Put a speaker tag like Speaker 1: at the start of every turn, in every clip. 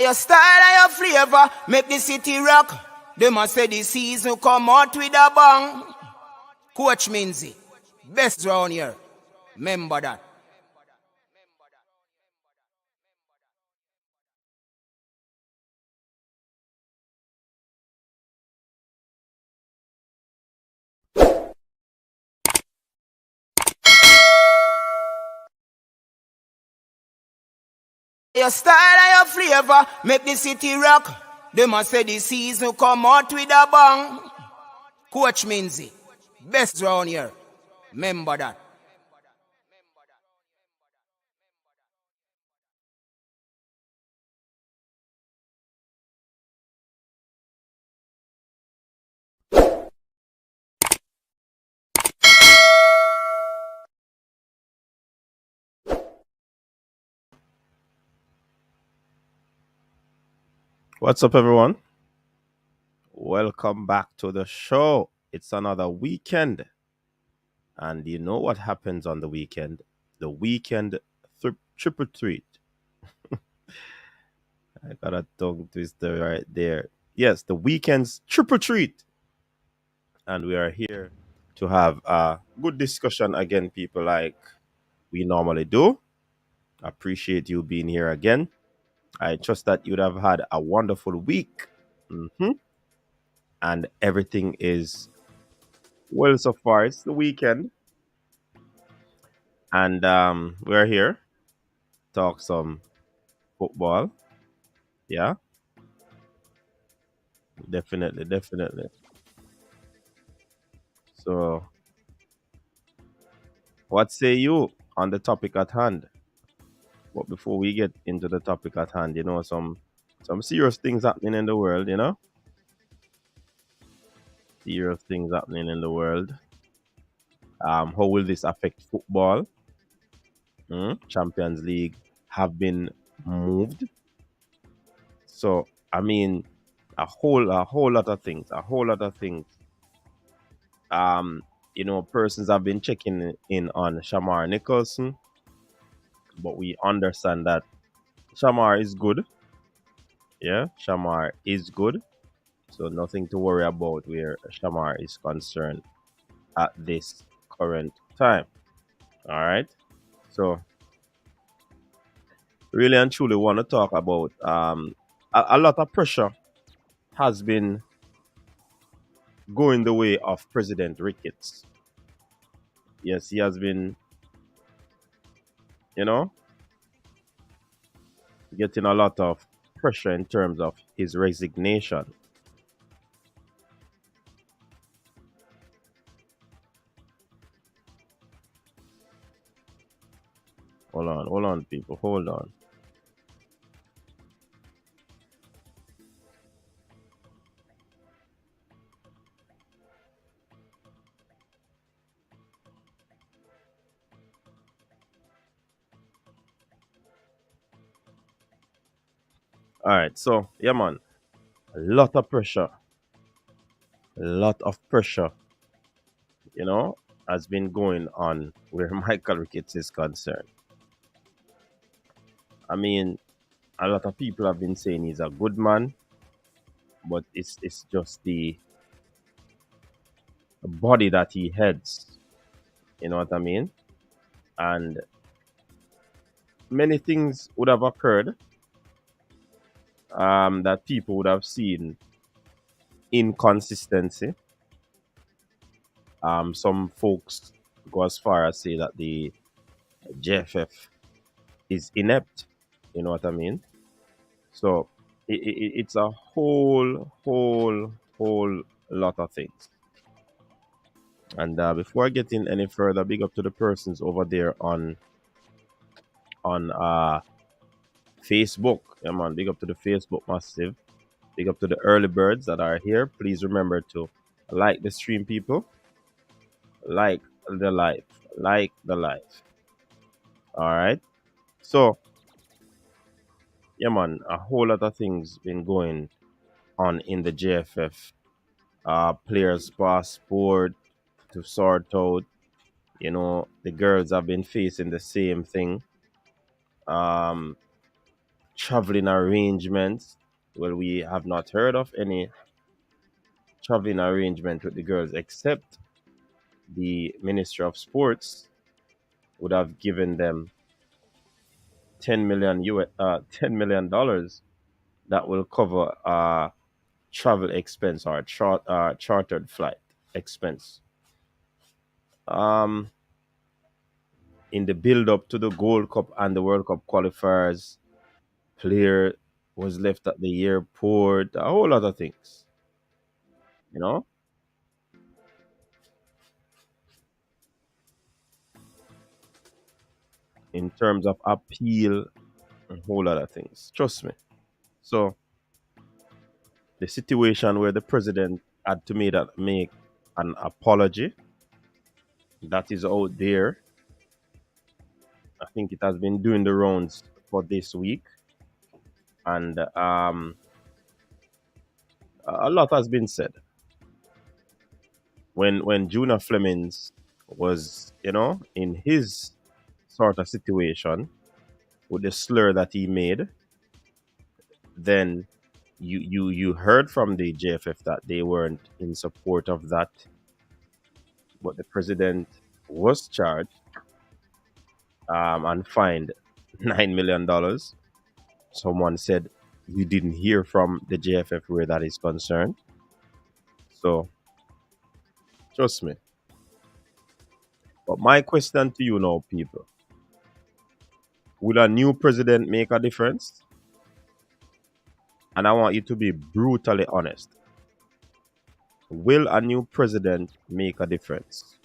Speaker 1: Your style and your flavor make the city rock. They must say the season come out with a bang. Coach Minzy, best round here. Remember that. Your style and your flavor make the city rock. They must say the season come out with a bang. Coach Minzy, best round here. Remember that.
Speaker 2: What's up, everyone? Welcome back to the show. It's another weekend. And you know what happens on the weekend? The weekend triple treat. I got a tongue twister right there. Yes, the weekend's triple treat. And we are here to have a good discussion again, people, like we normally do. Appreciate you being here again. I trust that you'd have had a wonderful week. And everything is well so far. It's the weekend. And we're here talk some football. Yeah, definitely. So, what say you on the topic at hand? But before we get into the topic at hand, some serious things happening in the world. Serious things happening in the world. How will this affect football? Champions League have been moved. So, I mean, a whole lot of things. A whole lot of things. Persons have been checking in on Shamar Nicholson, but we understand that Shamar is good. Yeah, Shamar is good. So nothing to worry about where Shamar is concerned at this current time. All right. So really and truly want to talk about a lot of pressure has been going the way of President Ricketts. Yes, he has been, you know, getting a lot of pressure in terms of his resignation. Hold on, people, hold on. All right, so yeah, man, a lot of pressure, a lot of pressure, you know, has been going on where Michael Ricketts is concerned. I mean, a lot of people have been saying he's a good man, but it's just the body that he heads. You know what I mean? And many things would have occurred that people would have seen inconsistency. Some folks go as far as say that the JFF is inept. You know what I mean? So it's a whole lot of things. And before I get in any further, big up to the persons over there on Facebook. Yeah, man, big up to the Facebook massive. Big up to the early birds that are here. Please remember to like the stream, people. Like the life. Like the life. All right. So, yeah, man, a whole lot of things been going on in the JFF. Players' passport to sort out. You know, the girls have been facing the same thing. Um, traveling arrangements. Well, we have not heard of any traveling arrangement with the girls, except the Ministry of Sports would have given them 10 million dollars that will cover travel expense or chartered flight expense. Um, in the build up to the Gold Cup and the World Cup qualifiers, player was left at the airport, a whole lot of things, you know, in terms of appeal, a whole lot of things. Trust me. So the situation where the president had to make an apology, that is out there. I think it has been doing the rounds for this week, and a lot has been said. When Juna Flemings was, in his sort of situation with the slur that he made, then you heard from the JFF that they weren't in support of that, but the president was charged and fined $9 million. Someone said you didn't hear from the JFF where that is concerned. So trust me. But my question to you now, people, will a new president make a difference? And I want you to be brutally honest. Will a new president make a difference?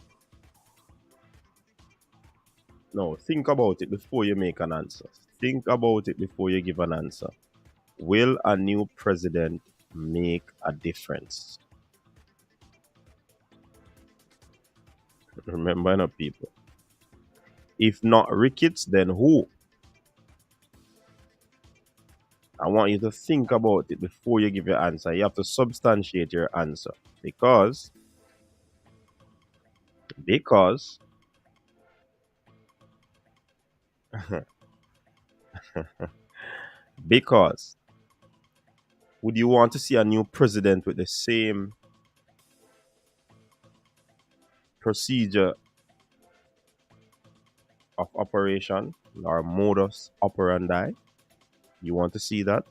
Speaker 2: No, think about it before you make an answer. Think about it before you give an answer. Will a new president make a difference? Remember, no, people. If not Ricketts, then who? I want you to think about it before you give your answer. You have to substantiate your answer because because because would you want to see a new president with the same procedure of operation or modus operandi? You want to see that?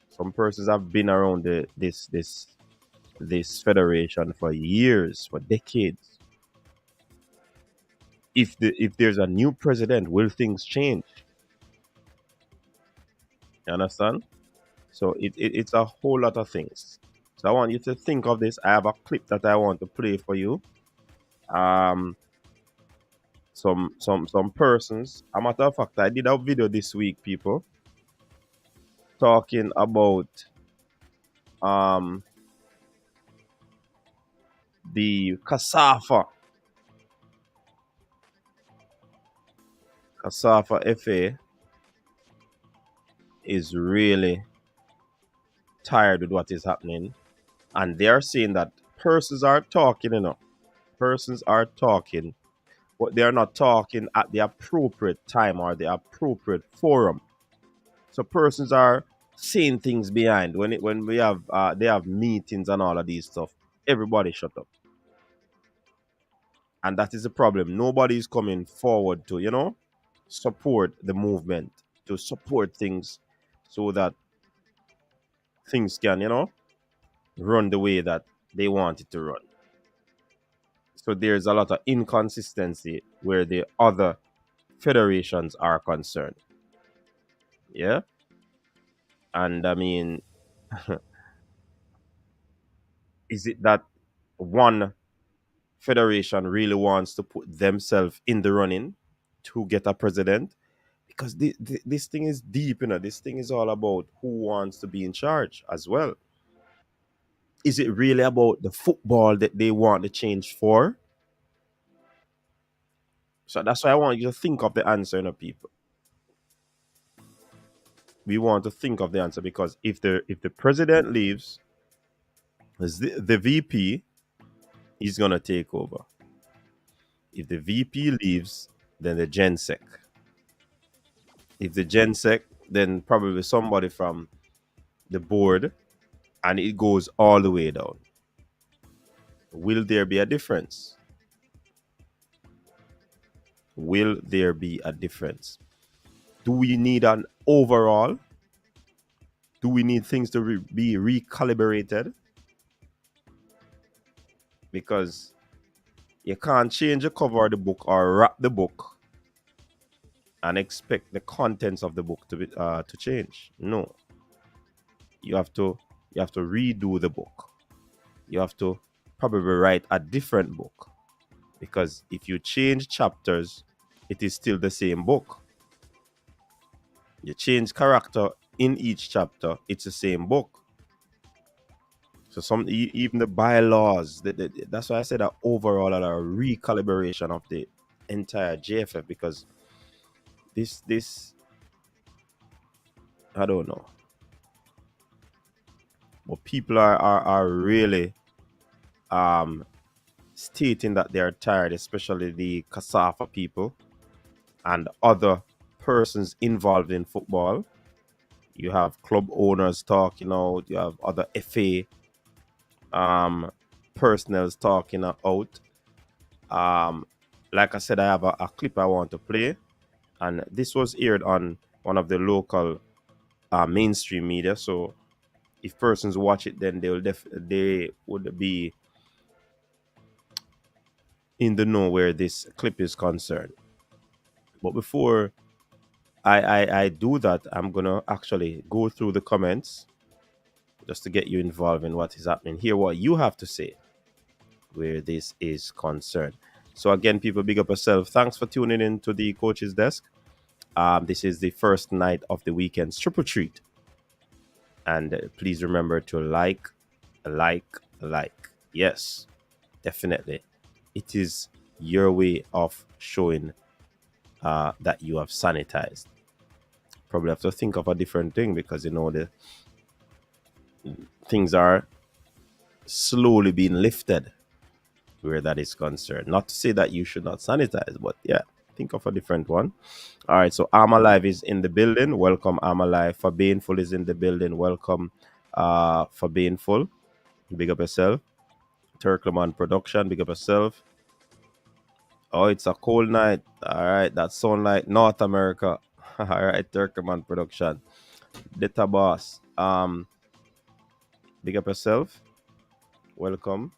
Speaker 2: Some persons have been around this federation for years, for decades. If there's a new president, will things change? You understand? So it's a whole lot of things. So I want you to think of this. I have a clip that I want to play for you. Um, some persons. A matter of fact, I did a video this week, people, talking about um the Casafa FA is really tired with what is happening, and they are saying that persons are talking, persons are talking, but they are not talking at the appropriate time or the appropriate forum. So persons are saying things behind when we have they have meetings and all of these stuff. Everybody shut up, and that is the problem. Nobody is coming forward to support the movement, to support things, so that things can run the way that they want it to run. So there's a lot of inconsistency where the other federations are concerned. Yeah. And I mean, is it that one federation really wants to put themselves in the running to get a president? Because this thing is deep, this thing is all about who wants to be in charge as well. Is it really about the football that they want to change for? So that's why I want you to think of the answer, people. We want to think of the answer, because if the president leaves, the VP is gonna take over. If the VP leaves, then the GenSec. If the GenSec then probably somebody from the board, and it goes all the way down. Will there be a difference? Will there be a difference? Do we need an overall? Do we need things to be recalibrated? Because you can't change the cover of the book or wrap the book and expect the contents of the book to change. No, you have to redo the book. You have to probably write a different book, because if you change chapters, it is still the same book. You change character in each chapter, it's the same book. So even the bylaws, that's why I said that overall a recalibration of the entire JFF, because this I don't know, but people are really stating that they are tired, especially the Kasafa people and other persons involved in football. You have club owners talking out, you have other FA personnel talking out. Like I said, I have a clip I want to play, and this was aired on one of the local mainstream media. So if persons watch it, then they would be in the know where this clip is concerned. But before I do that, I'm gonna actually go through the comments just to get you involved in what is happening. Hear what you have to say where this is concerned. So again, people, big up yourself. Thanks for tuning in to the coach's desk. This is the first night of the weekend's triple treat, and please remember to like. Yes, definitely. It is your way of showing that you have sanitized. Probably have to think of a different thing, because the things are slowly being lifted where that is concerned. Not to say that you should not sanitize, but yeah, think of a different one. All right, so I'm Alive is in the building. Welcome, I'm Alive. For Baneful is in the building. Welcome, for Baneful. Big up yourself. Turkleman Production, big up yourself. Oh, it's a cold night. All right, that sound like North America. All right, Turkleman Production. Data Boss. Big up yourself. Welcome.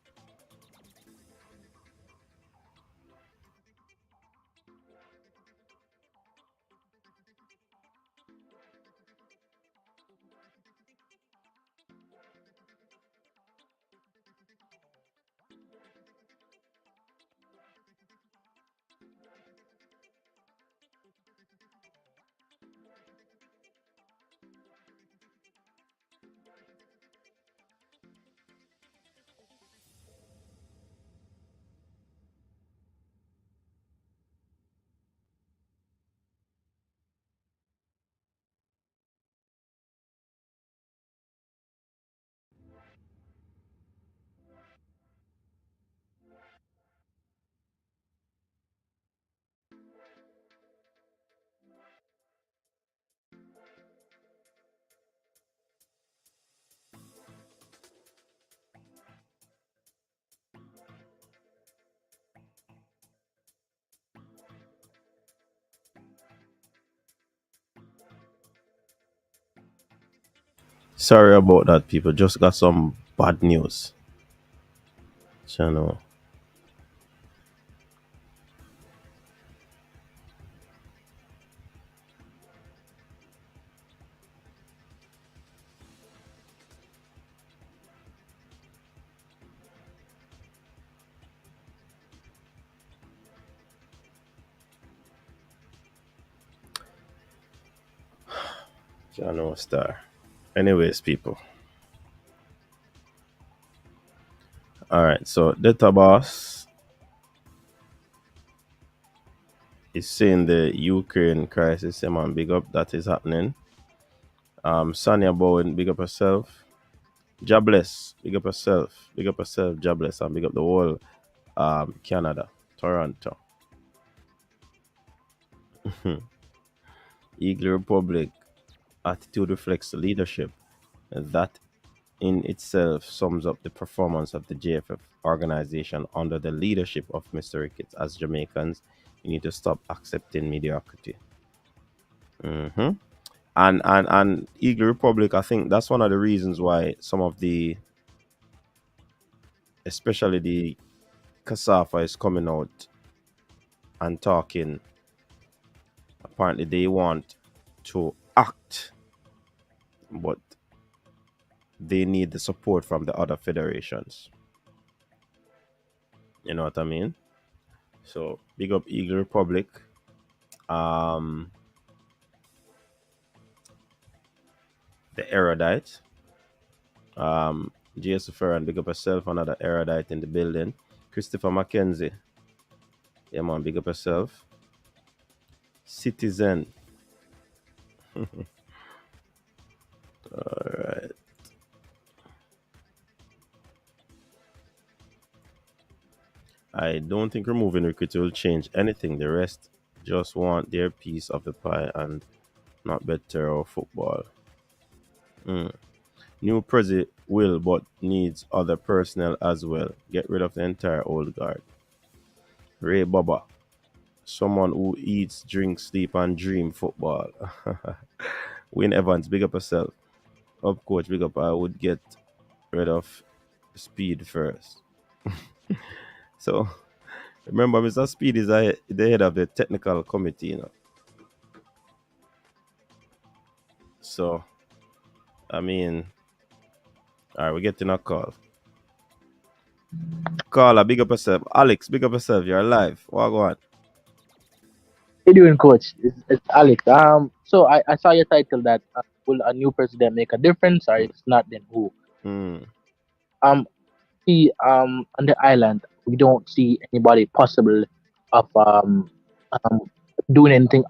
Speaker 2: Sorry about that, people. Just got some bad news. Channel. Channel star. Anyways, people. All right, so Data Boss is saying the Ukraine crisis. Yeah, man, big up, that is happening. Sonia Bowen, big up herself. Jobless, big up herself. Big up herself, Jobless, and big up the whole Canada, Toronto. Eagle Republic. attitude reflects the leadership. That in itself sums up the performance of the JFF organization under the leadership of Mr. Ricketts. As Jamaicans, you need to stop accepting mediocrity. Hmm. And Eagle Republic, I think that's one of the reasons why some of the, especially the Kasafa, is coming out and talking. Apparently, they want to act, but they need the support from the other federations. You know what I mean? So big up Eagle Republic. Um, the erudite. JS Ferran, big up yourself. Another erudite in the building. Christopher Mackenzie. Yeah, man, big up yourself. Citizen. All right. I don't think removing Ricketts will change anything. The rest just want their piece of the pie and not better or football. New prezi will, but needs other personnel as well. Get rid of the entire old guard. Ray Baba, someone who eats, drinks, sleep, and dream football. Win Evans, big up yourself. Up coach, big up. I would get rid of Speed first. So remember, Mr. Speed is the head of the technical committee, you know. So I mean, all right, we're getting a call. Caller, big up yourself. Alex, big up yourself. You're alive. What go on?
Speaker 3: How you doing, Coach? It's Alex. So I saw your title that will a new president make a difference, or if it's not, then who?
Speaker 2: Hmm.
Speaker 3: Um, see, on the island, we don't see anybody possible of um doing anything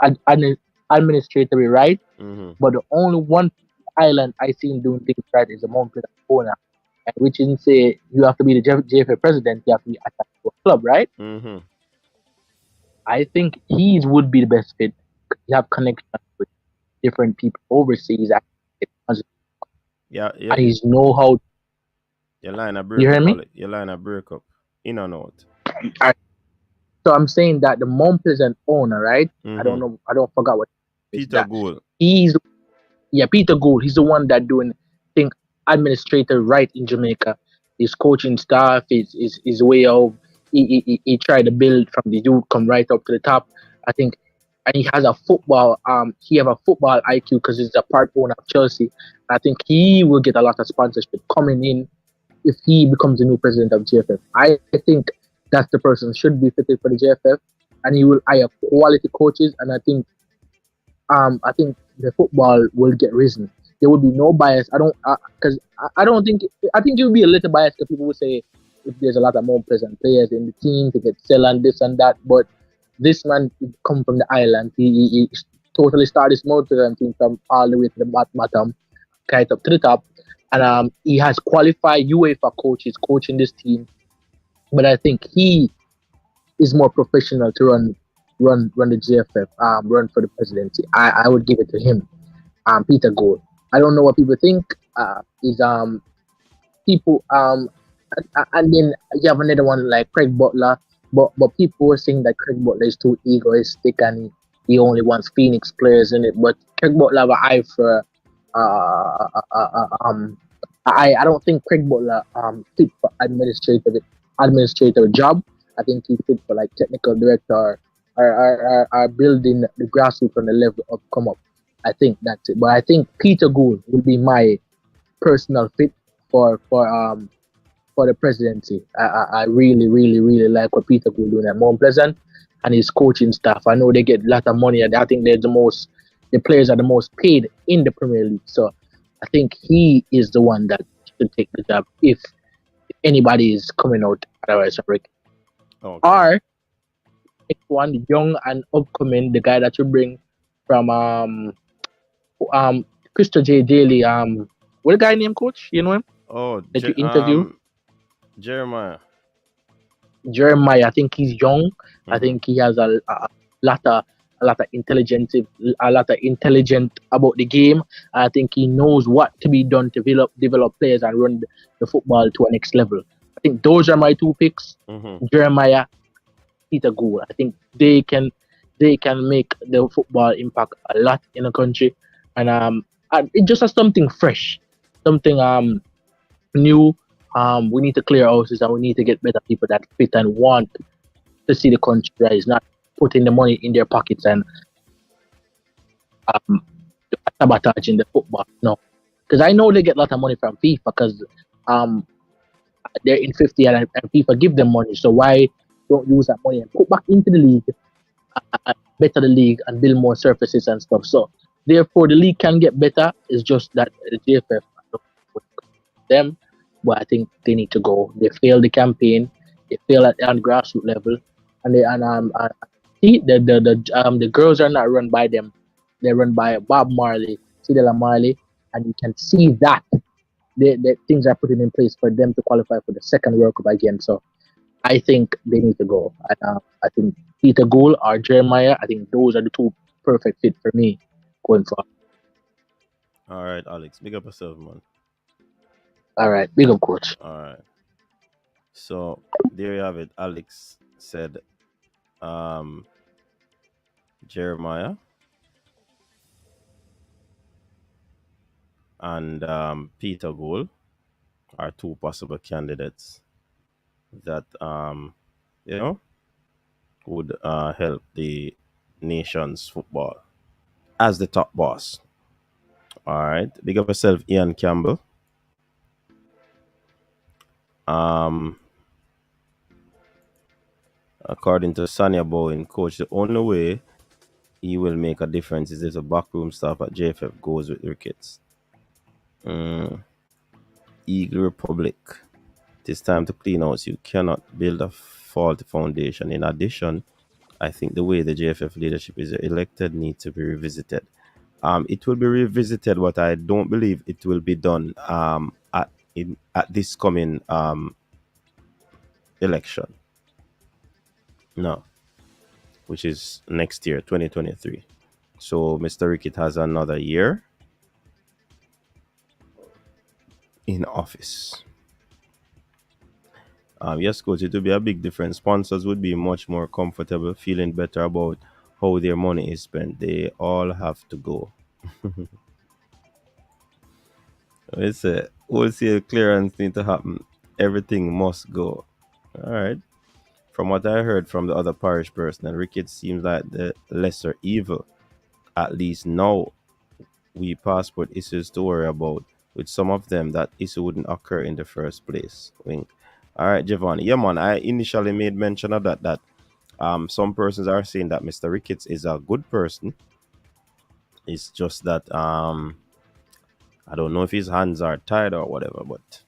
Speaker 3: administratively right.
Speaker 2: Mm-hmm.
Speaker 3: But the only one island I seen doing things right is the Mount Pleasant owner, and which is say you have to be the JFA president, you have to be attached to a club, right?
Speaker 2: Mm-hmm.
Speaker 3: I think he would be the best fit. You have connection with different people overseas, and
Speaker 2: Yeah, yeah.
Speaker 3: he's know how.
Speaker 2: Your line a
Speaker 3: You
Speaker 2: break
Speaker 3: hear
Speaker 2: up,
Speaker 3: me?
Speaker 2: Alex. Your line a break up. In and out.
Speaker 3: I, so I'm saying that the Mount Pleasant owner, right? I don't
Speaker 2: Mm-hmm.
Speaker 3: know. I don't forget what is
Speaker 2: Peter
Speaker 3: that.
Speaker 2: Gould.
Speaker 3: He's Peter Gould. He's the one that doing think administrator right in Jamaica. His coaching staff is way of he tried to build from the youth come right up to the top. I think, and he has a football he have a football IQ because he's a part owner of Chelsea. I think he will get a lot of sponsorship coming in if he becomes the new president of JFF. I think that's the person should be fitted for the JFF, and he will hire quality coaches. And I think the football will get risen. There will be no bias. I don't because I don't think I think it will be a little bias because people will say if there's a lot of more present players in the team to get sell and this and that. But this man come from the island. He totally started his motor team from all the way to the bottom, right up to the top, and he has qualified UEFA coaches coaching this team. But I think he is more professional to run the GFF, run for the presidency. I would give it to him, Peter Gould. I don't know what people think. Is people and then you have another one like Craig Butler, but people were saying that Craig Butler is too egoistic and he only wants Phoenix players in it. But Craig Butler have an eye for I don't think Craig Butler fit for administrative job. I think he fit for like technical director or building the grassroots from the level up come up. I think that's it. But I think Peter Gould will be my personal fit for the presidency. I really, really, really like what Peter Gould doing at Mount Pleasant and his coaching staff. I know they get a lot of money and I think the players are the most paid in the Premier League. So I think he is the one that should take the job if anybody is coming out otherwise. Rick.
Speaker 2: Okay.
Speaker 3: Or one young and upcoming, the guy that you bring from Crystal J Daly, what the guy named Coach? You know him?
Speaker 2: Oh,
Speaker 3: That you interview?
Speaker 2: Jeremiah.
Speaker 3: Jeremiah, I think he's young. I
Speaker 2: Mm-hmm.
Speaker 3: think he has a lot of a lot of intelligent about the game. I think he knows what to be done to develop players and run the football to a next level. I think those are my two picks:
Speaker 2: Mm-hmm.
Speaker 3: Jeremiah, Peter Gould. I think they can make the football impact a lot in the country, and it just has something fresh, something new. We need to clear houses and we need to get better people that fit and want to see the country rise, not putting the money in their pockets and um, sabotaging the football. No, because I know they get a lot of money from FIFA because um, they're in 50 and FIFA give them money. So why don't use that money and put back into the league, better the league and build more surfaces and stuff. So therefore, the league can get better. It's just that the JFF them, but I think they need to go. They failed the campaign. They fail at on grassroots level, and see the girls are not run by them. They're run by Bob Marley, Cedella Marley, and you can see that the things are put in place for them to qualify for the second World Cup again. So I think they need to go. And I think Peter Gould or Jeremiah. I think those are the two perfect fit for me going forward.
Speaker 2: All right, Alex, big up yourself, man.
Speaker 3: All right, big up, coach.
Speaker 2: All right. So there you have it. Alex said Jeremiah and Peter Gould are two possible candidates that you know would help the nation's football as the top boss. All right, big up yourself, Ian Campbell. Um, According to Sonia Bowen, coach, the only way he will make a difference is if the backroom staff at JFF goes with Ricketts. Eagle Republic. It is time to clean house. You cannot build a faulty foundation. In addition, I think the way the JFF leadership is elected needs to be revisited. It will be revisited, but I don't believe it will be done at this coming election. No, which is next year, 2023. So Mr. Rickett has another year in office. Yes, coach, it would be a big difference. Sponsors would be much more comfortable, feeling better about how their money is spent. They all have to go. It's a wholesale clearance need to happen. Everything must go. All right. From what I heard from the other parish person, Ricketts seems like the lesser evil. At least now we passport issues to worry about. With some of them, that issue wouldn't occur in the first place. Wink. All right, Javon. Yeah, man. I initially made mention of that. Some persons are saying that Mr. Ricketts is a good person. It's just that I don't know if his hands are tied or whatever, but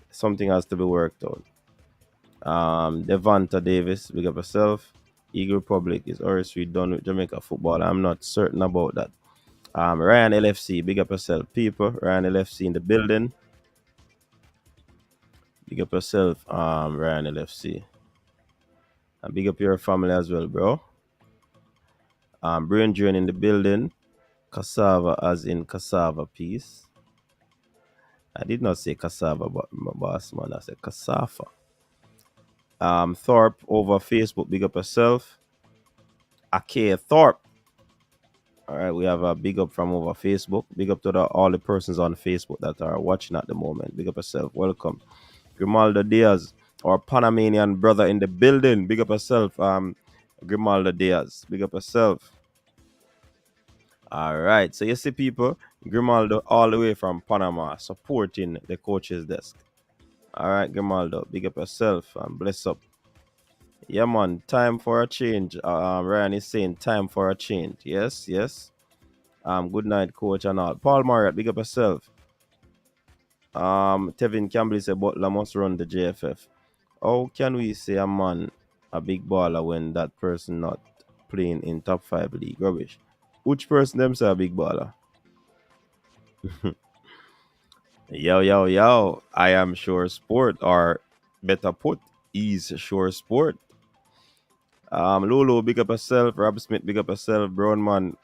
Speaker 2: something has to be worked out. Devonta Davis, big up yourself. Eagle Republic is already done with Jamaica football. I'm not certain about that. Ryan LFC, big up yourself, people. Ryan LFC in the building. Big up yourself, Ryan LFC. And big up your family as well, bro. Brain Drain in the building. Cassava as in cassava piece. I did not say cassava, but my boss man, I said cassava. Thorpe over Facebook, big up yourself. Ake Thorpe. All right, we have a big up from over Facebook. Big up to all the persons on Facebook that are watching at the moment. Big up yourself. Welcome. Grimaldo Diaz, our Panamanian brother in the building. Big up yourself. Grimaldo Diaz. Big up yourself. All right. So you see people, Grimaldo all the way from Panama supporting the coach's desk. All right, Grimaldo. Big up yourself and bless up. Yeah, man. Time for a change. Ryan is saying time for a change. Yes, yes. Good night, coach and all. Paul Marriott, big up yourself. Tevin Campbell said Butler must run the JFF. How can we say a man a big baller when that person not playing in top 5 league? Rubbish. Which person them say a big baller? Yo, yo, yo. I am Sure Sport, or better put, is Sure Sport. Lulu, big up yourself. Rob Smith, big up yourself. Brownman,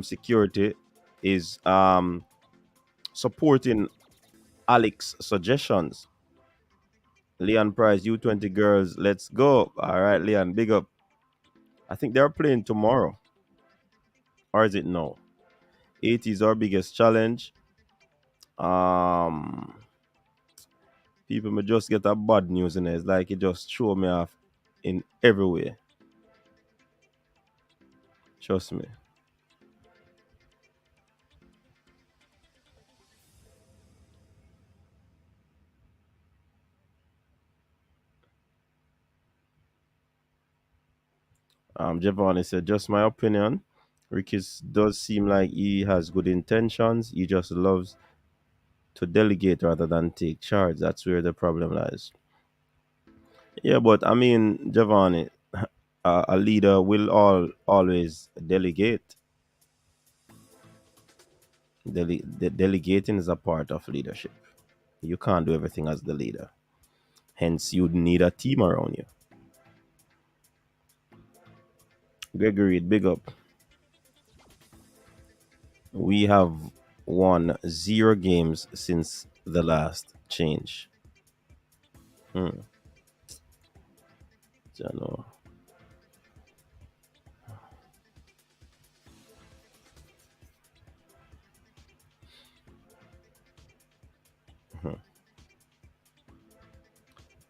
Speaker 2: security is supporting Alex suggestions. Leon Price, U20 girls, let's go. All right, Leon, big up. I think they're playing tomorrow. Or is it no? 80 is our biggest challenge. People may just get a bad news in it. It's like it just throw me off in every way. Trust me. Giovanni said, just my opinion. Ricketts does seem like he has good intentions. He just loves to delegate rather than take charge. That's where the problem lies. Yeah, but I mean, Giovanni, a leader will always delegate. Delegating is a part of leadership. You can't do everything as the leader. Hence, you'd need a team around you. Gregory, big up. We have won 0 games since the last change. Jano.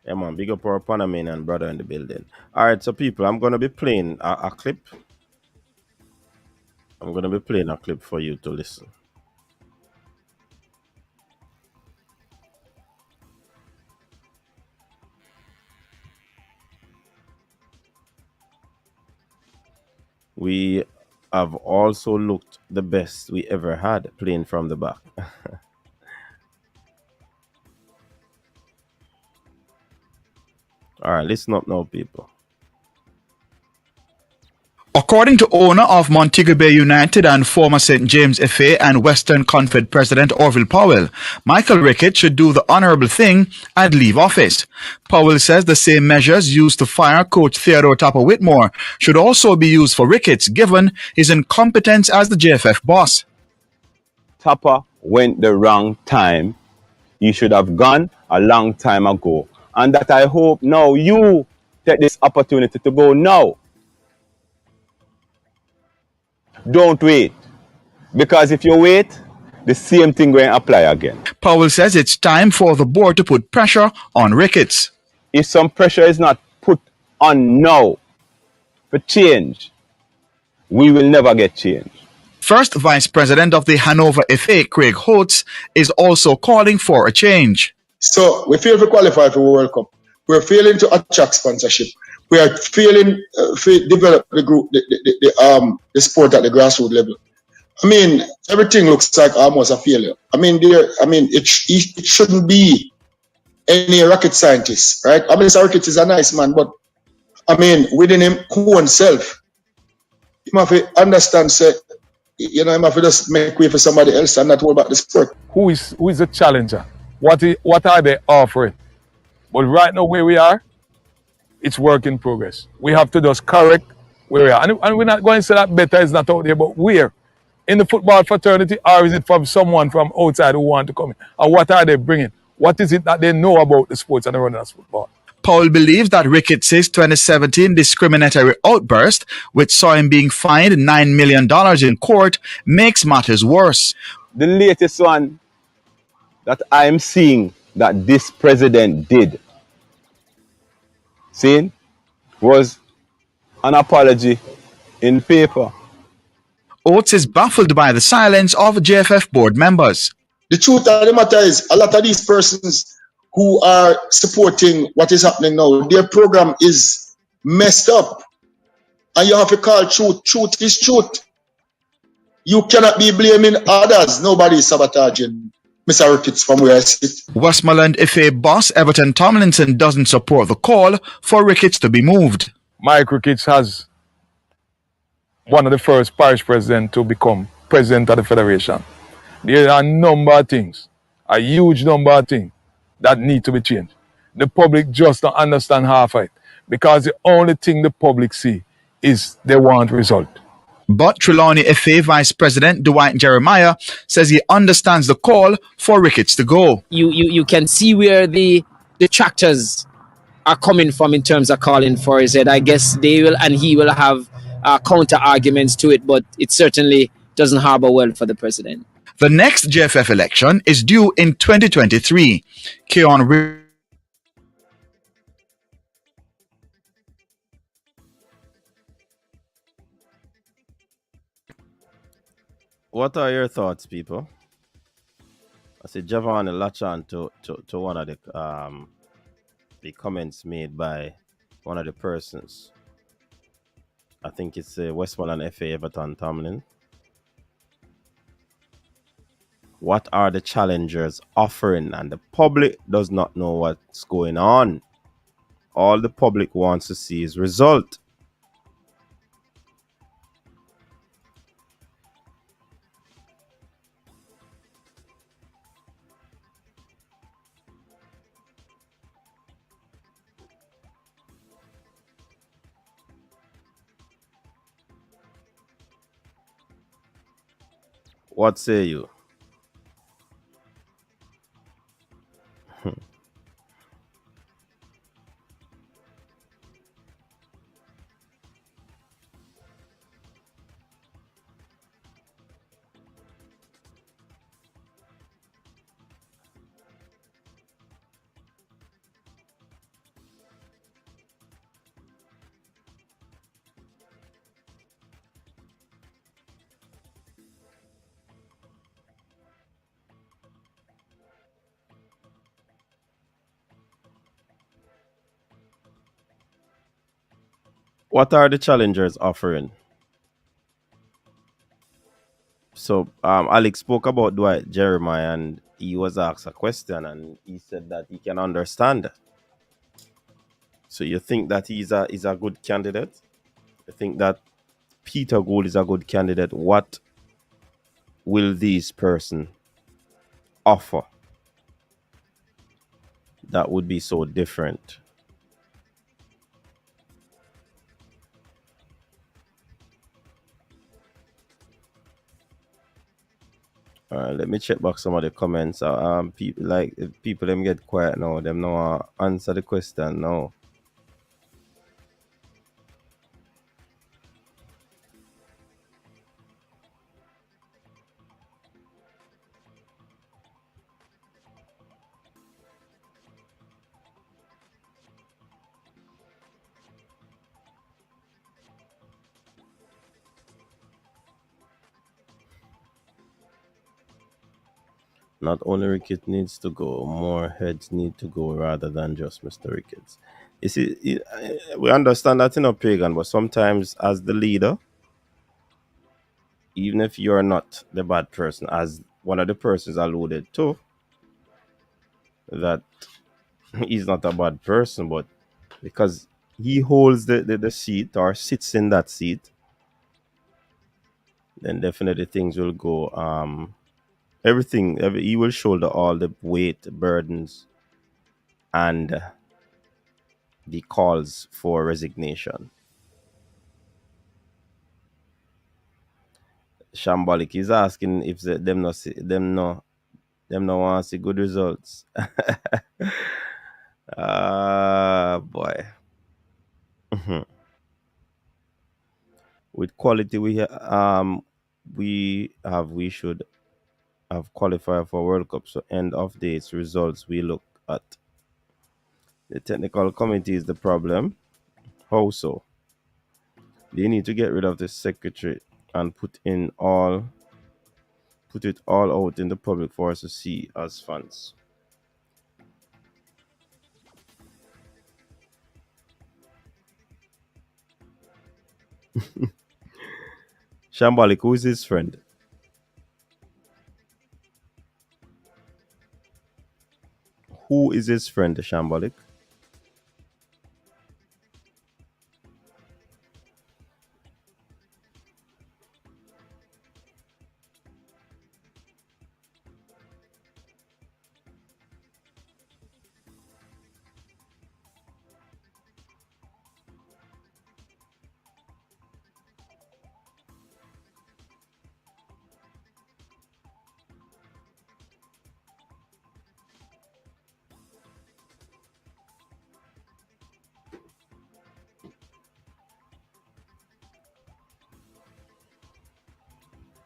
Speaker 2: Yeah, man, big up our Panamanian brother in the building. All right, so people, I'm going to be playing a clip. I'm going to be playing a clip for you to listen. We have also looked the best we ever had playing from the back. All right, listen up now, people.
Speaker 4: According to owner of Montego Bay United and former St. James FA and Western Confed President Orville Powell, Michael Ricketts should do the honourable thing and leave office. Powell says the same measures used to fire coach Theodore Tapper Whitmore should also be used for Ricketts, given his incompetence as the JFF boss.
Speaker 5: Tapper went the wrong time. He should have gone a long time ago. And that I hope now you take this opportunity to go now. Don't wait. Because if you wait, the same thing going to apply again.
Speaker 4: Powell says it's time for the board to put pressure on Ricketts.
Speaker 5: If some pressure is not put on now for change, we will never get change.
Speaker 4: First Vice President of the Hanover FA, Craig Holtz, is also calling for a change.
Speaker 6: So we fail to qualify for World Cup. We're failing to attract sponsorship. We are failing to develop the group, the sport at the grassroots level. I mean, everything looks like almost a failure. I mean, it shouldn't be any rocket scientist, right? I mean, Ricketts is a nice man, but I mean, within him own self, you have to understand, say, you know, you have to just make way for somebody else and not hold back the sport.
Speaker 7: Who is the challenger? What are they offering? But right now, where we are, it's work in progress. We have to just correct where we are. And we're not going to say that better is not out there, but where? In the football fraternity, or is it from someone from outside who want to come in? Or what are they bringing? What is it that they know about the sports and the running of football?
Speaker 4: Powell believes that Ricketts' 2017 discriminatory outburst, which saw him being fined $9 million in court, makes matters worse.
Speaker 5: The latest one that I'm seeing that this president did, was an apology in paper.
Speaker 4: Oates is baffled by the silence of JFF board members.
Speaker 6: The truth of the matter is, a lot of these persons who are supporting what is happening now, their program is messed up. And you have to call truth. Truth is truth. You cannot be blaming others. Nobody is sabotaging Mr. Ricketts from where I sit.
Speaker 4: Westmoreland FA boss Everton Tomlinson doesn't support the call for Ricketts to be moved.
Speaker 7: Mike Ricketts has one of the first parish presidents to become president of the federation. There are a number of things, a huge number of things that need to be changed. the public just don't understand half of it. Because the only thing the public see is they want result.
Speaker 4: But Trelawney FA Vice President Dwight Jeremiah says he understands the call for Ricketts to go.
Speaker 8: You can see where the detractors are coming from in terms of calling for his head. I guess they will and he will have counter arguments to it, but it certainly doesn't harbor well for the president.
Speaker 4: The next JFF election is due in 2023. Keon
Speaker 2: What are your thoughts, people? I see Javon latch on to one of the comments made by one of the persons. I think it's Westmoreland FA Everton Tomlin. What are the challengers offering? And the public does not know what's going on. All the public wants to see is result. What say you? What are the challengers offering? So Alex spoke about Dwight Jeremiah and he was asked a question and he said that he can understand. So you think that he's a good candidate? You think that Peter Gould is a good candidate? What will these person offer that would be so different? Let me check back some of the comments. People them get quiet now. Them no answer the question now. Not only Ricketts needs to go, more heads need to go rather than just Mr. Ricketts. You see, we understand that in a pagan, but sometimes as the leader, even if you're not the bad person, as one of the persons alluded to, that he's not a bad person, but because he holds the seat or sits in that seat, then definitely things will go. He will shoulder all the weight, burdens, and the calls for resignation. Shambolic is asking if them no want to see good results. Boy. With quality we should have qualified for World Cup. So end of days results we look at. The technical committee is the problem. How so? They need to get rid of the secretary and put it all out in the public for us to see as fans. Shambolic, who is his friend? Who is his friend, Shambolic?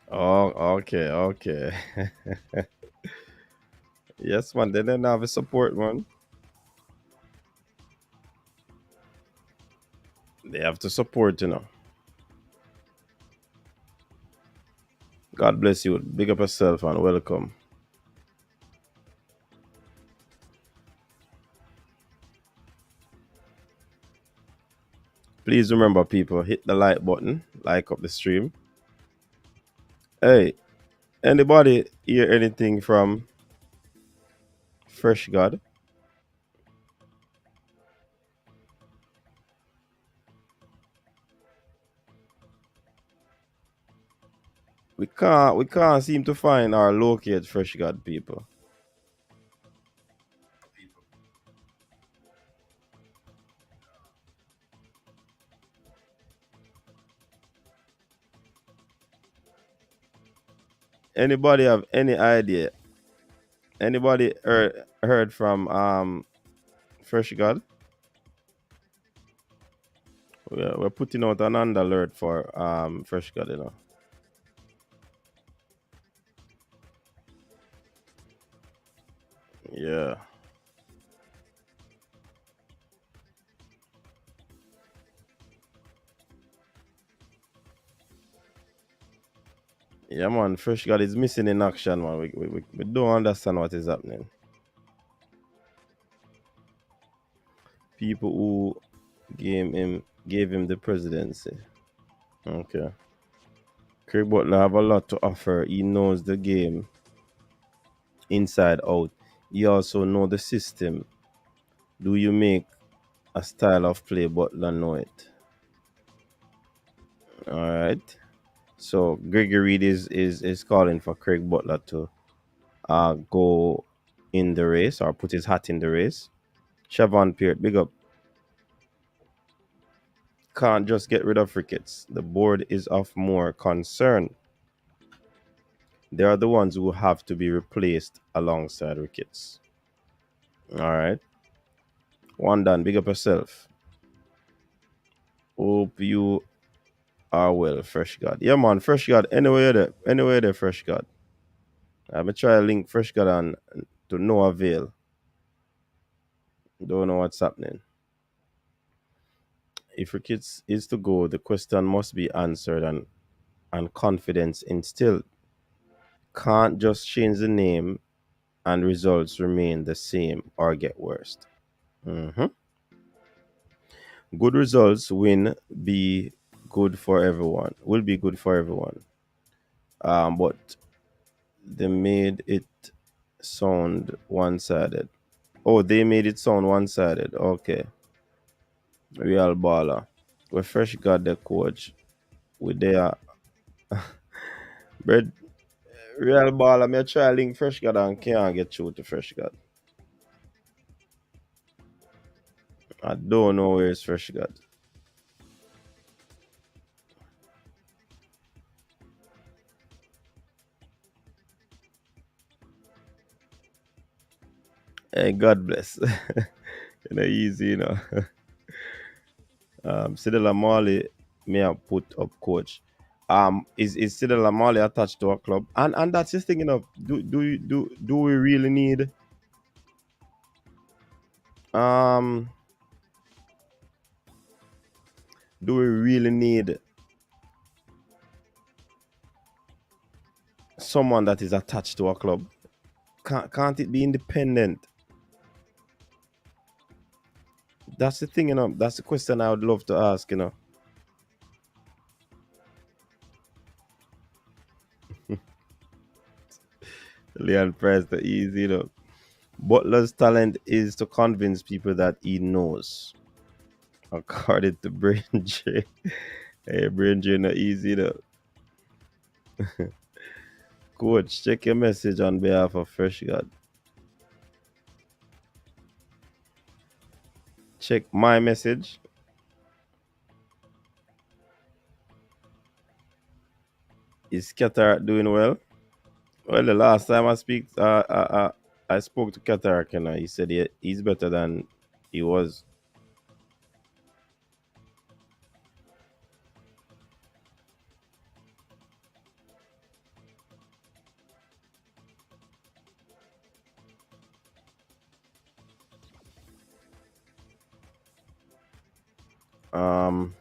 Speaker 2: Oh, okay, okay. Yes, man. They didn't have a support, man. They have to support, you know. God bless you. Big up yourself and welcome. Please remember, people, hit the like button, like up the stream. Hey, anybody hear anything from Fresh God? We can't seem to find or locate Fresh God, people. Anybody have any idea? Anybody heard from Fresh God? We're putting out an alert for Fresh God, you know. Yeah. Yeah, man. Fresh God is missing in action, man. We don't understand what is happening. People who gave him the presidency. Okay. Craig Butler have a lot to offer. He knows the game inside out. He also know the system. Do you make a style of play Butler know it? All right. So Gregory is calling for Craig Butler to go in the race or put his hat in the race. Siobhan Peart, big up. Can't just get rid of Ricketts. The board is of more concern. They are the ones who have to be replaced alongside Ricketts. All right. One done. Big up yourself. Hope you are well, Fresh God. Yeah, man. Fresh God. Anywhere there, Fresh God. I'm going to try to link Fresh God on to no avail. Don't know what's happening. If Ricketts is to go, the question must be answered and confidence instilled. Can't just change the name and results remain the same or get worse. Mhm. Good results be good for everyone. Will be good for everyone. But they made it sound one-sided. Oh, they made it sound one-sided. Okay. Real baller. We fresh got the coach. We there. Bread. Real baller. Me try link fresh god and can't get through to fresh god. I don't know where is fresh god. Hey, God bless. You know, easy, you know. Sidela Marley may have put up coach. Is Sidela Marley attached to a club? And that's the thing, you know. Do we really need um do we really need someone that is attached to a club? Can't it be independent? That's the thing, you know. That's the question I would love to ask, you know. Leon Price, the easy, you know. Butler's talent is to convince people that he knows. According to Brain J. Hey, Brain J, not easy, though. Coach, check your message on behalf of Fresh God. Check my message. Is Cataract doing well? Well, the last time I spoke to Cataract, you know, he said he's better than he was. Um,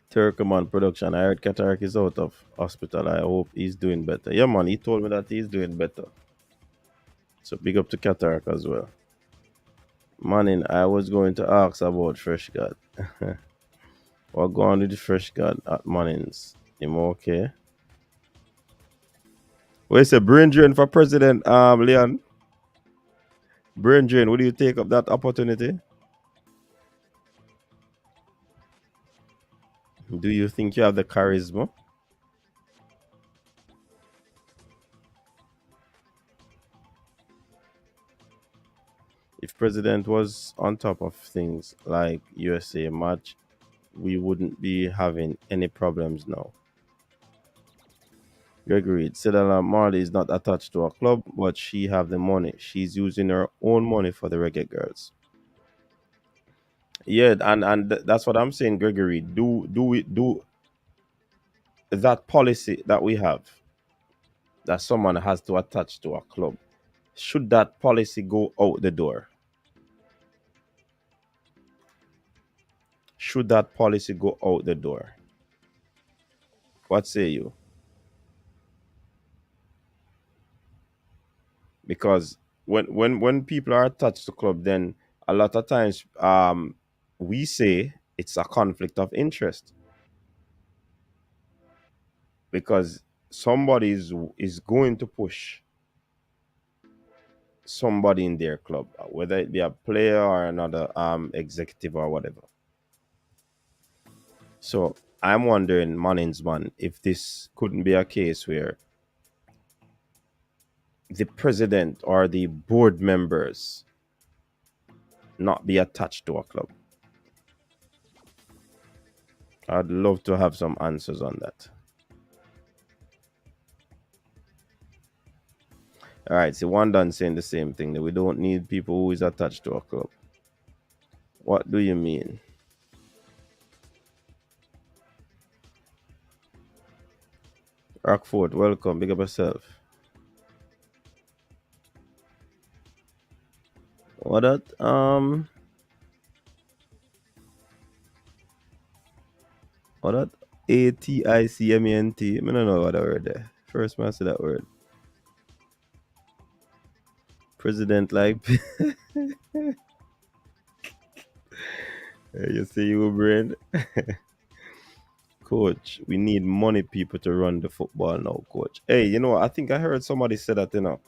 Speaker 2: Turkoman production. I heard Katarak is out of hospital. I hope he's doing better. Yeah, man, he told me that he's doing better. So big up to Katarak as well. Manning, I was going to ask about Fresh God. What going with the Fresh God at Manning's? Him okay? What is a brain drain for President Leon? Brain drain, would you take up that opportunity? Do you think you have the charisma? If President was on top of things like USA match, we wouldn't be having any problems now. Gregory said that Marley is not attached to a club, but she have the money. She's using her own money for the reggae girls. Yeah, and that's what I'm saying, Gregory. Do that policy that we have that someone has to attach to a club. Should that policy go out the door? Should that policy go out the door? What say you? Because when people are attached to club, then a lot of times we say it's a conflict of interest because somebody is going to push somebody in their club, whether it be a player or another executive or whatever. So I'm wondering, Mannings man, if this couldn't be a case where the president or the board members not be attached to a club. I'd love to have some answers on that. All right, see, one done saying the same thing, that we don't need people who is attached to a club. What do you mean? Rockford, welcome. Big up yourself. What that? What that? ATICMENT. I don't know what that word there. First man say that word. President like you see you brain. Coach, we need money people to run the football now, coach. Hey, you know, I think I heard somebody say that, you know,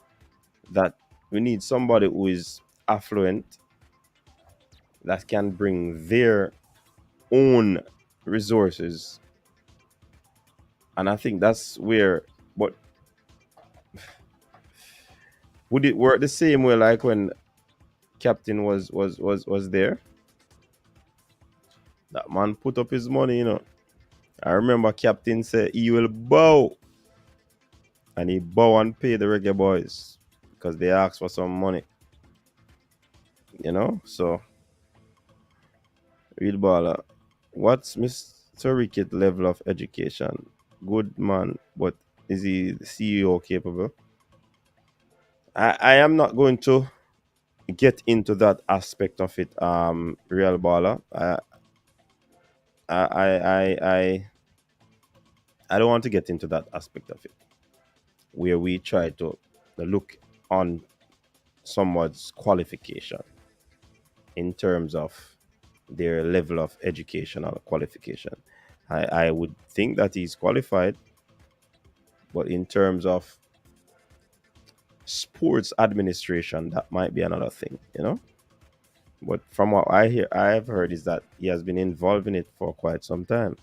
Speaker 2: that we need somebody who is affluent that can bring their own resources. And I think that's where, but would it work the same way like when Captain was there? That man put up his money, you know. I remember Captain said he will bow. And he bow and pay the Reggae Boyz because they asked for some money. You know? So real baller. What's Mr. Ricketts' level of education? Good man, but is he the CEO capable? I am not going to get into that aspect of it, real baller. I don't want to get into that aspect of it where we try to look on someone's qualification in terms of their level of educational qualification. I would think that he's qualified, but in terms of sports administration, that might be another thing, you know. But from what I've heard is that he has been involved in it for quite some time.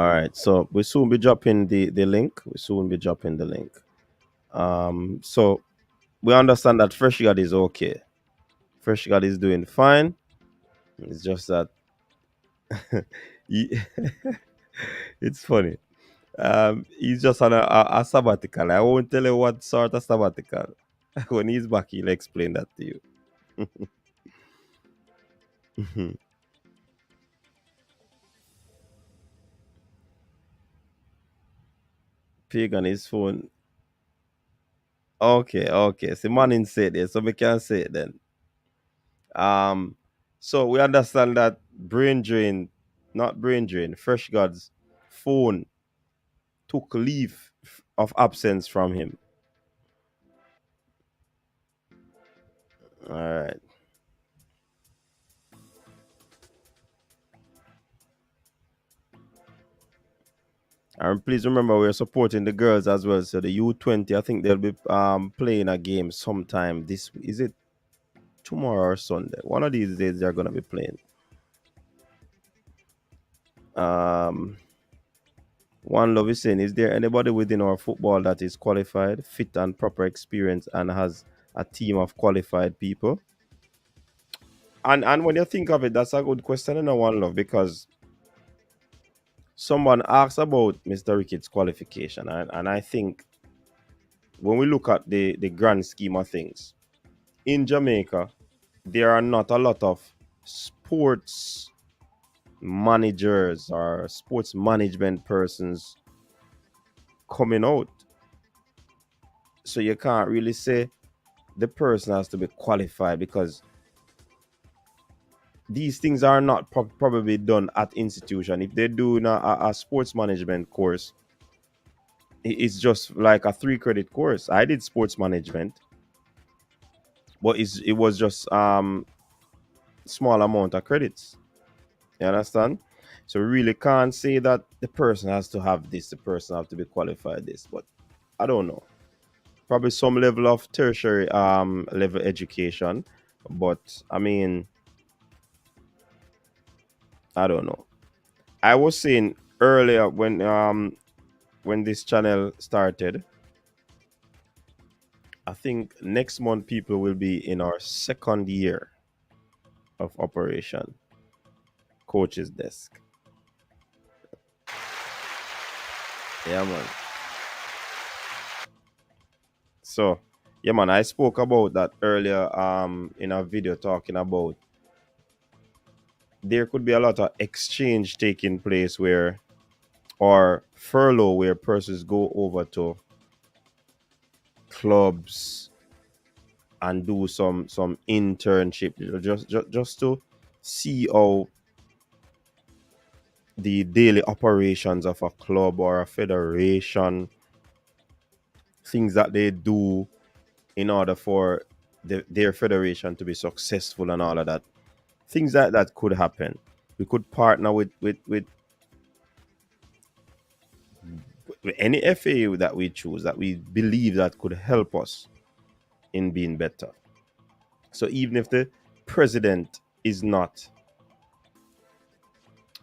Speaker 2: All right, so we soon be dropping the link. We soon be dropping the link. So we understand that Fresh God is okay. Fresh God is doing fine. It's just that he, it's funny. He's just on a sabbatical. I won't tell you what sort of sabbatical. When he's back, he'll explain that to you. Pig on his phone. Okay, okay. So man in say it, so we can say it then. So we understand that brain drain, not brain drain, Fresh God's phone took leave of absence from him. All right. And please remember we're supporting the girls as well. So the U20, I think they'll be playing a game sometime this, is it tomorrow or Sunday? One of these days they're gonna be playing. One Love is saying, is there anybody within our football that is qualified, fit and proper experience and has a team of qualified people? And when you think of it, that's a good question in a One Love, because someone asked about Mr. Ricketts' qualification, and I think when we look at the grand scheme of things, in Jamaica, there are not a lot of sports managers or sports management persons coming out. So you can't really say the person has to be qualified, because these things are not probably done at institution. If they do a sports management course, it's just like a 3-credit course. I did sports management, but it was just small amount of credits. You understand? So we really can't say that the person has to have this, the person have to be qualified this, but I don't know. Probably some level of tertiary level education, but I mean, I don't know. I was saying earlier when this channel started, I think next month people will be in our 2nd year of operation. Coach's desk. Yeah, man. So, yeah, man, I spoke about that earlier in a video talking about there could be a lot of exchange taking place where, or furlough, where persons go over to clubs and do some internship, just to see how the daily operations of a club or a federation, things that they do in order for their federation to be successful and all of that. Things that could happen. We could partner with any FAU that we choose, that we believe that could help us in being better. So even if the president is not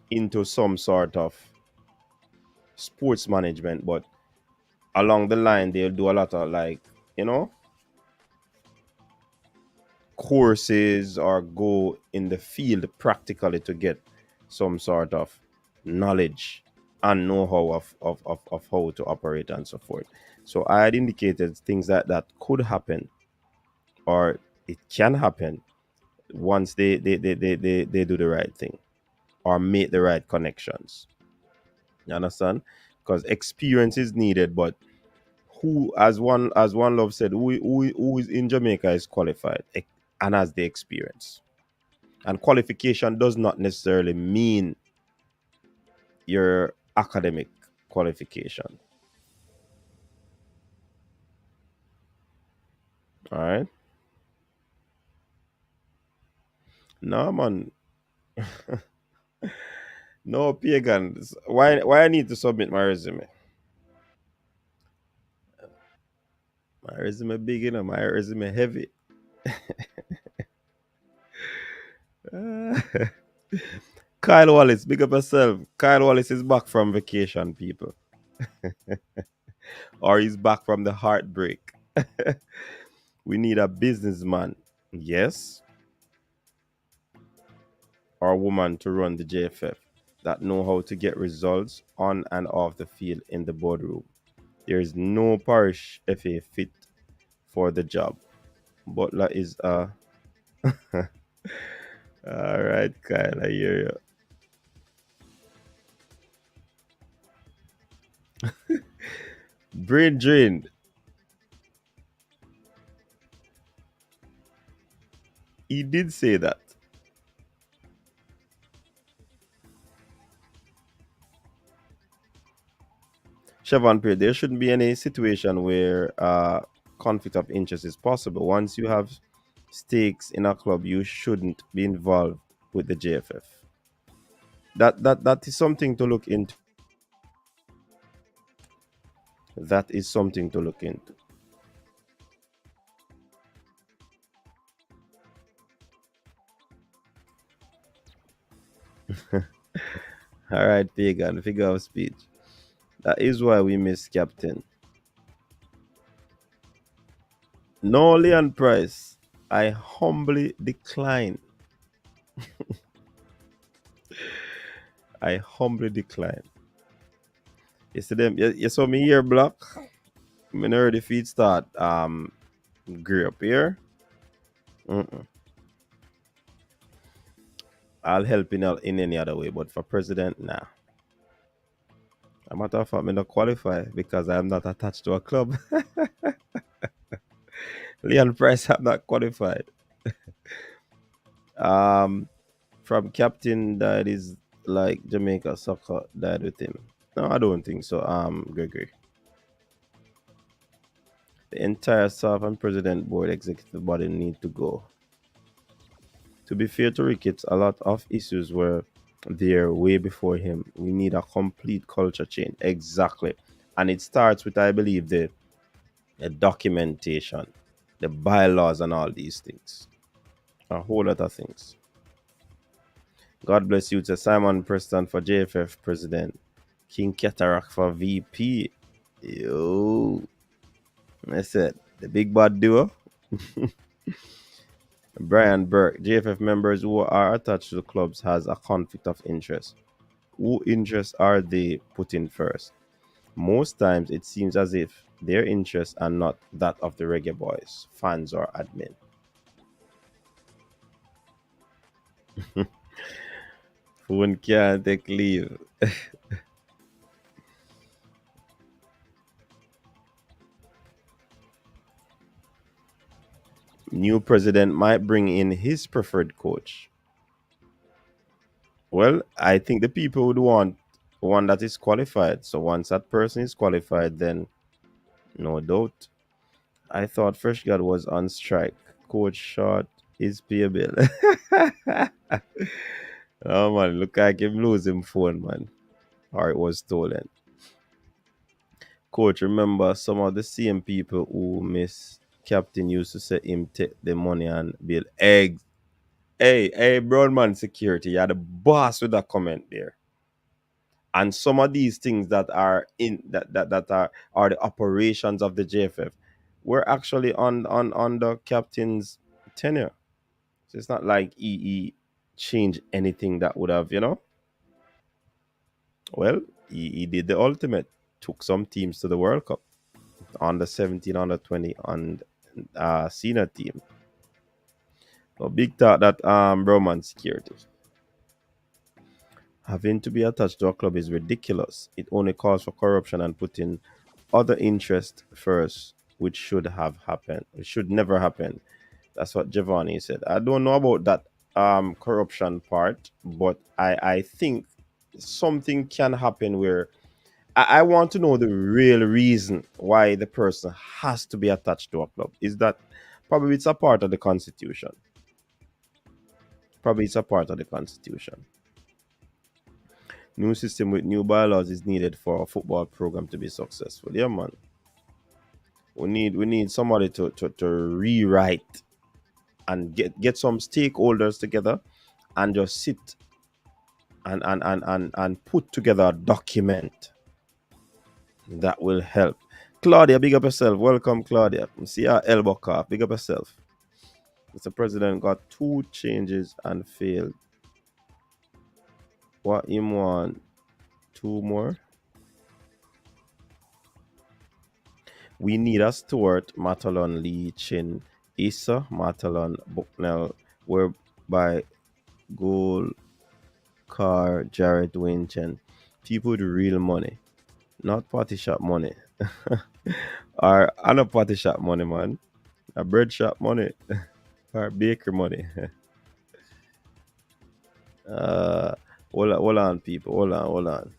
Speaker 2: into some sort of sports management, but along the line they'll do a lot of, like, courses or go in the field practically to get some sort of knowledge and know-how of how to operate and so forth. So I had indicated things that could happen, or it can happen, once they do the right thing or make the right connections. You understand? Because experience is needed, but who, as one love said, who is in Jamaica is qualified and has the experience. And qualification does not necessarily mean your academic qualification. All right. No, man. No, pagan. Why I need to submit my resume? My resume big, my resume heavy. Kyle Wallace, big up yourself. Kyle Wallace is back from vacation, people. Or he's back from the heartbreak. We need a businessman, yes, or woman to run the JFF that know how to get results on and off the field in the boardroom. There is no parish FA fit for the job. Butler is a all right, Kyle. I hear you. Brain drained. He did say that. Chevron Pier, there shouldn't be any situation where conflict of interest is possible. Once you have stakes in a club, you shouldn't be involved with the JFF. That is something to look into. That is something to look into. All right, Pagan, figure of speech. That is why we miss Captain. No, Leon Price. I humbly decline. I humbly decline. You see them? You saw me here, block. I'm already feet start. Grew up here. Mm-mm. I'll help in any other way, but for president, nah. A matter of fact, I not qualify because I'm not attached to a club. Leon Price, I'm not qualified. Um, from captain that is like Jamaica soccer died with him. No, I don't think so. Gregory. The entire staff and president board executive body need to go. To be fair to Ricketts, a lot of issues were there way before him. We need a complete culture change. Exactly. And it starts with, I believe, the documentation, the bylaws, and all these things. A whole lot of things. God bless you to Simon Preston for JFF president. King Cataract for VP. Yo. I said, the big bad duo. Brian Burke, JFF members who are attached to the clubs has a conflict of interest. Who interests are they putting first? Most times it seems as if their interests are not that of the Reggae Boyz, fans or admin. Phone can't take leave. New president might bring in his preferred coach. Well, I think the people would want one that is qualified. So once that person is qualified, then no doubt. I thought Fresh God was on strike. Coach short is payable. Oh man, look like him lose him phone, man. Or it was stolen. Coach, remember some of the same people who miss Captain used to say him take the money and build eggs. Hey, brown man security, you're the boss with that comment there. And some of these things that are in that are the operations of the JFF were actually on the captain's tenure. So it's not like he changed anything that would have, well, he did the ultimate, took some teams to the World Cup on the 17, on the 20, on senior team. So big thought that Roman security. Having to be attached to a club is ridiculous. It only calls for corruption and putting other interest first, which should have happened. It should never happen. That's what Giovanni said. I don't know about that corruption part, but I think something can happen where I want to know the real reason why the person has to be attached to a club. Is that probably it's a part of the constitution? Probably it's a part of the constitution. New system with new bylaws is needed for a football program to be successful. Yeah, man. We need somebody to rewrite and get some stakeholders together and just sit and put together a document that will help. Claudia, big up yourself. Welcome, Claudia. See our elbow cough. Big up yourself. Mr. President got 2 changes and failed. What him want? 2 more? We need a Stewart, Matalon, Lee, Chin, Issa, Matalon, Bucknell, whereby Goal, Carr, Jared, Winchen. People with real money, not party shop money. Or a party shop money, man. A bread shop money. Or baker money. Hold on, people. Hold on.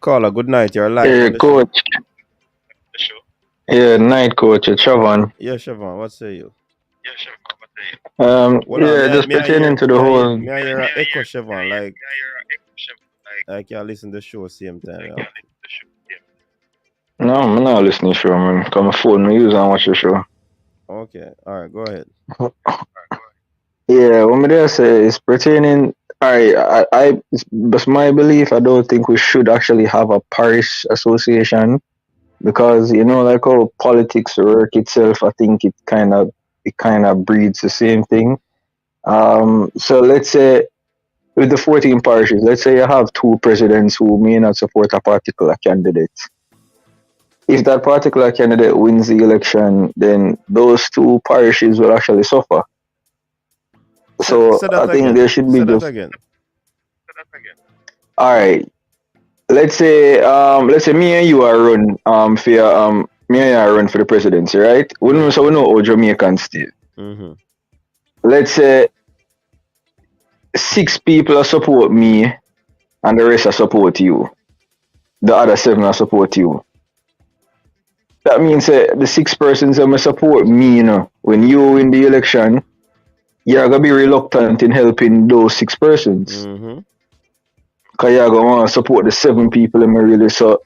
Speaker 2: Caller, good night. You're live
Speaker 9: Yeah,
Speaker 2: on the show.
Speaker 9: coach. Yeah, night coach, it's Siobhan.
Speaker 2: Yeah, Siobhan, what say you? Hold on,
Speaker 9: Yeah, just pertaining to the whole.
Speaker 2: may I hear a echo, Siobhan? Like you listen to the show same time, yeah.
Speaker 9: No, I'm not listening to show, man. Come my phone, me use and watch the show.
Speaker 2: Okay, all right, go ahead.
Speaker 9: Yeah, what me there say is pertaining. It's my belief. I don't think we should actually have a parish association because like how politics work itself. I think it kind of breeds the same thing. So let's say with the 14 parishes, let's say you have 2 presidents who may not support a particular candidate. If that particular candidate wins the election, then those 2 parishes will actually suffer. So
Speaker 2: Say
Speaker 9: I
Speaker 2: that
Speaker 9: think
Speaker 2: again.
Speaker 9: there should be
Speaker 2: Say that
Speaker 9: just
Speaker 2: again.
Speaker 9: all right. Let's say me and you are run me and you are run for the presidency, right? So we know how Jamaicans still.
Speaker 2: Mm-hmm.
Speaker 9: Let's say 6 people are support me and the rest are support you. The other 7 are support you. That means the 6 persons that support me, when you win the election, you're gonna be reluctant in helping those 6 persons.
Speaker 2: Mm-hmm.
Speaker 9: Cause you're gonna want to support the 7 people in really. So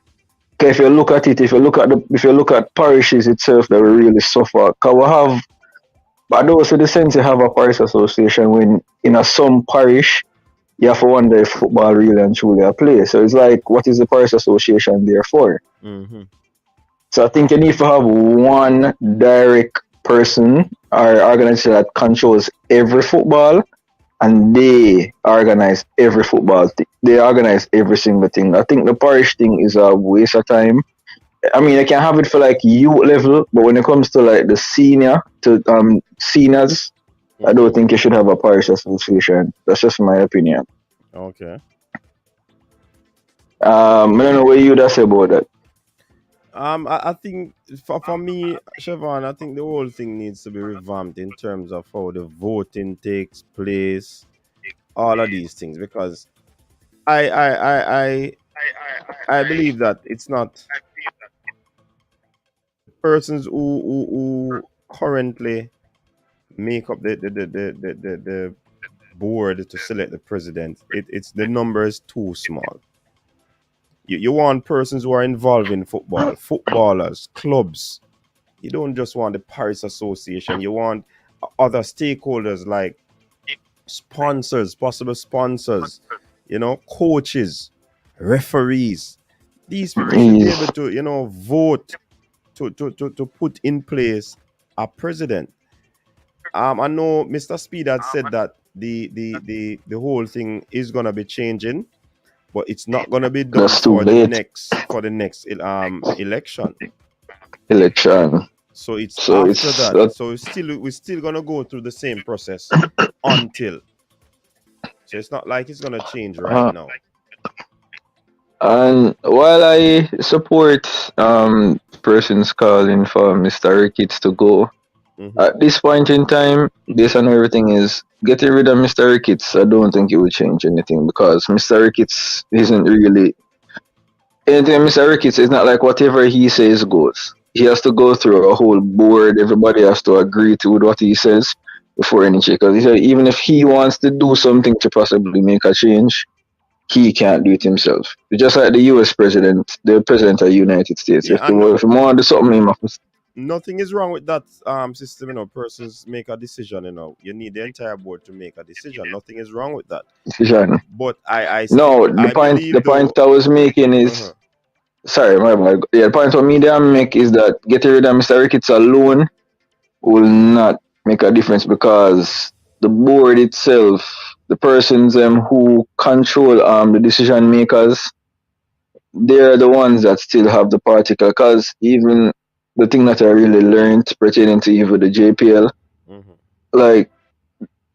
Speaker 9: if you look at it, if you look at parishes itself that will really suffer. Cause we have, but also the sense you have a parish association when in some parish you have to wonder if football really and truly a play. So it's like, what is the parish association there for?
Speaker 2: Mm-hmm.
Speaker 9: So I think you need to have one direct person or organization that controls every football, and they organize every football thing. They organize every single thing. I think the parish thing is a waste of time. I mean, I can have it for like youth level, but when it comes to like the seniors, I don't think you should have a parish association. That's just my opinion.
Speaker 2: Okay.
Speaker 9: I don't know what you say about that.
Speaker 2: I think for me, Siobhan, I think the whole thing needs to be revamped in terms of how the voting takes place, all of these things, because I believe that it's not persons who currently make up the board to select the president, it's the number is too small. You want persons who are involved in football, footballers, clubs. You don't just want the Paris Association. You want other stakeholders like sponsors, possible sponsors, coaches, referees. These people should be able
Speaker 9: Yes,
Speaker 2: to, vote to put in place a president. I know Mr. Speed had said that the whole thing is gonna be changing, but it's not gonna be done
Speaker 9: that's too late.
Speaker 2: for the next election.
Speaker 9: Election.
Speaker 2: So it's
Speaker 9: So
Speaker 2: after
Speaker 9: it's
Speaker 2: that. So we're still gonna go through the same process until. So it's not like it's gonna change right
Speaker 9: uh,
Speaker 2: now.
Speaker 9: and while I support persons calling for Mr. Ricketts to go,
Speaker 2: Hmm.
Speaker 9: at this point in time, based on everything is getting rid of Mr. Ricketts, I don't think it will change anything because Mr. Ricketts isn't really anything. Mr. Ricketts is not like whatever he says goes. He has to go through a whole board. Everybody has to agree to what he says before any change. Because he said even if he wants to do something to possibly make a change, he can't do it himself. Just like the U.S. president, the president of the United States.
Speaker 2: Yeah, and
Speaker 9: If he want to do something, he must
Speaker 2: nothing is wrong with that system. Persons make a decision. You need the entire board to make a decision. Nothing is wrong with that.
Speaker 9: decision.
Speaker 2: But I still
Speaker 9: No,
Speaker 2: I
Speaker 9: the
Speaker 2: believe
Speaker 9: point
Speaker 2: though.
Speaker 9: I was making is
Speaker 2: Uh-huh.
Speaker 9: sorry, my bad. Yeah, the point what me there make is that getting rid of Mr. Ricketts alone will not make a difference because the board itself, the persons who control the decision makers, they're the ones that still have the particle. Because even the thing that I really learned pertaining to even the JPL,
Speaker 2: Hmm.
Speaker 9: like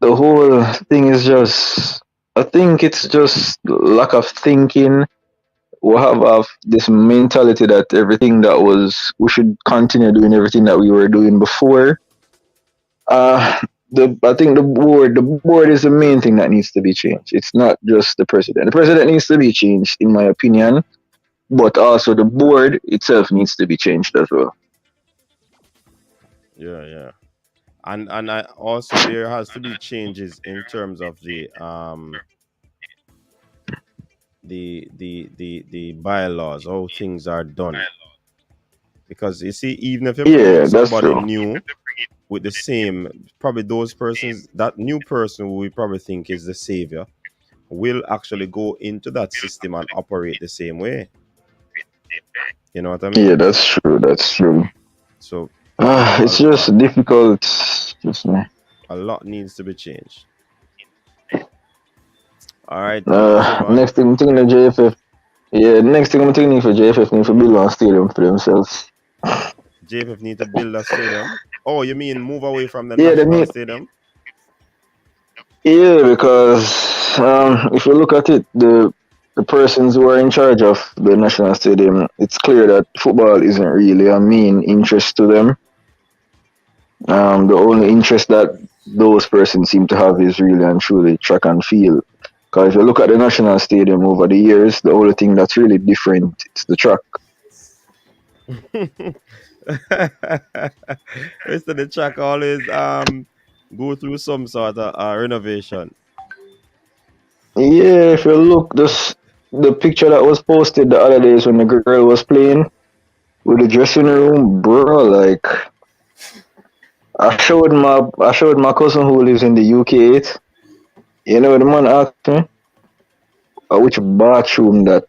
Speaker 9: the whole thing is just, I think it's just lack of thinking. We have this mentality that everything that was, we should continue doing everything that we were doing before. Uh, I think the board is the main thing that needs to be changed. It's not just the president. The president needs to be changed, in my opinion, but also the board itself needs to be changed as well.
Speaker 2: Yeah, yeah. And I also there has to be changes in terms of the bylaws, how things are done. Because you see, even if you bring in
Speaker 9: Yeah, that's
Speaker 2: somebody
Speaker 9: true.
Speaker 2: new with the same, probably those persons, that new person who we probably think is the savior, will actually go into that system and operate the same way. You know what I
Speaker 9: Yeah,
Speaker 2: mean?
Speaker 9: that's true. That's true.
Speaker 2: So
Speaker 9: It's just difficult. Just
Speaker 2: a lot needs to be changed. All right, Siobhan.
Speaker 9: next thing I'm thinking of JFF. Yeah, next thing I'm thinking for JFF need to build a stadium for themselves.
Speaker 2: JFF need to build a stadium. Oh, you mean move away from the
Speaker 9: Yeah, they
Speaker 2: national
Speaker 9: need.
Speaker 2: stadium?
Speaker 9: Yeah, because if you look at it, the persons who are in charge of the national stadium, it's clear that football isn't really a main interest to them. The only interest that those persons seem to have is really and truly track and field. Because if you look at the national stadium over the years, the only thing that's really different is the track.
Speaker 2: Instead the track always go through some sort of renovation.
Speaker 9: Yeah, if you look, this the picture that was posted the other days when the girl was playing with the dressing room, bro. Like I showed my cousin who lives in the UK it. You know the man asked me which bathroom that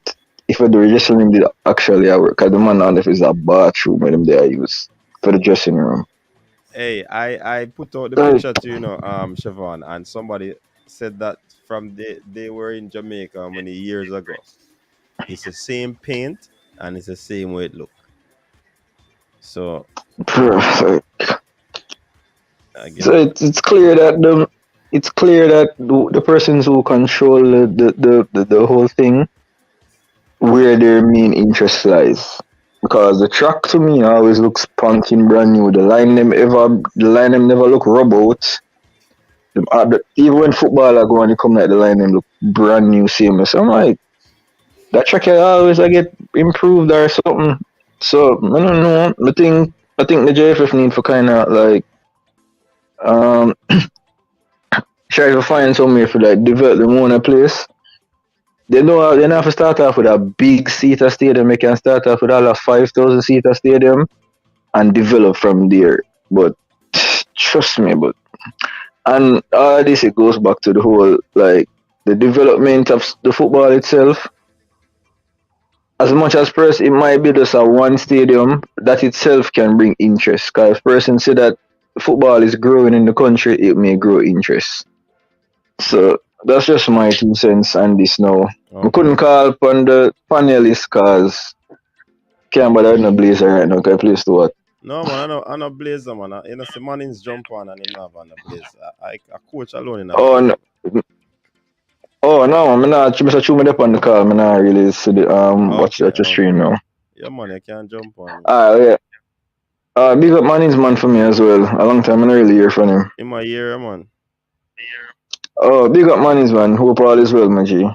Speaker 9: if the dressing room did actually work. Cause the man don't know if it's a bathroom where them they use for the dressing room.
Speaker 2: Hey, I put out the
Speaker 9: Like,
Speaker 2: picture to Siobhan, and somebody said that from they were in Jamaica many years ago. It's the same paint and it's the same way it look. So
Speaker 9: bro,
Speaker 2: I
Speaker 9: so
Speaker 2: get it.
Speaker 9: it's clear that the persons who control the whole thing where their main interest lies. Because the track to me always looks punking brand new. The line them never look rub out. Even when footballer go and they come like the line them look brand new same. So I'm like that track always I get improved or something. So I don't know. I think the JFF need for kind of like Um, try to find somewhere for like develop the Mona place. They don't have to start off with a big seater stadium. They can start off with all a 5,000 seater stadium and develop from there. But trust me, and all this it goes back to the whole like the development of the football itself. As much as first it might be just a one stadium, that itself can bring interest. Because if person see that football is growing in the country, it may grow interest. So that's just my 2 cents on this now. I
Speaker 2: Okay.
Speaker 9: couldn't call upon the panelists because can't bother with no blazer right now because I play to what?
Speaker 2: No man, I know blazer man. You know, see Mannings jump on and him not have on the blazer. I coach alone in a
Speaker 9: Oh
Speaker 2: blazer.
Speaker 9: no. Oh no, I'm not Mr. Chuma up on the call. I'm not really see the watch
Speaker 2: Okay,
Speaker 9: your stream now.
Speaker 2: Yeah man, you can jump on.
Speaker 9: Yeah. Big up Manning's man for me as well. A long time I don't really hear from him.
Speaker 2: In my year, man.
Speaker 9: Oh, big up Manning's man. Hope all is well, my G.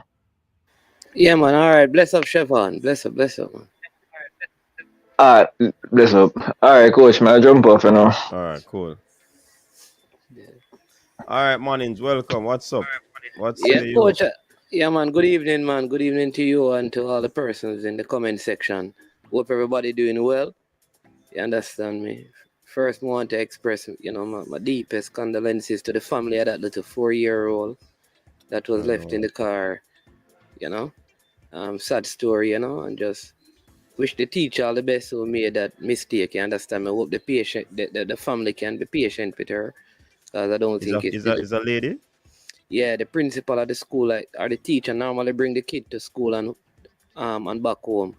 Speaker 10: Yeah, man. All right. Bless up, Chevon. Bless up, man.
Speaker 9: Bless up. Alright, coach, man, I jump off, you know.
Speaker 2: Alright, cool. Alright, Mannings, welcome. What's up? What's
Speaker 10: Yeah,
Speaker 2: you?
Speaker 10: coach. Yeah, man. Good evening, man. Good evening to you and to all the persons in the comment section. Hope everybody doing well. You understand me? First, I want to express, my deepest condolences to the family of that little 4-year-old that was left in the car. Sad story, and just wish the teacher all the best who made that mistake. You understand me? Hope the patient, the family can be patient with her, because I don't think
Speaker 2: is a lady.
Speaker 10: Yeah, the principal of the school or the teacher normally bring the kid to school and back home,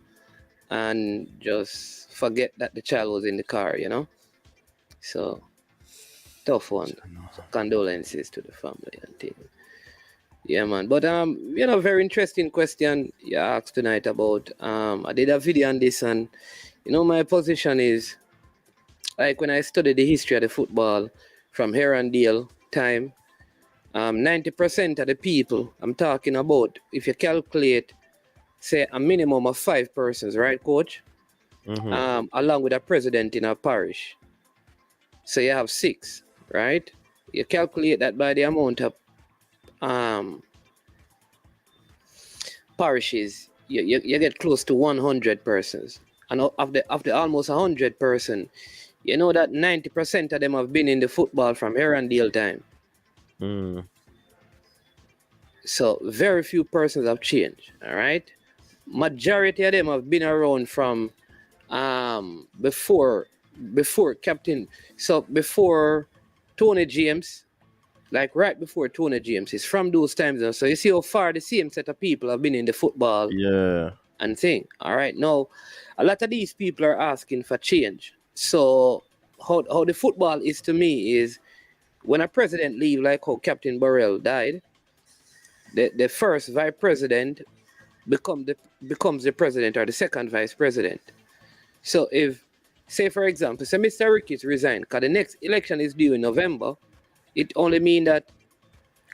Speaker 10: and just forget that the child was in the car. So tough one. So condolences to the family and things. Yeah, man. But very interesting question you asked tonight about. I did a video on this, and my position is like when I studied the history of the football from Herondale time. 90% of the people I'm talking about, if you calculate, say a minimum of 5 persons, right, coach?
Speaker 2: Mm-hmm.
Speaker 10: Along with a president in a parish. So you have 6, right? You calculate that by the amount of parishes, you get close to 100 persons. And of the almost 100 person, you know that 90% of them have been in the football from Herondale time. So very few persons have changed, all right? Majority of them have been around from before Captain, so before Tony James, like right before Tony James. It's from those times. So you see how far the same set of people have been in the football and thing. All right. Now, a lot of these people are asking for change. So how the football is to me is when a president leave, like how Captain Burrell died, the first vice president becomes the president or the second vice president. So if, say for example, say Mr. Ricketts resign, because the next election is due in November, it only means that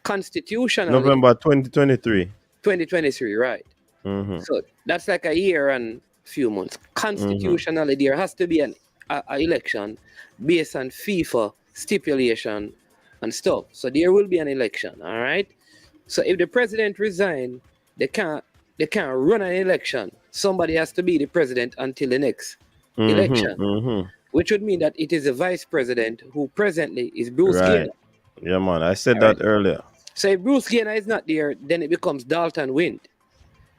Speaker 10: constitutionally
Speaker 2: November 2023.
Speaker 10: 2023, right?
Speaker 2: Mm-hmm.
Speaker 10: So that's like a year and few months. Constitutionally, there has to be an election based on FIFA stipulation and stuff. So there will be an election, all right? So if the president resign, they can't run an election. Somebody has to be the president until the next election, which would mean that it is the vice president who presently is Bruce Gaynor.
Speaker 2: Yeah, man, I said that earlier.
Speaker 10: So if Bruce Gaynor is not there, then it becomes Dalton Wind.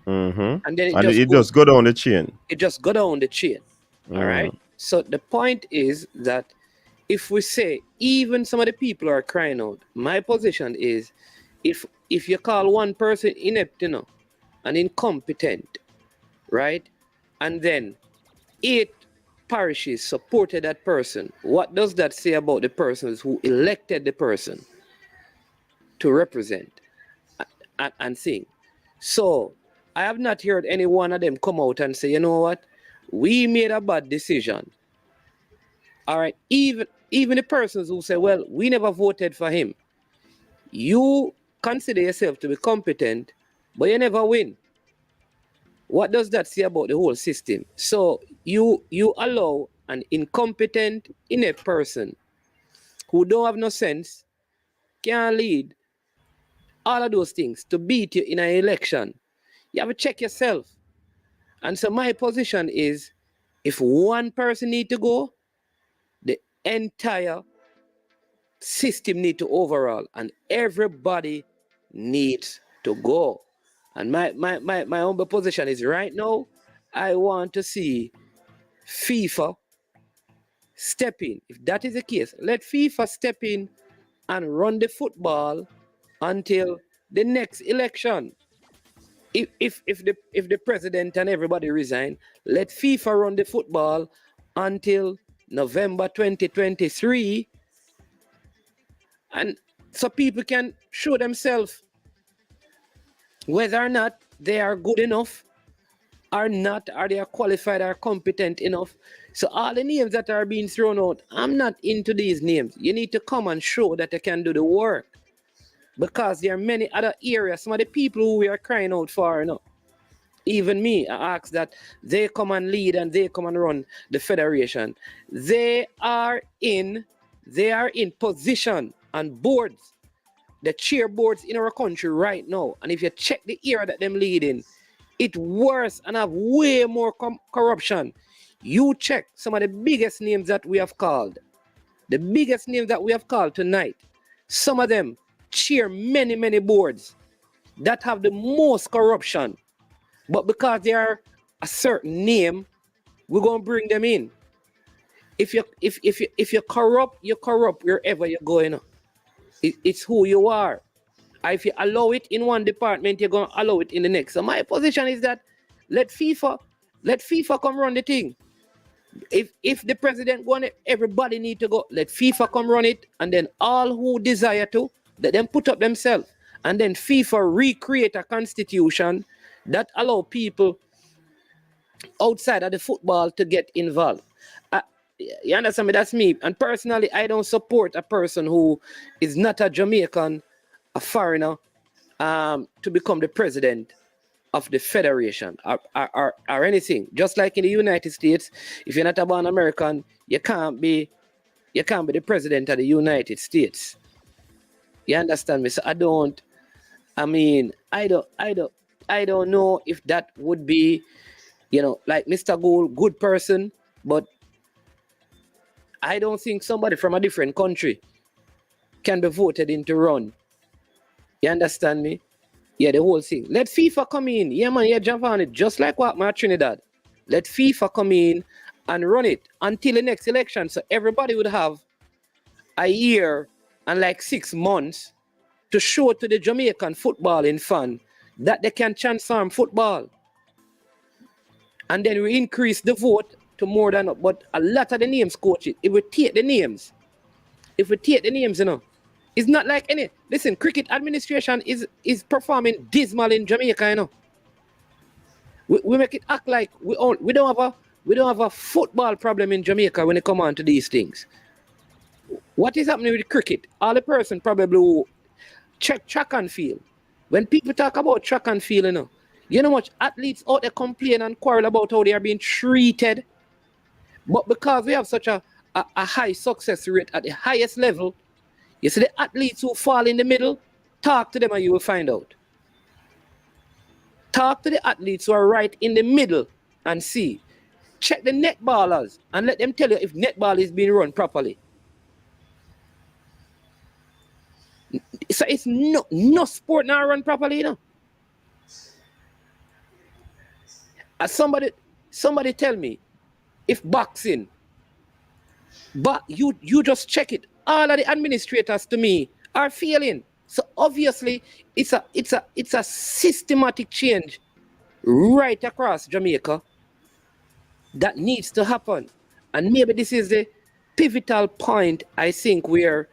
Speaker 2: And
Speaker 10: then
Speaker 2: it just go down the chain.
Speaker 10: It just go down the chain. All right. So the point is that if we say even some of the people are crying out, my position is if you call one person inept, and incompetent, right? And then 8 parishes supported that person, what does that say about the persons who elected the person to represent and sing? So I have not heard any one of them come out and say, you know what, we made a bad decision. All right, even the persons who say, well, we never voted for him. You consider yourself to be competent, but you never win. What does that say about the whole system? So you allow an incompetent, inept person who don't have no sense can lead all of those things to beat you in an election. You have to check yourself. And so my position is, if one person need to go, the entire system need to overhaul, and everybody needs to go. And my humble position is, right now, I want to see FIFA step in. If that is the case, let FIFA step in and run the football until the next election. If the president and everybody resign, let FIFA run the football until November 2023, and so people can show themselves whether or not they are good enough or not, are they qualified or competent enough. So all the names that are being thrown out, I'm not into these names. You need to come and show that they can do the work, because there are many other areas. Some of the people who we are crying out for, you know, even me, I ask that they come and lead and they come and run the federation. They are in position and boards, the chair boards in our country right now. And if you check the era that them leading, it's worse and have way more corruption. You check some of the biggest names that we have called, the biggest names that we have called tonight. Some of them chair many boards that have the most corruption. But because they are a certain name, we're gonna bring them in. If you're corrupt, you're corrupt wherever you're going. It's who you are. If you allow it in one department, you're gonna allow it in the next. So my position is that let FIFA come run the thing. If the president want it, everybody need to go. Let FIFA come run it, and then all who desire to, let them put up themselves. And then FIFA recreate a constitution that allow people outside of the football to get involved. You understand me? That's me. And personally, I don't support a person who is not a Jamaican, a foreigner, to become the president of the federation or anything. Just like in the United States, if you're not a born American, you can't be the president of the United States. You understand me? So I don't know if that would be, like Mr. Gould, good person, but I don't think somebody from a different country can be voted in to run. You understand me? Yeah, the whole thing. Let FIFA come in. Yeah, man, yeah, jump on it. Just like what my Trinidad. Let FIFA come in and run it until the next election. So everybody would have a year and like 6 months to show to the Jamaican footballing fan that they can transform football. And then we increase the vote to more than, but a lot of the names, coach, if we take the names, it's not like any, listen, cricket administration is performing dismal in Jamaica, We make it act like we don't have a football problem in Jamaica when it come on to these things. What is happening with cricket? All the person probably who check track and field. When people talk about track and field, you know much athletes out there complain and quarrel about how they are being treated. But because we have such a high success rate at the highest level, you see the athletes who fall in the middle, talk to them and you will find out. Talk to the athletes who are right in the middle and see. Check the netballers and let them tell you if netball is being run properly. So it's no sport now run properly, Somebody tell me if boxing, but you just check it. All of the administrators to me are failing. So obviously it's a systematic change right across Jamaica that needs to happen. And maybe this is the pivotal point, I think, where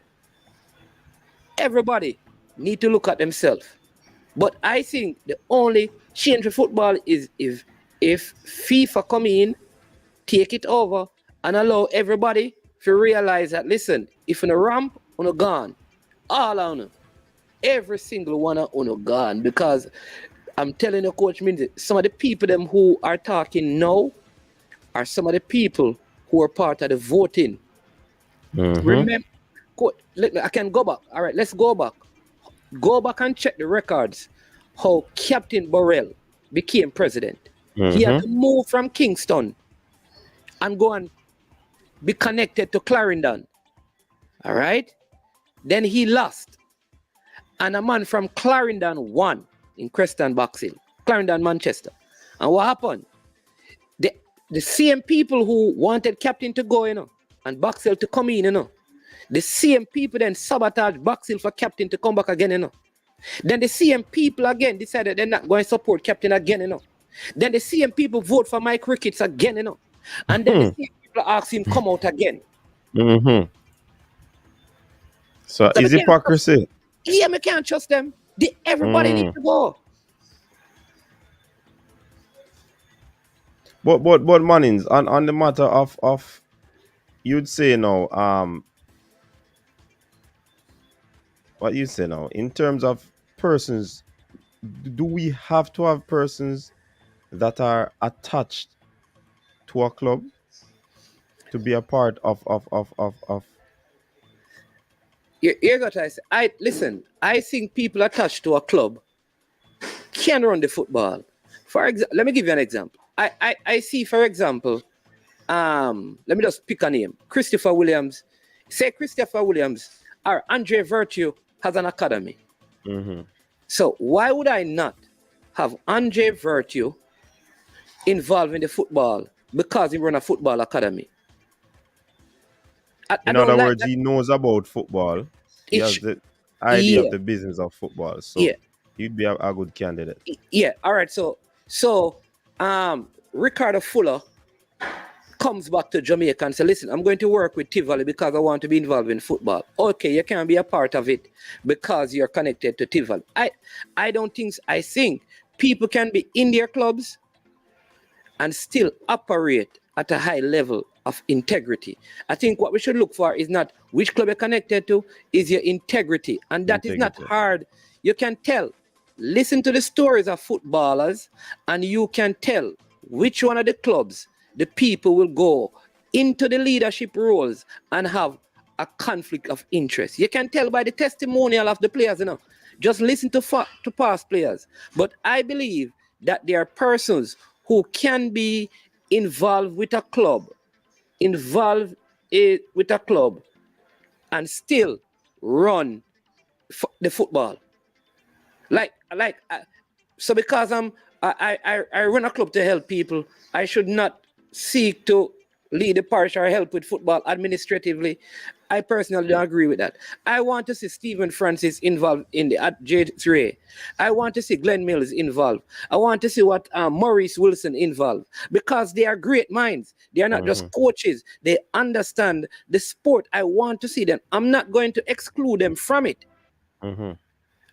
Speaker 10: everybody need to look at themselves. But I think the only change for football is if FIFA come in, take it over, and allow everybody to realize that, listen, if on a ramp, on a gone, all on every single one on a gone. Because I'm telling you, Coach Minzy, some of the people them who are talking now are some of the people who are part of the voting.
Speaker 2: Mm-hmm.
Speaker 10: I can go back. All right, let's go back. Go back and check the records. How Captain Burrell became president. He had to move from Kingston and go and be connected to Clarendon. All right? Then he lost. And a man from Clarendon won in Creston Boxhill. Clarendon, Manchester. And what happened? The same people who wanted Captain to go, and Boxhill to come in, the same people then sabotage Boxhill for Captain to come back again, Then the same people again decided they're not going to support Captain again, Then the same people vote for Mike Ricketts again, And then the same people ask him come out again.
Speaker 2: So is hypocrisy?
Speaker 10: Yeah, I can't trust them. Everybody needs to go.
Speaker 2: But Mannings, on the matter of you'd say now, what you say now, in terms of persons, do we have to have persons that are attached to a club to be a part of
Speaker 10: Here got I listen, I think people attached to a club can run the football. For example, let me give you an example. I see, for example, let me just pick a name. Christopher Williams. Say Christopher Williams or Andre Virtue has an academy. So why would I not have Andre Virtue involved in the football because he run a football academy?
Speaker 2: In other words, he knows about football. He has the idea of the business of football. So he'd be a good candidate.
Speaker 10: Yeah. All right. So Ricardo Fuller comes back to Jamaica and says, listen, I'm going to work with Tivoli because I want to be involved in football. Okay, you can be a part of it because you're connected to Tivoli. I don't think so. I think people can be in their clubs and still operate at a high level of integrity. I think what we should look for is not which club you're connected to, is your integrity. And that is not hard. You can tell. Listen to the stories of footballers and you can tell which one of the clubs the people will go into the leadership roles and have a conflict of interest. You can tell by the testimonial of the players, Just listen to past players. But I believe that there are persons who can be involved with a club, and still run the football. So because I run a club to help people, I should not seek to lead the parish or help with football administratively. I personally don't agree with that. I want to see Stephen Francis involved in the J3A. I want to see Glenn Mills involved. I want to see what Maurice Wilson involved because they are great minds. They are not just coaches. They understand the sport. I want to see them. I'm not going to exclude them from it.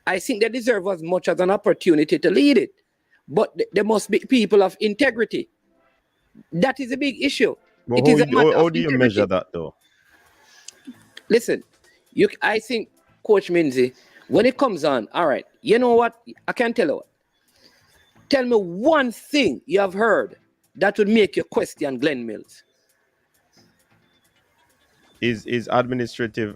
Speaker 10: I think they deserve as much as an opportunity to lead it. But there must be people of integrity. That is a big issue.
Speaker 2: But how do you measure that, though?
Speaker 10: Listen, I think, Coach Minzy, when it comes on, all right, you know what? I can tell you what. Tell me one thing you have heard that would make you question Glenn Mills.
Speaker 2: Is administrative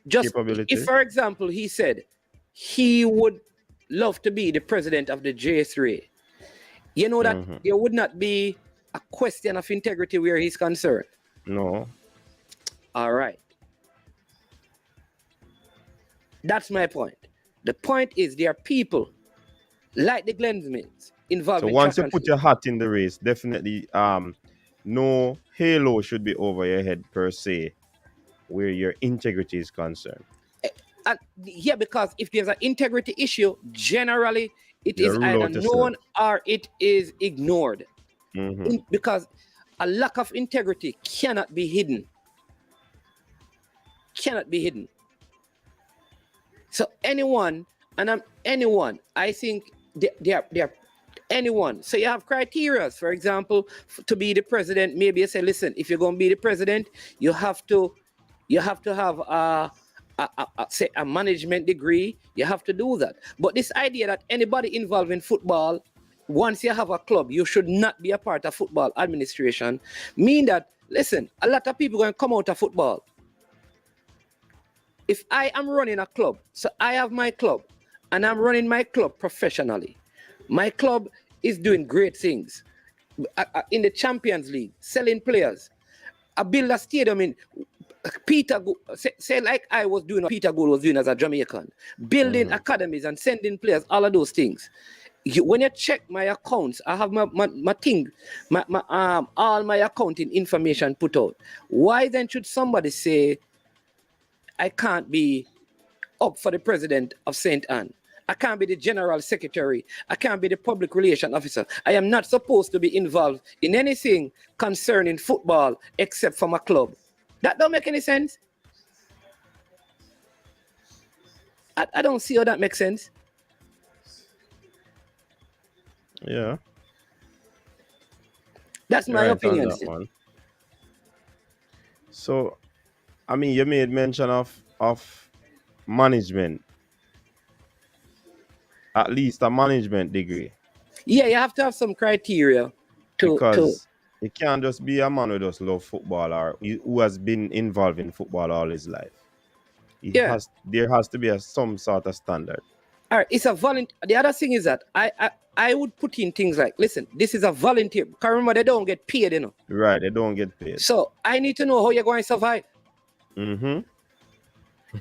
Speaker 10: capability? If, for example, he said he would love to be the president of the J3, you know that there would not be a question of integrity where he's concerned.
Speaker 2: No.
Speaker 10: All right. That's my point. The point is there are people like the Glenn Mills involved.
Speaker 2: So once you put your hat in the race, definitely no halo should be over your head per se where your integrity is concerned.
Speaker 10: Yeah, because if there's an integrity issue, generally it is either known or it is ignored. Because a lack of integrity cannot be hidden. Cannot be hidden. So anyone, I think they're anyone. So you have criteria, for example, to be the president. Maybe you say, listen, if you're going to be the president, you have to have a management degree. You have to do that. But this idea that anybody involved in football, once you have a club, you should not be a part of football administration, mean that, listen, a lot of people are going to come out of football. if I am running a club, so I have my club, and I'm running my club professionally. My club is doing great things in the Champions League, selling players. I build a stadium in say like I was doing, what Peter Gould was doing as a Jamaican, building academies and sending players, all of those things. When you check my accounts, I have my thing, all my accounting information put out. Why then should somebody say I can't be up for the president of St. Anne? I can't be the general secretary. I can't be the public relation officer. I am not supposed to be involved in anything concerning football except for my club. That don't make any sense. I don't see how that makes sense.
Speaker 2: Yeah.
Speaker 10: That's my opinion.
Speaker 2: That one. So, I mean, you made mention of management. At least a management degree.
Speaker 10: Yeah, you have to have some criteria
Speaker 2: because you can't just be a man who just love football or who has been involved in football all his life. There has to be some sort of standard.
Speaker 10: All right, it's a volunteer. The other thing is that I would put in things like, listen, this is a volunteer. Because remember, they don't get paid, you know.
Speaker 2: Right, they don't get paid.
Speaker 10: So I need to know how you're going to survive.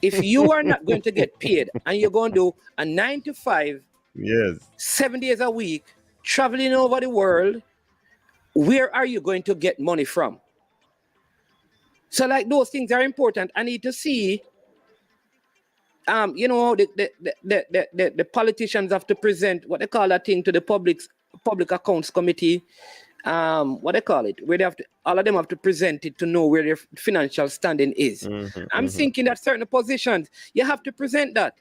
Speaker 10: If you are not going to get paid and you're going to do a 9 to 5, 7 days a week, traveling over the world, where are you going to get money from? So like those things are important. I need to see, you know, the politicians have to present what they call that thing to the public accounts committee. What they call it, where they have to, all of them have to present it to know where their financial standing is. I'm thinking that certain positions, you have to present that.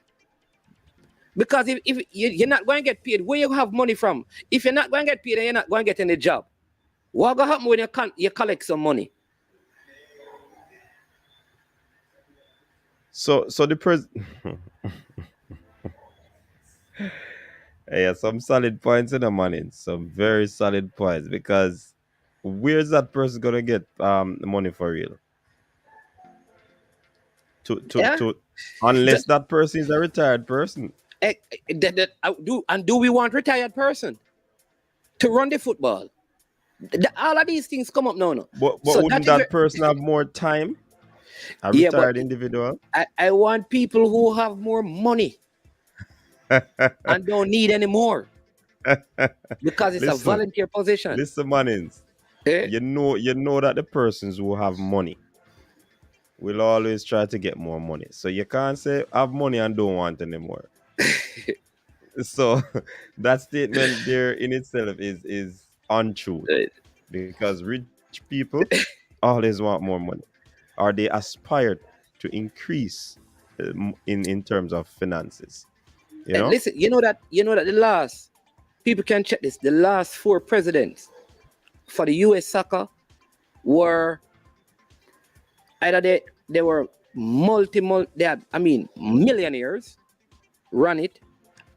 Speaker 10: Because if you're not going to get paid, where you have money from? If you're not going to get paid and you're not going to get any job, what going to happen when you collect some money?
Speaker 2: So the yeah, some solid points in the money, some very solid points, because where's that person gonna get money for real? Unless that person is a retired person.
Speaker 10: Do we want retired person to run the football? All of these things come up now.
Speaker 2: But so wouldn't that person have more time? A retired individual?
Speaker 10: I want people who have more money and don't need any more. Because it's a volunteer position.
Speaker 2: Listen, Mannings. You know that the persons who have money will always try to get more money. So you can't say have money and don't want any more. So that statement there in itself is untrue. Because rich people always want more money, or they aspire to increase in terms of finances. You know?
Speaker 10: Listen, you know that the last, people can check this, the last 4 presidents for the US soccer were either they were millionaires run it,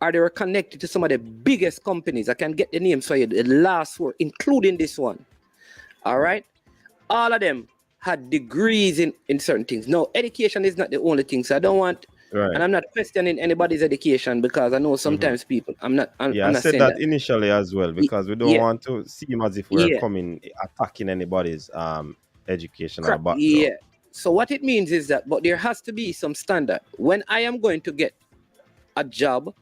Speaker 10: or they were connected to some of the biggest companies. I can get the names for you, the last 4, including this one. All right? All of them had degrees in certain things. No, education is not the only thing. So I don't want, and I'm not questioning anybody's education, because I know sometimes people, I'm not
Speaker 2: I said that initially as well, because we don't want to seem as if we're attacking anybody's educational background.
Speaker 10: Yeah. So what it means is that, but there has to be some standard. When I am going to get a job,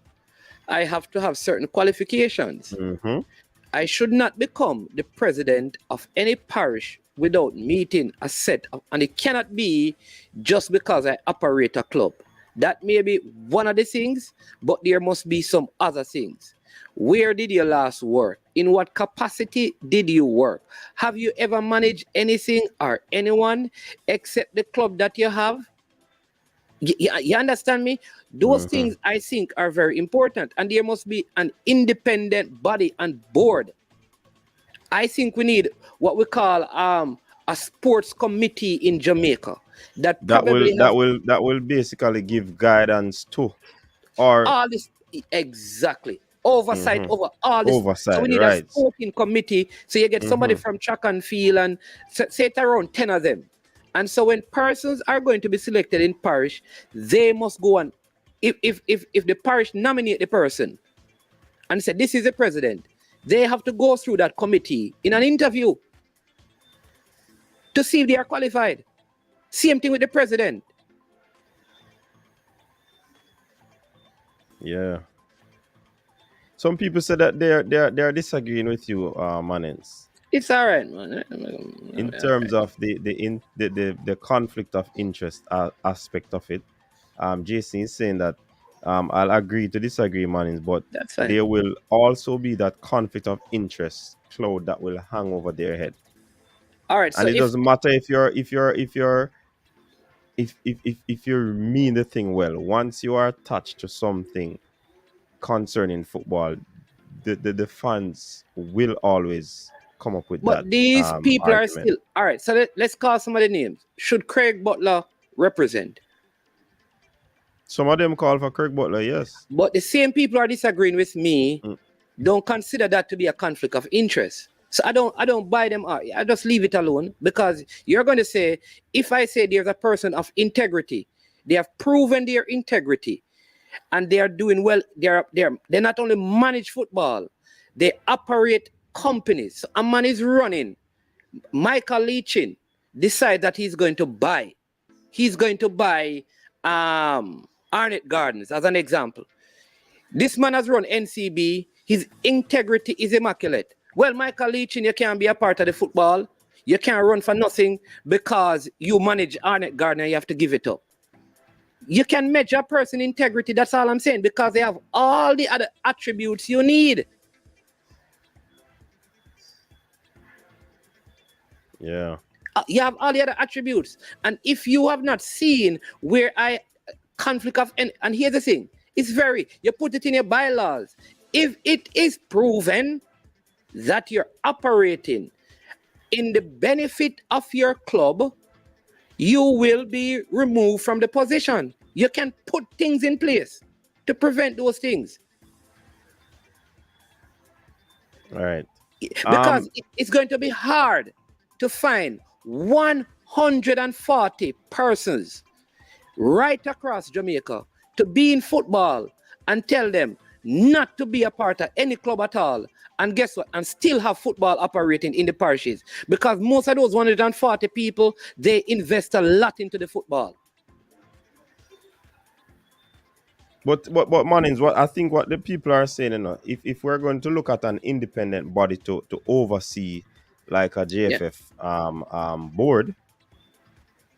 Speaker 10: I have to have certain qualifications. I should not become the president of any parish without meeting a set of, and it cannot be just because I operate a club. That may be one of the things, but there must be some other things. Where did you last work? In what capacity did you work? Have you ever managed anything or anyone except the club that you have? You understand me? Those things I think are very important, and there must be an independent body and board. I think we need what we call a sports committee in Jamaica that
Speaker 2: will basically give guidance to, or
Speaker 10: all this, exactly, oversight over all this.
Speaker 2: Oversight,
Speaker 10: so we need a sporting committee. So you get somebody from track and field, and say it around 10 of them, And so when persons are going to be selected in parish, they must go on. If the parish nominate the person and say this is the president, they have to go through that committee in an interview to see if they are qualified. Same thing with the president.
Speaker 2: Yeah. Some people say that they're disagreeing with you, Manens,
Speaker 10: It's all right, man.
Speaker 2: in terms of the conflict of interest aspect of it. Jason is saying that I'll agree to disagree, Manens, but
Speaker 10: That's fine.
Speaker 2: there will also be that conflict of interest cloud that will hang over their head.
Speaker 10: All right. So
Speaker 2: And it doesn't matter if you mean the thing well. Once you are attached to something concerning football, the fans will always come up with that.
Speaker 10: But these people are
Speaker 2: argument.
Speaker 10: still all right. So let's call some of the names. Should Craig Butler represent?
Speaker 2: Some of them call for Craig Butler, yes.
Speaker 10: But the same people are disagreeing with me. Don't consider that to be a conflict of interest. So I don't buy them out. I just leave it alone, because you're going to say, if I say there's a person of integrity, they have proven their integrity, and they are doing well. They not only manage football, they operate companies. So a man is running. Michael Leachin decides that he's going to buy. He's going to buy Arnett Gardens as an example. This man has run NCB. His integrity is immaculate. Well, Michael Leachin, you can't be a part of the football. You can't run for nothing because you manage Arnett Gardner. You have to give it up. You can measure a person's integrity. That's all I'm saying, because they have all the other attributes you need.
Speaker 2: Yeah.
Speaker 10: You have all the other attributes. And if you have not seen where conflict of, and here's the thing, you put it in your bylaws. If it is proven that you're operating in the benefit of your club, you will be removed from the position. You can put things in place to prevent those things.
Speaker 2: All right.
Speaker 10: Because it's going to be hard to find 140 persons right across Jamaica to be in football and tell them not to be a part of any club at all. And guess what? And still have football operating in the parishes. Because most of those 140 people, they invest a lot into the football.
Speaker 2: But Manins, what I think what the people are saying, if we're going to look at an independent body to oversee like a JFF board,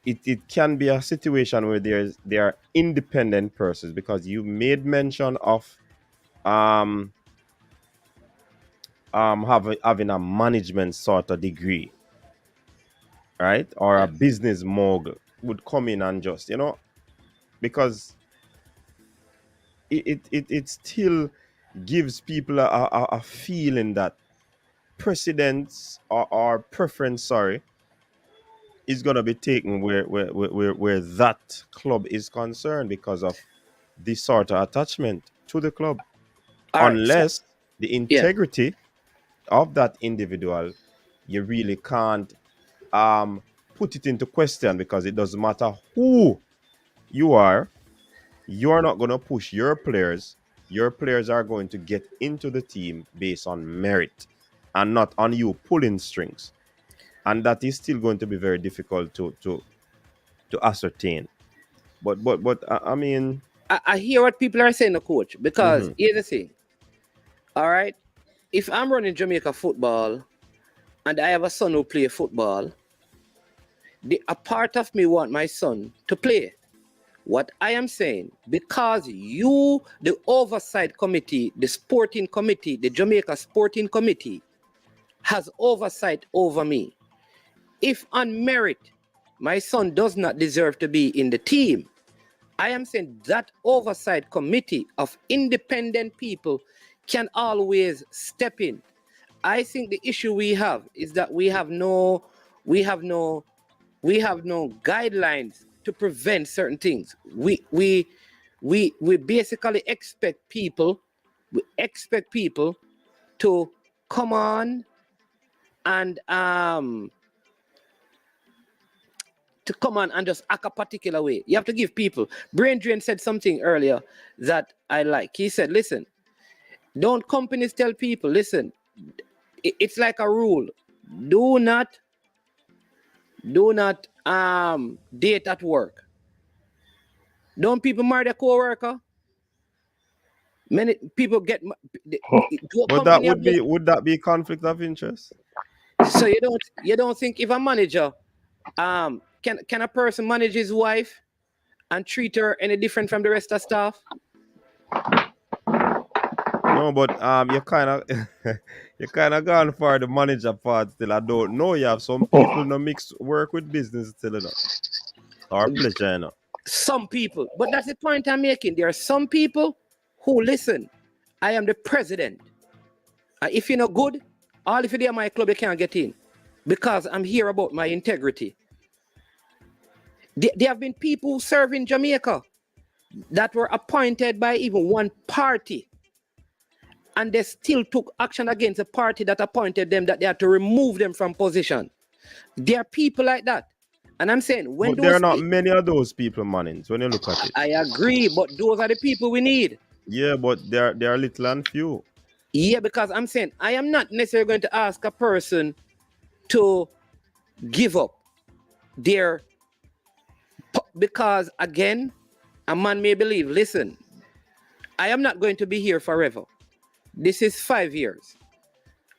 Speaker 2: it can be a situation where there are independent persons, because you made mention of having a management sort of degree, right? Or a business mogul would come in and just, because it still gives people a feeling that precedence or preference, is gonna be taken where that club is concerned, because of this sort of attachment to the club. Unless the integrity of that individual, you really can't put it into question, because it doesn't matter who you are. You're not going to push your players. Your players are going to get into the team based on merit and not on you pulling strings. And that is still going to be very difficult to ascertain. But I mean,
Speaker 10: I hear what people are saying, coach, because here's the thing. All right. If I'm running Jamaica football and I have a son who plays football, a part of me want my son to play. What I am saying, because you, the oversight committee, the sporting committee, the Jamaica Sporting Committee, has oversight over me. If on merit, my son does not deserve to be in the team, I am saying that oversight committee of independent people can always step in. I think the issue we have is that we have no guidelines to prevent certain things. We basically expect people to come on and to come on and just act a particular way. You have to give people. Brain Drain said something earlier that I like. He said, listen, don't companies tell people, listen, it's like a rule. Do not date at work. Don't people marry their co-worker? Many people get.
Speaker 2: But that would that be conflict of interest?
Speaker 10: So you don't think if a manager can a person manage his wife and treat her any different from the rest of staff?
Speaker 2: No, but you kind of gone for the manager part still. I don't know. You have some people no mix work with business still, you know, or pleasure, you know.
Speaker 10: Some people, but that's the point I'm making. There are some people who listen. I am the president. If you're not good, all if you're at my club, you can't get in because I'm here about my integrity. There have been people who serve in Jamaica that were appointed by even one party, and they still took action against the party that appointed them, that they had to remove them from position. There are people like that. And I'm saying, when
Speaker 2: but there are not many of those people, Mannings, when you look at it.
Speaker 10: I agree, but those are the people we need.
Speaker 2: Yeah, but they are little and few.
Speaker 10: Yeah, because I'm saying, I am not necessarily going to ask a person to give up their... Because, again, a man may believe, listen, I am not going to be here forever. This is 5 years.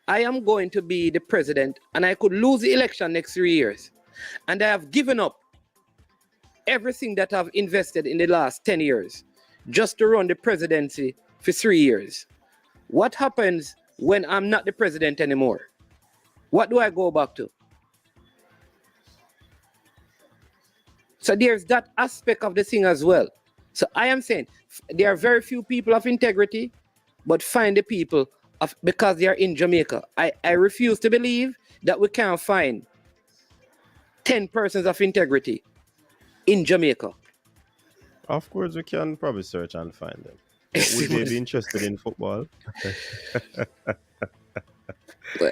Speaker 10: I am going to be the president, and I could lose the election next 3 years. And I have given up everything that I've invested in the last 10 years just to run the presidency for 3 years. What happens when I'm not the president anymore? What do I go back to? So there's that aspect of the thing as well. So I am saying there are very few people of integrity, but find the people because they are in Jamaica. I refuse to believe that we can't find 10 persons of integrity in Jamaica.
Speaker 2: Of course, we can probably search and find them. But would they be interested in football?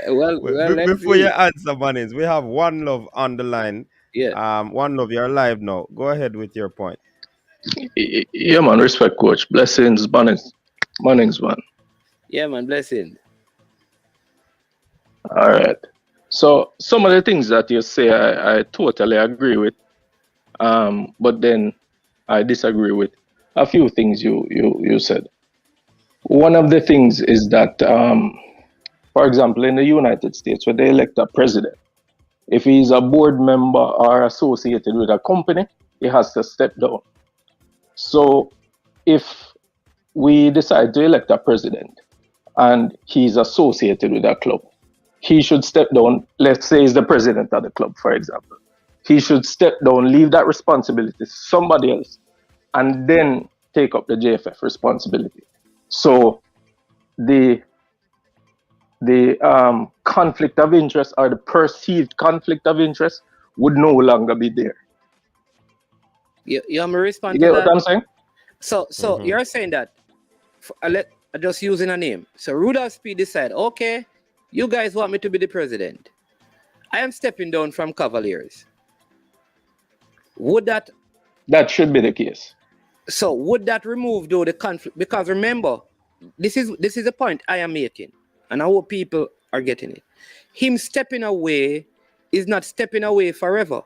Speaker 10: well
Speaker 2: before you answer, Mannings, we have One Love on the line.
Speaker 10: Yeah.
Speaker 2: One Love, you're live now. Go ahead with your point.
Speaker 11: Yeah, man. Respect, coach. Blessings, Mannings, man.
Speaker 10: Yeah, man. Blessings.
Speaker 11: All right. So some of the things that you say, I totally agree with. But then I disagree with a few things you said. One of the things is that, for example, in the United States, when they elect a president, if he's a board member or associated with a company, he has to step down. So if we decide to elect a president and he's associated with a club, he should step down. Let's say he's the president of the club, for example. He should step down, leave that responsibility to somebody else, and then take up the JFF responsibility. So the conflict of interest, or the perceived conflict of interest, would no longer be there.
Speaker 10: You want me to respond
Speaker 11: You
Speaker 10: to
Speaker 11: get
Speaker 10: that?
Speaker 11: what I'm saying?
Speaker 10: So you're saying that, I just using a name. So Rudolph Speed decide, okay, you guys want me to be the president. I am stepping down from Cavaliers. Would that...
Speaker 11: That should be the case.
Speaker 10: So would that remove, though, the conflict? Because remember, this is a point I am making, and I hope people are getting it. Him stepping away is not stepping away forever.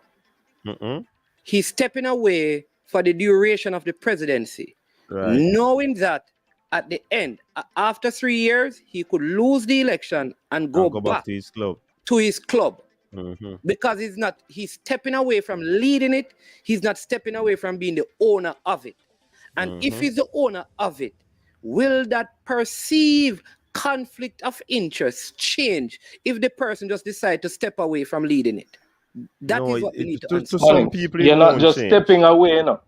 Speaker 10: He's stepping away for the duration of the presidency,
Speaker 2: right,
Speaker 10: knowing that at the end, after 3 years, he could lose the election and go back
Speaker 2: to his club.
Speaker 10: Because he's stepping away from leading it. He's not stepping away from being the owner of it. And if he's the owner of it, will that perceived conflict of interest change if the person just decide to step away from leading it? That is what we need to answer.
Speaker 2: Some people,
Speaker 11: you're not just stepping away, you know.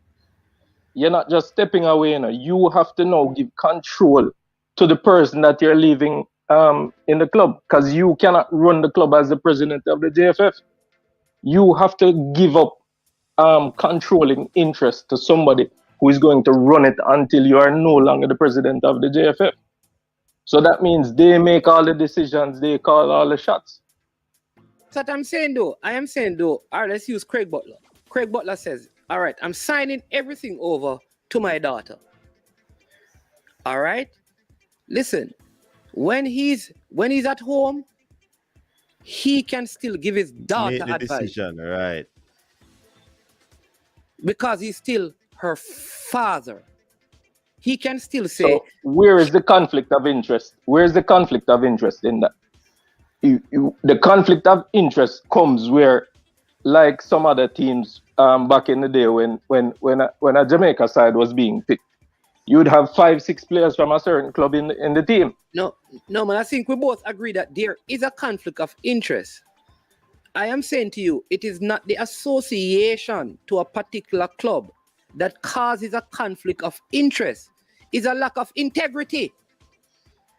Speaker 11: You're not just stepping away, you know. You have to now give control to the person that you're leaving in the club, because you cannot run the club as the president of the JFF. You have to give up controlling interest to somebody who is going to run it until you are no longer the president of the JFF. So that means they make all the decisions, they call all the shots.
Speaker 10: That's what I'm saying, though. I am saying, though, all right, let's use Craig Butler. Craig Butler says, all right, I'm signing everything over to my daughter. All right? Listen, when he's at home, he can still give his daughter
Speaker 2: Make the
Speaker 10: advice
Speaker 2: decision, right?
Speaker 10: because he's still her father. He can still say,
Speaker 11: So where is the conflict of interest? Where is the conflict of interest in that? The conflict of interest comes where, like some other teams back in the day when a Jamaica side was being picked, you'd have 5-6 players from a certain club in the team.
Speaker 10: No, man, I think we both agree that there is a conflict of interest. I am saying to you, it is not the association to a particular club that causes a conflict of interest. It's a lack of integrity.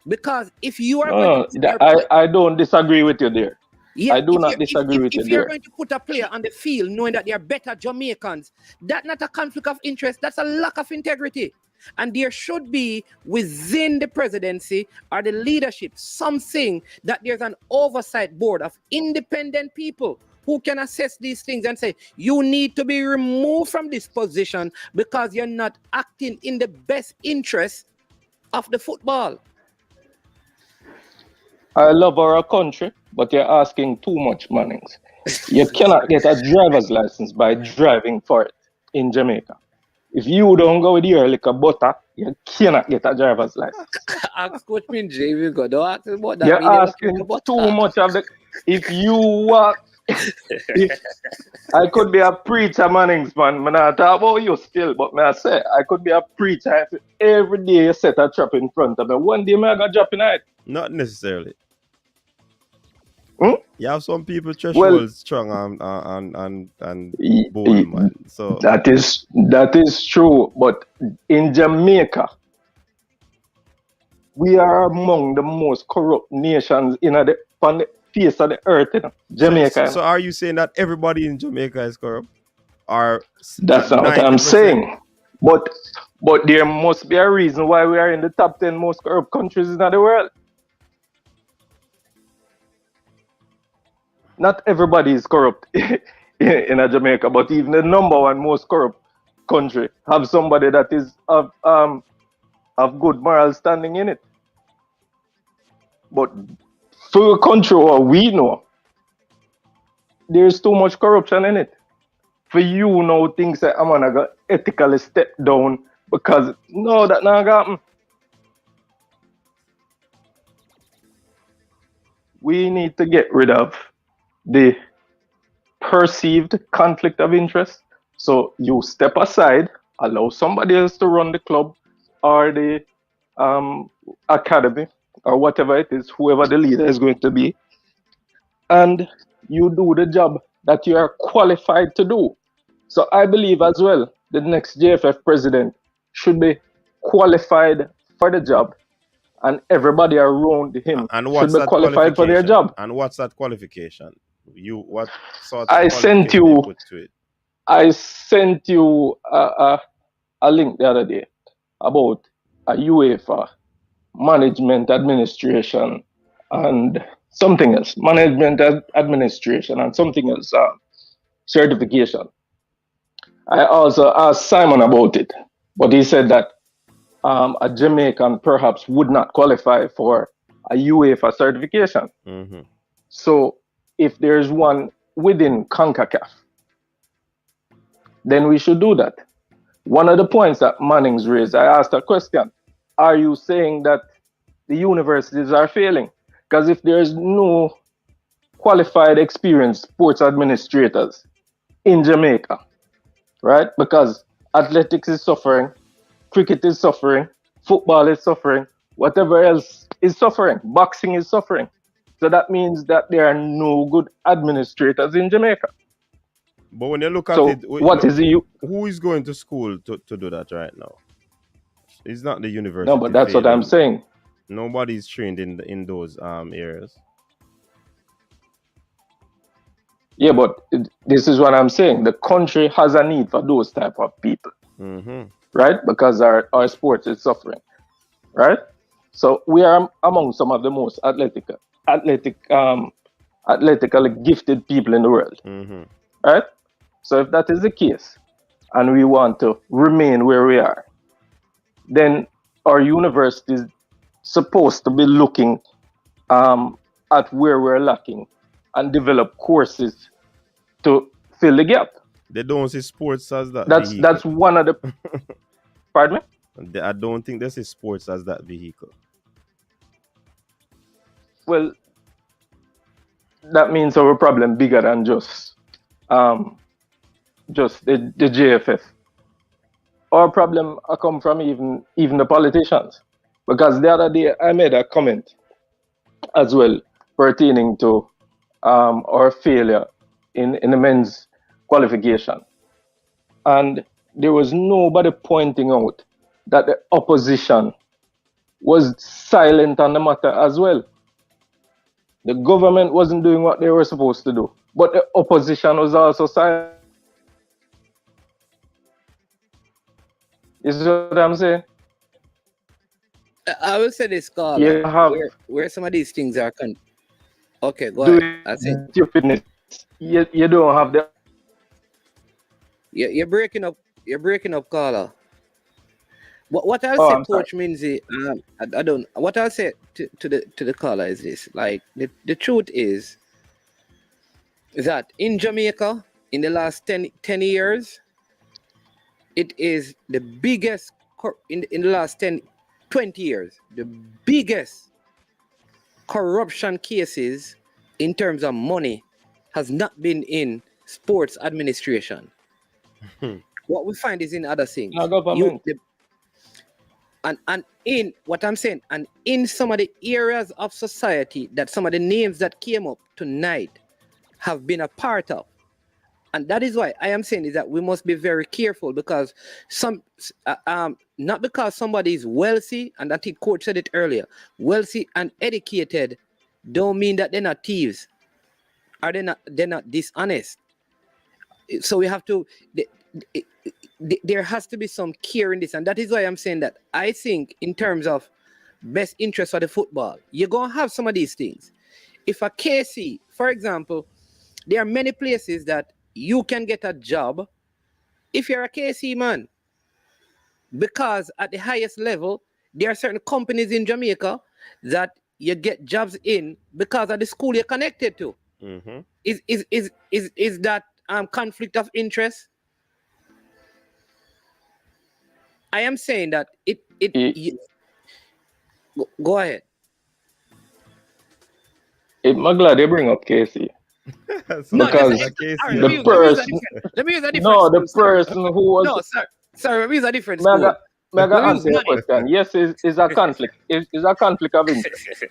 Speaker 10: Because if you are going to
Speaker 11: I don't disagree with you there.
Speaker 10: yeah,
Speaker 11: I do not disagree with you
Speaker 10: if you're
Speaker 11: there.
Speaker 10: going to put a player on the field knowing that they are better Jamaicans, that's not a conflict of interest, that's a lack of integrity. And there should be within the presidency or the leadership something that there's an oversight board of independent people who can assess these things and say, you need to be removed from this position because you're not acting in the best interest of the football.
Speaker 11: I love our country, but you're asking too much, Mannings. You cannot get a driver's license by driving for it in Jamaica. If you don't go with your liquor butter, you cannot get a driver's license.
Speaker 10: Ask Coach Minjay, we go. Don't ask about that.
Speaker 11: You're asking too much of the. If you walk, I could be a preacher, Mannings, man. I'm not talk about you still, but I say I could be a preacher if every day you set a trap in front of me. One day I got drop in it.
Speaker 2: Not necessarily.
Speaker 11: Hmm?
Speaker 2: You have some people threshold strong and bold, man. So
Speaker 11: that is true. But in Jamaica, we are among the most corrupt nations on the face of the earth. You know? Jamaica.
Speaker 2: So are you saying that everybody in Jamaica is corrupt?
Speaker 11: That's not what I'm saying. But there must be a reason why we are in the top 10 most corrupt countries in the world. Not everybody is corrupt in Jamaica, but even the number one most corrupt country have somebody that is of good moral standing in it. But for a country where we know, there's too much corruption in it. For you know things that I'm gonna ethically step down because no, that not gonna happen. We need to get rid of the perceived conflict of interest. So you step aside, allow somebody else to run the club or the academy or whatever it is, whoever the leader is going to be, and you do the job that you are qualified to do. So I believe as well the next JFF president should be qualified for the job, and everybody around him should be qualified for their job.
Speaker 2: And what's that qualification? What sort of
Speaker 11: I sent you
Speaker 2: put to it?
Speaker 11: I sent you a link the other day about a UEFA management administration and something else. Management administration and something else. Certification. I also asked Simon about it, but he said that a Jamaican perhaps would not qualify for a UEFA certification.
Speaker 2: Mm-hmm.
Speaker 11: So if there's one within CONCACAF, then we should do that. One of the points that Mannings raised, I asked a question. Are you saying that the universities are failing? Because if there's no qualified, experienced sports administrators in Jamaica, right? Because athletics is suffering, cricket is suffering, football is suffering, whatever else is suffering, boxing is suffering. So that means that there are no good administrators in Jamaica.
Speaker 2: But when you look at who is going to school to do that right now? It's not the university.
Speaker 11: No, but that's what I'm saying.
Speaker 2: Nobody's trained in those areas.
Speaker 11: Yeah, but this is what I'm saying. The country has a need for those type of people, right? Because our sports is suffering, right? So we are among some of the most athletically gifted people in the world, right? So if that is the case, and we want to remain where we are, then our university is supposed to be looking at where we're lacking and develop courses to fill the gap.
Speaker 2: They don't see sports as that
Speaker 11: That's
Speaker 2: vehicle.
Speaker 11: one of the. Pardon me?
Speaker 2: I don't think they see sports as that vehicle.
Speaker 11: Well, that means our problem bigger than just the JFF. Our problem come from even the politicians, because the other day I made a comment as well pertaining to our failure in the men's qualification, and there was nobody pointing out that the opposition was silent on the matter as well. The government wasn't doing what they were supposed to do, but the opposition was also silent. You see what I'm saying?
Speaker 10: I will say this, Carl.
Speaker 11: You have
Speaker 10: Where some of these things are. Okay, go ahead. That's it.
Speaker 11: Stupidness. You don't have the.
Speaker 10: You're breaking up. You're breaking up, Carla. What I'll say, Coach Minzy, I don't. What I'll say to the caller is this: like the truth is that in Jamaica, in the last 10 years, it is the biggest in the last 20 years, the biggest corruption cases in terms of money has not been in sports administration. What we find is in other things. And in what I'm saying, and in some of the areas of society that some of the names that came up tonight have been a part of. And that is why I am saying is that we must be very careful, because not because somebody is wealthy, and I think Coach said it earlier, wealthy and educated don't mean that they're not thieves, or they're not dishonest. So we have to, there has to be some care in this, and that is why I'm saying that I think in terms of best interest for the football, you're going to have some of these things. If a KC, for example, there are many places that you can get a job if you're a KC man, because at the highest level, there are certain companies in Jamaica that you get jobs in because of the school you're connected to.
Speaker 2: Mm-hmm.
Speaker 10: Is that conflict of interest? I am saying that go ahead.
Speaker 11: I'm glad they bring up KC.
Speaker 10: No,
Speaker 11: because the person.
Speaker 10: Let me use a different
Speaker 11: No, the
Speaker 10: school,
Speaker 11: person who was.
Speaker 10: No, sir. Let me use a different school.
Speaker 11: Mega answer your question. Yes, is a conflict. Is a conflict of interest.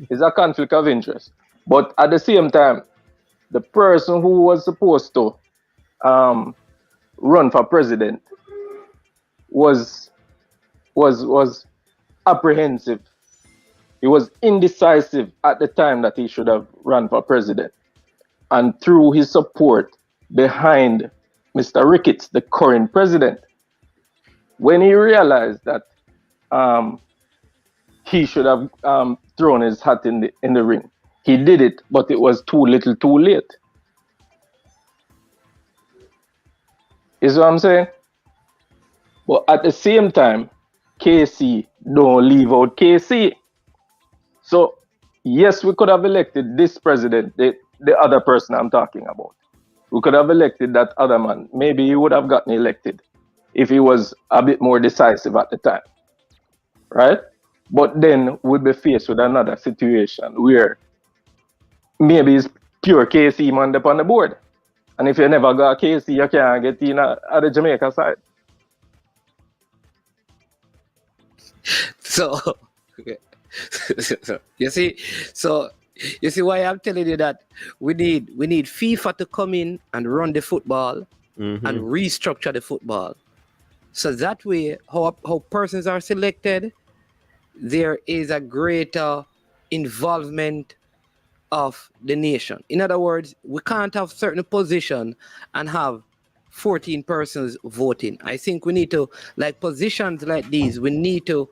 Speaker 11: It's a conflict of interest. But at the same time, the person who was supposed to run for president was apprehensive. He was indecisive at the time that he should have run for president. And through his support behind Mr. Ricketts, the current president, when he realized that he should have thrown his hat in the ring, he did it, but it was too little, too late. Is what I'm saying? But at the same time, KC don't leave out KC. So yes, we could have elected this president, the other person I'm talking about. We could have elected that other man. Maybe he would have gotten elected if he was a bit more decisive at the time, right? But then we'd be faced with another situation where maybe it's pure KC man up on the board. And if you never got KC, you can't get in at the Jamaica side.
Speaker 10: So, you see why I'm telling you that we need FIFA to come in and run the football and restructure the football. So that way, how persons are selected, there is a greater involvement of the nation. In other words, we can't have certain position and have 14 persons voting. I think we need to, like positions like these, we need to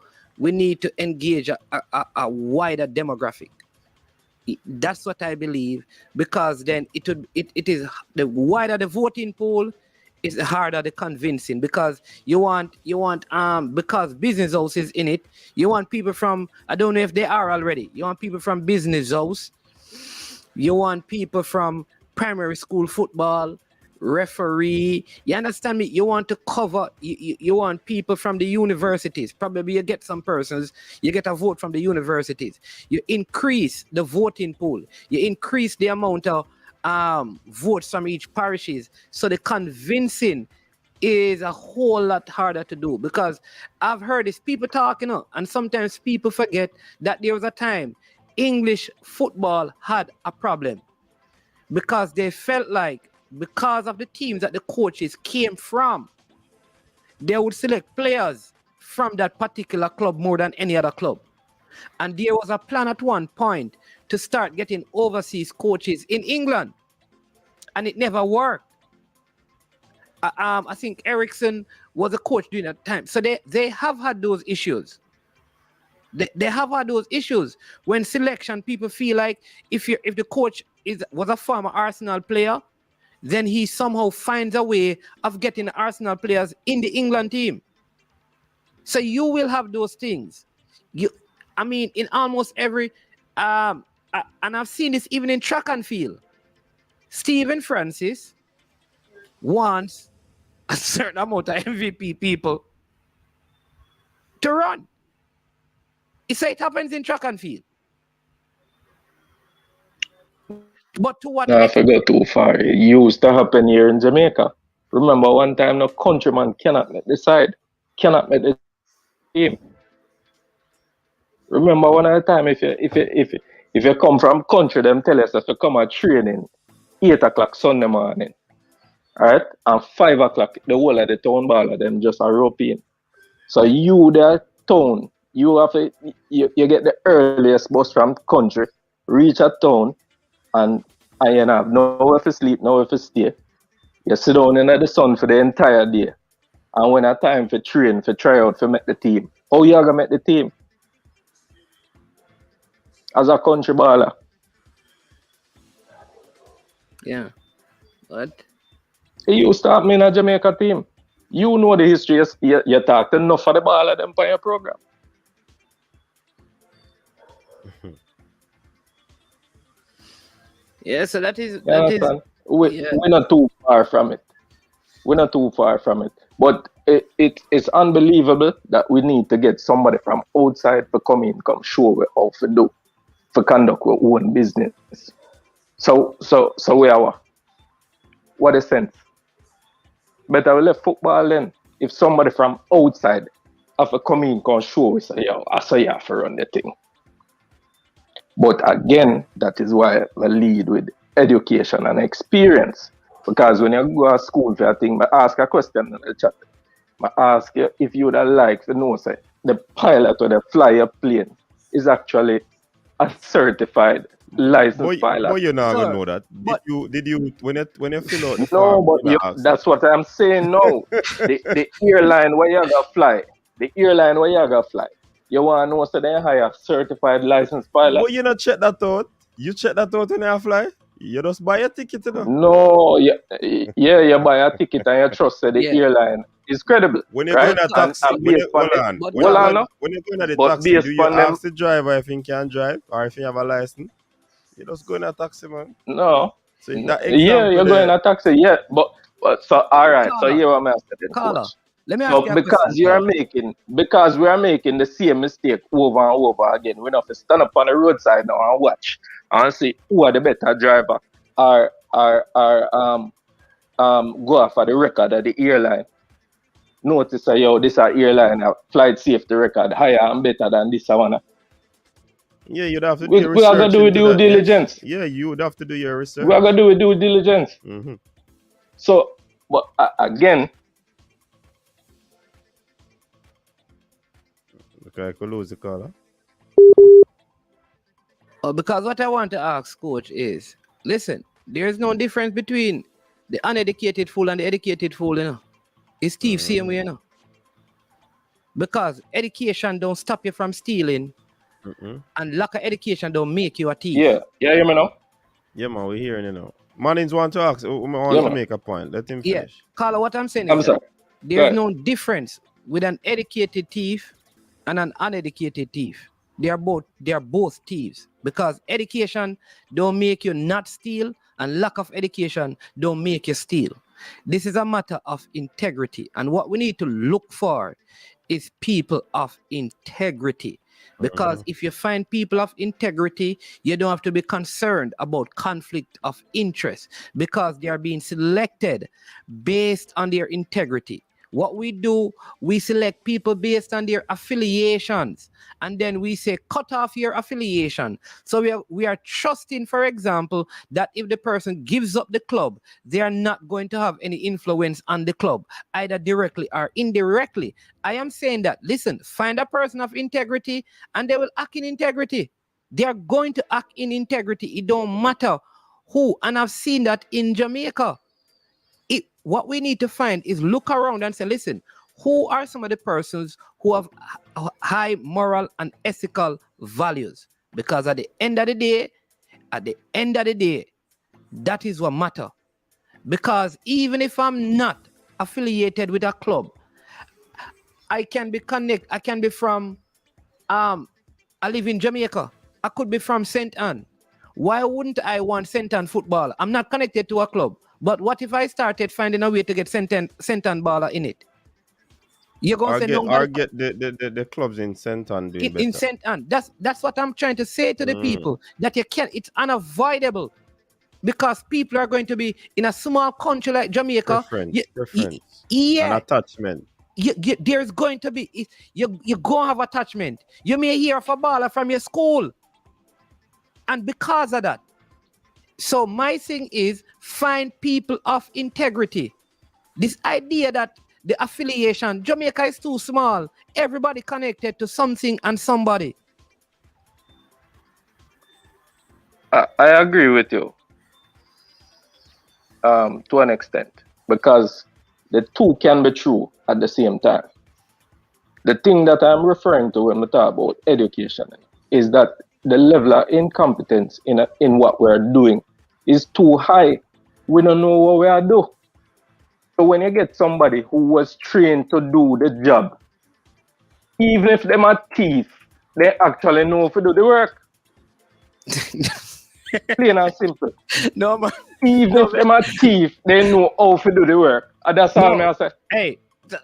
Speaker 10: engage a wider demographic. That's what I believe, because then it is the wider the voting pool, is the harder the convincing, because you want because business house is in it. You want people from, I don't know if they are already. You want people from business house. You want people from primary school football, referee. You understand me? You want to cover, you want people from the universities. Probably you get some persons, you get a vote from the universities. You increase the voting pool. You increase the amount of votes from each parishes. So the convincing is a whole lot harder to do, because I've heard these people talking, and sometimes people forget that there was a time English football had a problem, because they felt like, because of the teams that the coaches came from, they would select players from that particular club more than any other club. And there was a plan at one point to start getting overseas coaches in England, and it never worked. I think Ericsson was a coach during that time. So they have had those issues. They have had those issues when selection, people feel like if the coach was a former Arsenal player, then he somehow finds a way of getting Arsenal players in the England team. So you will have those things. In almost every and I've seen this even in track and field. Stephen Francis wants a certain amount of MVP people to run. So it happens in track and field. But to what
Speaker 11: If I go too far, it used to happen here in Jamaica. Remember one time, no countryman cannot make the side, cannot make the team. Remember one other time, if you come from country, them tell us that you come at training 8 o'clock Sunday morning, right? And 5 o'clock, the whole of the town ball of them just a rope in. So you the town, you have you get the earliest bus from country, reach a town, and you have nowhere to sleep, nowhere to stay. You sit down in the sun for the entire day. And when it's time for train, for try out, for make the team, how you gonna make the team? As a country baller.
Speaker 10: Yeah. What?
Speaker 11: It used to happen in a Jamaica team. You know the history, you talked enough for the baller them for your program.
Speaker 10: Yeah, so that is
Speaker 11: we're not too far from it. We're not too far from it. But it's unbelievable that we need to get somebody from outside to come in, come show what how to do, to conduct our own business. So we are what a sense. Better we left football then. If somebody from outside have to come in, come show us, I say you have to run the thing. But again, that is why I lead with education and experience. Because when you go to school for a thing, I ask a question in the chat. I ask you if you would like to know, say, the pilot or the flyer plane is actually a certified licensed pilot.
Speaker 2: But you're not gonna know that. Did you when you fill out the
Speaker 11: No,
Speaker 2: form?
Speaker 11: but that's what I'm saying now. the airline where you gotta fly, you want to know so they hire certified licensed pilot.
Speaker 2: But you not check that out. You check that out when you fly. You just buy a ticket, you know?
Speaker 11: No, you buy a ticket and you trust that the airline is credible.
Speaker 2: When you're
Speaker 11: right?
Speaker 2: going to taxi, when you're going to the taxi, do you ask the driver if he can drive or if he have a license? You just go in a taxi, man.
Speaker 11: No.
Speaker 2: So that
Speaker 11: you're going in a taxi, but so all right. So here I'm asking.
Speaker 10: Let me ask you a question.
Speaker 11: Because we are making the same mistake over and over again. We have to stand up on the roadside now and watch and see who are the better driver or go after the record of the airline. Notice this is airline flight safety record higher and better than this one.
Speaker 2: Yeah, you'd have to do your research.
Speaker 11: We are going to do due diligence.
Speaker 2: Yeah, you would have to do your research.
Speaker 11: We are going to do due diligence.
Speaker 2: Mm-hmm.
Speaker 11: So, but again.
Speaker 2: Okay, I could lose the caller.
Speaker 10: Because what I want to ask, Coach, is listen, there is no difference between the uneducated fool and the educated fool, you know. It's same way, you know. Because education don't stop you from stealing,
Speaker 8: And lack of education don't make you a thief.
Speaker 11: Yeah, hear me now?
Speaker 2: Yeah, man, we're hearing you now. Manins want to ask, want
Speaker 11: Yeah,
Speaker 2: to
Speaker 11: man.
Speaker 2: make a point. Let him
Speaker 8: Yeah,
Speaker 2: finish.
Speaker 8: Carla, what I'm saying
Speaker 11: I'm
Speaker 8: is
Speaker 11: sorry.
Speaker 8: that
Speaker 11: Go
Speaker 8: there's
Speaker 11: ahead.
Speaker 8: no difference with an educated thief and an uneducated thief. They are both thieves, because education don't make you not steal, and lack of education don't make you steal. This is a matter of integrity, and what we need to look for is people of integrity. Because if you find people of integrity, you don't have to be concerned about conflict of interest, because they are being selected based on their integrity. What we do, we select people based on their affiliations, and then we say cut off your affiliation. So we are trusting, for example, that if the person gives up the club, they are not going to have any influence on the club, either directly or indirectly. I am saying that, listen, find a person of integrity and they will act in integrity. They are going to act in integrity. It don't matter who. And I've seen that in Jamaica. What we need to find is look around and say, listen, who are some of the persons who have high moral and ethical values? Because at the end of the day, that is what matters. Because even if I'm not affiliated with a club, I can be from, I live in Jamaica. I could be from St. Anne. Why wouldn't I want St. Anne football? I'm not connected to a club. But what if I started finding a way to get St. Anne baller in it? You're going to say no.
Speaker 2: Get the clubs in St. Anne doing better.
Speaker 8: In St. Anne. That's what I'm trying to say to the people. That you can't, it's unavoidable. Because people are going to be in a small country like Jamaica.
Speaker 2: Preference.
Speaker 8: Yeah.
Speaker 2: An attachment.
Speaker 8: There's going to be, you're going to have attachment. You may hear of a baller from your school. And because of that, so my thing is find people of integrity. This idea that the affiliation, Jamaica is too small. Everybody connected to something and somebody.
Speaker 11: I agree with you to an extent, because the two can be true at the same time. The thing that I'm referring to when we talk about education is that the level of incompetence in what we're doing is too high. We don't know what we are doing. So when you get somebody who was trained to do the job, even if them are thief, they actually know how to do the work. Plain and simple.
Speaker 8: No, man.
Speaker 11: Even if them are thief, they know how to do the work. And that's all I say.
Speaker 8: Hey,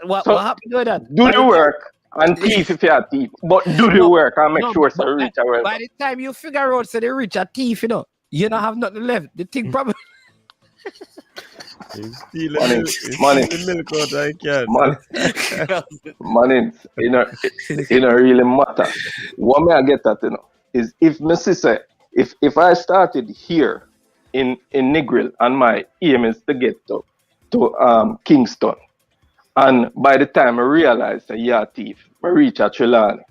Speaker 8: what happened to that?
Speaker 11: Do the work and thief if you are thief. But do the work and make sure it's reach a well.
Speaker 8: By the time you figure out so they reach a thief, you don't have nothing left. The thing probably
Speaker 11: money.
Speaker 2: Milk out I can.
Speaker 11: Money, it don't really matter. What may I get at, is if my sister, if I started here in Negril and my aim is to get to Kingston, and by the time I realize that you're a thief, I reach a Trelawney,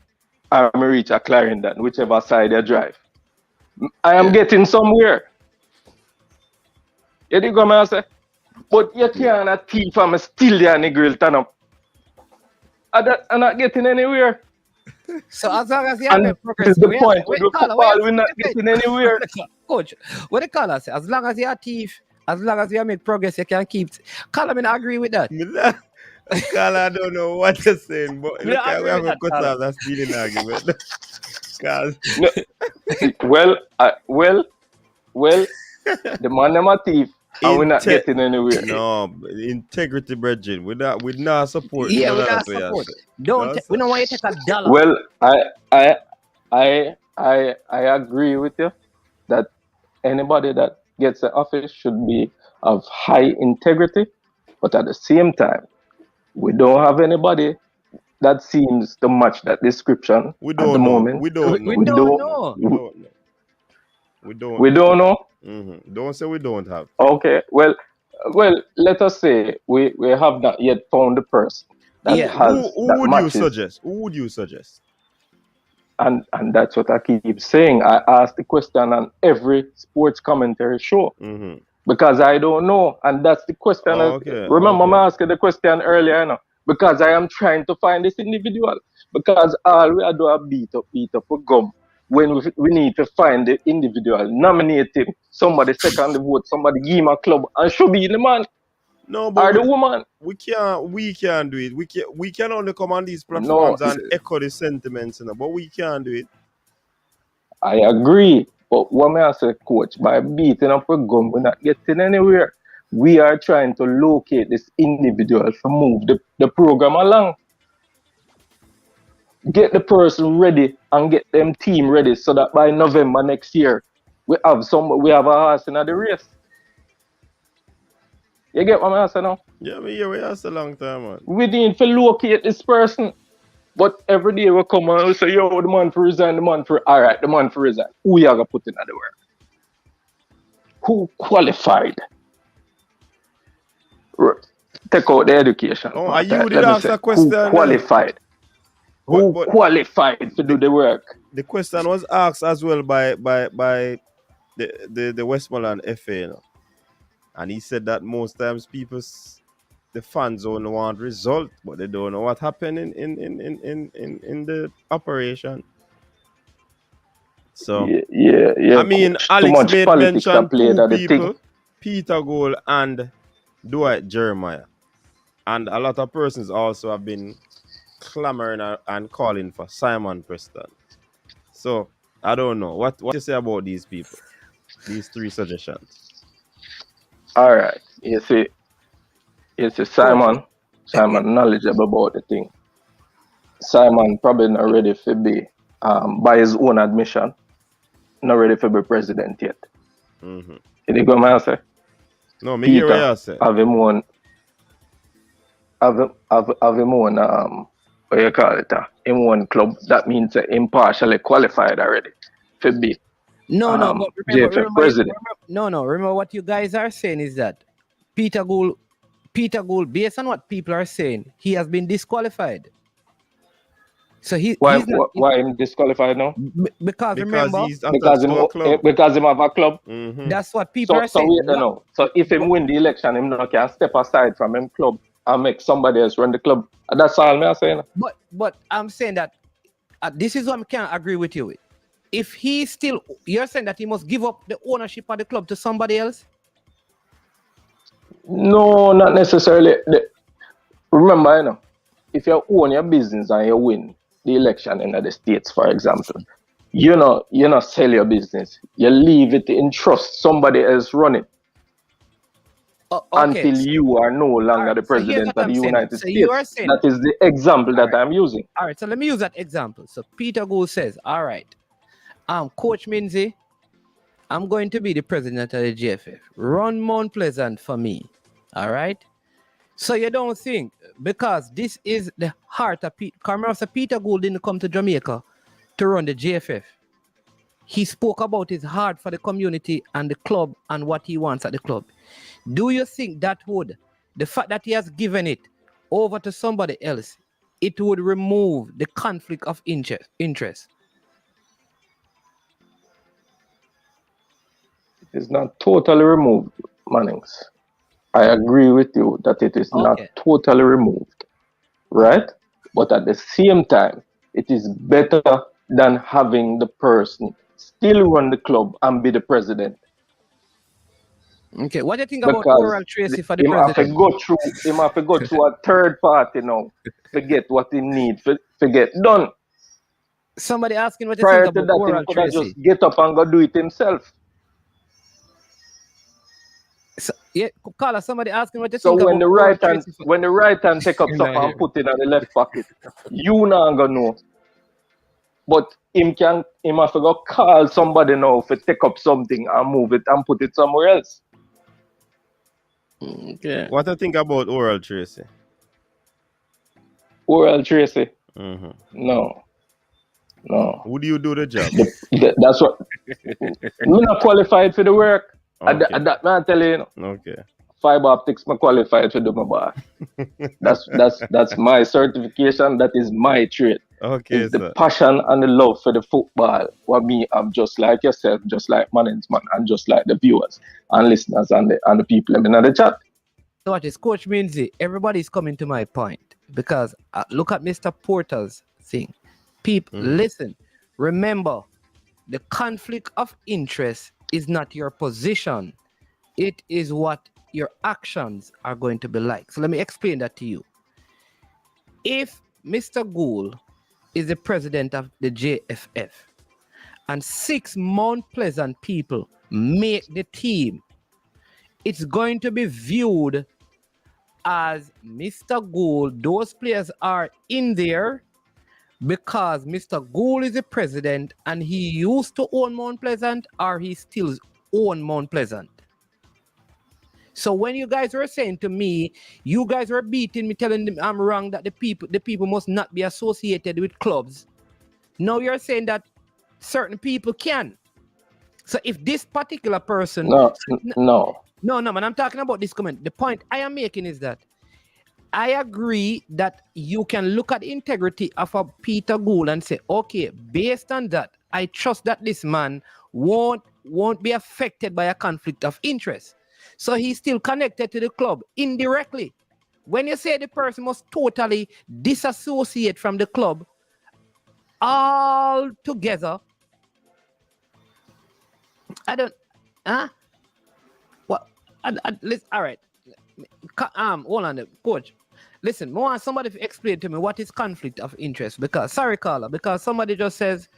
Speaker 11: or I reach a Clarendon, whichever side I drive, I am getting somewhere. You dig what I say? But you can't a thief and I'm still there in the grill turn up. I'm not getting anywhere.
Speaker 8: So as long as you have progress,
Speaker 11: this is the point. With football, we're not getting anywhere.
Speaker 8: Coach, what the caller say? As long as you're a thief, as long as you make progress, you can keep. Caller, I agree with that.
Speaker 2: Carl, I don't know what you're saying, but look at we have a cut off that stealing argument. Carl.
Speaker 11: No. Well, the man them a thief. And we're not getting anywhere.
Speaker 2: No, integrity, brethren. We're not supporting.
Speaker 8: Yeah, we're not supporting. We don't want you to take a dollar.
Speaker 11: Well, I agree with you that anybody that gets the office should be of high integrity, but at the same time, we don't have anybody that seems to match that description at the moment.
Speaker 2: We don't know.
Speaker 11: We don't know.
Speaker 2: Mm-hmm. Don't say we don't have.
Speaker 11: Okay. Well. Let us say we have not yet found the person that has.
Speaker 2: Who would you suggest?
Speaker 11: And that's what I keep saying. I ask the question on every sports commentary show because I don't know, and that's the question. Remember, I asked the question earlier. because I am trying to find this individual. Because all we are doing is beat up a gum. When we need to find the individual, nominate him, somebody second the vote, somebody give him a club, and should be the man
Speaker 2: No,
Speaker 11: or
Speaker 2: but
Speaker 11: the woman.
Speaker 2: we can't do it. We can only come on these
Speaker 11: No,
Speaker 2: platforms and echo the sentiments, you know, but we can't do it.
Speaker 11: I agree. But what may I say, coach, by beating up a gun, we're not getting anywhere. We are trying to locate this individual to move the program along. Get the person ready and get them team ready so that by November next year we have a horse in the race. You get what I'm saying now?
Speaker 2: Yeah, we here we asked a long time, man.
Speaker 11: We need to locate this person. But every day we come and we say, yo, the man for resign, all right, the man for resign. Who you gonna put in the work? Who qualified? Take out the education.
Speaker 2: Oh, are you did ask a question?
Speaker 11: Who qualified? Who qualified to do the work?
Speaker 2: The question was asked as well by the Westmoreland FA, you know? And he said that most times the fans don't want result, but they don't know what happened in the operation. So
Speaker 11: yeah.
Speaker 2: I mean, Alex made mention two people, Peter Gold and Dwight Jeremiah, and a lot of persons also have been clamoring and calling for Simon Preston. So I don't know what you say about these people, these three suggestions.
Speaker 11: All right, you see Simon knowledgeable about the thing. Simon probably not ready to be, by his own admission, not ready to be president yet.
Speaker 2: Mm-hmm.
Speaker 11: You go, man, say?
Speaker 2: No, me hear what you say.
Speaker 11: Have him one, what you call it, in one club. That means impartially qualified already to be.
Speaker 10: No, but remember,
Speaker 11: president.
Speaker 10: Remember what you guys are saying is that Peter Gould, based on what people are saying, he has been disqualified. So
Speaker 11: why him disqualified now?
Speaker 10: Because remember,
Speaker 11: because him have a club.
Speaker 2: Mm-hmm.
Speaker 10: That's what people are saying.
Speaker 11: So if him win the election, him not can step aside from him club and make somebody else run the club. That's all I'm saying.
Speaker 10: But I'm saying that this is what I can't agree with you with. If you're saying that he must give up the ownership of the club to somebody else?
Speaker 11: No, not necessarily. Remember, if you own your business and you win the election in the States, for example, you not sell your business. You leave it in trust. Somebody else run it. Until you are no longer the president of the United States. That is the example that I'm using.
Speaker 10: All right, so let me use that example. So Peter Gould says, all right, Coach Minzy, I'm going to be the president of the GFF. Run Mount Pleasant for me. All right? So you don't think, because this is the heart of Peter Gould didn't come to Jamaica to run the GFF. He spoke about his heart for the community and the club and what he wants at the club. Do you think that the fact that he has given it over to somebody else, it would remove the conflict of interest?
Speaker 11: It is not totally removed, Mannings. I agree with you that it is not totally removed, right? But at the same time, it is better than having the person still run the club and be the president.
Speaker 10: Okay, what do you think about Oral Tracy for the president?
Speaker 11: He have to go through a third party now to get what he needs to get done.
Speaker 10: Somebody asking what you think about Oral Tracy.
Speaker 11: Prior to that, he could just get up and go do it himself.
Speaker 10: So, yeah, Carla, somebody asking what you
Speaker 11: think
Speaker 10: about
Speaker 11: Oral Tracy. So when the right hand take up stuff and put it in the left pocket, you not gonna know. But him have to go call somebody now to take up something and move it and put it somewhere else.
Speaker 10: Okay.
Speaker 2: What do you think about Oral Tracy?
Speaker 11: Oral Tracy?
Speaker 2: Mm-hmm.
Speaker 11: No.
Speaker 2: Would you do the job?
Speaker 11: That's what. I'm not qualified for the work. Okay. That man tell you.
Speaker 2: Okay.
Speaker 11: Fiber optics, I'm qualified to do my bar. That's my certification. That is my trade.
Speaker 2: Okay.
Speaker 11: It's the passion and the love for the football. What me, I'm just like yourself, just like management, and just like the viewers and listeners and the people in the chat.
Speaker 10: So what is Coach Minzy? Everybody's coming to my point. because look at Mr. Porter's thing. People, listen, remember, the conflict of interest is not your position. It is what your actions are going to be like. So let me explain that to you. If Mr. Gould is the president of the JFF and 6 Mount Pleasant people make the team, it's going to be viewed as Mr. Gould. Those players are in there because Mr. Gould is the president and he used to own Mount Pleasant, or he still own Mount Pleasant. So when you guys were saying to me, you guys were beating me, telling them I'm wrong, that the people must not be associated with clubs. Now you're saying that certain people can. So if this particular person...
Speaker 11: No,
Speaker 10: man, I'm talking about this comment. The point I am making is that I agree that you can look at the integrity of a Peter Gould and say, okay, based on that, I trust that this man won't be affected by a conflict of interest. So he's still connected to the club indirectly. When you say the person must totally disassociate from the club altogether, I don't, What? Listen, all right. Hold on, coach. Listen, I want somebody to explain to me what is conflict of interest. Because, sorry, caller, because somebody just says,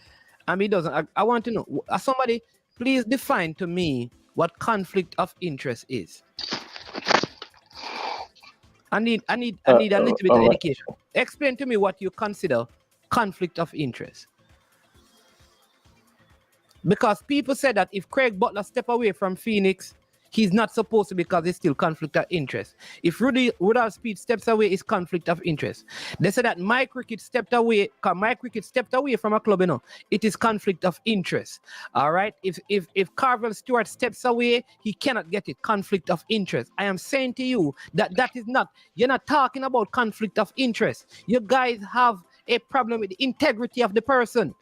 Speaker 10: he doesn't. I want to know. Somebody, please define to me what conflict of interest is. I need a little bit of education. Explain to me what you consider conflict of interest. Because people said that if Craig Butler step away from Phoenix, he's not supposed to, because it's still conflict of interest. If Rudolph Speed steps away, it's conflict of interest. They said that Mike Ricketts stepped away, from a club, it is conflict of interest. All right. If Carvel Stewart steps away, he cannot get it. Conflict of interest. I am saying to you that is not, you're not talking about conflict of interest. You guys have a problem with the integrity of the person.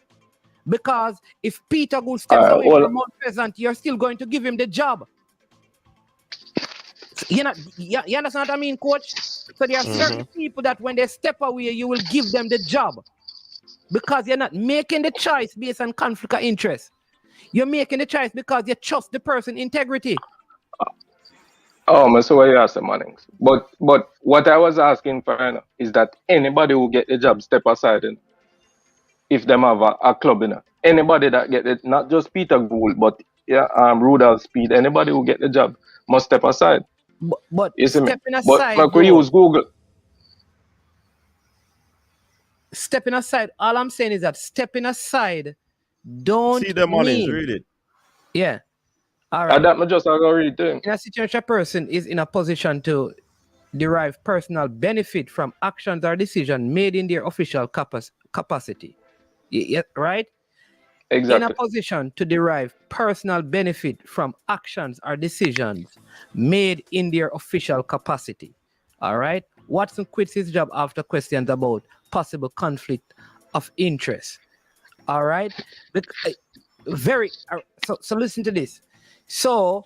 Speaker 10: Because if Peter Gould steps away from Mount Pleasant, you're still going to give him the job. You understand what I mean, coach? So there are certain people that when they step away, you will give them the job. Because you're not making the choice based on conflict of interest. You're making the choice because you trust the person's integrity.
Speaker 11: So what you asked, Mannings. But what I was asking for is that anybody who get the job step aside, if them have a club, anybody that get it, not just Peter Gould, but Rudolph Speed, anybody who get the job must step aside.
Speaker 10: But
Speaker 11: you see
Speaker 10: stepping
Speaker 11: me?
Speaker 10: aside,
Speaker 11: but we use Google.
Speaker 10: Stepping aside, all I'm saying is that stepping aside don't
Speaker 2: see the money,
Speaker 10: mean...
Speaker 2: read it.
Speaker 10: Yeah. All right.
Speaker 11: That just already doing.
Speaker 10: In a situation, a person is in a position to derive personal benefit from actions or decisions made in their official capacity. Yeah, right?
Speaker 11: Exactly.
Speaker 10: In a position to derive personal benefit from actions or decisions made in their official capacity. All right? Watson quits his job after questions about possible conflict of interest. All right? So listen to this. So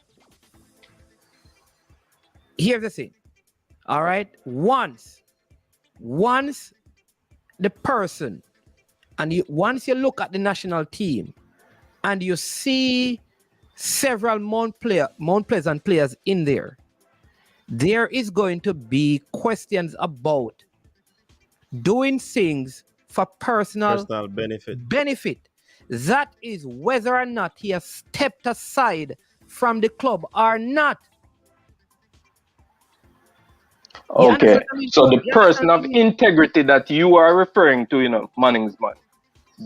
Speaker 10: here's the thing. All right? Once the person, and once you look at the national team and you see several Mount Pleasant players in there is going to be questions about doing things for personal benefit. That is whether or not he has stepped aside from the club or not.
Speaker 11: Okay, so the person of integrity that you are referring to, Mannings man,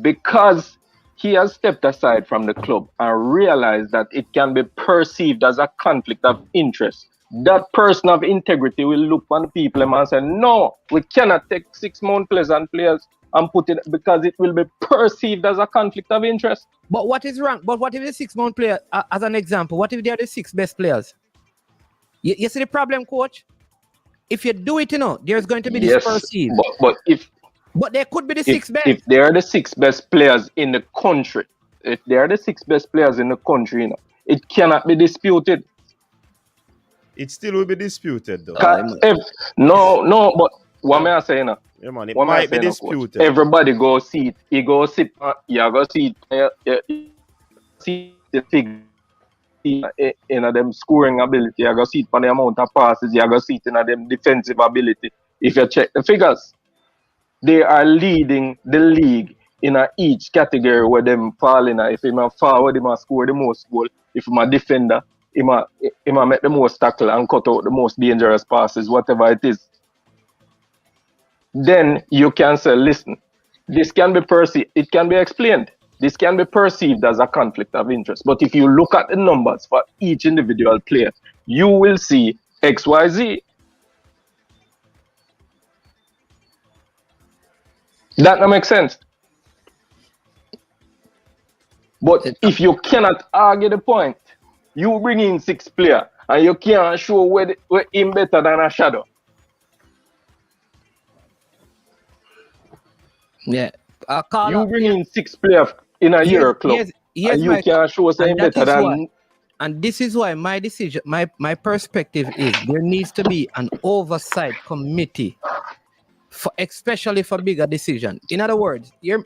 Speaker 11: because he has stepped aside from the club and realized that it can be perceived as a conflict of interest, that person of integrity will look on people and say, no, we cannot take 6 Mount Pleasant players and put it, because it will be perceived as a conflict of interest.
Speaker 10: But what is wrong? But what if the 6 Mount player, as an example, what if they are the 6 best players? You see the problem, coach? If you do it, there's going to be this perceived.
Speaker 11: But
Speaker 10: there could be the 6 best.
Speaker 11: If they are the 6 best players in the country, it cannot be disputed.
Speaker 2: It still will be disputed, though.
Speaker 11: But what may I say now?
Speaker 2: Yeah, man, it
Speaker 11: What may I
Speaker 2: might be
Speaker 11: say now, coach?
Speaker 2: disputed.
Speaker 11: Everybody go see it. He go sit. Yeah, go see it. See the figure in them scoring ability. You go see it on the amount of passes. You go see it in them defensive ability. If you check the figures, they are leading the league in each category where them fall in. If him a forward, him a score the most goal. If him a defender, him a make the most tackle and cut out the most dangerous passes, whatever it is. Then you can say, listen, this can be perceived, it can be explained. This can be perceived as a conflict of interest. But if you look at the numbers for each individual player, you will see XYZ. That don't make sense. But if you cannot argue the point, you bring in 6 players and you can't show where him better than a shadow.
Speaker 8: Yeah.
Speaker 11: You bring in 6 players in a year club and you can't show him better than...
Speaker 8: And this is why my decision, my perspective is there needs to be an oversight committee, especially for bigger decision. In other words, you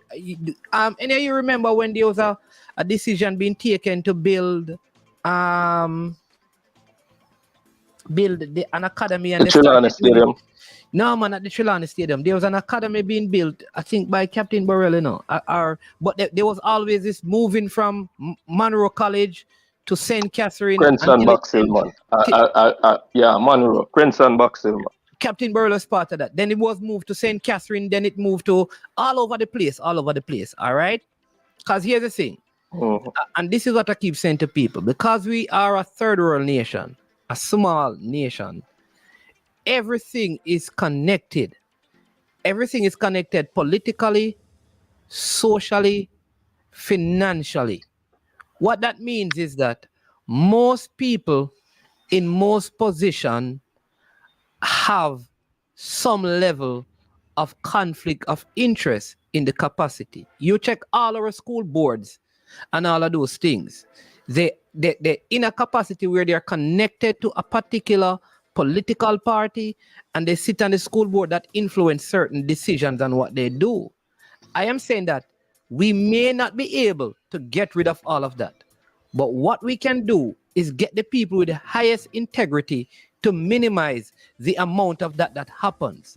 Speaker 8: remember when there was a decision being taken to build an academy and
Speaker 11: the Trelawney Stadium.
Speaker 8: No, man, at the Trelawney Stadium. There was an academy being built, I think, by Captain Burrell, you know. But there was always this moving from Monroe College to St. Catherine.
Speaker 11: Crenson Boxill, man. Yeah, Monroe. Crenson Boxill, man.
Speaker 8: Captain Burrell was part of that. Then it was moved to St. Catherine. Then it moved to all over the place. All right? Because here's the thing. And this is what I keep saying to people. Because we are a third world nation, a small nation, everything is connected. Everything is connected politically, socially, financially. What that means is that most people in most positions have some level of conflict of interest in the capacity. You check all our school boards and all of those things. They're in a capacity where they're connected to a particular political party and they sit on the school board that influence certain decisions and what they do. I am saying that we may not be able to get rid of all of that. But what we can do is get the people with the highest integrity to minimize the amount of that happens.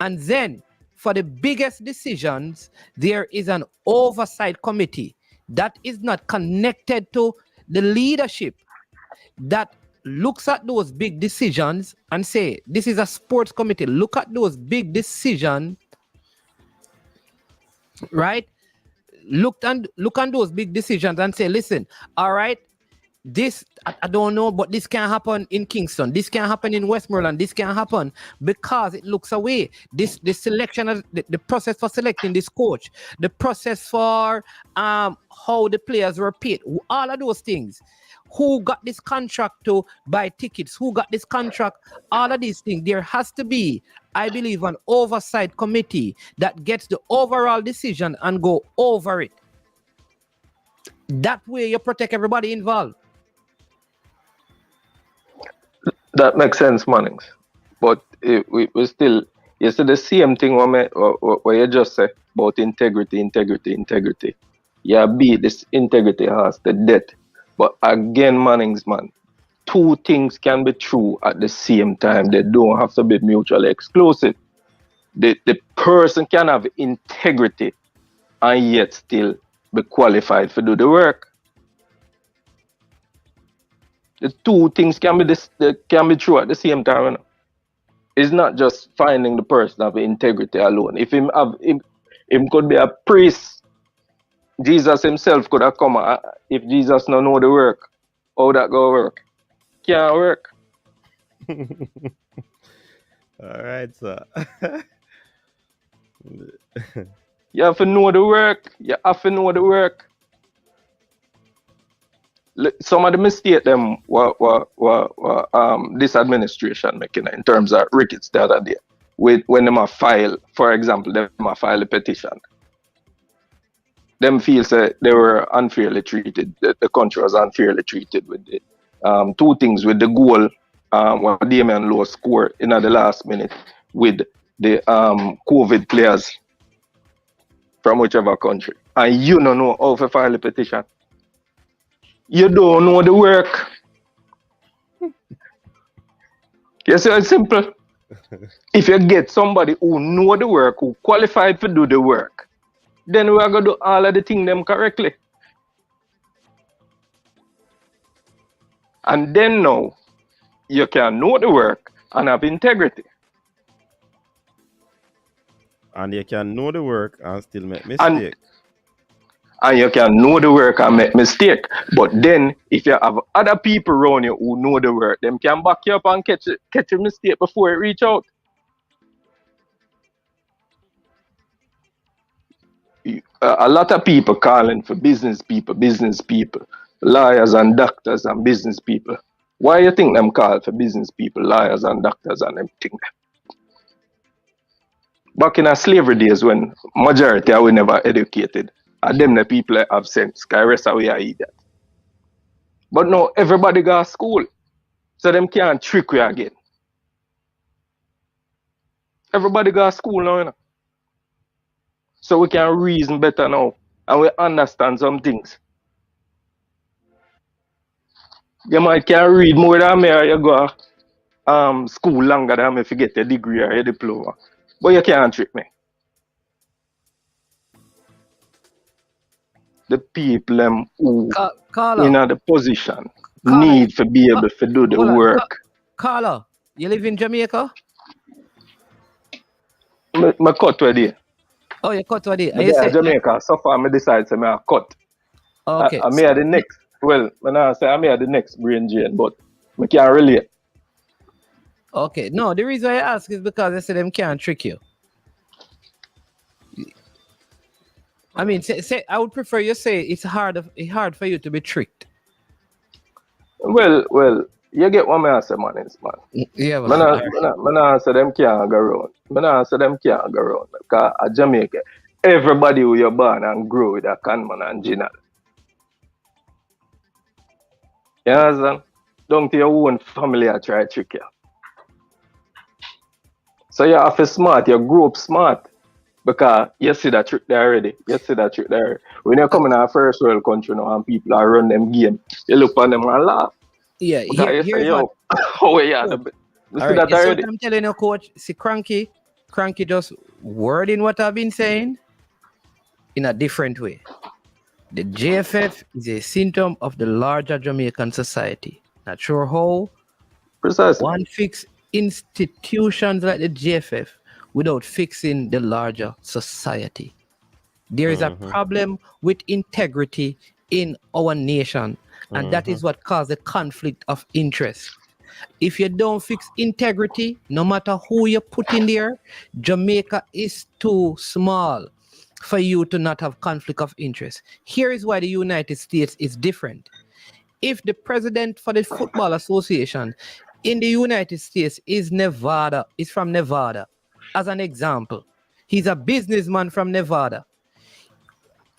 Speaker 8: And then for the biggest decisions, there is an oversight committee that is not connected to the leadership that looks at those big decisions and say, this is a sports committee. Look at those big decisions, right? Look on those big decisions and say, listen, all right, this, I don't know, but this can happen in Kingston. This can happen in Westmoreland. This can happen because it looks away. The selection of the process for selecting this coach, the process for how the players were paid, all of those things. Who got this contract to buy tickets? Who got this contract? All of these things. There has to be, I believe, an oversight committee that gets the overall decision and go over it. That way you protect everybody involved.
Speaker 11: That makes sense, Mannings. But we still, you see the same thing what you just said about integrity. Yeah, be this integrity has the death. But again, Mannings, man, 2 things can be true at the same time. They don't have to be mutually exclusive. The person can have integrity and yet still be qualified to do the work. The 2 things can be true at the same time. You know? It's not just finding the person of integrity alone. If him could be a priest, Jesus himself could have come. If Jesus don't know the work, how that go work? Can't work.
Speaker 2: All right, sir.
Speaker 11: You have to know the work. Some of the mistakes them were this administration making in terms of Ricketts the other day. When them a file, for example, them a file a petition. Them feels that they were unfairly treated. The country was unfairly treated with it. 2 things with the goal, when Damian Lowe scored in the last minute with the COVID players from whichever country, and you don't know how to file a petition. You don't know the work. You see, it's simple. If you get somebody who know the work, who qualified to do the work, then we are going to do all of the things them correctly. And then now, you can know the work and have integrity.
Speaker 2: And you can know the work and still make mistake.
Speaker 11: And you can know the work and make mistake. But then, if you have other people around you who know the work, them can back you up and catch a mistake before it reach out. A lot of people calling for business people, lawyers and doctors and business people. Why you think them call for business people, lawyers and doctors and everything? Back in our slavery days when majority are we never educated, and them the people that have sense, because the rest of we are idiot. But now everybody got school, so them can't trick we again. Everybody got school now, you know? So we can reason better now, and we understand some things. You might can read more than me, or you go school longer than me if you get a degree or a diploma. But you can't trick me. The people who in the position need to be able to do the work.
Speaker 10: Carla, you live in Jamaica?
Speaker 11: I cut already.
Speaker 10: Oh, you cut already.
Speaker 11: Yeah, Jamaica. So far, I decide to I cut.
Speaker 10: Okay.
Speaker 11: I made the next. Well, I say I made the next brain drain, but I can't relate.
Speaker 10: Okay. No, the reason I ask is because I said them can't trick you. I mean, say I would prefer you say it's hard for you to be tricked.
Speaker 11: Well, you get what I say, man.
Speaker 10: Yeah,
Speaker 11: man. I say them can't go around. Because at Jamaica, everybody who you're born and grow with a conman and gin. You understand? Don't your own family I try to trick you. So you have to smart, you grow up smart. Because you see that trick there already. When you come in our first world country now and people are run them game, you look on them and laugh.
Speaker 10: Yeah,
Speaker 11: here's what. How you are the you see that already?
Speaker 10: So I'm telling you, coach, see Cranky just wording what I've been saying in a different way. The JFF is a symptom of the larger Jamaican society. Not sure how.
Speaker 11: Precisely.
Speaker 10: One fix institutions like the JFF without fixing the larger society. There is a problem with integrity in our nation, and that is what caused the conflict of interest. If you don't fix integrity, no matter who you put in there, Jamaica is too small for you to not have conflict of interest. Here is why the United States is different. If the president for the Football Association in the United States is from Nevada, as an example, he's a businessman from Nevada.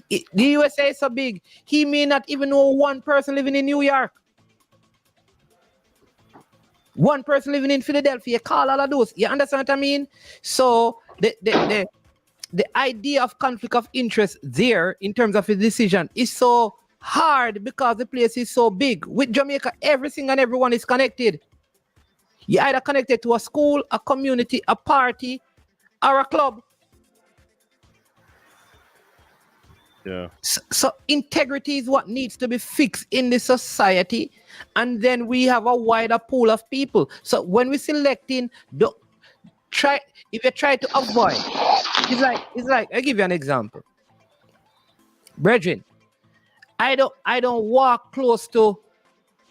Speaker 10: The USA is so big, he may not even know one person living in New York. One person living in Philadelphia, call all of those. You understand what I mean? So the idea of conflict of interest there in terms of a decision is so hard because the place is so big. With Jamaica, everything and everyone is connected. You're either connected to a school, a community, a party, or a club.
Speaker 2: Yeah.
Speaker 10: So integrity is what needs to be fixed in the society, and then we have a wider pool of people. So when we're selecting, if you try to avoid, it's like I'll give you an example. Brethren, I don't walk close to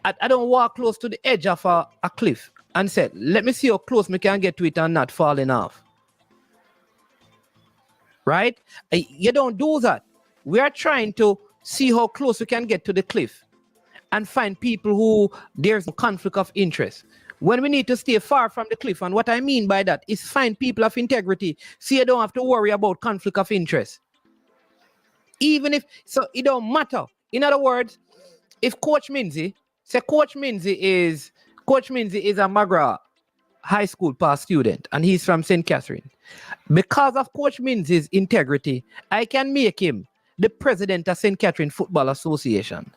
Speaker 10: the edge of a cliff and say, let me see how close we can get to it and not falling off. Right? You don't do that. We are trying to see how close we can get to the cliff and find people who there's a conflict of interest. When we need to stay far from the cliff, and what I mean by that is find people of integrity so you don't have to worry about conflict of interest. Even if, so it don't matter. In other words, if Coach Minzy is a Magra high school past student, and he's from St. Catherine. Because of Coach Minz's integrity, I can make him the president of St. Catherine Football Association.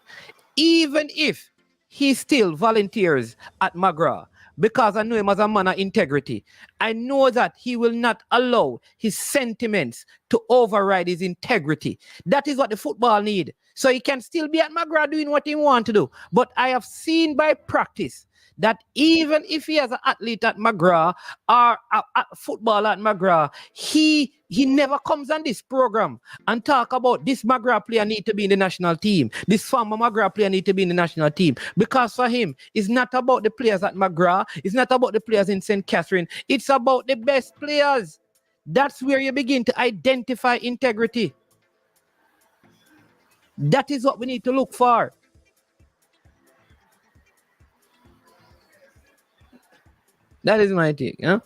Speaker 10: Even if he still volunteers at McGraw, because I know him as a man of integrity, I know that he will not allow his sentiments to override his integrity. That is what the football need. So he can still be at McGraw doing what he wants to do. But I have seen by practice that even if he has an athlete at McGraw or a football at McGraw, he never comes on this program and talk about this McGraw player need to be in the national team. This former McGraw player need to be in the national team. Because for him, it's not about the players at McGraw. It's not about the players in St. Catherine. It's about the best players. That's where you begin to identify integrity. That is what we need to look for. That is my take, huh?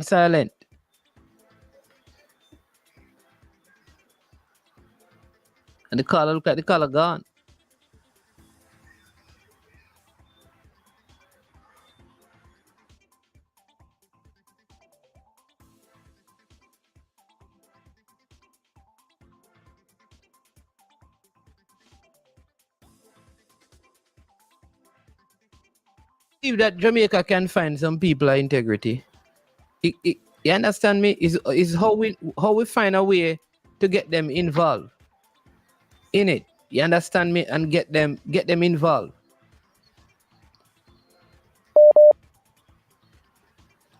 Speaker 10: Silent. And the color, look at the color gone. If that Jamaica can find some people of integrity, you understand me? Is how we find a way to get them involved in it. You understand me? And get them involved.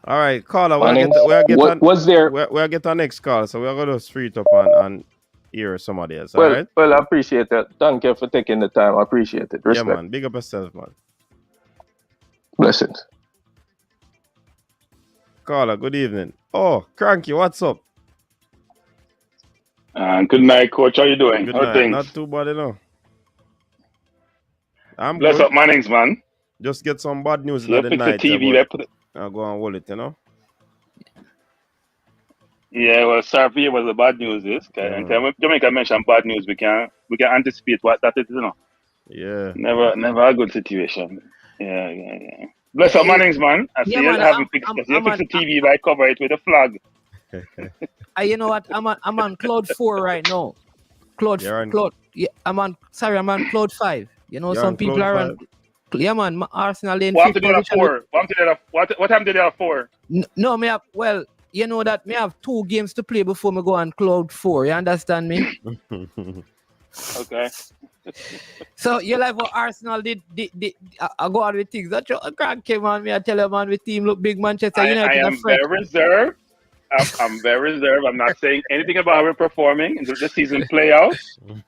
Speaker 2: All right, caller.
Speaker 11: We'll
Speaker 2: get our next call, so we're gonna street up and hear somebody else. All right.
Speaker 11: Well, I appreciate that. Thank you for taking the time. I appreciate it. Respect.
Speaker 2: Yeah, man. Big up yourself, man.
Speaker 11: Blessings.
Speaker 2: Caller, good evening. Oh, Cranky, what's up?
Speaker 12: Good night, coach. How you doing?
Speaker 2: Good
Speaker 12: How
Speaker 2: night.
Speaker 12: things?
Speaker 2: Not too bad, you know. I'm
Speaker 12: Bless
Speaker 2: good.
Speaker 12: up, Mannings, man.
Speaker 2: Just get some bad news
Speaker 12: Yeah,
Speaker 2: the
Speaker 12: fix
Speaker 2: night.
Speaker 12: the TV.
Speaker 2: I'll go and hold it, you know.
Speaker 12: Yeah, well, sorry for you what the bad news is. Okay?
Speaker 2: Yeah,
Speaker 12: And when Jamaica mention bad news, we can anticipate what that is, you know.
Speaker 2: Yeah.
Speaker 12: Never a good situation. Yeah. Bless up, Mannings, man. I see you haven't fixed the TV by cover it with a flag.
Speaker 10: You know what? I'm on Cloud 4 right now. Cloud. Yeah, I'm on Cloud 5. You know, some people are on. Yeah, man. Arsenal in
Speaker 12: What happened to that 4? What happened to that 4?
Speaker 10: No, me have. Well, you know that me have 2 games to play before me go on Cloud 4. You understand me?
Speaker 12: Okay.
Speaker 10: So you like what Arsenal did I go on with things. That you can't came on me. I tell you, man, with team look big Manchester United.
Speaker 12: I am very reserved. I'm very reserved. I'm not saying anything about how we're performing until the season play out.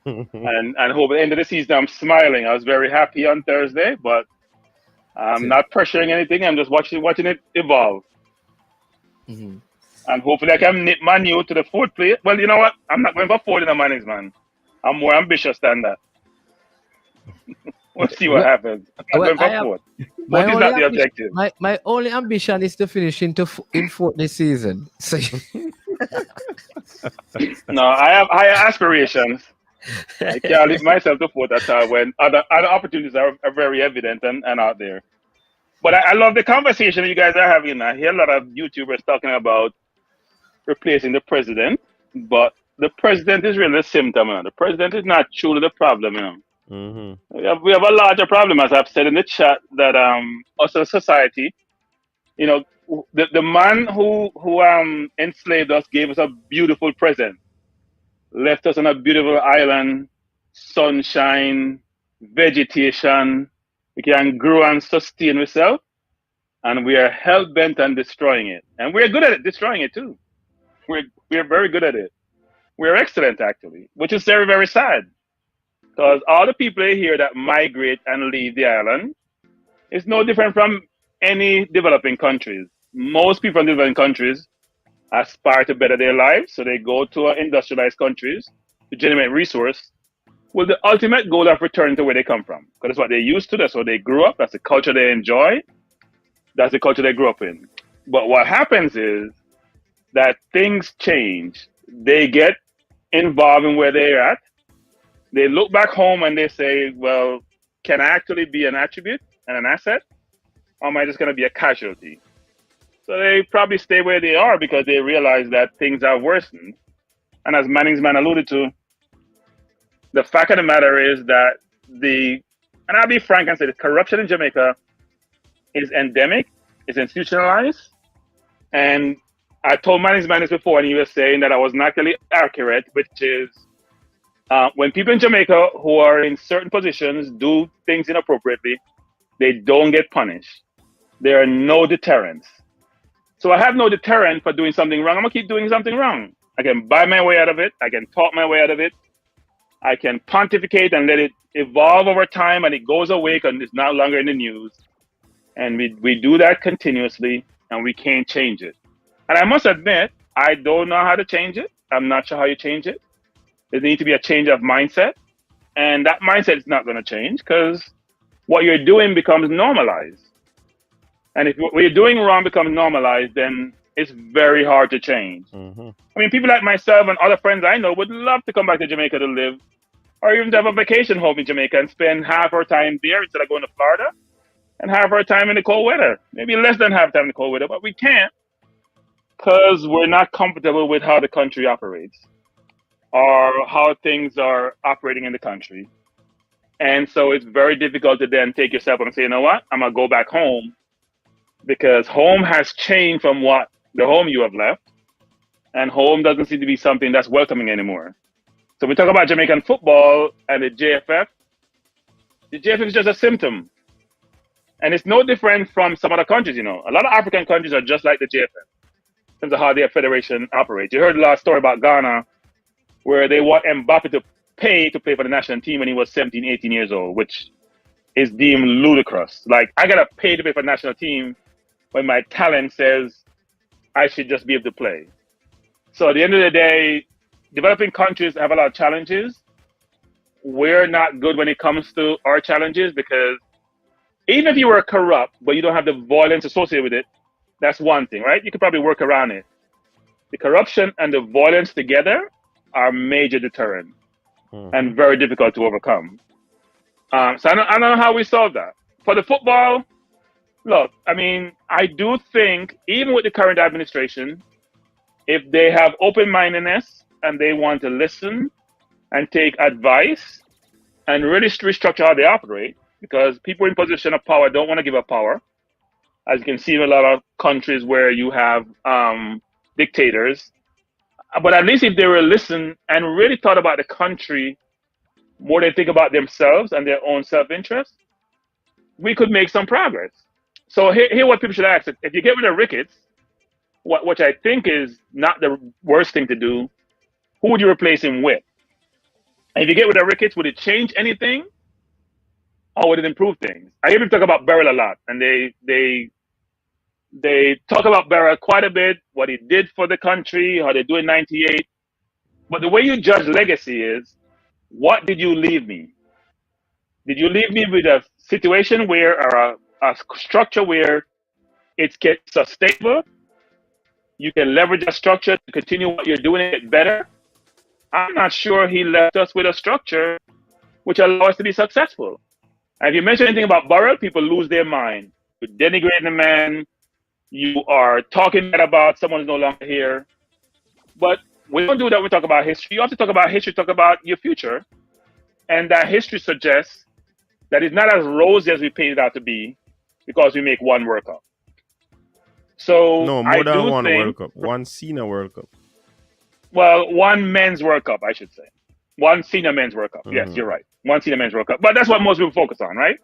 Speaker 12: and hope at the end of the season I'm smiling. I was very happy on Thursday, but I'm not pressuring anything. I'm just watching it evolve.
Speaker 10: Mm-hmm.
Speaker 12: And hopefully I can nip Man U to the 4th place. Well, you know what? I'm not going for 4th in the Mannings, man. I'm more ambitious than that. We'll see what happens. I'm not going for 4th. What is not the objective?
Speaker 10: My only ambition is to finish in 4th this season. So
Speaker 12: no, I have higher aspirations. I can't leave myself to 4th at all when other opportunities are very evident and out there. But I love the conversation you guys are having. I hear a lot of YouTubers talking about replacing the president, but the president is really the symptom. You know? The president is not truly the problem. You know?
Speaker 2: Mm-hmm.
Speaker 12: We have a larger problem, as I've said in the chat, that us as a society, you know, the man who enslaved us gave us a beautiful present, left us on a beautiful island, sunshine, vegetation. We can grow and sustain ourselves, and we are hell bent on destroying it. And we're good at it, destroying it too. We're very good at it. We're excellent, actually, which is very, very sad. Because all the people here that migrate and leave the island is no different from any developing countries. Most people in developing countries aspire to better their lives, so they go to industrialized countries to generate resource with the ultimate goal of returning to where they come from. Because that's what they're used to, that's what they grew up, that's the culture they enjoy, that's the culture they grew up in. But what happens is that things change. They get involved in where they're at. They look back home and they say, well, can I actually be an attribute and an asset? Or am I just going to be a casualty? So they probably stay where they are because they realize that things have worsened. And as Manning's man alluded to, the fact of the matter is that and I'll be frank and say the corruption in Jamaica is endemic, it's institutionalized. And I told Manning's man this before, and he was saying that I was not really accurate, which is when people in Jamaica who are in certain positions do things inappropriately, they don't get punished. There are no deterrents. So I have no deterrent for doing something wrong. I'm going to keep doing something wrong. I can buy my way out of it. I can talk my way out of it. I can pontificate and let it evolve over time, and it goes away and it's no longer in the news. And we do that continuously, and we can't change it. And I must admit, I don't know how to change it. I'm not sure how you change it. There needs to be a change of mindset. And that mindset is not going to change because what you're doing becomes normalized. And if what you're doing wrong becomes normalized, then it's very hard to change.
Speaker 2: Mm-hmm.
Speaker 12: I mean, people like myself and other friends I know would love to come back to Jamaica to live, or even to have a vacation home in Jamaica and spend half our time there instead of going to Florida and half our time in the cold weather. Maybe less than half time in the cold weather, but we can't because we're not comfortable with how the country operates or how things are operating in the country. And so it's very difficult to then take yourself and say, you know what, I'm going to go back home because home has changed from what the home you have left. And home doesn't seem to be something that's welcoming anymore. So we talk about Jamaican football and the JFF. The JFF is just a symptom. And it's no different from some other countries, you know. A lot of African countries are just like the JFF in terms of how their federation operates. You heard the last story about Ghana, where they want Mbappe to pay to play for the national team when he was 17, 18 years old, which is deemed ludicrous. Like, I got to pay to play for the national team when my talent says I should just be able to play. So at the end of the day, developing countries have a lot of challenges. We're not good when it comes to our challenges because even if you were corrupt, but you don't have the violence associated with it, that's one thing, right? You could probably work around it. The corruption and the violence together are major deterrent and very difficult to overcome. So I don't know how we solve that. For the football, look, I mean, I do think even with the current administration, if they have open-mindedness and they want to listen and take advice and really restructure how they operate, because people in position of power don't want to give up power, as you can see in a lot of countries where you have dictators. But at least if they were listen and really thought about the country more than think about themselves and their own self-interest, we could make some progress. So here what people should ask. If you get rid of Ricketts, which I think is not the worst thing to do, who would you replace him with? And if you get rid of Ricketts, would it change anything? Or would it improve things? I hear people talk about Beryl a lot, and they talk about Beryl quite a bit, what he did for the country, how they do in 98. But the way you judge legacy is, what did you leave me? Did you leave me with a situation where, or a structure where it gets sustainable? You can leverage a structure to continue what you're doing it better. I'm not sure he left us with a structure which allows us to be successful. And if you mention anything about Burrell, people lose their mind. You're denigrating the man. You are talking about someone who's no longer here. But we don't do that when we talk about history. You have to talk about history, talk about your future. And that history suggests that it's not as rosy as we paint it out to be because we make one World Cup. So
Speaker 2: no, more than one World Cup. One senior World Cup.
Speaker 12: Well, one men's World Cup, I should say. One senior men's World Cup. Yes, you're right. One senior men's World Cup. But that's what most people focus on, right?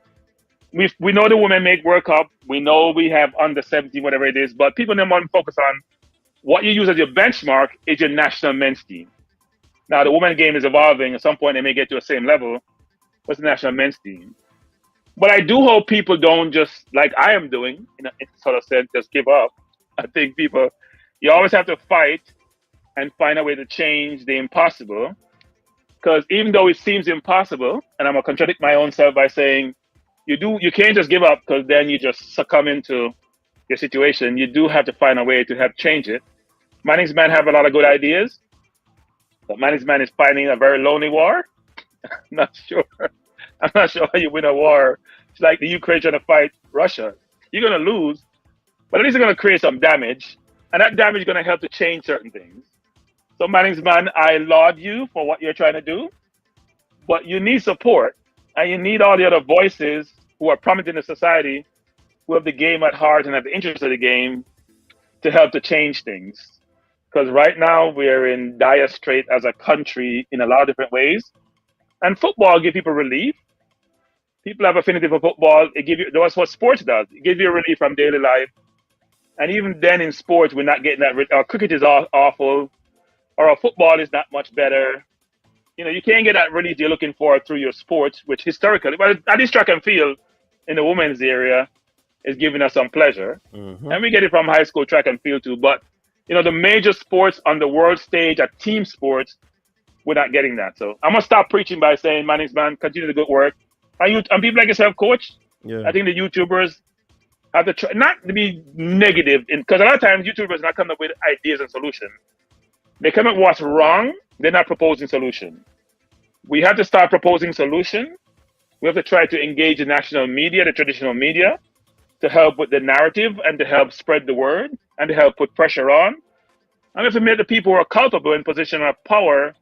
Speaker 12: We know the women make World Cup. We know we have under 17, whatever it is. But people don't want to focus on what you use as your benchmark is your national men's team. Now, the women's game is evolving. At some point, they may get to the same level. What's the national men's team? But I do hope people don't just, like I am doing, in a sort of sense, just give up. I think people, you always have to fight and find a way to change the impossible. Because even though it seems impossible, and I'm going to contradict my own self by saying, you can't just give up because then you just succumb into your situation. You do have to find a way to help change it. Manning's man have a lot of good ideas, but Manning's man is fighting a very lonely war. Not sure. I'm not sure how you win a war. It's like the Ukraine trying to fight Russia. You're going to lose, but at least you're going to create some damage. And that damage is going to help to change certain things. So Manning's man, I laud you for what you're trying to do, but you need support. And you need all the other voices who are prominent in the society, who have the game at heart and have the interest of the game to help to change things. Because right now we're in dire strait as a country in a lot of different ways. And football gives people relief. People have affinity for football. That's what sports does. It gives you a relief from daily life. And even then in sports, we're not getting that. Our cricket is awful, or our football is not much better. You can't get that relief you're looking for through your sports, which historically, but at least track and field in the women's area is giving us some pleasure.
Speaker 2: Mm-hmm.
Speaker 12: And we get it from high school track and field too. But, the major sports on the world stage are team sports. We're not getting that. So I'm going to stop preaching by saying, Manning's man, continue the good work. And people like yourself, Coach, I think the YouTubers have to try not to be negative, because a lot of times YouTubers not come up with ideas and solutions. They come up with what's wrong. They're not proposing solution. We have to start proposing solution. We have to try to engage the national media, the traditional media, to help with the narrative and to help spread the word and to help put pressure on. And we have to make the people who are accountable in position of power,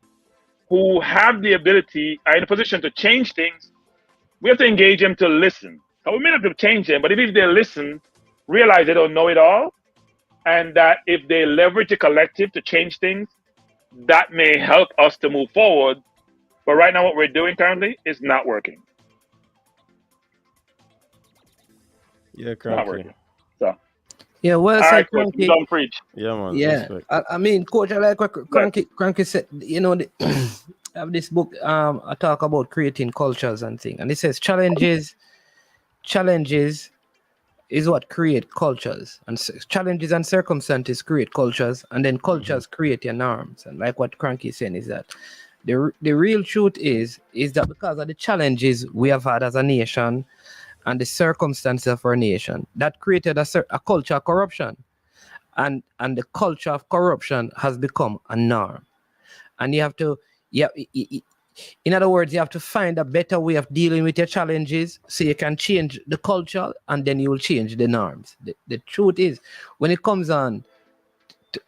Speaker 12: who have the ability, are in a position to change things. We have to engage them to listen. We may not have to change them, but if they listen, realize they don't know it all, and that if they leverage the collective to change things, that may help us to move forward. But right now, what we're doing currently is not working.
Speaker 2: Yeah,
Speaker 12: not working. So.
Speaker 8: Yeah, well
Speaker 12: all
Speaker 8: said,
Speaker 12: right, Coach,
Speaker 8: Cranky.
Speaker 12: don't preach.
Speaker 2: Yeah, man.
Speaker 8: Yeah, I mean, Coach, I like what Cranky said. I have this book. I talk about creating cultures and things, and it says challenges is what create cultures, and challenges and circumstances create cultures, and then cultures create your norms. And like what Cranky is saying is that the real truth is that because of the challenges we have had as a nation and the circumstances of our nation, that created a culture of corruption, and the culture of corruption has become a norm. And you have to, in other words, you have to find a better way of dealing with your challenges so you can change the culture, and then you will change the norms. The truth is, when it comes on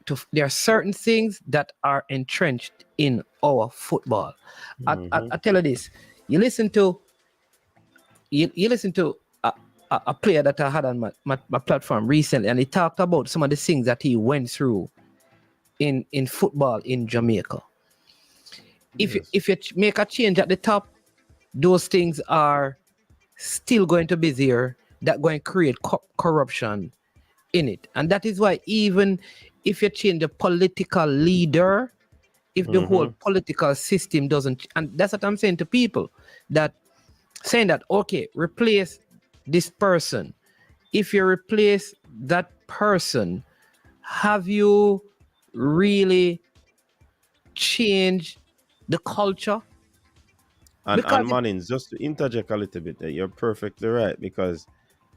Speaker 8: to there are certain things that are entrenched in our football. I tell you this, you listen to a player that I had on my platform recently, and he talked about some of the things that he went through in football in Jamaica. If you make a change at the top, those things are still going to be there, that going to create corruption in it. And that is why even if you change the political leader, if the whole political system doesn't, and that's what I'm saying to people, that saying that, okay, replace this person. If you replace that person, have you really changed the culture?
Speaker 2: And Mannings, just to interject a little bit there, you're perfectly right, because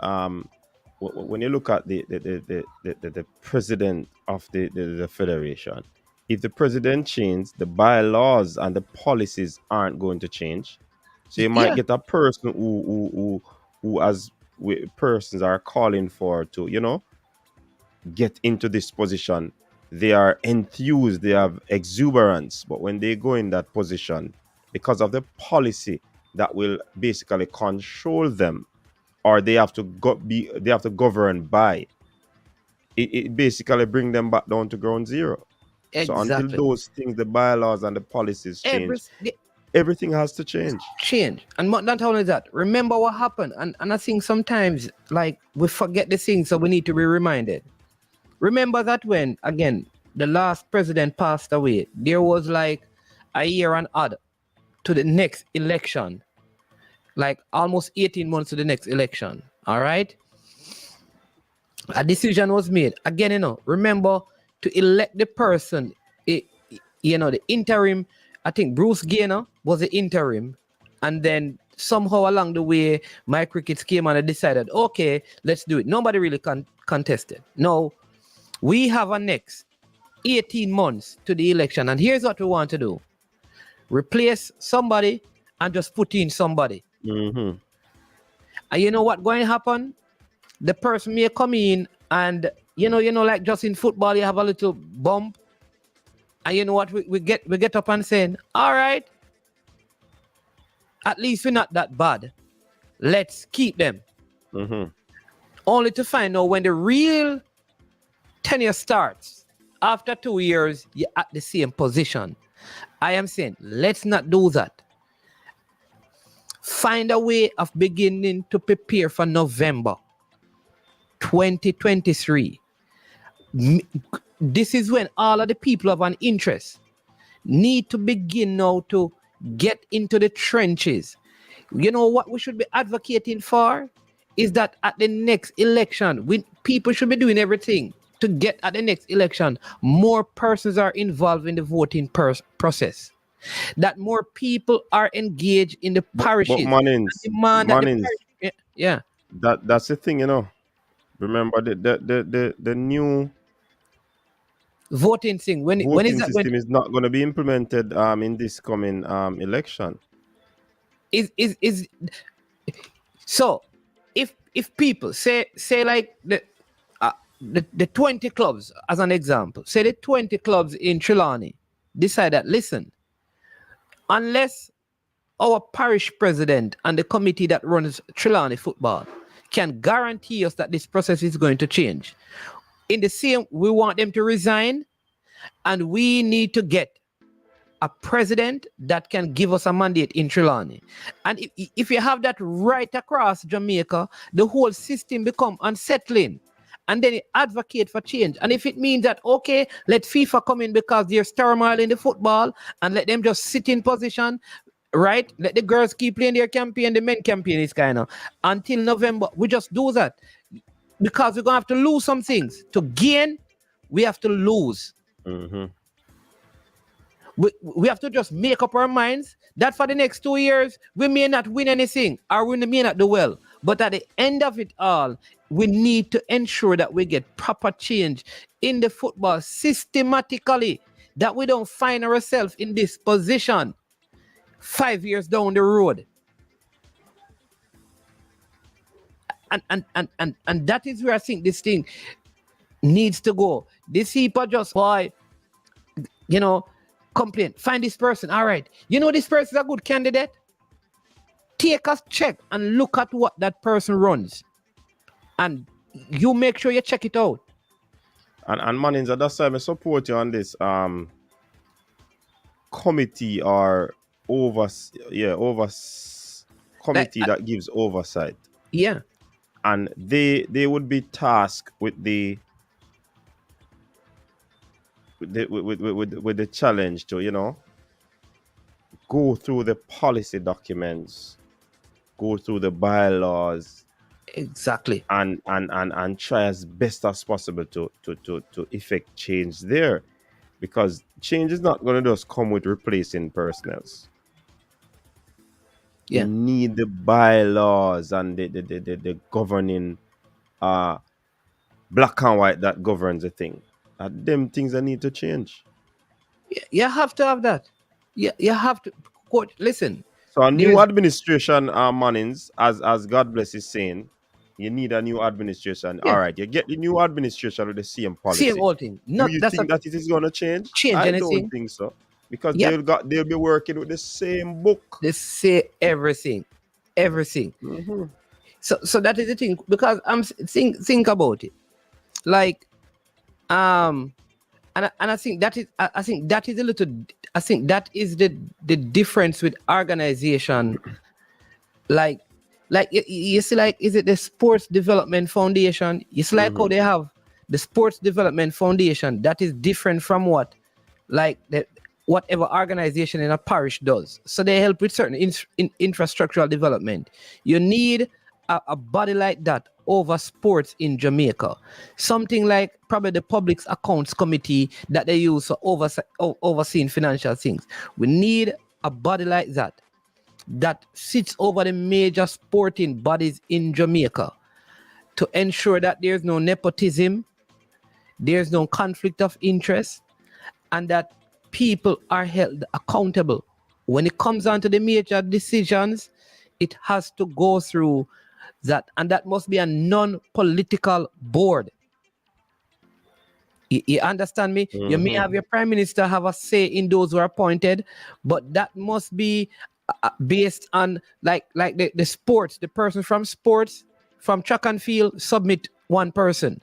Speaker 2: when you look at the president of the federation, if the president changes, the bylaws and the policies aren't going to change. So you might get a person who as persons are calling for to, get into this position. They are enthused, they have exuberance, but when they go in that position, because of the policy that will basically control them, or they have to govern by, it basically bring them back down to ground zero.
Speaker 8: Exactly.
Speaker 2: So until those things, the bylaws and the policies change, everything has to change.
Speaker 8: And not only that, remember what happened. And I think sometimes, like, we forget the things, so we need to be reminded. Remember that when, again, the last president passed away, there was like a year and odd to the next election, like almost 18 months to the next election. All right. A decision was made. Again, remember to elect the person, the interim. I think Bruce Gaynor was the interim. And then somehow along the way, Mike Ricketts came and decided, okay, let's do it. Nobody really contested. No, we have a next
Speaker 10: 18 months to the election. And here's what we want to do. Replace somebody and just put in somebody.
Speaker 2: Mm-hmm.
Speaker 10: And you know what going to happen? The person may come in and, you know, like just in football, you have a little bump. And you know what? We get up and saying, all right, at least we're not that bad. Let's keep them.
Speaker 2: Mm-hmm.
Speaker 10: Only to find out when the real tenure starts, after 2 years, you're at the same position. I am saying, let's not do that. Find a way of beginning to prepare for November 2023. This is when all of the people of an interest need to begin now to get into the trenches. You know what we should be advocating for is that at the next election, people should be doing everything to get at the next election. More persons are involved in the voting process. That more people are engaged in the parishes.
Speaker 2: But Mannings,
Speaker 10: yeah.
Speaker 2: That's the thing, you know. Remember the new
Speaker 10: voting thing. When
Speaker 2: voting
Speaker 10: is that
Speaker 2: system is not going to be implemented in this coming election.
Speaker 10: Is so if people say like the 20 clubs as an example, say the 20 clubs in Trelawney decide that, listen, unless our parish president and the committee that runs Trelawney football can guarantee us that this process is going to change, in the same, we want them to resign, and we need to get a president that can give us a mandate in Trelawney. And if you have that right across Jamaica, the whole system become unsettling. And then advocate for change. And if it means that, okay, let FIFA come in because there's turmoil in the football and let them just sit in position, right? Let the girls keep playing their campaign, the men campaign is kind of, until November, we just do that. Because we're going to have to lose some things. To gain, we have to lose.
Speaker 2: Mm-hmm.
Speaker 10: We have to just make up our minds that for the next 2 years, we may not win anything or we may not do well. But at the end of it all, we need to ensure that we get proper change in the football systematically, that we don't find ourselves in this position 5 years down the road. And that is where I think this thing needs to go. These people just, boy, you know, complain, find this person. All right, you know this person is a good candidate. Take a check and look at what that person runs. And you make sure you check it out.
Speaker 2: And Mannings, that's why I support you on this committee or committee that gives oversight.
Speaker 10: Yeah.
Speaker 2: And they would be tasked with the challenge to, you know, go through the policy documents, go through the bylaws,
Speaker 10: exactly,
Speaker 2: and try as best as possible to effect change there, because change is not going to just come with replacing personnels.
Speaker 10: Yeah.
Speaker 2: You need the bylaws and the governing black and white that governs the thing. Them things that need to change.
Speaker 10: You have to have that. You have to. Coach, listen.
Speaker 2: So a new administration, Mannings, as God bless is saying, you need a new administration. Yeah. All right, you get the new administration with the same policy.
Speaker 10: Same old thing.
Speaker 2: Do you think that it is going to change? I don't think so. Because they'll be working with the same book.
Speaker 10: They say everything.
Speaker 2: Mm-hmm.
Speaker 10: So that is the thing. Because I'm think about it. Like, and I think that is a little. I think that is the difference with organization. Like you see, like, is it the Sports Development Foundation? You see, like, how they have the Sports Development Foundation. That is different from what, like, whatever organization in a parish does. So they help with certain infrastructural development. You need a body like that over sports in Jamaica. Something like probably the Public Accounts Committee that they use for overseeing financial things. We need a body like that sits over the major sporting bodies in Jamaica to ensure that there's no nepotism, there's no conflict of interest, and that people are held accountable. When it comes on to the major decisions, it has to go through that, and that must be a non-political board. You understand me? You may have your prime minister have a say in those who are appointed, but that must be based on like the sports. The person from sports, from track and field, submit one person.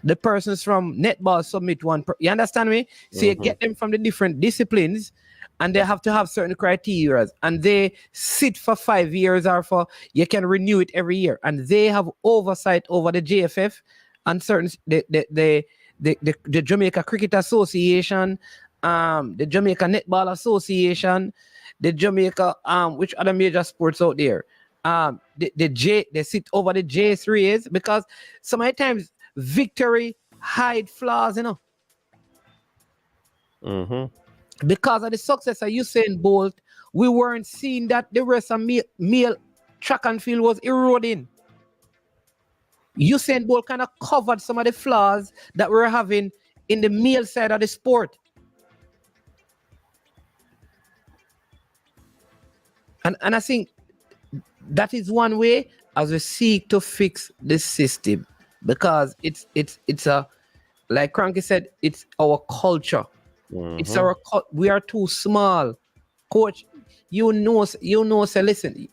Speaker 10: The persons from netball submit one. You understand me? So you get them from the different disciplines, and they have to have certain criteria, and they sit for 5 years, or for you can renew it every year, and they have oversight over the JFF and certain the Jamaica Cricket Association, the Jamaica Netball Association, the Jamaica which other major sports out there, they sit over the J3s, because so many times victory hide flaws, because of the success of Usain Bolt, we weren't seeing that the rest of male track and field was eroding. Usain Bolt kind of covered some of the flaws that we're having in the male side of the sport. And I think that is one way as we seek to fix this system, because it's a, like Cranky said, it's our culture. It's our we are too small. Coach, say, listen,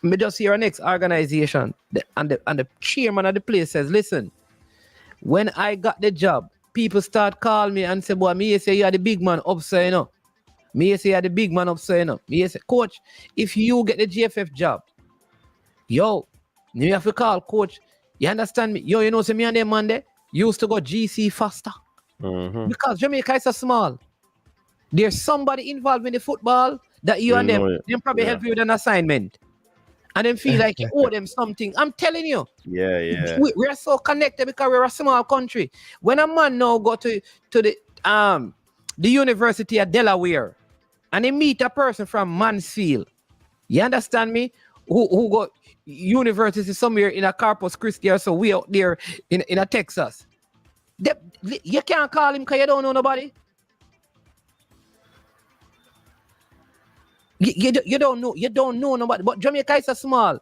Speaker 10: me just hear our next organization, and the chairman of the place says, listen, when I got the job, people start calling me and say, boy, me say you are the big man up, so, me say you are the big man up, so, me say, coach, if you get the GFF job, you have to call coach. You understand me? Say me and them man there used to go GC faster. Because Jamaica is so small. There's somebody involved in the football that you and them probably help you with an assignment. And then feel like you owe them something. I'm telling you.
Speaker 2: Yeah.
Speaker 10: We are so connected because we're a small country. When a man now go to the University of Delaware and he meet a person from Mansfield, you understand me? Who got university somewhere in a Corpus Christi or so, we out there in a Texas. You can't call him because you don't know nobody. You don't know nobody. But Jamaica is so small.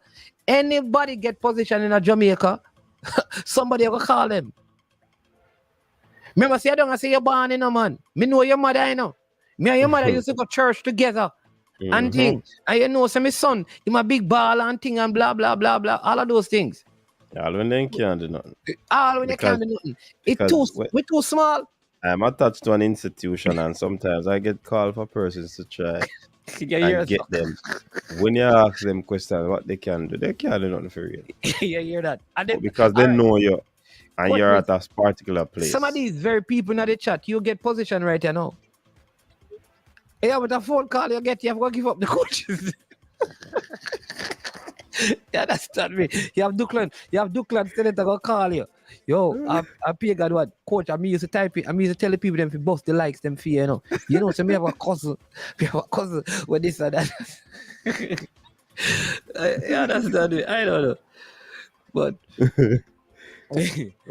Speaker 10: Anybody get position in a Jamaica, somebody will call them. Remember, say I don't say you're born in a man. Me know your mother, Me and your mother used to go church together. And thing. And say my son, he's a big ball and thing and blah blah blah blah. All of those things.
Speaker 2: All when they can't do nothing.
Speaker 10: All when they can't do nothing. We're too small.
Speaker 2: I'm attached to an institution, and sometimes I get called for persons to try and get them. When you ask them questions what they can do, they can't do nothing for real.
Speaker 10: You hear that?
Speaker 2: Because they know you, and you're at a particular place.
Speaker 10: Some of these very people in the chat, you get position right now. Yeah, with a phone call you have to give up the coaches. You understand me? You have Duckland still to go call you. Yo, I pay God what coach. I used to type it. I used to tell the people them to bust the likes them fear, so me have a cousin. With this and that. You understand me? I don't know. But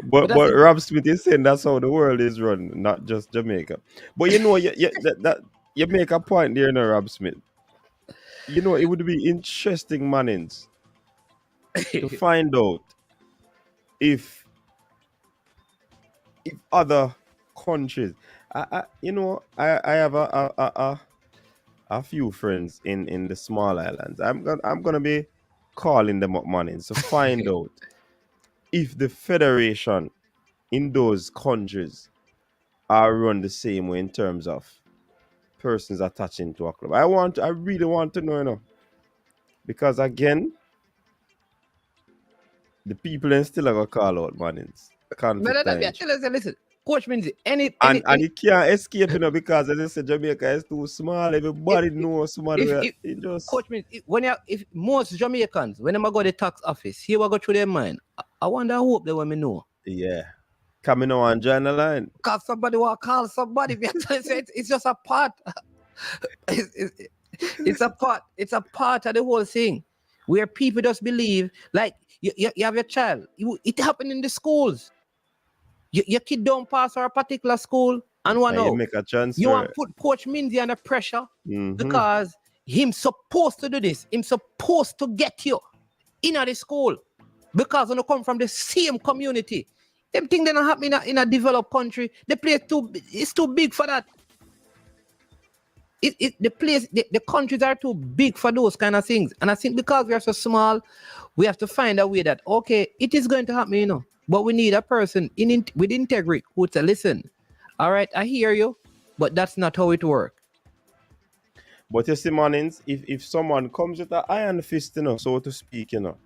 Speaker 2: but Rob Smith is saying that's how the world is run, not just Jamaica. But you make a point there, Rob Smith. It would be interesting, Mannings, to find out if other countries. I have a few friends in the small islands. I'm gonna be calling them up, Mannings, to find out if the federation in those countries are run the same way in terms of persons attaching to a club. I really want to know, because again, the people then still are gonna call out Mannings.
Speaker 10: Listen, Coach Minzy,
Speaker 2: and you can't escape, because as I said, Jamaica is too small. Everybody knows somebody.
Speaker 10: Coach Minzy, if most Jamaicans, when they go to the tax office, here we go through their mind. I wonder hope they want me know.
Speaker 2: Yeah. Coming on, join the line.
Speaker 10: Because somebody will call somebody. It's just a part. It's a part. It's a part of the whole thing, where people just believe, like you have your child. It happened in the schools. Your kid don't pass for a particular school, And one
Speaker 2: And you
Speaker 10: know,
Speaker 2: make a
Speaker 10: you want
Speaker 2: transfer.
Speaker 10: put Coach Minzy under pressure
Speaker 2: Mm-hmm.
Speaker 10: because him supposed to do this. Him supposed to get you in the school because when you come from the same community. Them things that don't happen in a developed country. The place it's too big for that. The countries are too big for those kind of things. And I think because we are so small, we have to find a way that, okay, it is going to happen, you know. But we need a person with integrity who would say, listen, all right, I hear you, but that's not how it works.
Speaker 2: But you see, Mannings, if someone comes with an iron fist, you know, so to speak, you know.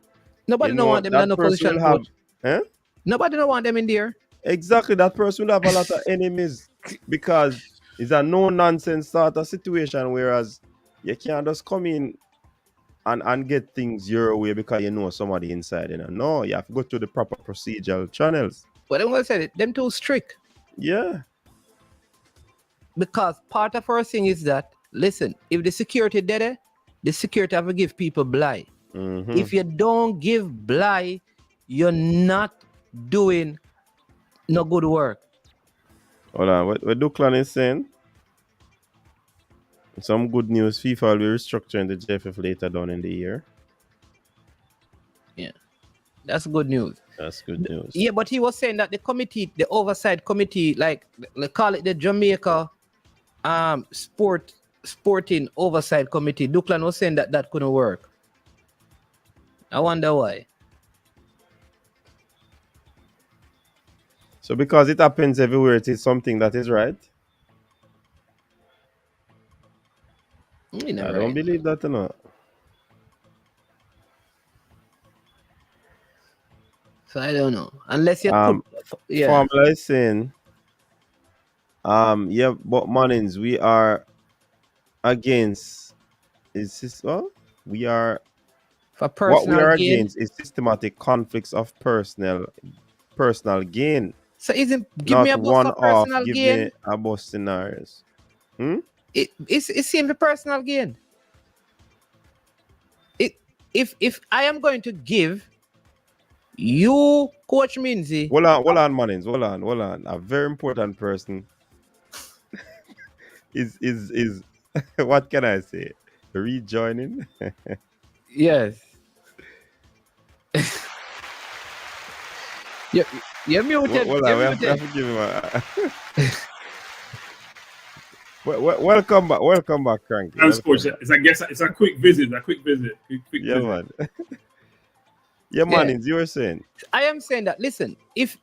Speaker 10: Nobody don't want them in no position,
Speaker 2: have,
Speaker 10: coach. Nobody don't want them in there.
Speaker 2: Exactly, that person will have a lot of enemies because it's a no-nonsense sort of situation, whereas you can't just come in and get things your way because you know somebody inside, you know. No, you have to go through the proper procedural channels.
Speaker 10: But I'm going to say it, them too strict.
Speaker 2: Yeah.
Speaker 10: Because part of our thing is that, listen, if the security there, the security have to give people blight.
Speaker 2: Mm-hmm.
Speaker 10: If you don't give blight, you're not doing no good work.
Speaker 2: Hold on, what Duclan is saying? Some good news. FIFA will be restructuring the JFF later down in the year.
Speaker 10: Yeah, that's good news.
Speaker 2: That's good news.
Speaker 10: Yeah, but he was saying that the committee, the oversight committee, like call it the Jamaica sporting oversight committee. Duclan was saying that couldn't work. I wonder why.
Speaker 2: So because it happens everywhere, it is something that is right. I don't believe that, you know.
Speaker 10: So I don't know. Unless you
Speaker 2: Formula is saying, yeah, but Mannings, we are against we are
Speaker 10: for personal
Speaker 2: what we are
Speaker 10: gain?
Speaker 2: against is systematic conflicts of personal gain.
Speaker 10: So isn't give me a bus for personal
Speaker 2: give
Speaker 10: gain?
Speaker 2: Me a bus scenarios.
Speaker 10: It's simply personal gain. If I am going to give you, Coach Minzy.
Speaker 2: Hold on, Mannings. Hold on. A very important person is what can I say? Rejoining.
Speaker 10: Yes. You're muted.
Speaker 2: Hold on, we have to give him a... Welcome back, Cranky.
Speaker 12: Thanks, Coach. It's a quick visit. Quick
Speaker 2: yeah,
Speaker 12: visit.
Speaker 2: Man. Yeah, Mannings, you were saying.
Speaker 10: I am saying that. Listen, if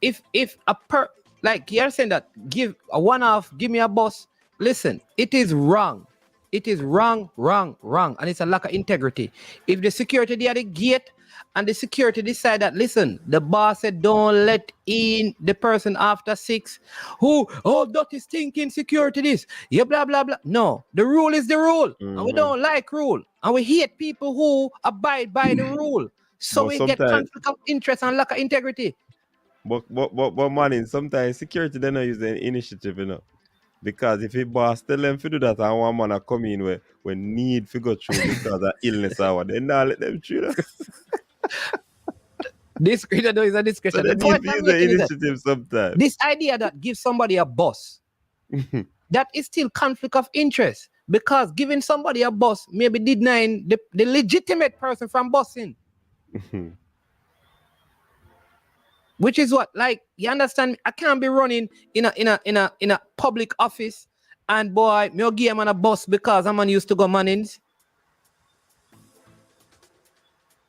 Speaker 10: like you're saying that, give a one-off, give me a bus. Listen, it is wrong. It is wrong, and it's a lack of integrity. If the security there at the gate and the security decide that, listen, the boss said don't let in the person after 6. That is thinking security this. Yeah, blah blah blah. No, the rule is the rule, and we don't like rule, and we hate people who abide by the rule. So we get conflict of interest and lack of integrity.
Speaker 2: But Mannings, sometimes security they don't use the initiative, you know. Because if a boss tell them to do that and one man come in when need to go through because of illness or what, they not let them through that.
Speaker 10: Discretion is a discretion.
Speaker 2: So they need to use the initiative sometimes.
Speaker 10: This idea that give somebody a boss, that is still conflict of interest. Because giving somebody a boss maybe denying the legitimate person from bossing. Which is what, like, you understand? I can't be running in a public office and boy, me give him on a bus because I'm used to go Mannings.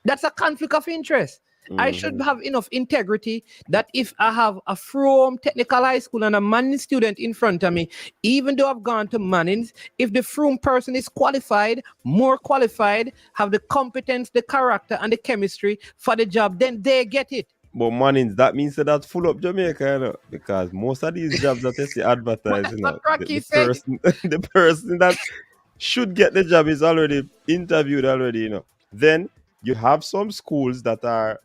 Speaker 10: That's a conflict of interest. I should have enough integrity that if I have a from technical high school and a Mannings student in front of me, even though I've gone to Mannings, if the from person is qualified, more qualified, have the competence, the character, and the chemistry for the job, then they get it.
Speaker 2: But Mannings, that means that's full up Jamaica, you know, because most of these jobs that they see advertised, you know, the person that should get the job is already interviewed already, you know. Then you have some schools that are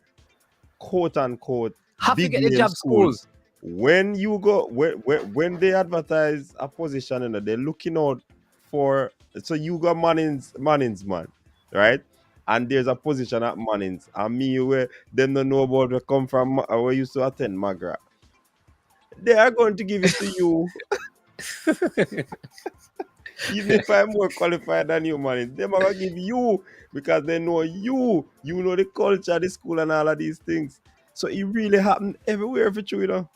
Speaker 2: quote unquote big
Speaker 10: to get the job schools.
Speaker 2: When you go when they advertise a position, you know, they're looking out for, so you got Mannings man, right? And there's a position at Mannings, and me where them don't know about where come from, where used to attend Magra. They are going to give it to you Even if I'm more qualified than you, man, they're gonna give you because they know you. You know the culture, the school, and all of these things. So it really happened everywhere for you, you know.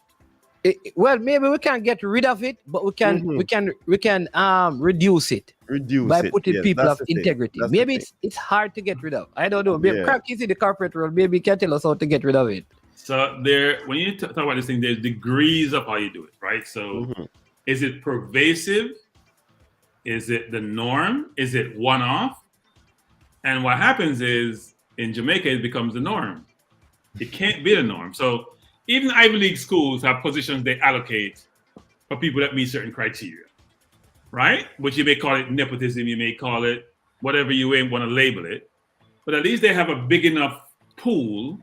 Speaker 8: Well, maybe we can't get rid of it, but we can reduce it.
Speaker 2: Reduce
Speaker 8: by
Speaker 2: it.
Speaker 8: putting
Speaker 2: Yes,
Speaker 8: people
Speaker 2: that's
Speaker 8: of
Speaker 2: the thing.
Speaker 8: integrity.
Speaker 2: That's the
Speaker 8: Maybe
Speaker 2: thing.
Speaker 8: it's hard to get rid of. I don't know. Maybe
Speaker 2: Yeah.
Speaker 8: Crack is in the corporate world. Maybe you can tell us how to get rid of it.
Speaker 13: So there, when you talk about this thing, there's degrees of how you do it, right? So is it pervasive? Is it the norm? Is it one-off? And what happens is in Jamaica, it becomes the norm. It can't be the norm. So even Ivy League schools have positions they allocate for people that meet certain criteria, right? Which you may call it nepotism, you may call it whatever you want to label it. But at least they have a big enough pool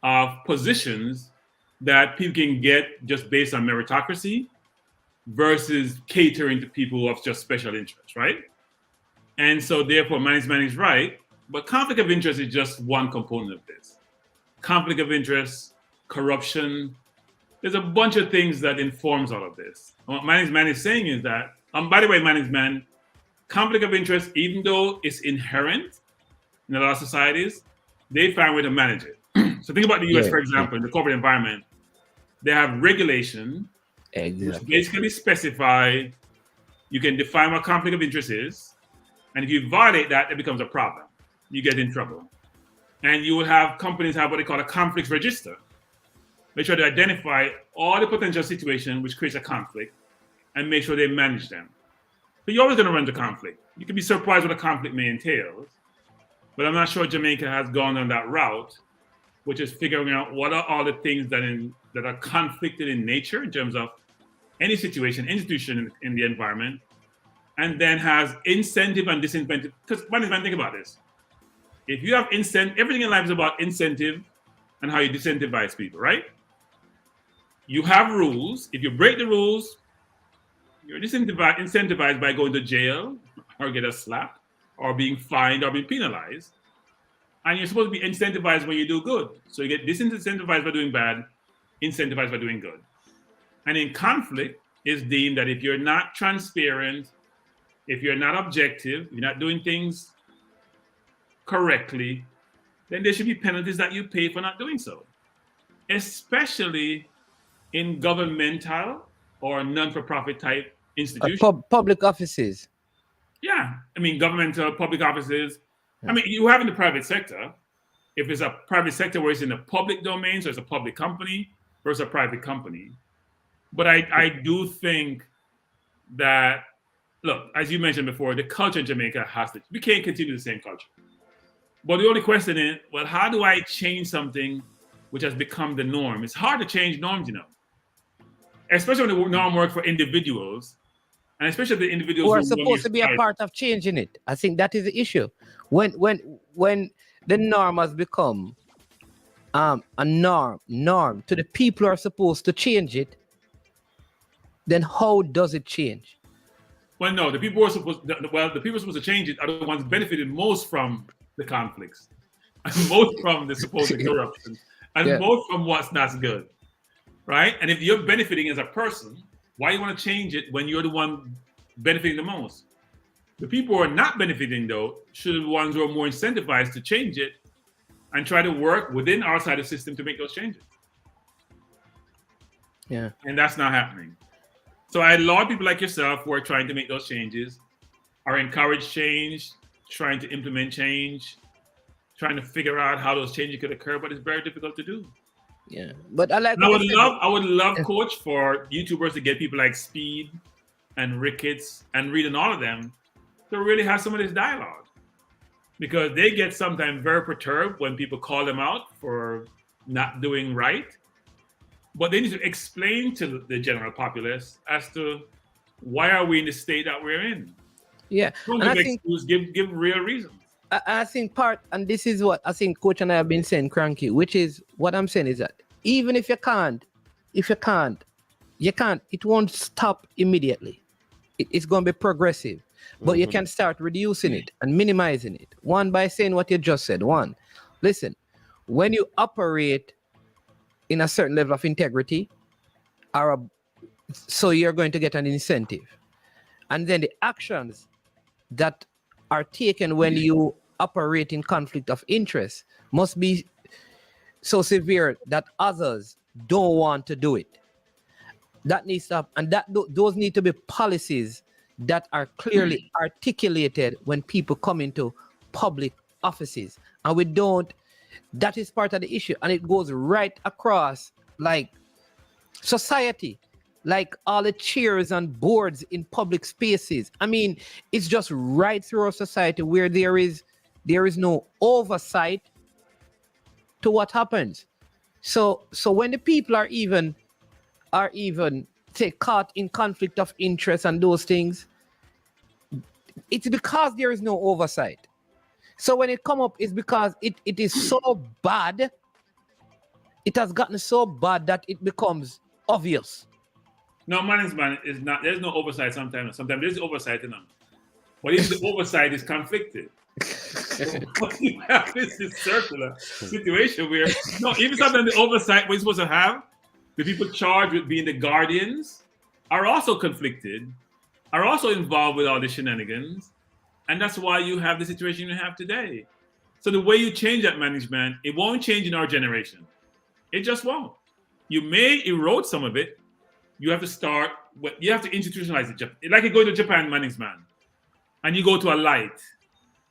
Speaker 13: of positions that people can get just based on meritocracy versus catering to people of just special interest, right? And so therefore management is right, but conflict of interest is just one component of this. Conflict of interest, corruption, there's a bunch of things that informs all of this. What management is saying is that, by the way, management, conflict of interest, even though it's inherent in a lot of societies, they find a way to manage it. So think about the US, for example, in the corporate environment, they have regulation, which basically specify, you can define what conflict of interest is, and if you violate that, it becomes a problem. You get in trouble. And you will have companies have what they call a conflict register. They try to identify all the potential situations which creates a conflict and make sure they manage them. But you're always going to run into conflict. You can be surprised what a conflict may entail, but I'm not sure Jamaica has gone on that route, which is figuring out what are all the things that are conflicted in nature in terms of any situation, institution in the environment, and then has incentive and disincentive. Because management, think about this. If you have incentive, everything in life is about incentive and how you disincentivize people, right? You have rules. If you break the rules, you're incentivized by going to jail or get a slap or being fined or being penalized. And you're supposed to be incentivized when you do good. So you get disincentivized by doing bad, incentivized by doing good. And in conflict, it's deemed that if you're not transparent, if you're not objective, you're not doing things correctly, then there should be penalties that you pay for not doing so. Especially in governmental or non-for-profit type institutions.
Speaker 8: Public offices.
Speaker 13: Yeah, I mean, governmental, public offices. I mean, you have in the private sector, if it's a private sector where it's in the public domain, so it's a public company versus a private company. But I do think that, look, as you mentioned before, the culture in Jamaica we can't continue the same culture. But the only question is, well, how do I change something which has become the norm? It's hard to change norms, you know, especially when the norm works for individuals, and especially the individuals
Speaker 8: who are supposed to be a part of changing it. I think that is the issue. When the norm has become a norm to the people who are supposed to change it, then how does it change?
Speaker 13: Well, no, the people who are supposed to change it are the ones benefited most from the conflicts, and most from the supposed corruption, and most from what's not good, right? And if you're benefiting as a person, why do you want to change it when you're the one benefiting the most? The people who are not benefiting, though, should be the ones who are more incentivized to change it and try to work within our side of the system to make those changes.
Speaker 8: Yeah.
Speaker 13: And that's not happening. So I laud people like yourself who are trying to make those changes, are encourage change, trying to implement change, trying to figure out how those changes could occur, but it's very difficult to do.
Speaker 8: Yeah, but I
Speaker 13: would love, Coach, for YouTubers to get people like Speed and Ricketts and Reed and all of them to really have some of this dialogue, because they get sometimes very perturbed when people call them out for not doing right, but they need to explain to the general populace as to why are we in the state that we're in.
Speaker 8: Yeah,
Speaker 13: don't give real reasons.
Speaker 8: I think and this is what I think Coach and I have been saying, Cranky, which is what I'm saying is that even if you can't, it won't stop immediately. It's going to be progressive, but you can start reducing it and minimizing it. One, by saying what you just said. One, listen, when you operate in a certain level of integrity or
Speaker 10: So you're going to get an incentive. And then the actions that are taken when you operate in conflict of interest must be so severe that others don't want to do it. That needs to happen. And those need to be policies that are clearly articulated when people come into public offices. And we don't, that is part of the issue. And it goes right across like society, like all the chairs and boards in public spaces. I mean, it's just right through our society where there is no oversight to what happens. So when the people are even say caught in conflict of interest and those things, it's because there is no oversight. So when it come up, it's because it is so bad. It has gotten so bad that it becomes obvious.
Speaker 13: No, management is not. There's no oversight sometimes. Sometimes there's oversight in them. But if the oversight is conflicted, what you have is this circular situation where even sometimes the oversight we're supposed to have, the people charged with being the guardians, are also conflicted, are also involved with all the shenanigans, and that's why you have the situation you have today. So the way you change that management, it won't change in our generation. It just won't. You may erode some of it. You have to start. You have to institutionalize it. Like you go to Japan management, and you go to a light,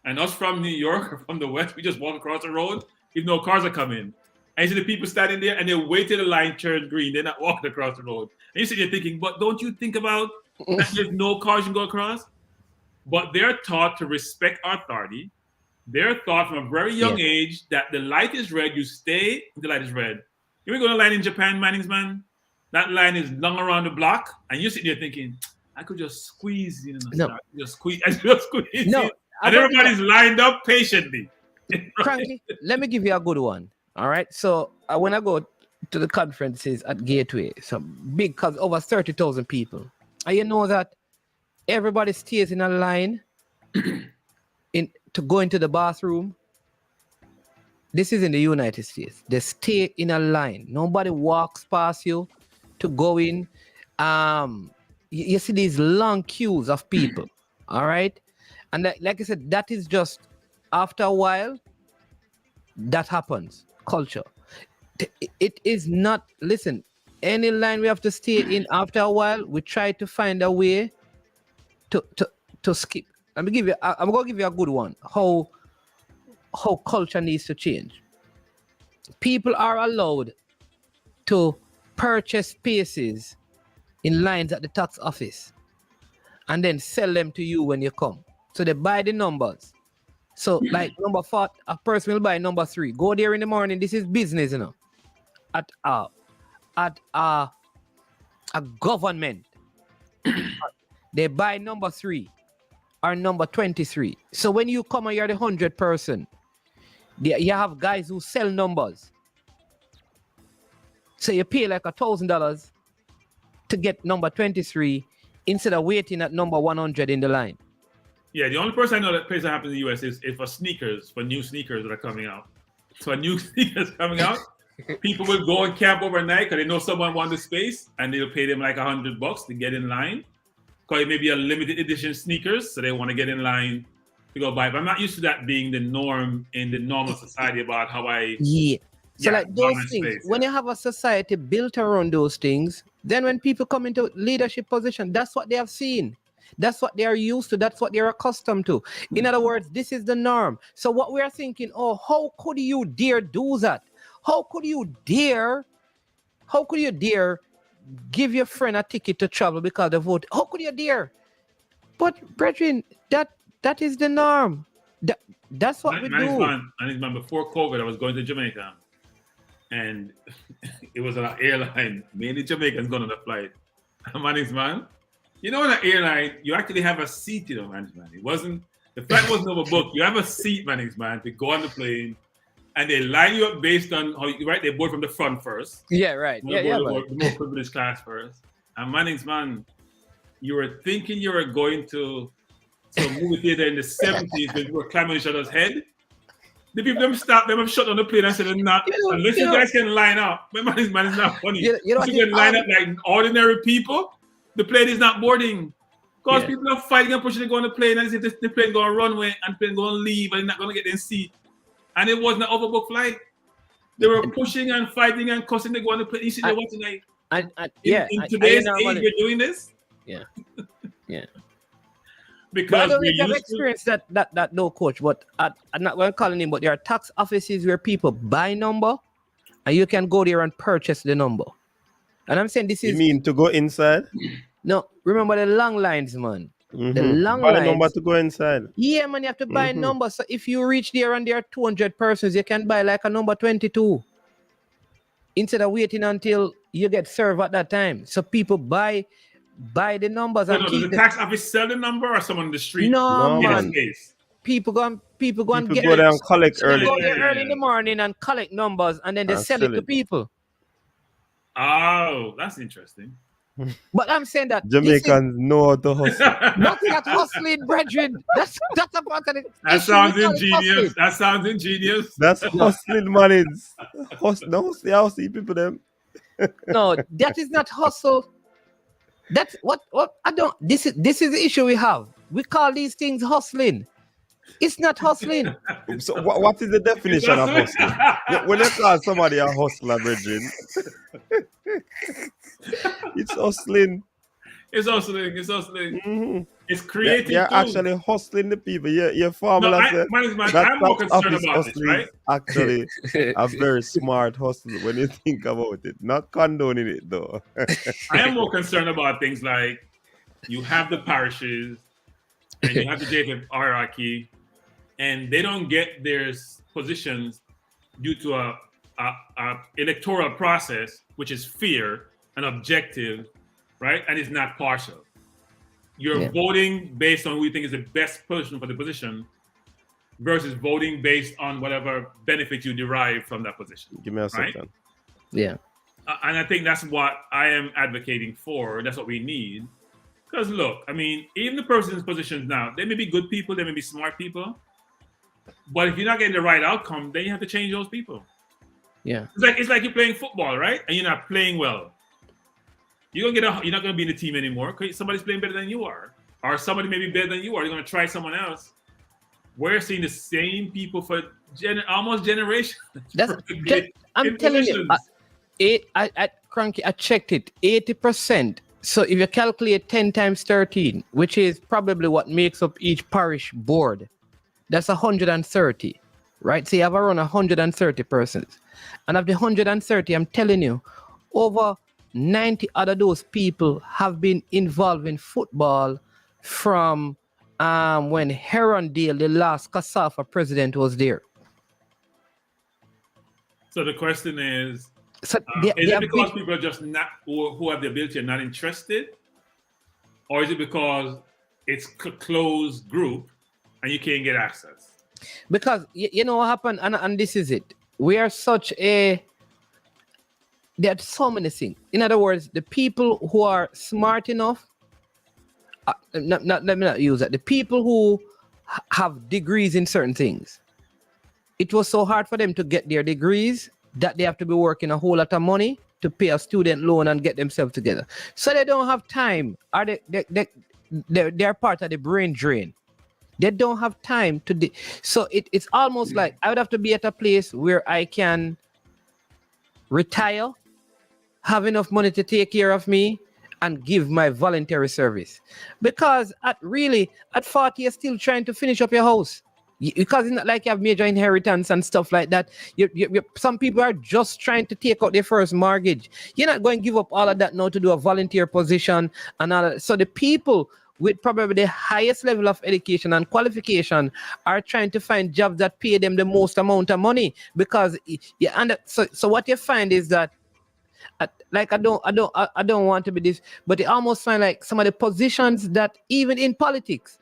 Speaker 13: and us from New York or from the West, we just walk across the road if no cars are coming. And you see the people standing there and they wait till the line turns green. They're not walking across the road. And you sit there thinking, but don't you think about that there's no cars you can go across? But they're taught to respect authority. They're taught from a very young age that the light is red, you stay, the light is red. You go to a line in Japan, man, that line is long around the block, and you're sitting there thinking, I could just squeeze in. Just squeeze.
Speaker 10: No,
Speaker 13: and everybody's lined up patiently.
Speaker 10: Cranky, let me give you a good one. All right. So when I go to the conferences at Gateway, some big, cause over 30,000 people, and you know that everybody stays in a line to go into the bathroom. This is in the United States. They stay in a line. Nobody walks past you to go in. You see these long queues of people. All right. And like I said, that is just after a while, that happens. Culture. It is not, listen, any line we have to stay in after a while, we try to find a way to skip. I'm gonna give you a good one. How culture needs to change. People are allowed to purchase spaces in lines at the tax office and then sell them to you when you come. So they buy the numbers. So like number 4, a person will buy number 3. Go there in the morning. This is business, you know. At a government, they buy number 3 or number 23. So when you come and you're the 100th person, you have guys who sell numbers. So you pay like $1,000 to get number 23 instead of waiting at number 100 in the line.
Speaker 13: Yeah, the only person I know that plays that happens in the US is for sneakers, for new sneakers that are coming out. So a new sneakers coming out, people will go and camp overnight because they know someone wants the space, and they'll pay them like $100 to get in line. Because it may be a limited edition sneakers, so they want to get in line to go buy. But I'm not used to that being the norm in the normal society about how I...
Speaker 10: So like those things, space, when you have a society built around those things, then when people come into leadership position, that's what they have seen. That's what they are used to. That's what they're accustomed to. In other words, this is the norm. So what we are thinking, how could you dare do that? How could you dare give your friend a ticket to travel because they vote? How could you dare? But brethren, that is the norm. That's what we do.
Speaker 13: Man, before COVID, I was going to Jamaica, and it was an airline. Mainly Jamaicans going on the flight. Man, you know, in an airline, you actually have a seat, man. It wasn't, the flight wasn't overbooked. You have a seat, man, to go on the plane, and they line you up based on how you, right? They board from the front first.
Speaker 10: Yeah, right.
Speaker 13: The more privileged class first. And man, you were thinking you were going to some movie theater in the 70s when you were climbing each other's head. The people them stop them have shut down the plane and said not unless you guys can line up. Man, is not funny.
Speaker 8: You know
Speaker 13: you can line up like ordinary people, the plane is not boarding. Because people are fighting and pushing to go on the plane and if the plane going to runway and the plane going to leave and not going to get their seat. And it wasn't an overbooked flight. They were pushing and fighting and cussing to go on the plane. You see, they're watching like in today's age, we're doing this.
Speaker 8: Yeah. Yeah.
Speaker 13: Because
Speaker 8: we have experienced that no, coach, but I'm not going to call him, but there are tax offices where people buy number and you can go there and purchase the number. And I'm saying this is...
Speaker 2: You mean to go inside?
Speaker 8: No, remember the long lines, man.
Speaker 2: Mm-hmm.
Speaker 8: The long
Speaker 2: buy
Speaker 8: lines.
Speaker 2: Number to go inside.
Speaker 8: Yeah, man, you have to buy a number. So if you reach there and there are 200 persons, you can buy like a number 22. Instead of waiting until you get served at that time. So people buy the numbers.
Speaker 13: So does the tax office sell the number or someone in the street?
Speaker 8: No, man. People go and get
Speaker 2: go there and collect early.
Speaker 8: They go there early in the morning and collect numbers and then they sell it to people.
Speaker 13: Oh, that's interesting.
Speaker 8: But I'm saying that
Speaker 2: Jamaicans know how to hustle.
Speaker 8: That's not hustling, brethren. That's a part of it.
Speaker 13: That sounds ingenious. That sounds ingenious.
Speaker 2: That's hustling, man. No, see how see people them.
Speaker 8: No, that is not hustle. That's what I don't. This is the issue we have. We call these things hustling. It's not hustling.
Speaker 2: So what is the definition of hustling? When you call somebody a hustler, brethren, it's hustling.
Speaker 13: It's hustling. It's hustling.
Speaker 2: Mm-hmm.
Speaker 13: It's creative.
Speaker 2: You're actually hustling the people. Your formula
Speaker 13: I'm more concerned about this, right?
Speaker 2: Actually, a very smart hustle when you think about it. Not condoning it though.
Speaker 13: I am more concerned about things like you have the parishes and you have the JFF hierarchy, and they don't get their positions due to a electoral process, which is fair and objective, right? And it's not partial. You're voting based on who you think is the best person for the position versus voting based on whatever benefit you derive from that position.
Speaker 2: Give me a second.
Speaker 8: Yeah.
Speaker 13: And I think that's what I am advocating for. That's what we need. Because look, I mean, even the person's positions now, they may be good people, they may be smart people. But if you're not getting the right outcome, then you have to change those people.
Speaker 8: Yeah.
Speaker 13: It's like you're playing football, right? And you're not playing well. You're not going to be in the team anymore because somebody's playing better than you are. Or somebody may be better than you are. You're going to try someone else. We're seeing the same people for almost generations.
Speaker 8: I'm telling you, Cranky, I checked it, 80%. So if you calculate 10 times 13, which is probably what makes up each parish board, that's 130, right? So you have around 130 persons. And of the 130, I'm telling you, over 90 other those people have been involved in football from when Herondale, the last CASAFA president, was there.
Speaker 13: So the question is, is it because people are just not, who have the ability are not interested? Or is it because it's a closed group and you can't get access?
Speaker 8: Because you know what happened, and this is it. We are such a... There are so many things. In other words, the people who are smart enough, let me not use that. The people who have degrees in certain things, it was so hard for them to get their degrees that they have to be working a whole lot of money to pay a student loan and get themselves together. So they don't have time, or they're part of the brain drain. They don't have time to... So it's almost like I would have to be at a place where I can retire, have enough money to take care of me, and give my voluntary service. Because at 40, you're still trying to finish up your house. Because it's not like you have major inheritance and stuff like that. Some people are just trying to take out their first mortgage. You're not going to give up all of that now to do a volunteer position and all that. So the people with probably the highest level of education and qualification are trying to find jobs that pay them the most amount of money. Because so what you find is that, like I don't want to be this, but you almost find like some of the positions that even in politics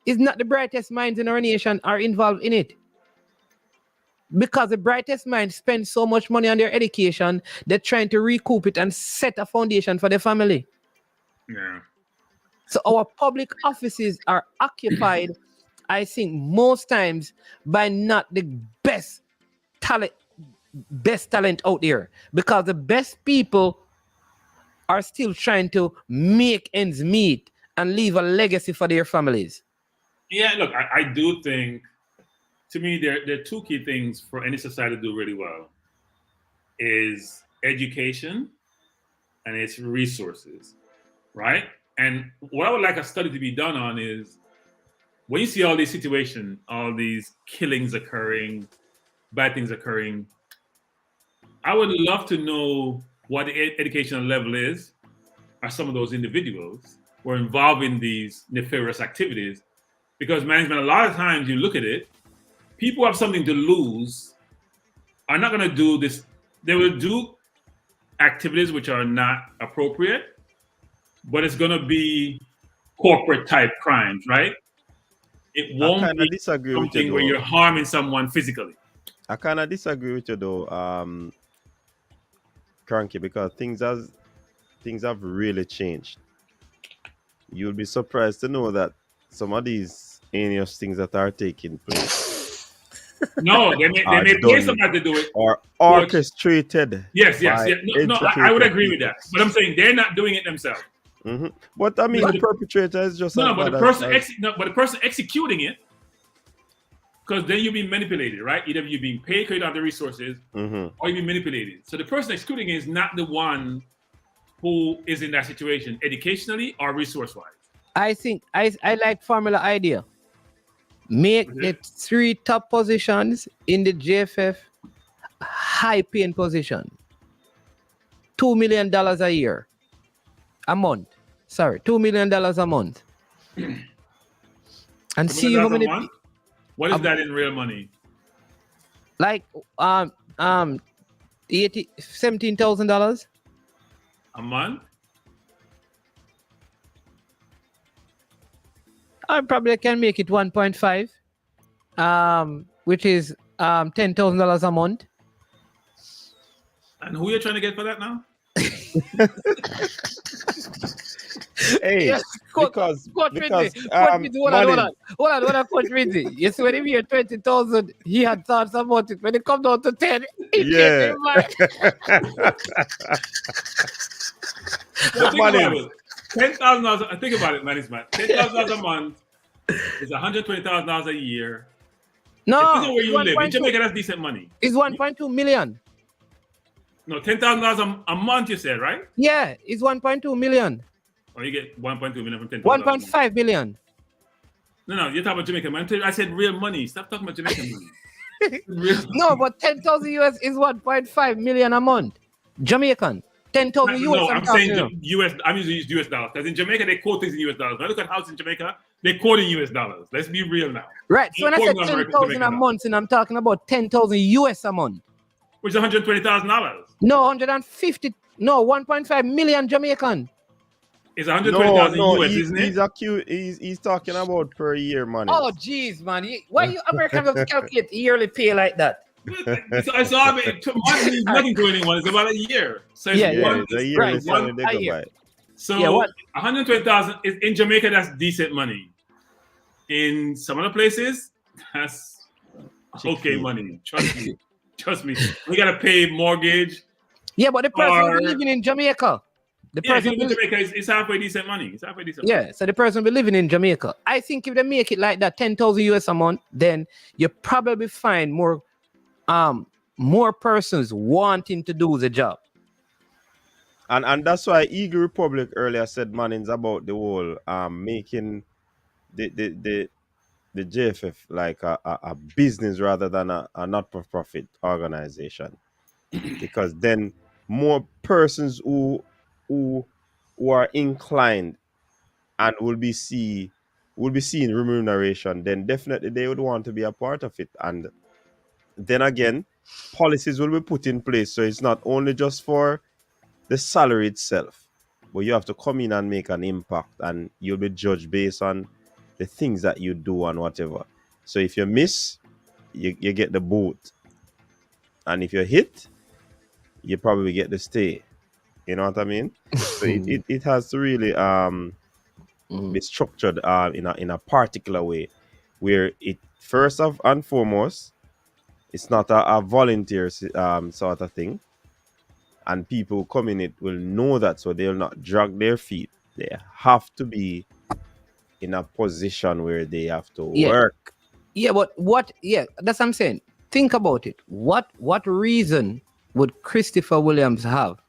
Speaker 8: is not the brightest minds in our nation are involved in it. Because the brightest minds spend so much money on their education, they're trying to recoup it and set a foundation for their family.
Speaker 13: Yeah.
Speaker 8: So our public offices are occupied
Speaker 10: I think most times by not the best talent out there, because the best people are still trying to make ends meet and leave a legacy for their families.
Speaker 13: Yeah, look, I do think, to me, there are two key things for any society to do really well is education and its resources, right? And what I would like a study to be done on is when you see all these situations, all these killings occurring, bad things occurring, I would love to know what the educational level is, are some of those individuals who are involved in these nefarious activities. Because management, a lot of times you look at it, people have something to lose, are not going to do this. They will do activities which are not appropriate, but it's going to be corporate type crimes, right? It won't be something where you're harming someone physically.
Speaker 2: I kind of disagree with you though, Cranky, because things have really changed. You'll be surprised to know that some of these heinous things that are taking place.
Speaker 13: No, they may pay somebody to do it.
Speaker 2: Or orchestrated.
Speaker 13: Yes. No, I would agree with that. But I'm saying they're not doing it themselves.
Speaker 2: Mm-hmm. But I mean, the perpetrator is just
Speaker 13: but the person executing it, because then you're being manipulated, right? Either you're being paid because you don't have the resources, or you're being manipulated. So the person executing it is not the one who is in that situation, educationally or resource-wise.
Speaker 10: I think I like formula idea. Make the 3 top positions in the JFF high-paying position. $2 million a year, a month. Sorry, $2 million a month. And see how many.
Speaker 13: What is that in real money?
Speaker 10: Like $17,000
Speaker 13: a month.
Speaker 10: I probably can make it 1.5, which is $10,000 a month.
Speaker 13: And who are you trying to get for that now?
Speaker 2: Hey,
Speaker 10: yes,
Speaker 2: because
Speaker 10: Coach Rinzi, hold on, Coach Rinzi. You see, when he hear 20,000, he had thoughts about it. When it come down to 10, he
Speaker 2: yeah.
Speaker 13: So think about it. $10,000. Think about it, man. It's $10,000 a month is $120,000 a year.
Speaker 10: No,
Speaker 13: depending on where you live. In Jamaica, that's decent money.
Speaker 10: It's 1.2 million.
Speaker 13: No, $10,000 a month. You said, right?
Speaker 10: Yeah, it's 1.2 million.
Speaker 13: Or you get 1.2 million from 10,000.
Speaker 10: 1.5 million.
Speaker 13: No, you're talking about Jamaican money. I said real money. Stop talking about Jamaican money.
Speaker 10: No, but 10,000 US is 1.5 million a month. Jamaican. 10,000 US.
Speaker 13: No, I'm saying US. I'm using US dollars because in Jamaica they quote things in US dollars. When I look at house in Jamaica, they quote in US dollars. Let's be real now.
Speaker 10: Right. So when I said 10,000 a month, and I'm talking about 10,000 US a month,
Speaker 13: which is $120,000.
Speaker 10: No, 150. No, 1.5 million Jamaican.
Speaker 13: It's 120,000 US, isn't it?
Speaker 2: He's talking about per year money.
Speaker 10: Oh, jeez, man. Why you Americans have to calculate yearly pay like that?
Speaker 13: It's all money means nothing to anyone. It's about a year. So it's
Speaker 2: a year.
Speaker 10: Right,
Speaker 2: a year.
Speaker 13: So 120,000 in Jamaica. That's decent money. In some other places, that's okay money. Trust me. We gotta pay mortgage.
Speaker 10: Yeah, but the person living in Jamaica. The person
Speaker 13: in Jamaica is halfway decent money. It's halfway decent.
Speaker 10: Yeah, so the person will be living in Jamaica. I think if they make it like that, 10,000 US a month, then you probably find more persons wanting to do the job.
Speaker 2: And that's why Eagle Republic earlier said Manning's about the whole making the JFF like a business rather than a not-for-profit organization, because then more persons who are inclined and will be seeing remuneration, then definitely they would want to be a part of it. And then again, policies will be put in place, so it's not only just for the salary itself, but you have to come in and make an impact, and you'll be judged based on the things that you do and whatever. So if you miss, you get the boot, and if you hit, you probably get the stay. You know what I mean? So it has to really be structured in a particular way. where it first of and foremost, it's not a volunteer sort of thing, and people who come in it will know that, so they'll not drag their feet. They have to be in a position where they have to
Speaker 8: Yeah.
Speaker 2: work.
Speaker 8: Yeah, but what? Yeah, that's what I'm saying. Think about it. What reason would Christopher Williams have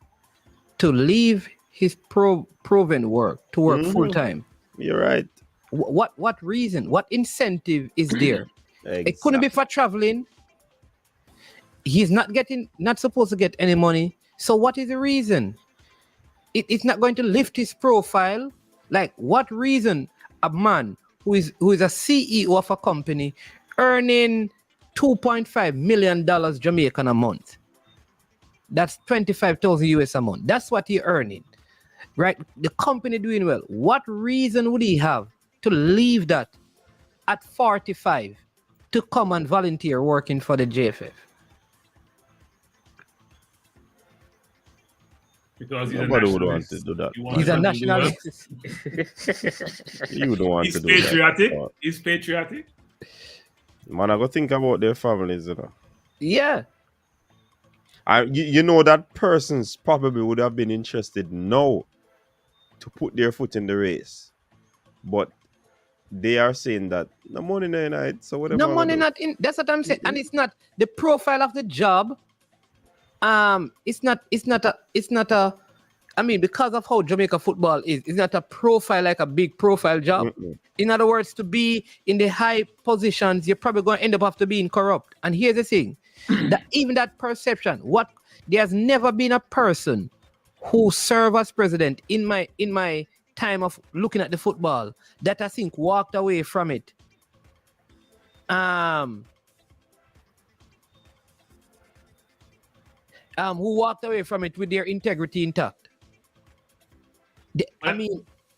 Speaker 8: to leave his proven work to work full time?
Speaker 2: You're right.
Speaker 8: What reason? What incentive is there? It couldn't be for traveling. He's not supposed to get any money. So what is the reason? It's not going to lift his profile. Like, what reason a man who is a CEO of a company earning $2.5 million Jamaican a month? That's 25,000 US a month. That's what he's earning, right? The company doing well. What reason would he have to leave that at 45 to come and volunteer working for the JFF?
Speaker 13: Because he's
Speaker 2: Nobody
Speaker 13: a
Speaker 2: would want
Speaker 13: nationalist.
Speaker 2: to do that.
Speaker 8: He's a nationalist.
Speaker 2: You don't want
Speaker 13: He's
Speaker 2: to do
Speaker 13: patriotic.
Speaker 2: that.
Speaker 13: He's patriotic.
Speaker 2: Man, I go think about their families, you know.
Speaker 8: Yeah.
Speaker 2: You know that persons probably would have been interested now to put their foot in the race, but they are saying that no money in it, so whatever.
Speaker 8: No money not in. That's what I'm saying, and it's not the profile of the job. It's not a. I mean, because of how Jamaica football is, it's not a profile like a big profile job. In other words, to be in the high positions, you're probably going to end up have to being corrupt. And here's the thing, that even that perception, there's never been a person who served as president in my time of looking at the football that I think walked away from it. Who walked away from it with their integrity intact.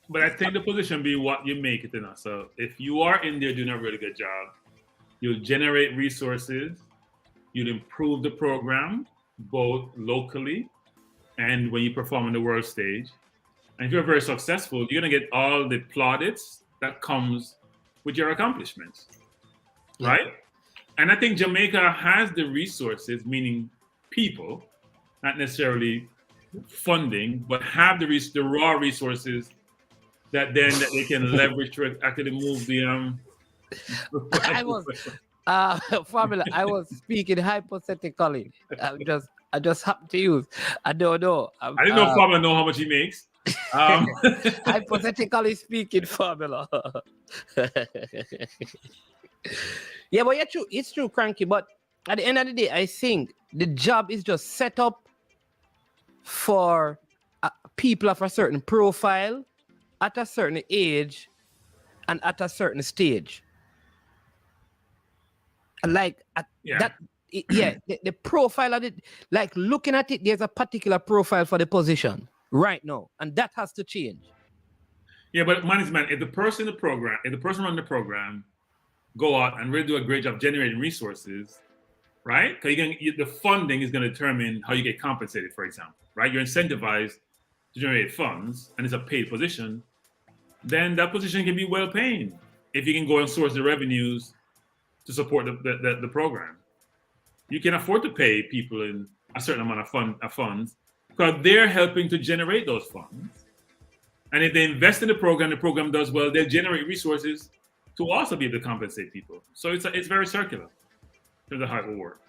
Speaker 13: But I think the position be what you make it enough. So if you are in there doing a really good job, you'll generate resources, you'll improve the program, both locally and when you perform on the world stage. And if you're very successful, you're going to get all the plaudits that comes with your accomplishments, right? And I think Jamaica has the resources, meaning people, not necessarily funding, but have the raw resources that they can leverage to actually move the
Speaker 8: Formula. I was speaking hypothetically. I just happened to use. I don't know.
Speaker 13: I didn't know Formula know how much he makes.
Speaker 8: Hypothetically speaking, Formula. Yeah, but it's true, Cranky. But at the end of the day, I think the job is just set up for people of a certain profile at a certain age and at a certain stage. Like the profile of it, like looking at it, there's a particular profile for the position right now, and that has to change.
Speaker 13: Yeah, but management, if the person running the program go out and really do a great job generating resources, right? Because the funding is going to determine how you get compensated, for example, right? You're incentivized to generate funds, and it's a paid position. Then that position can be well paying if you can go and source the revenues to support the program. You can afford to pay people in a certain amount of funds because they're helping to generate those funds. And if they invest in the program does well, they'll generate resources to also be able to compensate people. So it's very circular in terms of how it will work.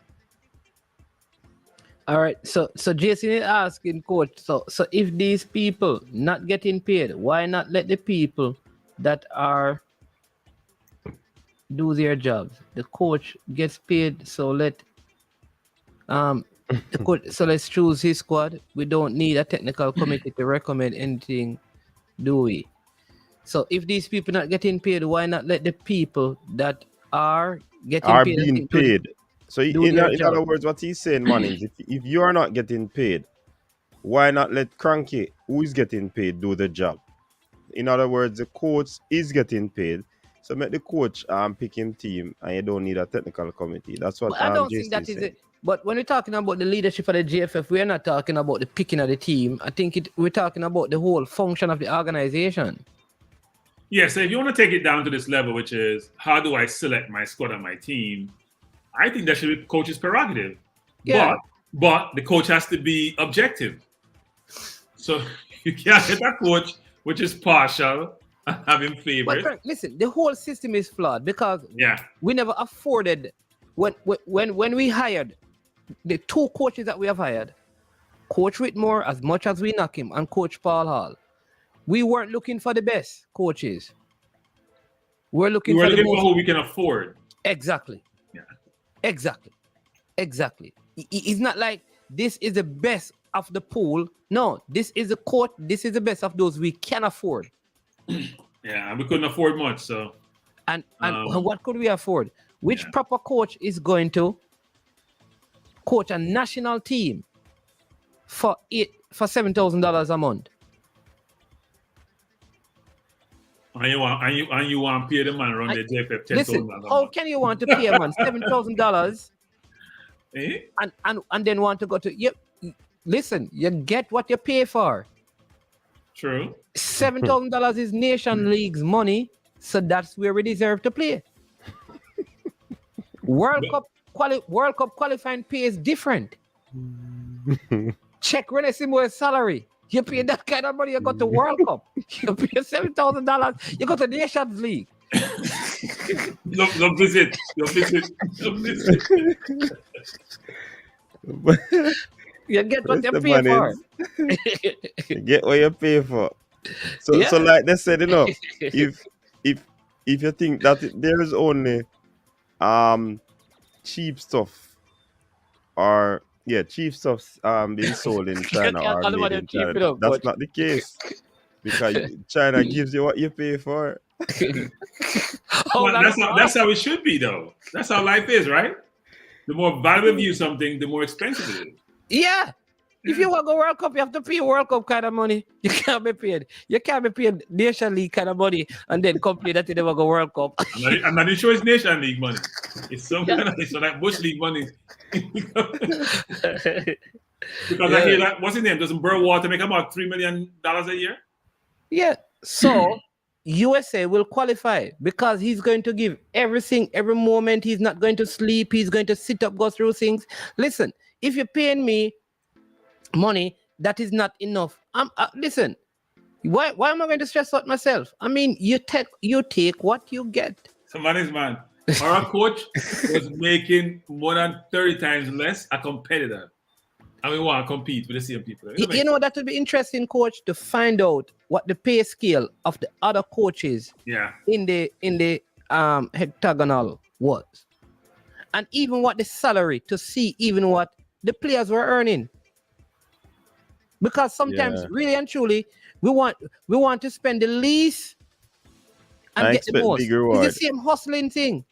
Speaker 8: All right. So Jason is asking, Coach. So if these people not getting paid, why not let the people that are do their jobs? The coach gets paid, so let the coach. So let's choose his squad. We don't need a technical committee to recommend anything, do we? So if these people not getting paid, why not let the people that are
Speaker 2: being paid? So in other words, what he's saying, man, is if you are not getting paid, why not let Cranky, who is getting paid, do the job? In other words, the coach is getting paid, so make the coach pick him team, and you don't need a technical committee. That's what
Speaker 8: I don't think that is it. But when we're talking about the leadership of the JFF, we're not talking about the picking of the team. I think we're talking about the whole function of the organization.
Speaker 13: Yeah, so if you want to take it down to this level, which is how do I select my squad and my team, I think that should be coach's prerogative.
Speaker 10: Yeah.
Speaker 13: But the coach has to be objective. So you can't get a coach which is partial and having favors.
Speaker 10: But listen, the whole system is flawed because
Speaker 13: Yeah.
Speaker 10: we never afforded when we hired the two coaches that we have hired, Coach Whitmore, as much as we knock him, and Coach Paul Hall. We weren't looking for the best coaches. We're looking for
Speaker 13: who we can afford.
Speaker 10: Exactly.
Speaker 13: Yeah.
Speaker 10: Exactly. It's not like this is the best of the pool. No, this is the court. This is the best of those we can afford.
Speaker 13: Yeah, and we couldn't afford much. So.
Speaker 10: And what could we afford? Which proper coach is going to coach a national team for $7,000 a month?
Speaker 13: And you want to pay the man around the JFF $10,000.
Speaker 10: Listen, how can you want to pay a man $7,000 and then want to go to listen, you get what you pay for.
Speaker 13: True.
Speaker 10: $7,000 is Nation League's money, so that's where we deserve to play. World Cup qualifying pay is different. Check Rene Simo's salary. You pay that kind of money, you go to World Cup. You pay $7,000, you go to Nations League.
Speaker 13: Don't visit.
Speaker 10: You get what you pay for.
Speaker 2: You get what you pay for. So like they said, if you think that there is only cheap stuff or cheap stuff being sold in China or made in China, that's not the case, because China gives you what you pay for.
Speaker 13: That's how it should be, though. That's how life is, right? The more valuable you something, the more expensive it is.
Speaker 10: Yeah. If you want to go World Cup, you have to pay World Cup kind of money. You can't be paid Nation League kind of money and then complain that you never go World Cup.
Speaker 13: I'm not sure it's Nation League money. It's some kind of like Bush League money. Because I hear that, what's his name? Doesn't Burwater make about $3 million a year?
Speaker 10: Yeah. So USA will qualify because he's going to give everything, every moment. He's not going to sleep. He's going to sit up, go through things. Listen, if you're paying me money, that is not enough. Listen, why am I going to stress out myself? I mean, you take what you get.
Speaker 13: Somebody's man. Our coach was making more than 30 times less a competitor. And we want to compete with the same people.
Speaker 10: You know, that would be interesting, coach, to find out what the pay scale of the other coaches in the hexagonal was. And even what the salary, to see even what the players were earning. Because sometimes, really and truly, we want to spend the least and get the most. It's the same hustling thing.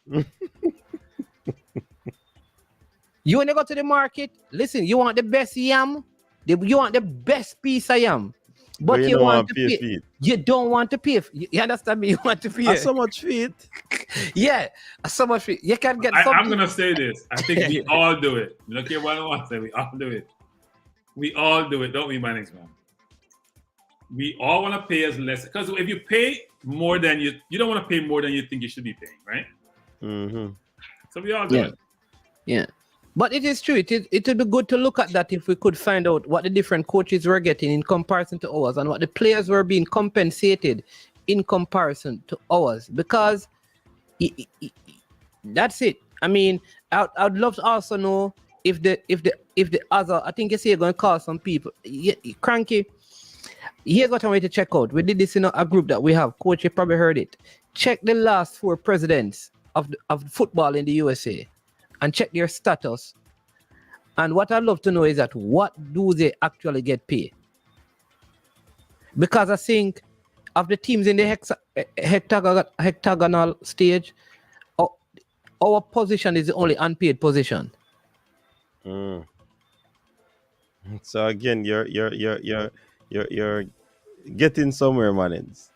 Speaker 10: You want to go to the market, listen, you want the best yam, you want the best piece of yam. But you want to pay. You don't want to pay. You understand me? You want to pay.
Speaker 2: So much feet.
Speaker 10: Yeah, so much feet. You can get something.
Speaker 13: I'm going to say this. I think we all do it. You don't care what I want to say. We all do it. We all do it, don't we, man? We all want to pay as less. Because if you pay more than you don't want to pay more than you think you should be paying, right?
Speaker 2: Mm-hmm.
Speaker 13: So we all do it.
Speaker 10: Yeah. But it is true. It would be good to look at that if we could find out what the different coaches were getting in comparison to ours and what the players were being compensated in comparison to ours. Because that's it. I mean, I'd love to also know if the other, I think you say you're going to call some people. Cranky, here's what I want you to check out. We did this in a group that we have. Coach, you probably heard it. Check the last 4 presidents of football in the USA and check their status. And what I'd love to know is that what do they actually get paid? Because I think of the teams in the hexagonal stage, our position is the only unpaid position.
Speaker 2: So again, you're getting somewhere, Manins.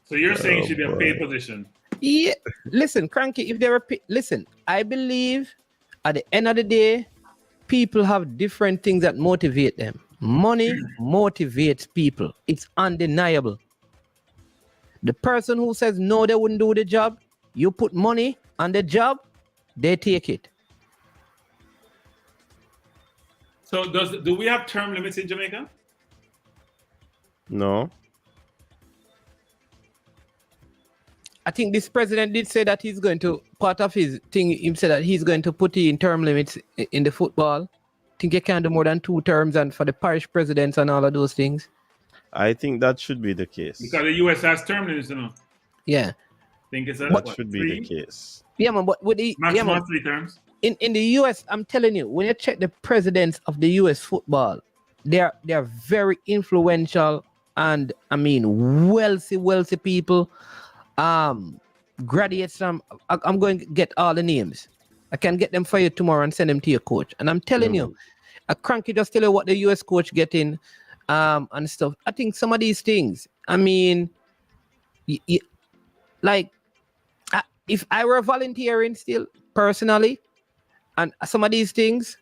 Speaker 13: So you're saying it should be a paid position?
Speaker 10: Yeah. Listen, Cranky, if they were listen, I believe at the end of the day, people have different things that motivate them.
Speaker 8: Money motivates people. It's undeniable. The person who says no, they wouldn't do the job, you put money on the job, they take it.
Speaker 13: So do we have term limits in Jamaica?
Speaker 2: No.
Speaker 8: I think this president did say that he's going to, part of his thing, he said that he's going to put in term limits in the football. I think you can't do more than 2 terms, and for the parish presidents and all of those things.
Speaker 2: I think that should be the case.
Speaker 13: Because the US has term limits, you know.
Speaker 8: Yeah.
Speaker 13: I think it's
Speaker 2: that should be the case.
Speaker 8: Yeah, man, but with the
Speaker 13: maximum 3 terms.
Speaker 8: In the US, I'm telling you, when you check the presidents of the US football, they're very influential and I mean wealthy people. Graduates from, I'm going to get all the names. I can get them for you tomorrow and send them to your coach. And I'm telling you, a cranky just tell you what the US coach getting and stuff. I think some of these things, I mean, like, if I were volunteering still personally, and some of these things,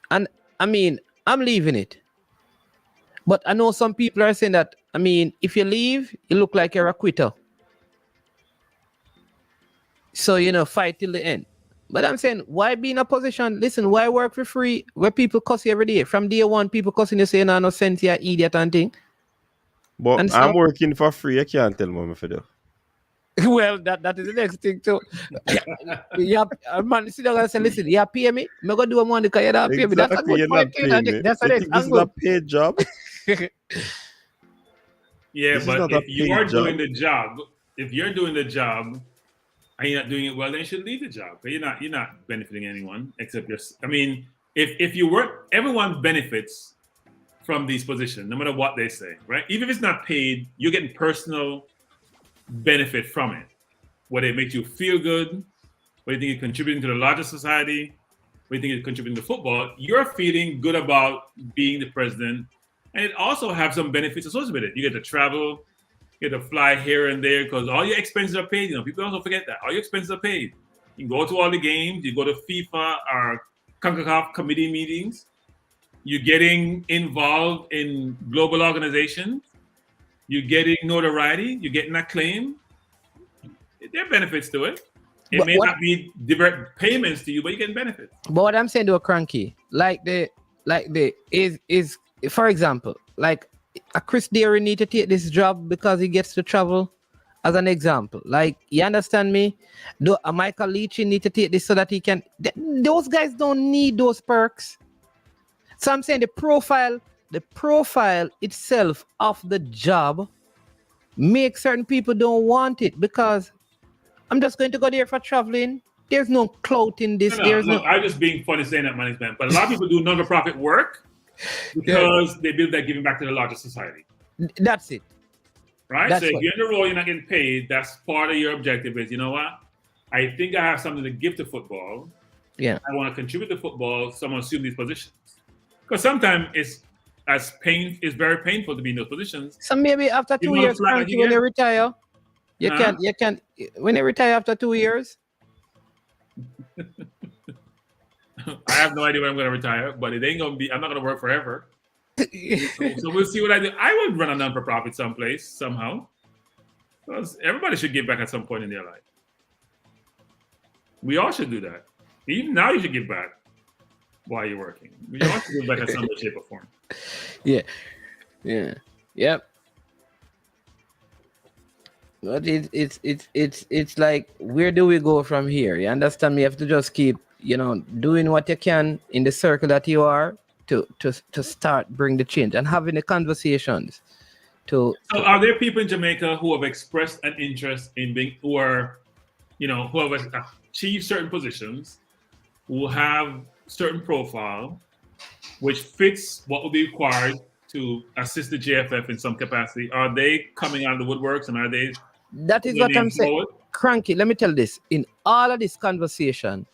Speaker 8: and I mean, I'm leaving it. But I know some people are saying that, I mean, if you leave, you look like you're a quitter. So, you know, fight till the end. But I'm saying, why be in a position? Listen, why work for free where people cuss you every day? From day one, people cussing you saying, no sense, you're idiot and thing.
Speaker 2: But and I'm working for free. I can't tell me if I do.
Speaker 8: Well, that is the next thing too. Yeah, man, sit down and say, listen, you pay me. I'm going to do a money because you don't pay me. That's a good point. That's a next.
Speaker 2: This is a paid job.
Speaker 13: Yeah, but if you are doing the job, and you're not doing it well, then you should leave the job. You're not benefiting anyone except your. I mean, if you work, everyone benefits from these positions, no matter what they say, right? Even if it's not paid, you're getting personal benefit from it. Whether it makes you feel good, whether you think you're contributing to the larger society, whether you think you're contributing to football, you're feeling good about being the president. And it also has some benefits associated with it. You get to travel, you get to fly here and there because all your expenses are paid. You know, people also forget that. All your expenses are paid. You can go to all the games, you go to FIFA or CONCACAF committee meetings. You're getting involved in global organizations. You're getting notoriety. You're getting acclaim. There are benefits to it. It may not be direct payments to you, but you're getting benefits.
Speaker 8: But what I'm saying to a cranky, is for example, like a Chris Deary need to take this job because he gets to travel. As an example, like, you understand me? Do a Michael Leachy need to take this so that he can? Those guys don't need those perks. So I'm saying the profile itself of the job makes certain people don't want it because I'm just going to go there for traveling. There's no clout in this.
Speaker 13: I'm just being funny saying that management, but a lot of people do non-profit work because they build that giving back to the larger society.
Speaker 8: That's it.
Speaker 13: Right? So if you're in the role, you're not getting paid, that's part of your objective is, you know what? I think I have something to give to football.
Speaker 8: Yeah.
Speaker 13: I want to contribute to football. Someone assume these positions. Because sometimes it's very painful to be in those positions.
Speaker 8: So maybe after 2 years, when you retire, you can when you retire after 2 years.
Speaker 13: I have no idea when I'm going to retire, but I'm not going to work forever. So we'll see what I do. I would run a non-for-profit someplace, somehow. Because everybody should give back at some point in their life. We all should do that. Even now you should give back while you're working. We all should give back at some way, shape, or form.
Speaker 8: Yeah. Yep. But it's like, where do we go from here? You understand me? You have to just keep, doing what you can in the circle that you are to start bring the change and having the conversations. So
Speaker 13: are there people in Jamaica who have expressed an interest in being, who have achieved certain positions, who have certain profile, which fits what will be required to assist the JFF in some capacity? Are they coming out of the woodworks, and are they?
Speaker 8: That is what I'm saying. Cranky, let me tell you this. In all of this conversation,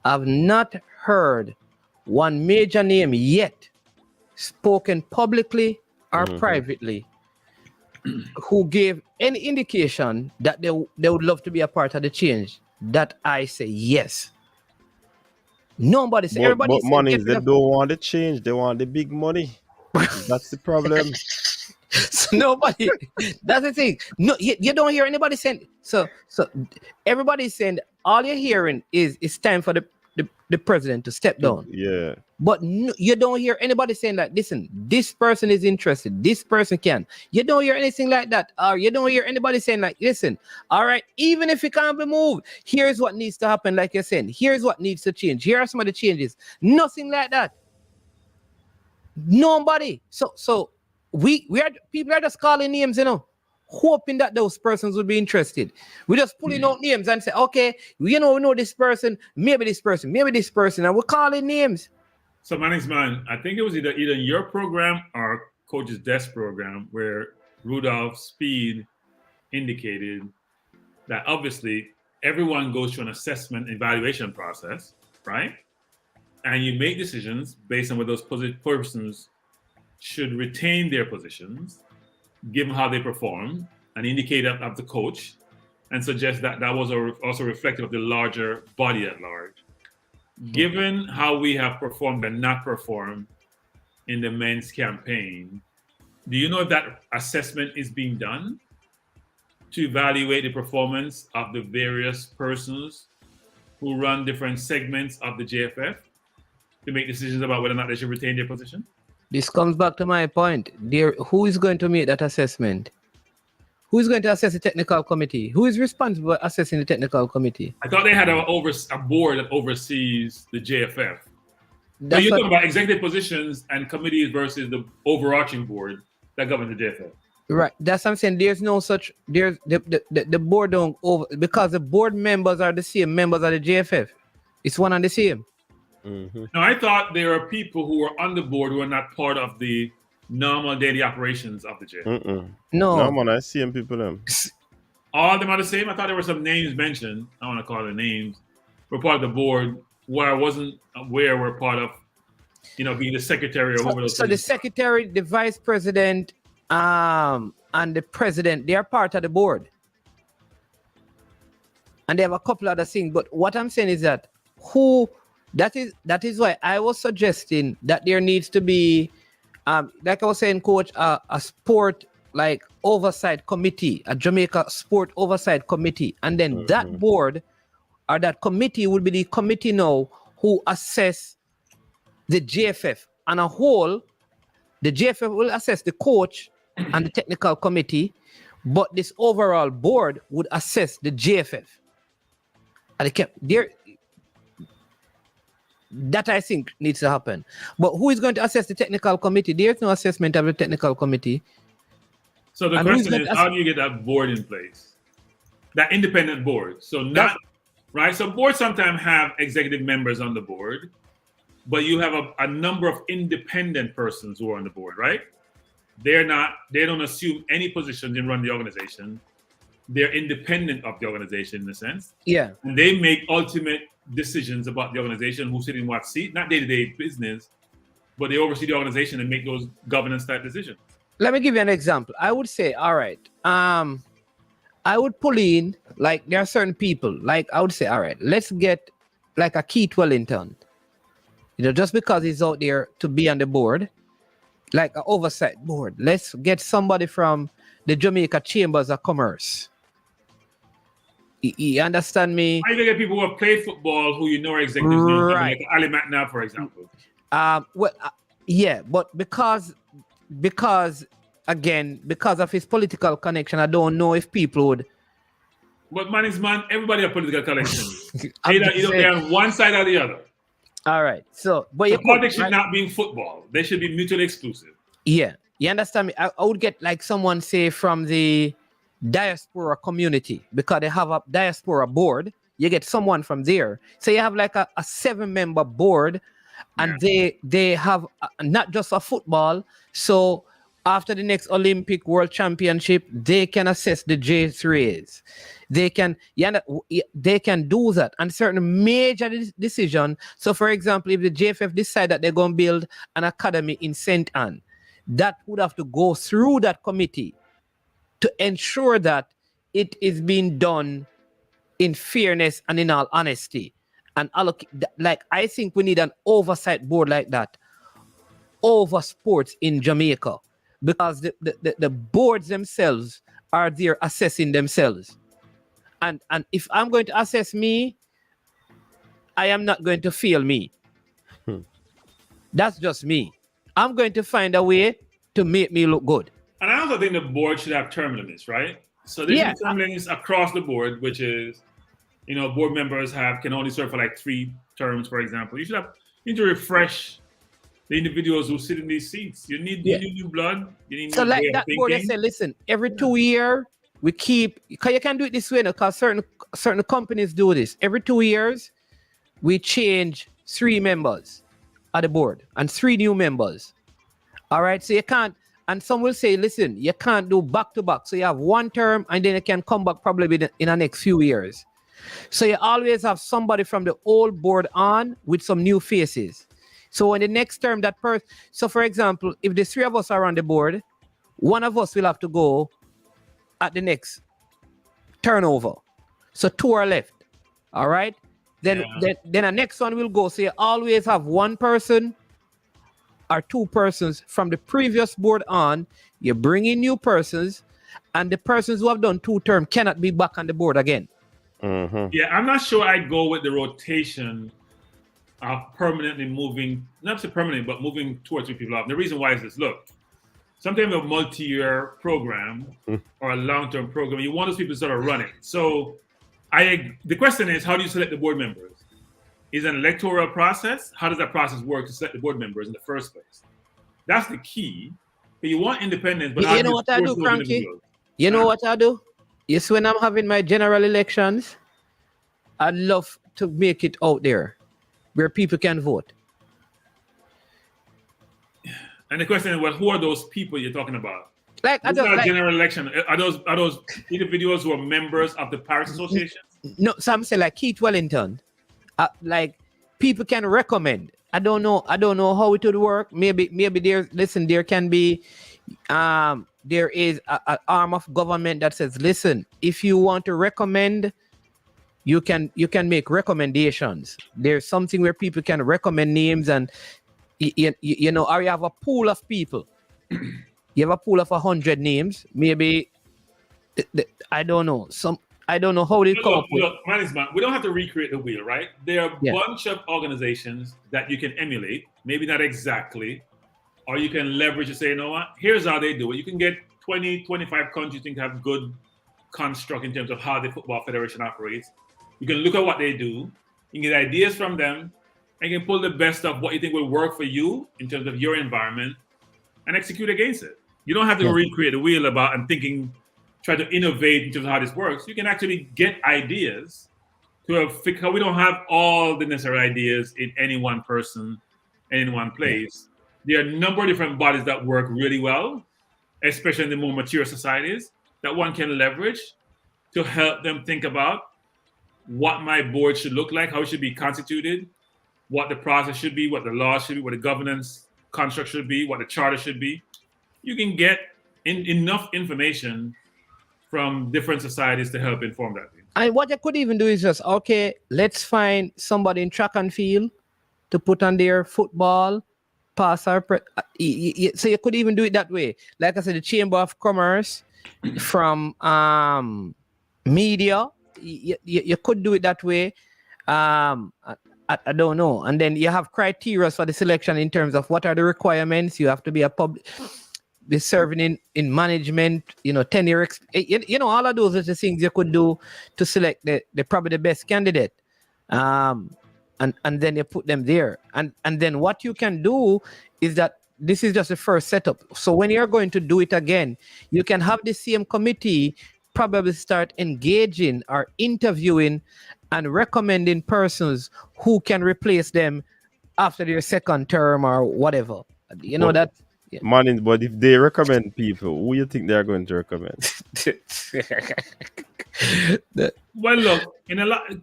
Speaker 8: I've not heard one major name yet spoken publicly or privately who gave any indication that they would love to be a part of the change, that I say yes. Nobody said. Everybody
Speaker 2: but money, they don't want the change. They want the big money. That's the problem.
Speaker 8: So nobody. That's the thing. No, you don't hear anybody saying. So everybody's saying all you're hearing is it's time for the president to step down.
Speaker 2: Yeah.
Speaker 8: But no, you don't hear anybody saying that, listen, this person is interested, this person can. You don't hear anything like that. Or you don't hear anybody saying like, listen, all right, even if it can't be moved, here's what needs to happen, like you're saying. Here's what needs to change. Here are some of the changes. Nothing like that. Nobody. So we are people are just calling names, hoping that those persons would be interested. We're just pulling out names and say, okay, we know this person, maybe this person, and we're calling names.
Speaker 13: So, man, I think it was either your program or Coach's Desk program where Rudolph Speed indicated that obviously everyone goes through an assessment evaluation process, right? And you make decisions based on whether those persons should retain their positions, given how they perform, and indicate of the coach, and suggest that that was also reflective of the larger body at large. Given how we have performed and not performed in the men's campaign, do you know if that assessment is being done to evaluate the performance of the various persons who run different segments of the JFF to make decisions about whether or not they should retain their position?
Speaker 8: This comes back to my point. Who is going to make that assessment? Who is going to assess the technical committee? Who is responsible for assessing the technical committee?
Speaker 13: I thought they had a board that oversees the JFF. So you're talking about executive positions and committees versus the overarching board that governs the JFF.
Speaker 8: Right. That's what I'm saying. There's no such. There's the board don't over because the board members are the same members of the JFF. It's one and the same.
Speaker 13: Mm-hmm. Now, I thought there are people who are on the board who are not part of the normal daily operations of the JFF.
Speaker 8: No,
Speaker 2: man, I see people them.
Speaker 13: All of them are the same. I thought there were some names mentioned. I want to call the names. We're part of the board where I wasn't aware we're part of, being the secretary or whoever those.
Speaker 8: So the secretary, the vice president, and the president, they are part of the board, and they have a couple other things. But what I'm saying is that that is why I was suggesting that there needs to be, like I was saying, Coach, a sport like oversight committee, a Jamaica sport oversight committee, and then that board or that committee will be the committee now who assess the JFF on a whole. The JFF will assess the coach and the technical committee, but this overall board would assess the JFF. And that I think needs to happen. But who is going to assess the technical committee? There's no assessment of the technical committee.
Speaker 13: So the question is, how do you get that board in place? That independent board. So right? So boards sometimes have executive members on the board, but you have a number of independent persons who are on the board, right? They don't assume any positions in run the organization. They're independent of the organization in a sense.
Speaker 8: Yeah.
Speaker 13: And they make ultimate decisions about the organization, who sit in what seat, not day-to-day business, but they oversee the organization and make those governance type decisions.
Speaker 8: Let me give you an example. I would say, all right, I would pull in, like, there are certain people, like, I would say, all right, let's get like a Keith Wellington. Just because he's out there to be on the board, like an oversight board. Let's get somebody from the Jamaica Chambers of Commerce. You understand me?
Speaker 13: How do you get people who have played football who are executives,
Speaker 8: right?
Speaker 13: Like Ali McNabb, for example.
Speaker 8: Yeah, but because of his political connection, I don't know if people would.
Speaker 13: But man, everybody have political connections. Either they're on one side or the other.
Speaker 8: All right. So, but
Speaker 13: politics should not be in football. They should be mutually exclusive.
Speaker 8: Yeah, you understand me? I would get like someone, say, from the diaspora community, because they have a diaspora board. You get someone from there. So you have like a 7-member board, and they have not just a football. So after the next Olympic World Championship, they can assess the J3s. They can do that, and certain major decision. So, for example, if the JFF decide that they're going to build an academy in St. Anne, that would have to go through that committee to ensure that it is being done in fairness and in all honesty. And I think we need an oversight board like that.
Speaker 10: over sports in Jamaica because the boards themselves are there assessing themselves. And if I'm going to assess me, I am not going to fail me. That's just me. I'm going to find a way to make me look good.
Speaker 13: And I also think the board should have term limits, right? So there should be term limits across the board, which is, board members can only serve for like 3 terms, for example. You need to refresh the individuals who sit in these seats. You need new blood. You need
Speaker 10: so
Speaker 13: new
Speaker 10: like
Speaker 13: way of
Speaker 10: that board, they
Speaker 13: thinking.
Speaker 10: say, listen, every 2 years we keep, because you can do it this way, because certain companies do this. Every 2 years we change 3 members of the board and 3 new members. All right, so you can't. And some will say, listen, you can't do back to back. So you have 1 term and then you can come back probably in the next few years. So you always have somebody from the old board on with some new faces. So in the next term, that person, so for example, if the 3 of us are on the board, 1 of us will have to go at the next turnover. So 2 are left. All right. Then the next one will go. So you always have 1 person or 2 persons from the previous board on. You bring in new persons, and the persons who have done 2 terms cannot be back on the board again.
Speaker 2: Mm-hmm.
Speaker 13: Yeah, I'm not sure I'd go with the rotation of permanently moving, not so permanent, but moving 2 or 3 people off. The reason why is this: look, sometimes a multi-year program or a long-term program, you want those people to sort of run it. So the question is, how do you select the board members? Is it an electoral process? How does that process work to select the board members in the first place? That's the key. But you want independence, but
Speaker 10: you know what I do, Cranky? You know what I do? Yes, when I'm having my general elections, I love to make it out there where people can vote.
Speaker 13: And the question is, well, who are those people you're talking about?
Speaker 10: Like,
Speaker 13: it's not a general election. Are those individuals who are members of the parish association?
Speaker 10: No, some say like Keith Wellington. Like people can recommend. I don't know how it would work. Maybe there can be there is an arm of government that says, listen, if you want to recommend, you can make recommendations. There's something where people can recommend names, and or you have a pool of people. You have a pool of 100 names. Maybe I don't know. I don't know how they come up with.
Speaker 13: Look, management, we don't have to recreate the wheel, right? There are a bunch of organizations that you can emulate, maybe not exactly, or you can leverage and say, you know what, here's how they do it. You can get 20, 25 countries think have good construct in terms of how the Football Federation operates. You can look at what they do, you can get ideas from them, and you can pull the best of what you think will work for you in terms of your environment and execute against it. You don't have to recreate the wheel try to innovate in terms of how this works. You can actually get ideas because we don't have all the necessary ideas in any one person and in one place. There are a number of different bodies that work really well, especially in the more mature societies, that one can leverage to help them think about what my board should look like, how it should be constituted, what the process should be, what the law should be, what the governance construct should be, what the charter should be. You can get enough information from different societies to help inform that.
Speaker 10: And what you could even do is just, okay, let's find somebody in track and field to put on their football, pass our... So you could even do it that way. Like I said, the Chamber of Commerce from media, you could do it that way. I don't know. And then you have criteria for the selection in terms of what are the requirements. You have to be be serving in management, 10-year, all of those are the things you could do to select the probably the best candidate. And then you put them there. And then what you can do is that this is just the first setup. So when you're going to do it again, you can have the same committee probably start engaging or interviewing and recommending persons who can replace them after their second term or whatever. That. Yeah.
Speaker 2: Man, but if they recommend people, who you think they're going to recommend?
Speaker 13: Well, look,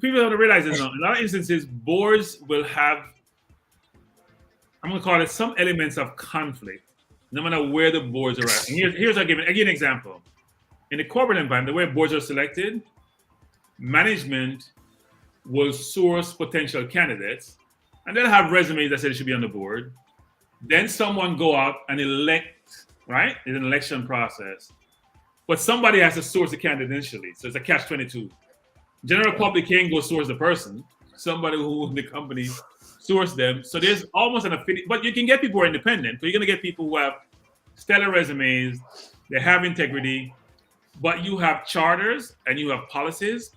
Speaker 13: people don't realize this. In a lot of instances, boards will have, I'm going to call it, some elements of conflict, no matter where the boards are at. And here's I'll give an example. In the corporate environment, the way boards are selected, management will source potential candidates, and they'll have resumes that say they should be on the board. Then someone go out and elect, right? It's an election process. But somebody has to source the candidate initially. So it's a catch-22. General public can't go source the person. Somebody who in the company source them. So there's almost an affinity. But you can get people who are independent. So you're going to get people who have stellar resumes. They have integrity. But you have charters and you have policies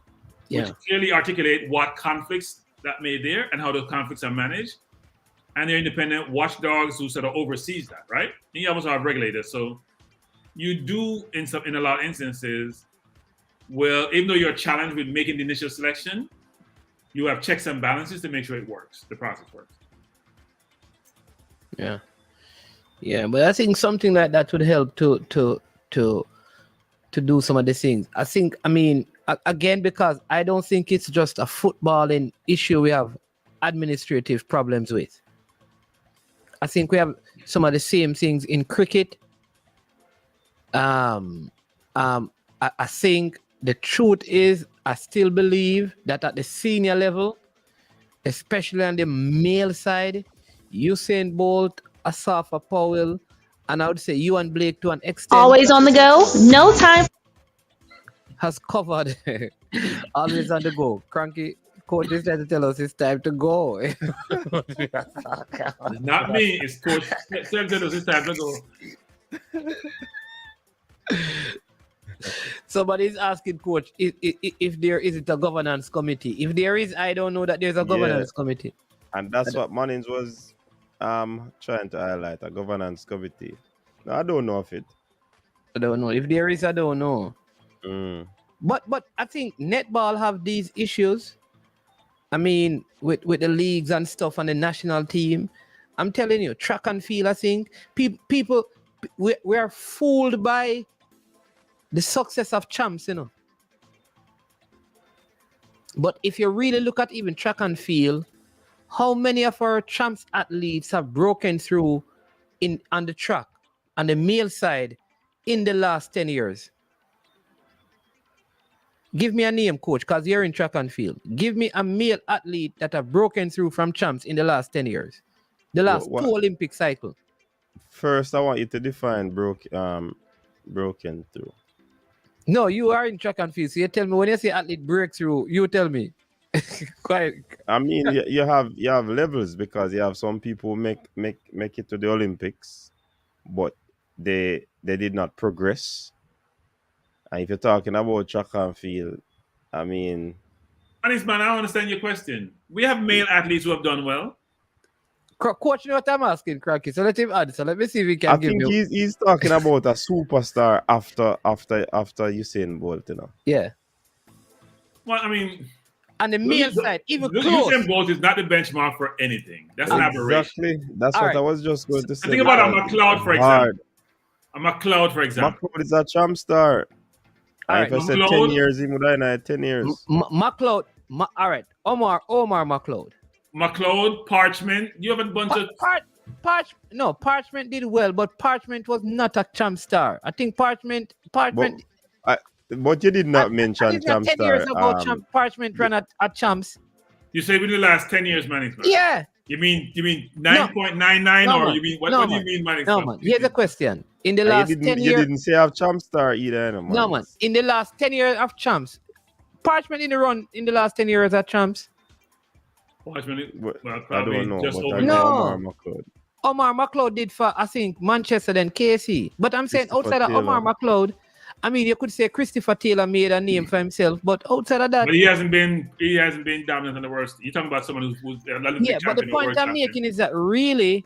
Speaker 13: which clearly articulate what conflicts that may there and how those conflicts are managed. And they're independent watchdogs who sort of oversees that, right? And you also have regulators. So you do, in a lot of instances, well, even though you're challenged with making the initial selection, you have checks and balances to make sure it works, the process works.
Speaker 10: Yeah. Yeah, but I think something like that would help to do some of the things. I mean, again, because I don't think it's just a footballing issue we have administrative problems with. I think we have some of the same things in cricket. I think the truth is, I still believe that at the senior level, especially on the male side, Usain Bolt, Asafa Powell, and I would say you and Blake to an extent.
Speaker 14: Always on the go, no time.
Speaker 10: Has covered. Always on the go. Cranky coach is trying to tell us it's time to go.
Speaker 13: It's not me, it's Coach Sam tells us it's time to go.
Speaker 10: Somebody's asking Coach if there isn't a governance committee. If there is, I don't know that there's a governance committee.
Speaker 2: And that's what Munnings was trying to highlight, a governance committee. No, I don't know of it.
Speaker 10: I don't know. If there is, I don't know. But I think netball have these issues. I mean, with the leagues and stuff and the national team. I'm telling you, track and field, I think people we are fooled by the success of champs, you know. But if you really look at even track and field, how many of our champs athletes have broken through on the track, on the male side, in the last 10 years? Give me a name, Coach, because you're in track and field. Give me a male athlete that have broken through from champs in the last 10 years. The last two Olympic cycle.
Speaker 2: First, I want you to define broken through.
Speaker 10: No, you are in track and field. So you tell me, when you say athlete breakthrough, you tell me. Quite.
Speaker 2: I mean, you have levels, because you have some people who make it to the Olympics, but they did not progress. And if you're talking about track and field, I mean...
Speaker 13: Honest man, I don't understand your question. We have male athletes who have done well.
Speaker 10: Coach, you know what I'm asking, Cracky? So let him answer. Let me see if he can give you...
Speaker 2: I think he's talking about a superstar after Usain Bolt, you know?
Speaker 10: Yeah.
Speaker 13: Well, I mean...
Speaker 10: On the male side, even close.
Speaker 13: Usain Bolt is not the benchmark for anything. That's an aberration.
Speaker 2: Exactly. That's what I was just going to say.
Speaker 13: Think about McLeod, for example. McLeod, for example.
Speaker 2: McLeod is a champ star. If I said 10 years, he would have 10 years.
Speaker 10: McLeod. All right. Omar McLeod.
Speaker 13: McLeod, Parchment. You have a bunch of...
Speaker 10: Parchment did well, but Parchment was not a champ star. I think Parchment...
Speaker 2: But you did not mention champ
Speaker 10: 10
Speaker 2: star.
Speaker 10: years ago, Parchment ran at champs.
Speaker 13: You say within the last 10 years, management?
Speaker 10: Yeah.
Speaker 13: You mean 9.99 or you mean what do you mean management?
Speaker 10: No, man. Here's the question. In the last 10 years...
Speaker 2: You didn't say have champ star either.
Speaker 10: No, man. In the last 10 years of champs, Parchment didn't run in the last 10 years at champs.
Speaker 13: Parchment,
Speaker 2: I don't know.
Speaker 13: Just over
Speaker 2: Omar McLeod.
Speaker 10: Omar McLeod did for, I think, Manchester and KC. But I'm saying outside of Omar McLeod, I mean, you could say Christopher Taylor made a name for himself, but outside of that...
Speaker 13: But he hasn't been dominant in the worst. You're talking about someone who's
Speaker 10: yeah, but the point I'm making is that really,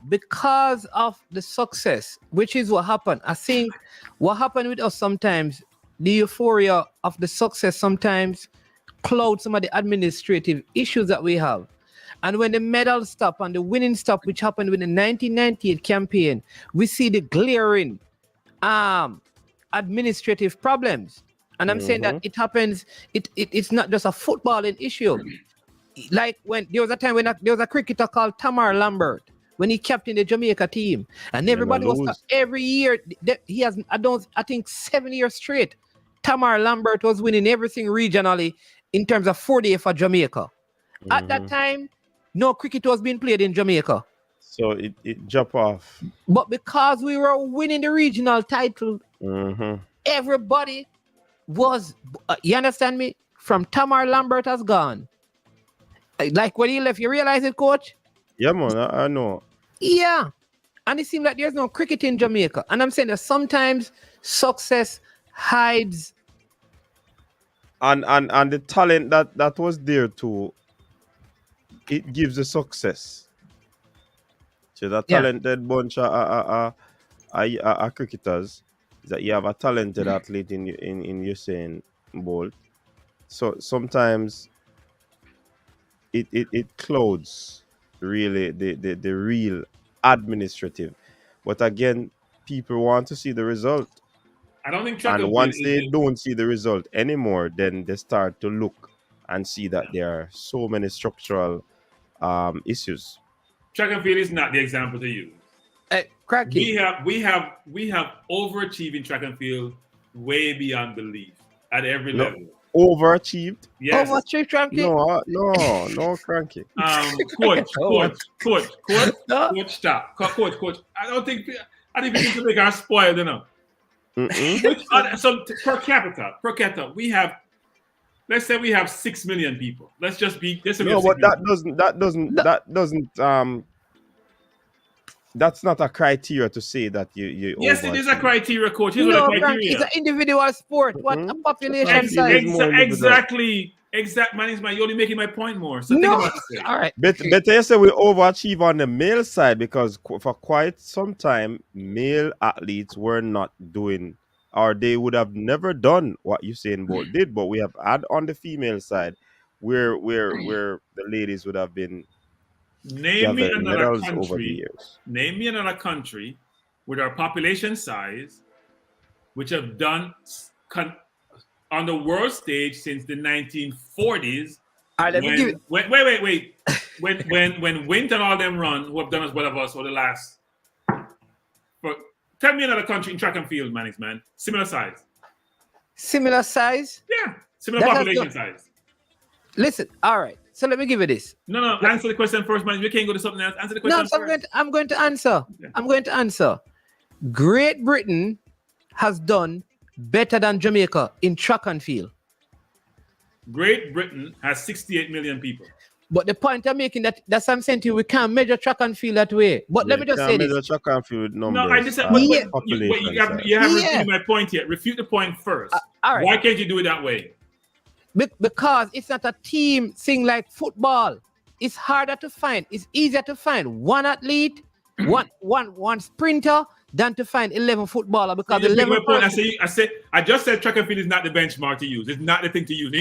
Speaker 10: because of the success, which is what happened, I think what happened with us sometimes, the euphoria of the success sometimes clouds some of the administrative issues that we have. And when the medals stop and the winning stop, which happened with the 1998 campaign, we see the glaring administrative problems. And I'm saying that it happens, it's not just a footballing issue. Like when there was a time when there was a cricketer called Tamar Lambert, when he captained the Jamaica team, and everybody was every year he has I think 7 years straight, Tamar Lambert was winning everything regionally in terms of 4-day for Jamaica. At that time, no cricket was being played in Jamaica.
Speaker 2: So it drop off.
Speaker 10: But because we were winning the regional title, everybody was, you understand me? From Tamar Lambert has gone. Like when he left, you realize it, coach?
Speaker 2: Yeah, man, I know.
Speaker 10: Yeah. And it seems like there's no cricket in Jamaica. And I'm saying that sometimes success hides.
Speaker 2: And the talent that was there too, it gives the success. So the talented bunch of cricketers is that you have a talented athlete in Usain Bolt. So sometimes it clouds really the real administrative. But again, people want to see the result.
Speaker 13: I don't think track
Speaker 2: And
Speaker 13: and
Speaker 2: once
Speaker 13: field
Speaker 2: they don't see the result anymore, then they start to look and see that there are so many structural issues.
Speaker 13: Track and field is not the example to use. We have overachieving track and field way beyond belief at every level.
Speaker 2: Overachieved?
Speaker 13: Yes.
Speaker 10: Overachieved, cranky?
Speaker 2: No, cranky.
Speaker 13: Coach, stop. Coach. I don't think we need to make our spoiled enough. So per capita, we have. Let's say we have 6 million people. Let's just be.
Speaker 2: No, but that doesn't. That's not a criteria to say that you.
Speaker 13: Yes, it is a criteria, coach. Here's
Speaker 10: No,
Speaker 13: what the criteria.
Speaker 10: it's an individual sport. What a population size.
Speaker 13: Exactly. Man, you're only making my point more. So think about it.
Speaker 10: All right.
Speaker 2: Better you say we overachieve on the male side, because for quite some time, male athletes were not doing, or they would have never done what Usain Bolt did. But we have had on the female side, where the ladies would have been.
Speaker 13: Name me another country.
Speaker 2: Over the years.
Speaker 13: Name me another country with our population size, which have done on the world stage since the 1940s. Wait. When Wint and all them run, who have done as well as us for the last. Tell me another country in track and field, man. Similar size.
Speaker 10: Similar size?
Speaker 13: Yeah. Similar population size.
Speaker 10: Listen, all right. So let me give you this.
Speaker 13: No. Answer the question first, man. We can't go to something else. Answer the question first.
Speaker 10: I'm going to answer. Okay. I'm going to answer. Great Britain has done better than Jamaica in track and field.
Speaker 13: Great Britain has 68 million people.
Speaker 10: But the point I'm making, that's what I'm saying to you, we can't measure track and field that way. But let me just say this.
Speaker 2: Track and field numbers.
Speaker 13: No, I just said, you haven't refuted my point yet. Refute the point first.
Speaker 10: All right.
Speaker 13: Why can't you do it that way?
Speaker 10: Because it's not a team thing like football. It's harder to find. It's easier to find one athlete, one sprinter, than to find 11 footballer. Because 11
Speaker 13: I just said track and field is not the benchmark to use. It's not the thing to use.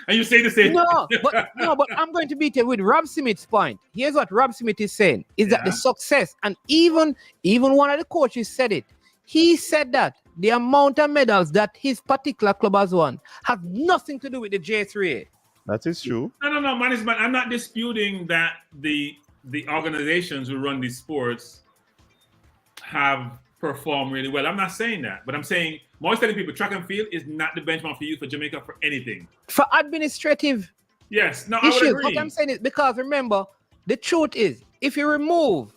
Speaker 13: You say the same.
Speaker 10: But I'm going to beat it with Rob Smith's point. Here's what Rob Smith is saying: is that the success, and even one of the coaches said it. He said that the amount of medals that his particular club has won has nothing to do with the J3A.
Speaker 2: That is true.
Speaker 13: No, man. I'm not disputing that the organizations who run these sports have performed really well. I'm not saying that, but I'm saying most telling people track and field is not the benchmark for you for Jamaica for anything.
Speaker 10: For administrative
Speaker 13: issues.
Speaker 10: I would agree. What I'm saying is because remember, the truth is, if you remove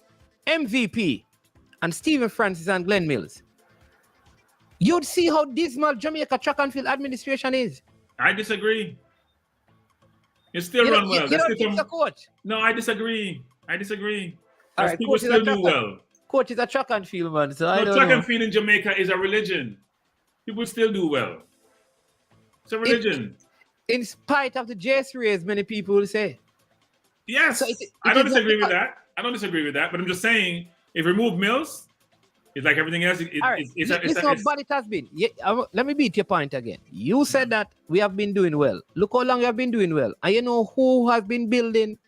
Speaker 10: MVP and Stephen Francis and Glenn Mills, you'd see how dismal Jamaica track and field administration is.
Speaker 13: I disagree. It still run well.
Speaker 10: You don't think so, coach?
Speaker 13: No, I disagree. All right, people
Speaker 10: coach
Speaker 13: still do well.
Speaker 10: Coach is a track and field man, so I don't
Speaker 13: track
Speaker 10: know.
Speaker 13: and field in Jamaica is a religion. People still do well. It's a religion.
Speaker 10: In spite of the J3, as many people will say.
Speaker 13: Yes, I don't disagree with that. But I'm just saying, if you remove Mills, it's like everything else.
Speaker 10: But it has been. Let me beat your point again. You said that we have been doing well. Look how long we have been doing well. And you know who has been building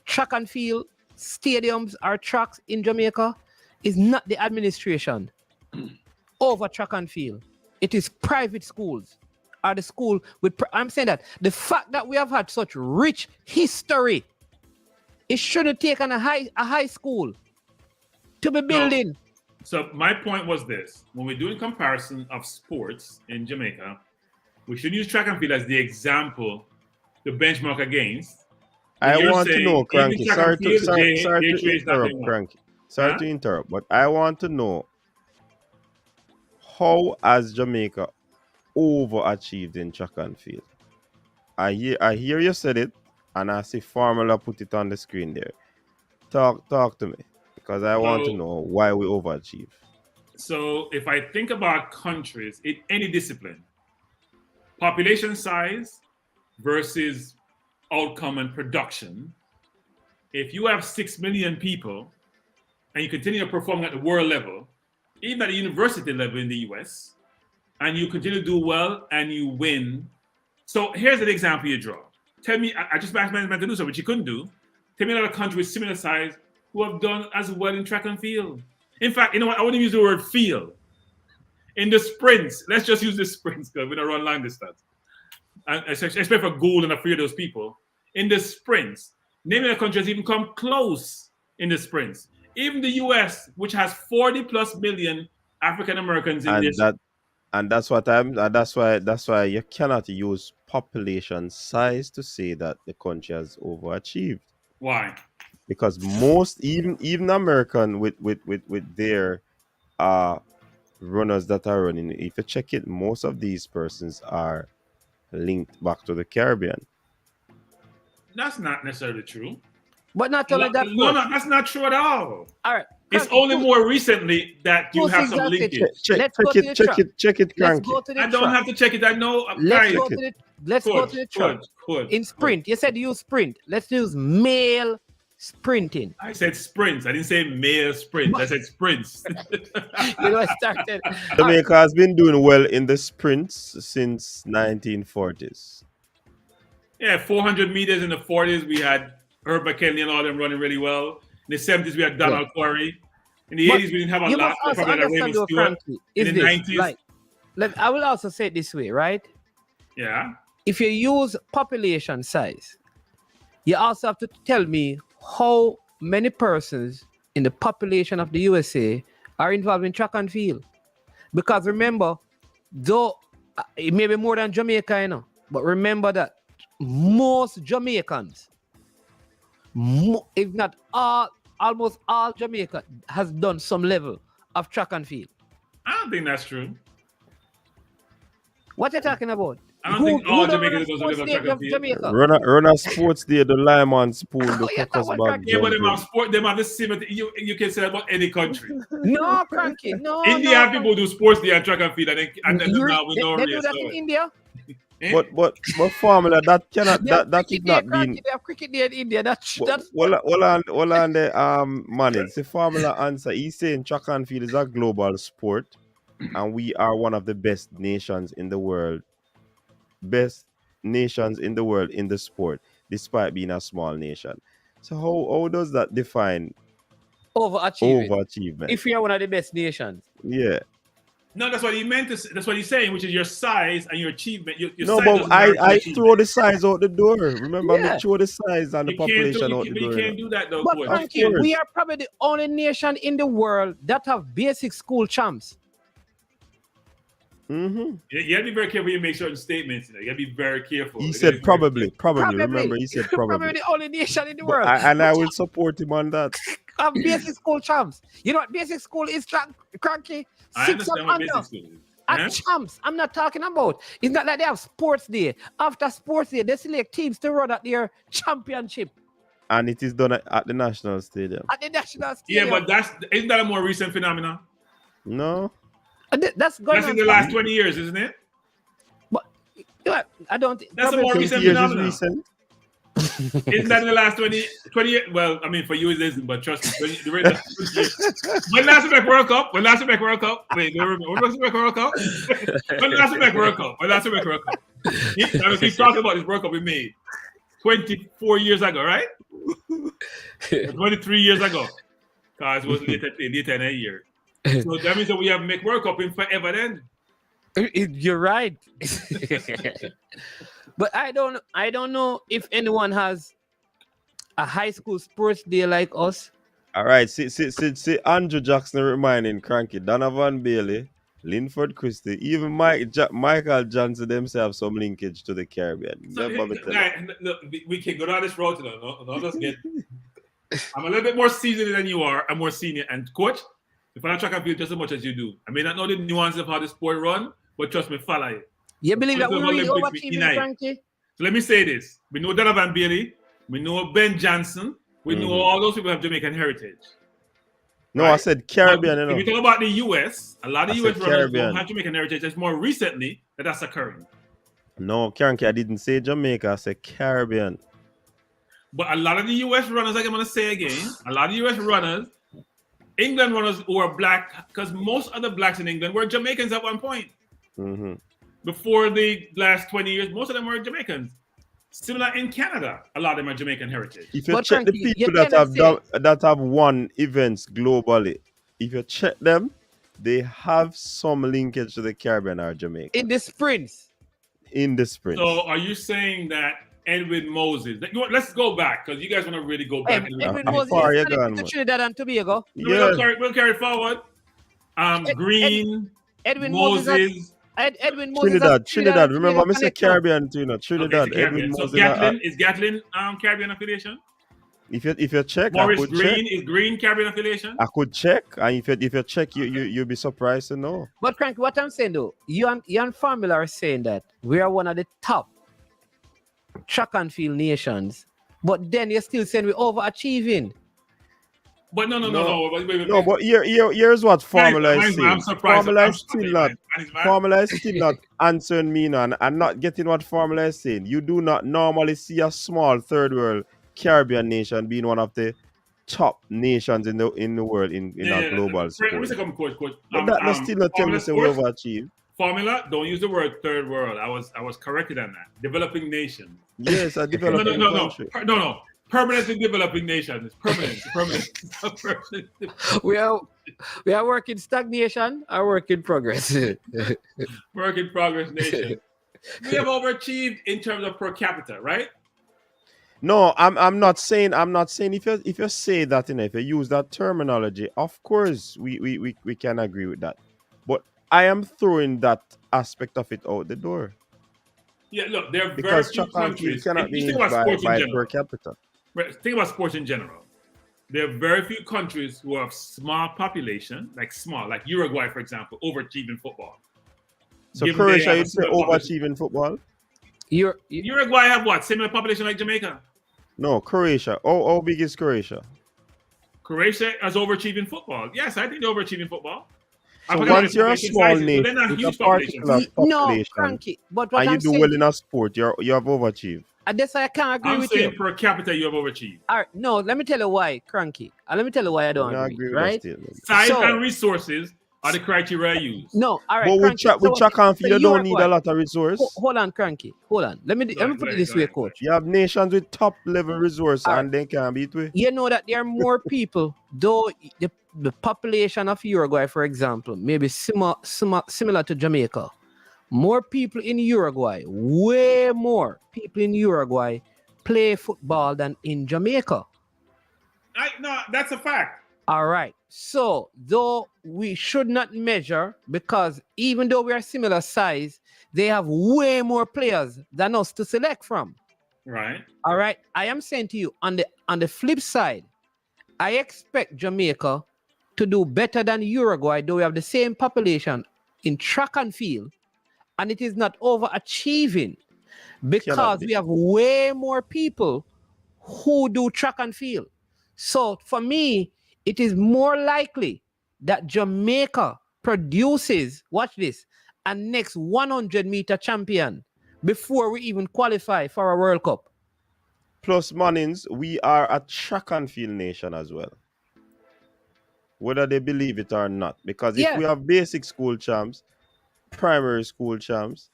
Speaker 10: track and field stadiums or tracks in Jamaica? Is not the administration over track and field. It is private schools. Or the school with. I'm saying that the fact that we have had such rich history, it shouldn't take on a high school to be building.
Speaker 13: No. So my point was this: when we're doing comparison of sports in Jamaica, we should use track and field as the example to benchmark against.
Speaker 2: I
Speaker 13: You're
Speaker 2: want to
Speaker 13: saying
Speaker 2: know,
Speaker 13: even
Speaker 2: Cranky.
Speaker 13: track and field,
Speaker 2: Sorry to
Speaker 13: J3 is not
Speaker 2: interrupt,
Speaker 13: doing well.
Speaker 2: Cranky. Sorry
Speaker 13: Huh?
Speaker 2: to interrupt, but I want to know how has Jamaica overachieved in track and field? I hear you said it, and I see Formula put it on the screen there. Talk to me, because I want to
Speaker 13: So,
Speaker 2: know why we overachieve.
Speaker 13: so if I think about countries in any discipline, population size versus outcome and production, if you have 6 million people and you continue to perform at the world level, even at the university level in the US, and you continue to do well and you win. So here's an example you draw. Tell me, I just asked management to do something, which you couldn't do. Tell me another country with similar size who have done as well in track and field. In fact, you know what? I wouldn't use the word field. In the sprints, let's just use the sprints because we don't run long distance. And especially for gold and a few of those people. In the sprints, name of the country has even come close in the sprints. Even the US, which has 40 plus million African Americans in this.
Speaker 2: And that's why you cannot use population size to say that the country has overachieved.
Speaker 13: Why?
Speaker 2: Because most even American with their runners that are running, if you check it, most of these persons are linked back to the Caribbean.
Speaker 13: That's not necessarily true.
Speaker 8: But not only that.
Speaker 13: No, that's not true at all.
Speaker 8: All right.
Speaker 13: It's only more recently that you have some linkage.
Speaker 2: Check it, Cranky.
Speaker 13: I don't have to check it. I know.
Speaker 8: Let's go to the track. In sprint, you said use sprint. Let's use male sprinting.
Speaker 13: I said sprints. I didn't say male sprints. I said sprints.
Speaker 8: You know, I started.
Speaker 2: Jamaica has been doing well in the sprints since 1940s.
Speaker 13: Yeah, 400 meters in the 40s, we had Herb McKinley and all them running really well. In the 70s, we had Donald Quarry. In the 80s, we didn't have a lot. In the 90s.
Speaker 8: I will also say it this way, right?
Speaker 13: Yeah.
Speaker 8: If you use population size, you also have to tell me how many persons in the population of the USA are involved in track and field. Because remember, though it may be more than Jamaica, you know, but remember that most Jamaicans, if not all, almost all Jamaica has done some level of track and field.
Speaker 13: I don't think that's true.
Speaker 8: What are you talking about?
Speaker 13: I don't think all Jamaicans do some level of track and field.
Speaker 2: Run a sports day, the Lyman's pool, the focus bag.
Speaker 13: Yeah, but them have the same. You can say that about any country.
Speaker 8: No, Cranky, no.
Speaker 13: India people do sports day and track and field, and then now we know
Speaker 8: they do that in India.
Speaker 2: But formula that cannot that is not being.
Speaker 8: They have cricket day in India. That's
Speaker 2: well on the manage the formula answer. He's saying track and field is a global sport, and we are one of the best nations in the world in the sport, despite being a small nation. So how does that define overachievement?
Speaker 8: If we are one of the best nations,
Speaker 2: yeah.
Speaker 13: No, that's what he meant to say. That's what he's saying, which is your size and your achievement. Your
Speaker 2: no,
Speaker 13: size
Speaker 2: but I throw the size out the door. Remember, I throw the size and the population out the door.
Speaker 13: You can't do that, though.
Speaker 8: But Frankie, we are probably the only nation in the world that have basic school champs.
Speaker 2: Mm-hmm.
Speaker 13: You have to be very careful when you make certain statements. You have to be very careful.
Speaker 2: He said probably. Remember, he said probably.
Speaker 8: Probably the only nation in the world.
Speaker 2: And I will support him on that.
Speaker 8: Have basic school champs. You know what basic school is, Cranky?
Speaker 13: I understand what basic school is.
Speaker 8: Champs. I'm not talking about. It's not like they have sports day. After sports day, they select teams to run at their championship.
Speaker 2: And it is done at the national stadium.
Speaker 8: At the national stadium.
Speaker 13: Yeah, but isn't that a more recent phenomenon?
Speaker 2: No.
Speaker 8: That's
Speaker 13: in the last 20 years, isn't it?
Speaker 8: But I don't think
Speaker 13: that's a more recent phenomenon.
Speaker 2: Recent.
Speaker 13: Isn't that in the last 20 years? Well, I mean, for you it isn't, but trust me. When last we make World Cup? Wait, when last we make World Cup? When last we make World Cup? I keep talking about this World Cup we made 24 years ago, right? 23 years ago. Because it was later in a year. So that means that we have make World Cup in forever then.
Speaker 8: You're right. But I don't know if anyone has a high school sports day like us.
Speaker 2: All right, see Andrew Jackson reminding Cranky, Donovan Bailey Linford Christie, even Michael Johnson themselves some linkage to the Caribbean.
Speaker 13: So,
Speaker 2: Remember me tell you.
Speaker 13: look, we can go down this road to let's get. I'm a little bit more seasoned than you are. I'm more senior. And coach, if I track and field just as much as you do, I may not know the nuances of how the sport run, but trust me, follow it.
Speaker 8: You believe that we really overachieving, Frankie?
Speaker 13: So let me say this: we know Donovan Bailey, we know Ben Johnson, we know all those people have Jamaican heritage.
Speaker 2: No, right? I said Caribbean.
Speaker 13: If you talk about the US, a lot of US runners don't have Jamaican heritage. It's more recently that's occurring.
Speaker 2: No, Kranky, I didn't say Jamaica. I said Caribbean.
Speaker 13: But a lot of the US runners, like I'm going to say again, a lot of US runners, England runners who are black, because most of the blacks in England were Jamaicans at one point.
Speaker 2: Mm-hmm.
Speaker 13: Before the last 20 years, most of them were Jamaicans. Similar in Canada, a lot of them are Jamaican heritage.
Speaker 2: If you check the people that have won events globally, if you check them, they have some linkage to the Caribbean or Jamaica.
Speaker 8: In the sprints.
Speaker 13: So are you saying that Edwin Moses, let's go back, because you guys want to really go back.
Speaker 8: Edwin Moses to Trinidad and Tobago.
Speaker 13: Yeah. We'll carry forward. Green,
Speaker 8: Edwin
Speaker 13: Moses.
Speaker 8: Edwin Moses.
Speaker 2: Trinidad. Remember, I said Caribbean too, Trinidad.
Speaker 13: Okay, Edwin Moses. So is Gatlin Caribbean affiliation?
Speaker 2: If you check,
Speaker 13: Maurice Green is Green Caribbean affiliation.
Speaker 2: I could check, and if you check, you'll be surprised to know.
Speaker 8: But Frank, what I'm saying though, you and Formula are saying that we are one of the top track and field nations, but then you're still saying we're overachieving.
Speaker 13: But no.
Speaker 2: No, but here's what Formula is saying.
Speaker 13: I'm surprised.
Speaker 2: Formula is still not answering me now, and I'm not getting what Formula is saying. You do not normally see a small third world Caribbean nation being one of the top nations in the world in a global sport.
Speaker 13: Coach.
Speaker 2: But that's still not telling me we overachieve.
Speaker 13: Formula, don't use the word third world. I was corrected on that. Developing nation.
Speaker 2: Yes, a developing country.
Speaker 13: No. Permanently developing nation. It's permanent.
Speaker 8: We are working stagnation or work in progress.
Speaker 13: Work in progress nation. We have overachieved in terms of per capita, right?
Speaker 2: No, I'm not saying if you say that, if you use that terminology, of course we can agree with that. But I am throwing that aspect of it out the door.
Speaker 13: Yeah, look, there are very few countries.
Speaker 2: Cannot be by per capita.
Speaker 13: Think about sports in general. There are very few countries who have small population, like Uruguay, for example, overachieving football.
Speaker 2: So Croatia, you'd say overachieving football?
Speaker 13: Uruguay have what? Similar population like Jamaica?
Speaker 2: No, Croatia. How big is Croatia?
Speaker 13: Croatia has overachieving football. Yes, I think they're overachieving football.
Speaker 2: So once you're a small nation, with a particular population,
Speaker 8: Frankie, but
Speaker 2: and you do well in a sport, you have overachieved.
Speaker 8: And this I can't agree with you.
Speaker 13: I'm saying per capita you have overachieved.
Speaker 8: All right, no, let me tell you why, Cranky. And let me tell you why I don't agree, right?
Speaker 13: Size and resources are the criteria I use.
Speaker 8: No, all right.
Speaker 2: But with track and field, you don't need a lot of resources.
Speaker 8: Hold on, Cranky. Hold on. Let me put it this way, coach.
Speaker 2: You have nations with top level resources and they can't beat with.
Speaker 8: You know that there are more people, though the population of Uruguay, for example, may be similar to Jamaica. More people in Uruguay, way more people in Uruguay play football than in Jamaica.
Speaker 13: No, that's a fact.
Speaker 8: All right. So, though we should not measure, because even though we are similar size, they have way more players than us to select from.
Speaker 13: Right.
Speaker 8: All right. I am saying to you, on the flip side, I expect Jamaica to do better than Uruguay, though we have the same population in track and field, and it is not overachieving because we have way more people who do track and field. So for me, it is more likely that Jamaica produces, watch this, a next 100-meter champion before we even qualify for a World Cup.
Speaker 2: Plus, Mannings, we are a track and field nation as well. Whether they believe it or not. Because if we have basic school champs, primary school champs,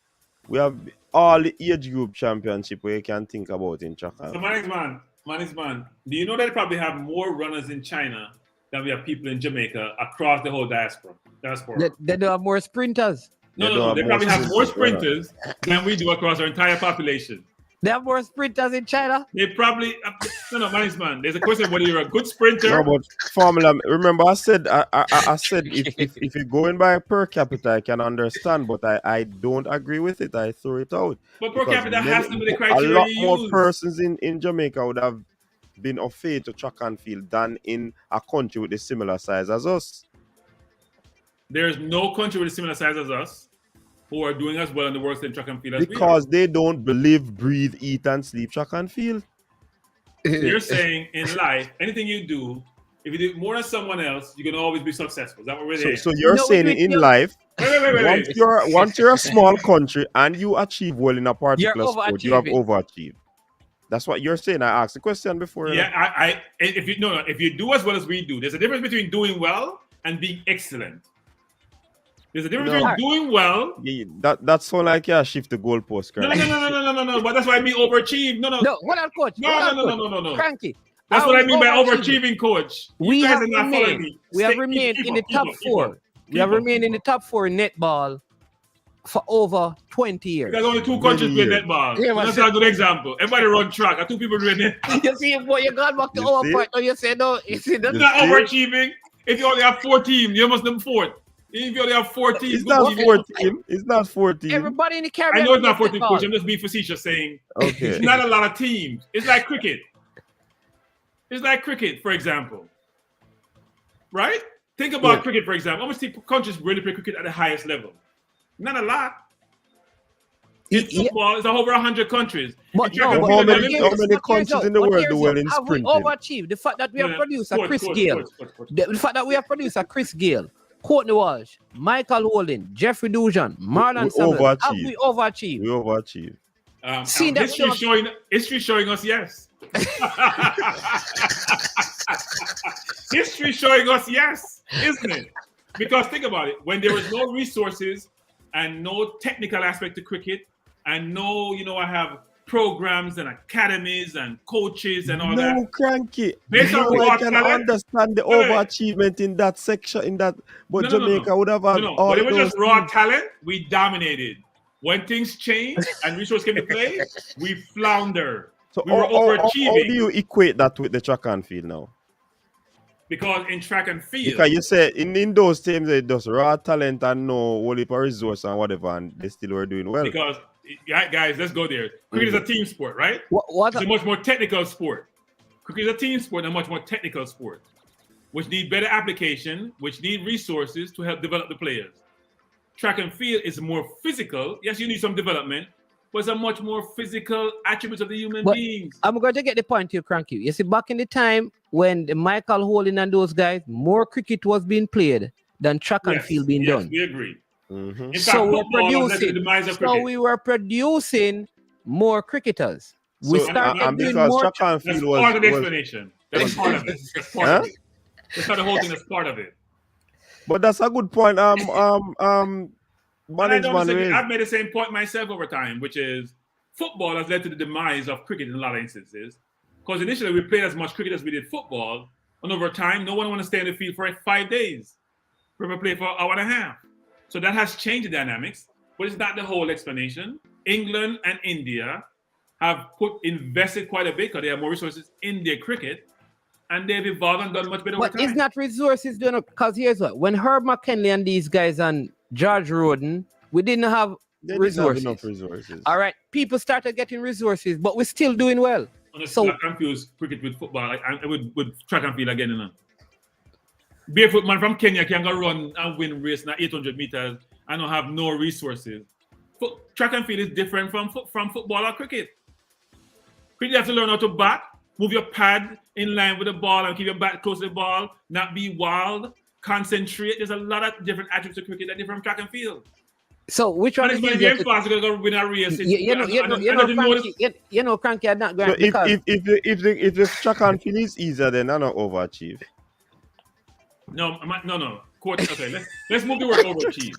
Speaker 2: we have all the age group championship where you can think about in track and
Speaker 13: field. So, Manix, do you know that they probably have more runners in China than we have people in Jamaica across the whole diaspora?
Speaker 8: They don't have more sprinters.
Speaker 13: No. They probably have more sprinters than we do across our entire population.
Speaker 8: They have more sprinters in China.
Speaker 13: They probably no, man. There's a question whether you're a good sprinter.
Speaker 2: No, but formula. Remember, I said if you're going by per capita, I can understand, but I don't agree with it. I throw it out.
Speaker 13: But per
Speaker 2: Because
Speaker 13: capita has to be the
Speaker 2: a
Speaker 13: criteria
Speaker 2: lot
Speaker 13: you
Speaker 2: more
Speaker 13: use.
Speaker 2: persons in Jamaica would have been of faith to track and field than in a country with a similar size as us.
Speaker 13: There's no country with a similar size as us who are doing as well in the world in track and field as
Speaker 2: Because they don't believe, breathe, eat, and sleep track and field.
Speaker 13: we are. You're saying in life, anything you do, if you do more than someone else, you can always be successful. Is that what we're saying?
Speaker 2: So you're saying in life, once you're a small country and you achieve well in a particular sport, you have overachieved. That's what you're saying. I asked the question before.
Speaker 13: Yeah, if you do as well as we do, there's a difference between doing well and being excellent. There's a difference between doing well.
Speaker 2: Yeah, that's so like shift the goalpost.
Speaker 13: No. But that's what I mean overachieve. No.
Speaker 8: What on, coach?
Speaker 13: No.
Speaker 8: Cranky.
Speaker 13: That's what I mean by overachieving, coach.
Speaker 8: We have remained in the top four. We have remained in the top four in netball for over 20 years.
Speaker 13: There's only two countries play netball. That's a good example. Everybody run track. Two people doing it.
Speaker 8: You see, boy, you got back to overpoint. You say no. You see,
Speaker 13: that's not overachieving. If you only have 4 teams, you must have 4th. If you only have 4 teams,
Speaker 2: it's not 14. It's not 14.
Speaker 8: Everybody in the Caribbean.
Speaker 13: I know it's not 14, coach. I'm just being facetious saying it's not a lot of teams. It's like cricket. It's like cricket, for example. Right? Think about cricket, for example. How many countries really play cricket at the highest level? Not a lot. In football, it's over 100 countries.
Speaker 2: But how many countries in the world do well in sprinting?
Speaker 8: Have we overachieved? The fact that we have produced a Chris Gayle. The fact that we have produced a Chris Gayle, Courtney Walsh, Michael Holding, Jeffrey Dujan, Marlon Samuel. Have we overachieved?
Speaker 2: We overachieved.
Speaker 13: History showing us yes. History showing us yes, isn't it? Because think about it. When there was no resources and no technical aspect to cricket, and no, I have programs and academies and coaches and all that.
Speaker 2: No, cranky. I can understand the overachievement in that section, but Jamaica would have had all
Speaker 13: but it was
Speaker 2: those
Speaker 13: just raw talent. We dominated. When things change and resources came to play, we flounder.
Speaker 2: So
Speaker 13: we were overachieving.
Speaker 2: How do you equate that with the track and field now?
Speaker 13: Because in track and field,
Speaker 2: because you said in those teams they just raw talent and no whole heap of resource and whatever, and they still were doing well.
Speaker 13: Because guys, let's go there. Cricket is a team sport, right? It's a much more technical sport. Cricket is a team sport and a much more technical sport, which need better application, which need resources to help develop the players. Track and field is more physical. Yes, you need some development, but it's a much more physical attributes of the human beings.
Speaker 8: I'm going to get the point here, Cranky. You see, back in the time when the Michael Holding and those guys, more cricket was being played than track and field being done.
Speaker 13: We agree.
Speaker 2: Mm-hmm.
Speaker 13: In fact,
Speaker 8: so we were producing more cricketers. We started doing more.
Speaker 2: Track and field was
Speaker 13: part of the explanation. That's part of it. That's part of it. That's not the whole thing. That's part of it.
Speaker 2: But that's a good point.
Speaker 13: I've made the same point myself over time, which is football has led to the demise of cricket in a lot of instances. Because initially we played as much cricket as we did football, and over time, no one want to stay in the field for 5 days. We play for an hour and a half. So that has changed the dynamics, but it's not the whole explanation. England and India have invested quite a bit because they have more resources in their cricket, and they've evolved and done much better over time.
Speaker 8: But it's not resources doing it, because here's what: when Herb McKinley and these guys and George Roden, we didn't have resources.
Speaker 2: Enough resources.
Speaker 8: All right, people started getting resources, but we're still doing well.
Speaker 13: Honestly, I confuse cricket with football. I would track and field again, Barefoot man from Kenya can go run and win race now 800 meters and don't have no resources. Track and field is different from football or cricket. Cricket, you have to learn how to bat, move your pad in line with the ball and keep your bat close to the ball, not be wild, concentrate. There's a lot of different attributes to cricket that are different from track and field.
Speaker 8: So which one is
Speaker 13: easier? Fast to go win a race.
Speaker 8: Cranky, I'm not going.
Speaker 2: So if the track and field is easier, then I don't overachieve.
Speaker 13: No. Coach, okay, let's move the word overachieve.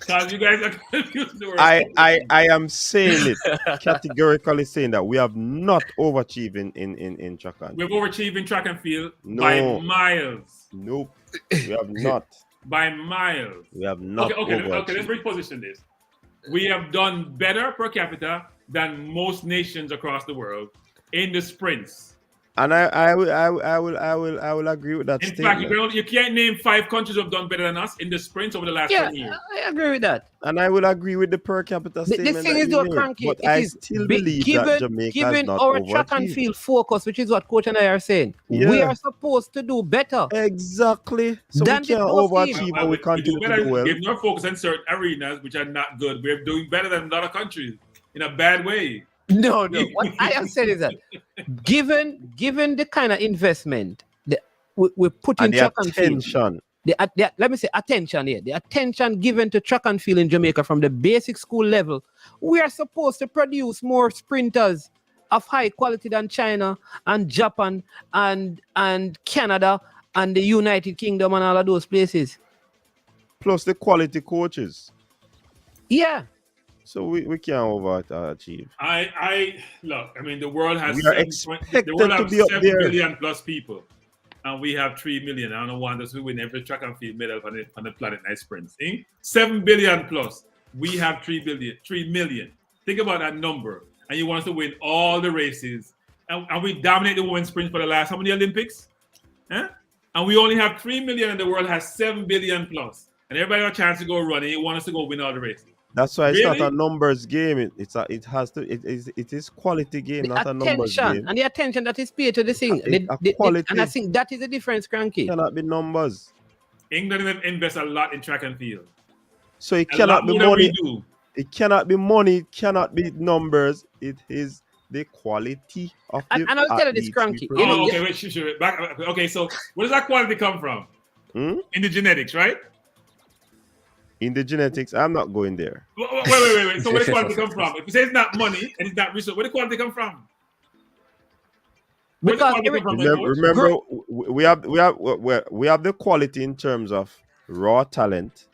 Speaker 13: Because you guys are confused.
Speaker 2: I am saying it categorically, saying that we have not overachieved in track and field.
Speaker 13: We've overachieved in track and field by miles.
Speaker 2: Nope, we have not.
Speaker 13: By miles.
Speaker 2: We have not.
Speaker 13: Okay, let's reposition this. We have done better per capita than most nations across the world in the sprints.
Speaker 2: And I will agree with that
Speaker 13: In
Speaker 2: statement.
Speaker 13: fact, you can't name 5 countries who have done better than us in the sprints over the last 10 years.
Speaker 8: I agree with that.
Speaker 2: And I will agree with the per capita statement.
Speaker 8: This thing
Speaker 2: that
Speaker 8: is
Speaker 2: you
Speaker 8: though,
Speaker 2: made.
Speaker 8: Cranky.
Speaker 2: But
Speaker 8: It
Speaker 2: I
Speaker 8: is
Speaker 2: still believe that Jamaica has not
Speaker 8: our track and
Speaker 2: overachieved.
Speaker 8: field focus, which is what Coach and I are saying.
Speaker 2: Yeah.
Speaker 8: We are supposed to do better.
Speaker 2: Exactly. So
Speaker 8: Than
Speaker 2: we can't
Speaker 8: those
Speaker 2: overachieve,
Speaker 8: teams.
Speaker 2: but we continue to do well.
Speaker 13: Given our focus on certain arenas which are not good, we're doing better than a lot of countries in a bad way.
Speaker 8: No. What I have said is that given the kind of investment that we put in
Speaker 2: And the
Speaker 8: track and field,
Speaker 2: attention.
Speaker 8: let me say attention here. The attention given to track and field in Jamaica from the basic school level, we are supposed to produce more sprinters of high quality than China and Japan and Canada and the United Kingdom and all of those places.
Speaker 2: Plus the quality coaches.
Speaker 8: Yeah.
Speaker 2: So we can't overachieve.
Speaker 13: I look. I mean, the world has
Speaker 2: We are
Speaker 13: 7 billion plus people, and we have 3 million. I don't want us to win every track and field medal on the planet night sprints. 7 billion plus. We have 3 million. Think about that number, and you want us to win all the races, and we dominate the women's sprint for the last how many Olympics? And we only have 3 million, and the world has 7 billion plus, and everybody has a chance to go running. You want us to go win all the races.
Speaker 2: That's why it's not a numbers game. It is quality game, not a numbers game.
Speaker 8: And the attention that is paid to the thing. And I think that is the difference, Cranky.
Speaker 2: It cannot be numbers.
Speaker 13: England invest a lot in track and field.
Speaker 2: So it cannot be money. It cannot be money. It cannot be numbers. It is the quality of the
Speaker 8: And I'll tell you this, Cranky.
Speaker 13: Okay, wait, sure. Okay, so where does that quality come from? In the genetics, right?
Speaker 2: In the genetics, I'm not going there.
Speaker 13: Wait. So where does the quality come from? If you say it's not money and it's not research, where does the quality come from?
Speaker 2: Remember, we have the quality in terms of raw talent,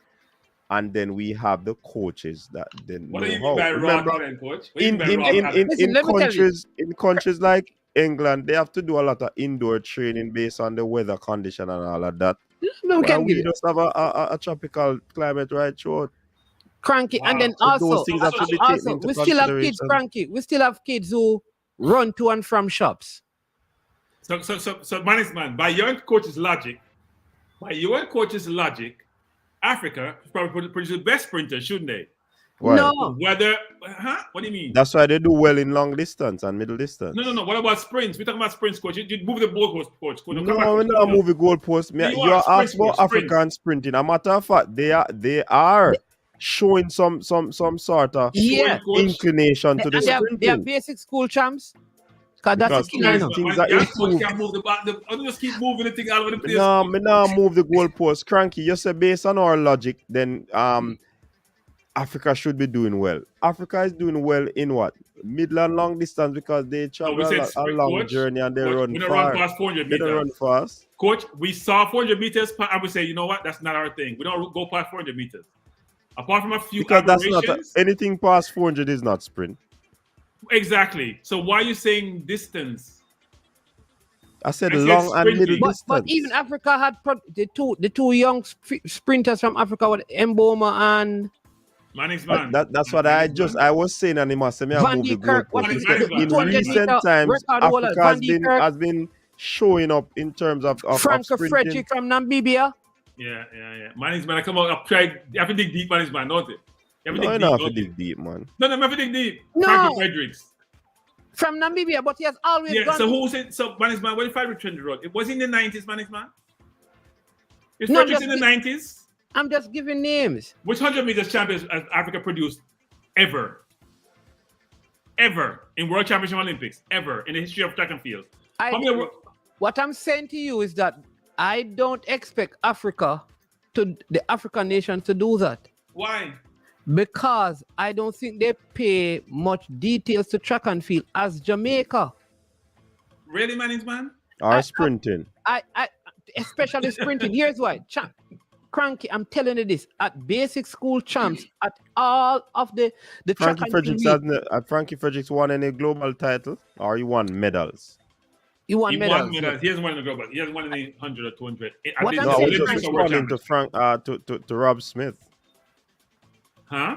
Speaker 2: and then we have the coaches that then
Speaker 13: what do you mean by raw talent, coach?
Speaker 2: In countries like England, they have to do a lot of indoor training based on the weather condition and all of that. We just have a tropical climate right throughout.
Speaker 8: Cranky, and then
Speaker 2: so
Speaker 8: also,
Speaker 2: those things have to be taken into
Speaker 8: we still have kids,
Speaker 2: consideration.
Speaker 8: Cranky. We still have kids who run to and from shops.
Speaker 13: So, man, by your coach's logic, Africa probably produce the best sprinters, shouldn't they?
Speaker 2: Why?
Speaker 8: No.
Speaker 13: Whether, what do you mean?
Speaker 2: That's why they do well in long distance and middle distance.
Speaker 13: No. What about sprints? We're talking about sprints, coach. You move the goalpost, coach.
Speaker 2: No, we're not moving goalpost. You're asking about African sprinting. A matter of fact, they are showing some sort of inclination to the sprinting.
Speaker 8: They are basic school champs. Because
Speaker 2: things are improved.
Speaker 13: Just keep moving the thing all over the place.
Speaker 2: No, me not move the goalpost. Cranky, you say based on our logic, then Africa should be doing well. Africa is doing well in what? Middle and long distance because they travel a long journey and they run far.
Speaker 13: Run past 400 meters.
Speaker 2: They don't run fast.
Speaker 13: Coach, we saw 400 meters and we say, you know what? That's not our thing. We don't go past 400 meters. Apart from a few
Speaker 2: because that's not anything past 400 is not sprint.
Speaker 13: Exactly. So why are you saying distance?
Speaker 2: I said long and middle distance.
Speaker 8: But even Africa had the two young sprinters from Africa with Mboma and
Speaker 2: that's what I was saying, and he must say me I move the goalpost. In recent times, Africa has been showing up in terms of
Speaker 8: Franco
Speaker 2: sprinting.
Speaker 8: Frederick from Namibia.
Speaker 13: Yeah. Man, I come out. I've tried. You have to dig deep, man, don't it?
Speaker 2: No, I have to dig deep, man.
Speaker 13: No, I have to dig deep.
Speaker 8: No.
Speaker 13: Franco Fredericks.
Speaker 8: From Namibia, but he has always gone.
Speaker 13: So who said so? Management, what if I return the road? It was in the 90s, management. Is
Speaker 8: No,
Speaker 13: Fredericks in the 90s?
Speaker 8: I'm just giving names.
Speaker 13: Which 100 meters champions has Africa produced ever in World Championship Olympics, ever in the history of track and field?
Speaker 8: What I'm saying to you is that I don't expect the African nations to do that.
Speaker 13: Why?
Speaker 8: Because I don't think they pay much details to track and field as Jamaica.
Speaker 13: Really, man?
Speaker 2: Or sprinting.
Speaker 8: I especially sprinting. Here's why. Cranky, I'm telling you this. At basic school champs, at all of the track and field.
Speaker 2: Frankie Fredericks won any global title or he won medals?
Speaker 8: He won medals.
Speaker 13: He hasn't won in the global. He hasn't won any 100 or 200.
Speaker 2: I was just responding to Rob Smith.
Speaker 13: Huh?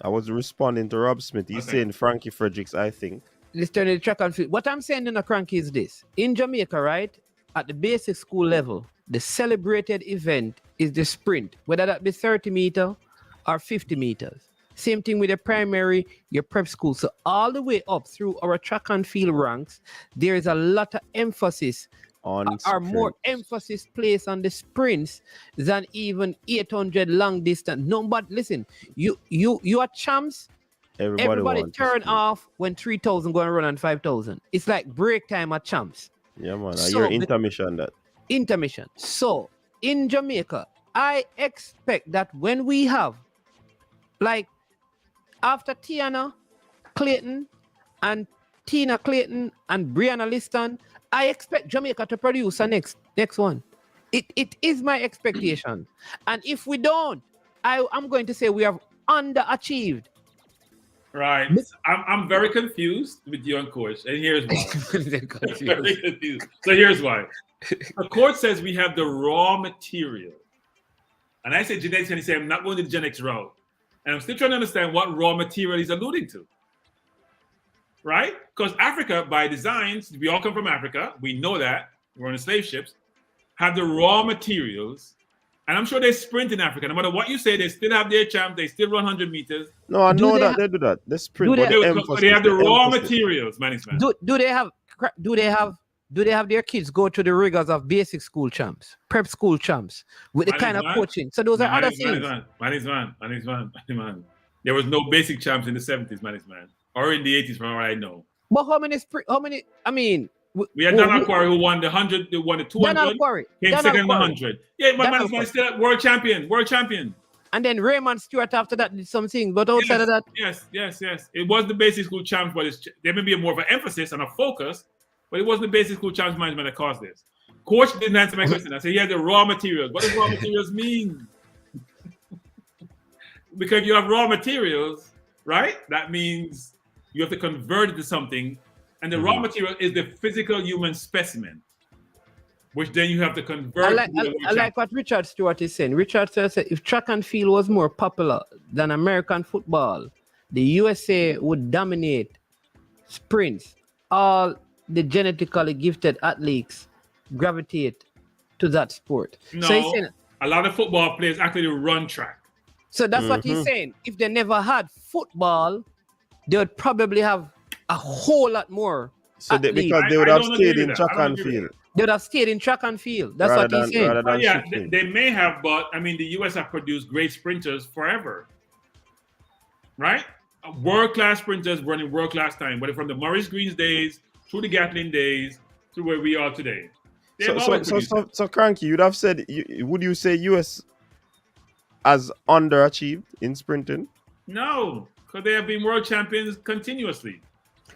Speaker 2: I was responding to Rob Smith. He's saying Frankie Fredericks, I think.
Speaker 8: Let's turn the track and field. What I'm saying in a cranky is this. In Jamaica, right, at the basic school level, the celebrated event is the sprint, whether that be 30 meters or 50 meters. Same thing with the primary, your prep school. So all the way up through our track and field ranks, there is a lot of emphasis
Speaker 2: on
Speaker 8: more emphasis placed on the sprints than even 800 long distance. No, but listen, you are champs. Everybody turn off when 3,000 going to run on 5,000. It's like break time at champs.
Speaker 2: Yeah, man. So, you're intermission that.
Speaker 8: Intermission. So in Jamaica, I expect that when we have, like, after Tiana Clayton and Tina Clayton and Brianna Liston, I expect Jamaica to produce a next one. It is my expectation. And if we don't, I'm going to say we have underachieved.
Speaker 13: Right. I'm very confused with you and Coach, and here's why. Very confused. So here's why. The court says we have the raw material. And I say genetics, and he said, I'm not going to the genetics route. And I'm still trying to understand what raw material he's alluding to. Right? Because Africa, by design, we all come from Africa. We know that. We're on the slave ships. Have the raw materials. And I'm sure they sprint in Africa. No matter what you say, they still have their champ. They still run 100 meters.
Speaker 2: No, I know that they do that. They sprint.
Speaker 13: They have the raw materials, man.
Speaker 8: Do they have their kids go to the rigors of basic school champs, prep school champs, with the kind of coaching? So those are other things.
Speaker 13: Man. There was no basic champs in the 70s, man. Or in the 80s, from what I know.
Speaker 8: But I mean,
Speaker 13: we had Donald Quarry who won the 100, who won the 200, came second in the 100. Yeah, my man is still world champion.
Speaker 8: And then Raymond Stewart after that did some things, but outside of that,
Speaker 13: yes. It was the basic school champs, but there may be more of an emphasis and a focus, but it wasn't the basic school champs management that caused this. Coach didn't answer my question. I said he had the raw materials. What does raw materials mean? Because you have raw materials, right? That means you have to convert it to something. And the raw material is the physical human specimen, which then you have to convert.
Speaker 8: I like what Richard Stewart is saying. Richard says if track and field was more popular than American football, the USA would dominate sprints. All the genetically gifted athletes gravitate to that sport.
Speaker 13: No,
Speaker 8: so he's saying,
Speaker 13: a lot of football players actually run track.
Speaker 8: So that's what he's saying. If they never had football, they would probably have a whole lot more.
Speaker 2: So because they would have stayed in track and field.
Speaker 8: They would have stayed in track and field. That's what he's saying.
Speaker 13: Yeah, they may have, but I mean, the US have produced great sprinters forever. Right? World-class sprinters running world-class time, whether from the Maurice Greens days, through the Gatlin days, to where we are today.
Speaker 2: So Cranky, you'd have said, would you say US has underachieved in sprinting?
Speaker 13: No, because they have been world champions continuously.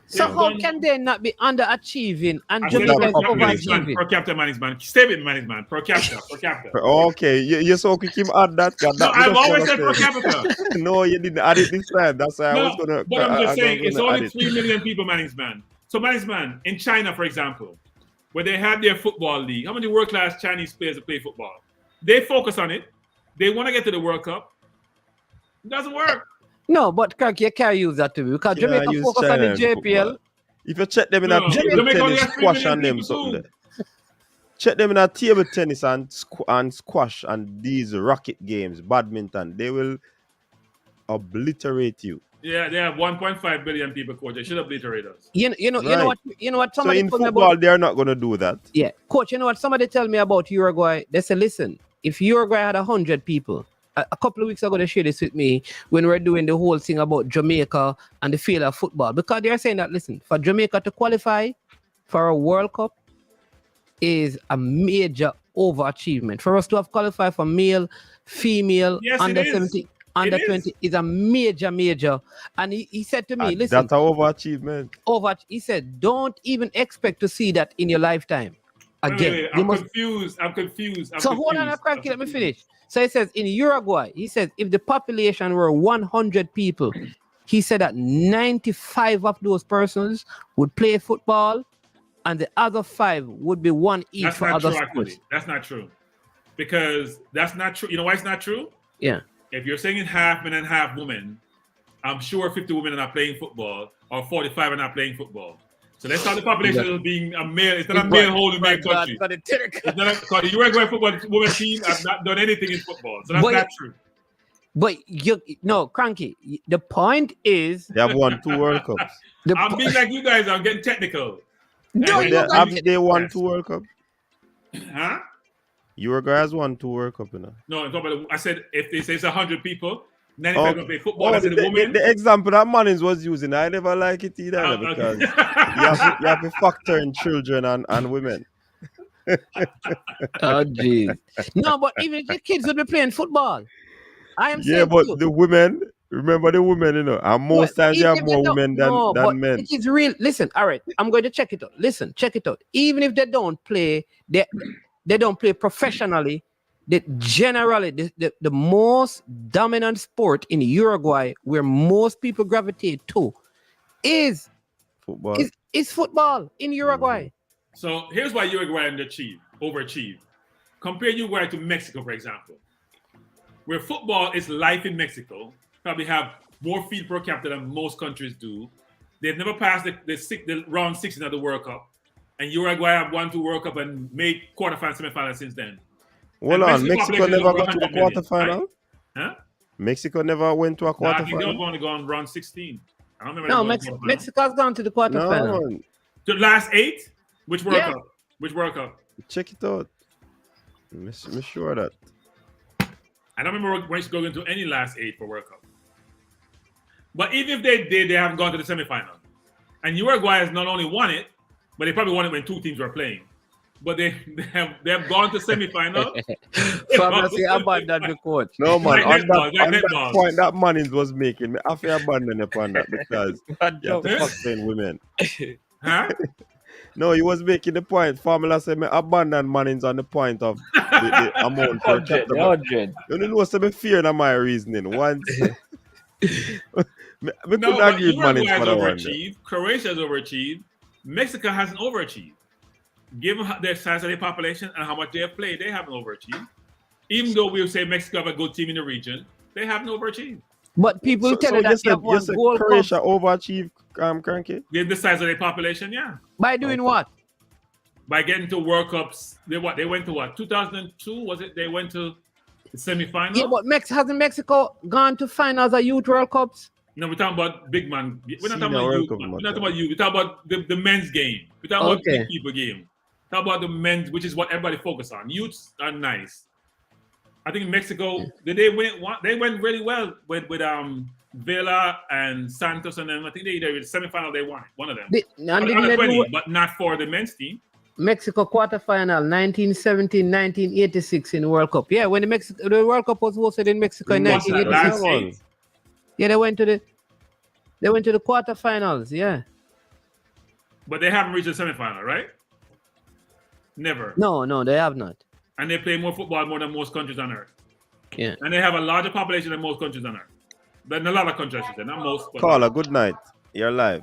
Speaker 8: So how can they not be underachieving and Jamaica overachieving?
Speaker 13: Per capita management. Stay with management. Per capita.
Speaker 2: Okay, you're so quick to add that.
Speaker 13: No, I've always said per capita.
Speaker 2: No, you didn't add it this time. That's why I was going to.
Speaker 13: But I'm just saying, it's only 3 million people management. So management, in China, for example, where they have their football league, how many world-class Chinese players play football? They focus on it. They want to get to the World Cup. It doesn't work.
Speaker 8: No, but you can't use that to me because Jamaica focus on the JPL.
Speaker 2: If you check them in a table tennis, squash and them something there. Check them in a table tennis and squash and these racket games, badminton, they will obliterate you.
Speaker 13: Yeah, they have 1.5 billion people, coach. They should obliterate us.
Speaker 8: You know what?
Speaker 2: So in football, they're not going to do that.
Speaker 8: Yeah, coach. You know what? Somebody tell me about Uruguay. They say, listen, if Uruguay had 100 people. A couple of weeks ago, they shared this with me when we're doing the whole thing about Jamaica and the field of football. Because they're saying that, listen, for Jamaica to qualify for a World Cup is a major overachievement. For us to have qualified for male, female, under 17, under 20 is a major. And he said to me, listen.
Speaker 2: That's an overachievement.
Speaker 8: He said, don't even expect to see that in your lifetime. Again.
Speaker 13: Wait. I'm confused.
Speaker 8: So hold on, Cranky, let me finish. So he says in Uruguay, he says if the population were 100 people, he said that 95 of those persons would play football and the other 5 would be one each for other sports.
Speaker 13: That's not true. Because that's not true. You know why it's not true?
Speaker 8: Yeah.
Speaker 13: If you're saying half men and half women, I'm sure 50 women are not playing football, or 45 are not playing football. So let's start the population as being a male. It's not a male holding male country. It's not because the Uruguay football women's team have not done anything in football, so that's not true.
Speaker 10: But Cranky. The point is,
Speaker 2: they have won 2 World Cups.
Speaker 13: I'm being like you guys. I'm getting technical.
Speaker 2: They won 2 World Cups.
Speaker 13: Huh?
Speaker 2: Uruguay has won 2 World Cups, you know.
Speaker 13: No, I said if they say it's 100 people, 95 going to play football.
Speaker 2: The example that Mannings was using, I never like it either because you have to factor in children and women.
Speaker 10: Oh, jeez. No, but even the kids will be playing football. I am saying.
Speaker 2: Yeah, but the women, remember the women, you know, and most times you have more women than men.
Speaker 10: It is real. Listen, all right, I'm going to check it out. Listen, check it out. Even if they don't play, they don't play professionally. Generally, the most dominant sport in Uruguay, where most people gravitate to, is
Speaker 2: football.
Speaker 10: Is football in Uruguay.
Speaker 13: So here's why Uruguay overachieve. Compare Uruguay to Mexico, for example, where football is life in Mexico. Probably have more field per capita than most countries do. They've never passed the round 16 of the World Cup, and Uruguay have won 2 World Cup and made quarterfinal, semifinal since then.
Speaker 2: Hold on, Mexico never got to a quarterfinal?
Speaker 13: Right? Huh?
Speaker 2: Mexico never went to a quarterfinal?
Speaker 13: I think they were going to go on round 16. I don't remember.
Speaker 10: No, Mexico's gone to the quarterfinal.
Speaker 2: No.
Speaker 13: The last 8? Which World Cup? Which World Cup?
Speaker 2: Check it out. I'm sure that.
Speaker 13: I don't remember Mexico going to any last 8 for World Cup. But even if they did, they haven't gone to the semifinal. And Uruguay has not only won it, but they probably won it when 2 teams were playing. But they have gone to semifinal.
Speaker 10: Pharmacy abandoned the coach.
Speaker 2: No man, on that point that Mannings was making, I feel abandoned upon that because you have to fuck women.
Speaker 13: Huh?
Speaker 2: No, he was making the point. Formula said me abandon Mannings on the point of the amount per chapter. You know some fear in my reasoning. Once me couldn't agree with Mannings for that one.
Speaker 13: Croatia has overachieved. Mexico hasn't overachieved. Given the size of the population and how much they have played, they haven't overachieved. Even though we'll say Mexico have a good team in the region, they haven't overachieved.
Speaker 10: But people tell you that they have won Gold Cup.
Speaker 2: Croatia overachieved, Cranky?
Speaker 13: Given the size of the population, yeah.
Speaker 10: By doing what?
Speaker 13: By getting to World Cups. They went to what? 2002 was it? They went to the semifinal.
Speaker 10: Yeah, but hasn't Mexico gone to finals of Youth World Cups?
Speaker 13: No, we're talking about big man. We're not talking about youth. We're not talking about youth. We're talking about the men's game. We're talking about big people game. Talk about the men's, which is what everybody focus on. Youths are nice. I think Mexico, they went really well with Vela and Santos, and then I think they the semifinal they won one of them. Under 20, but not for the men's team.
Speaker 10: Mexico quarterfinal 1970, 1986 in the World Cup. Yeah, when the World Cup was hosted in Mexico in 1986. Yeah, they went to the quarterfinals. Yeah,
Speaker 13: but they haven't reached the semifinal, right? Never.
Speaker 10: No, they have not.
Speaker 13: And they play more football more than most countries on earth.
Speaker 10: Yeah.
Speaker 13: And they have a larger population than most countries on earth. Than a lot of countries, not most.
Speaker 2: Caller, good night. You're live.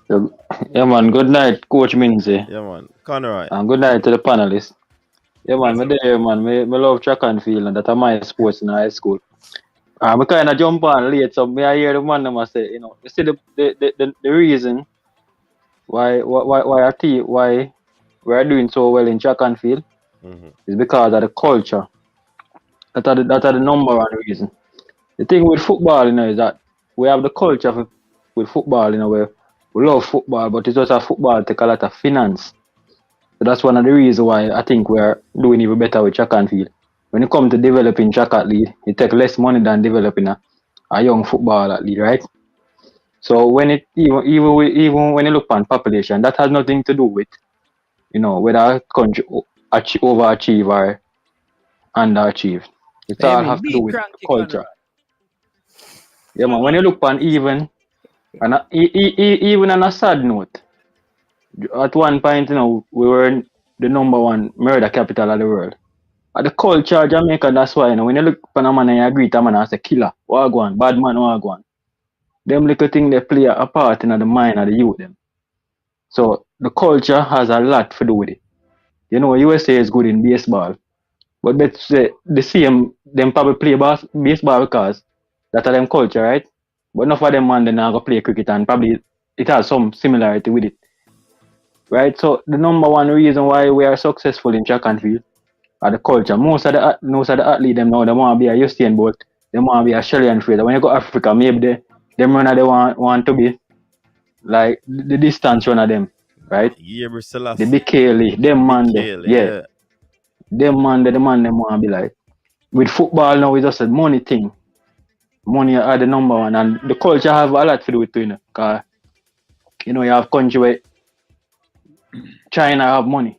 Speaker 9: Yeah, man. Good night, Coach Minzy.
Speaker 2: Yeah, man. Conroy.
Speaker 9: And good night to the panelists. Yeah, man. Me there, man. Me love track and field, and that's my sports in high school. I kind of jump on late, so me I hear the man them say, you see the reason why we are doing so well in track and field is because of the culture. That are the number one reason. The thing with football, is that we have the culture with football, where we love football, but it's also football take a lot of finance. So that's one of the reasons why I think we are doing even better with track and field. When it comes to developing track athlete, it takes less money than developing a young football athlete, right? So when it even when you look on population, that has nothing to do with whether a country overachieve or underachieve. It all have to do with culture. Yeah, man. When you look on even on a sad note, at one point, we were the number 1 murder capital of the world. At the culture of Jamaica, that's why, when you look upon a man and you greet a man and say, killer, wagwan, bad man, wagwan. Them little things they play a part in the mind of the youth them. So the culture has a lot to do with it. USA is good in baseball, but let's say the same, them probably play baseball because that's them culture, right? but enough of them man they now go play cricket, and probably it has some similarity with it. Right? So the number one reason why we are successful in track and field are the culture. Most of the athletes them now they want to be a Usain Bolt, they want to be a Shelley Fraser. When you go Africa, maybe them runner they want to be like the distance runner them, right? The big Kelly, them man there, yeah. Them man there, the man them want to be like. With football now, it's just a money thing. Money are the number one, and the culture have a lot to do with it, you know. Cause you know you have country where China have money,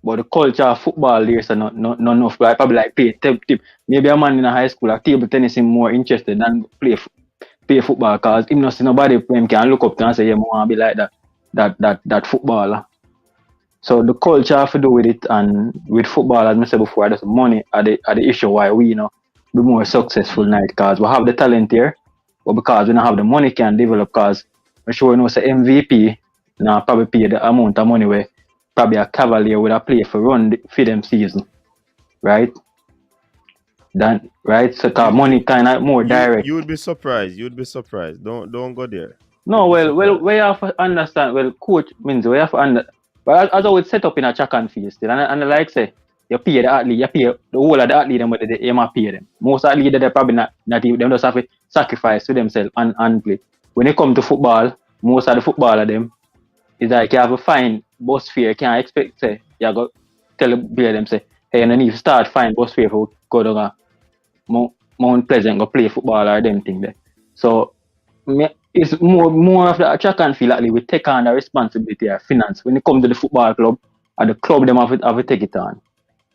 Speaker 9: but the culture of football there is not enough. Like probably like play tip. Maybe a man in a high school like table tennis is more interested than play football, cause him not see nobody him can look up to and say, yeah, I want to be like that footballer. So the culture have to do with it, and with football, as I said before, there's money are the issue why we be more successful now, because we have the talent here, but because we don't have the money can develop. Because I'm sure you know say MVP now probably pay the amount of money where probably a Cavalier would have play for run for them season, right? So cause money kind of more direct.
Speaker 2: You would be surprised. Don't go there.
Speaker 9: No, well, we have to understand. Well, coach means we have to understand. But as always set up in a track and field still, and like say, you pay the athlete, you pay the whole of the athlete, them, but they pay them. Most athletes they probably not even, them just have to sacrifice to themselves and play. When it come to football, most of the footballer them is like you have a fine bus fare. You can't expect say you go tell the player them say, hey, you need to start fine bus fare for go to Mount Pleasant go play football or them thing there. So it's more of the track and field athlete we take on the responsibility of finance. When it comes to the football club, and the club them have to take it on.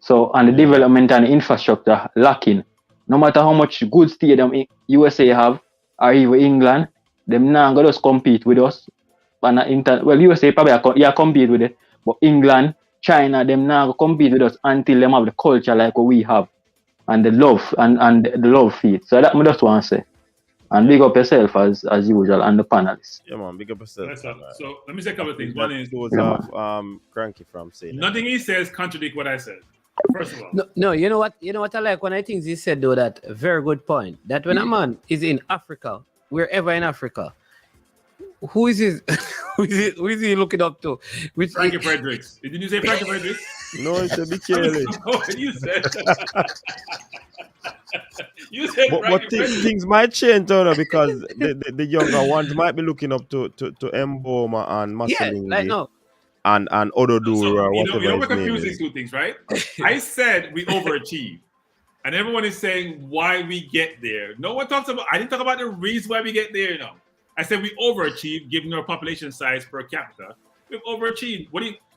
Speaker 9: So and the development and the infrastructure lacking. No matter how much good stadium USA have or even England, them now go just compete with us. Well, USA probably compete with it, but England, China, them now go compete with us until them have the culture like what we have, and the love and the love feed. So that I just want to say. And big up yourself as usual and the panelists.
Speaker 2: Yeah, man, big up yourself.
Speaker 13: So let me say a couple of things. One is
Speaker 2: Cranky from saying
Speaker 13: nothing he says contradict what I said. First of all,
Speaker 10: no, you know what I like one of the things he said though, that very good point. That when a man is in Africa, wherever in Africa, who is he looking up to?
Speaker 13: Frankie Fredericks. Didn't you say Frankie Fredericks?
Speaker 2: No, it's a bit Kelly.
Speaker 13: You said. You said
Speaker 2: but things might change though, because the younger ones might be looking up to Mboma and Maselingi and Ododur or whatever.
Speaker 13: You know we're confusing two things, right? I said we overachieve, and everyone is saying why we get there. No one talks about. I didn't talk about the reason why we get there. You know, I said we overachieve given our population size per capita. We've overachieved.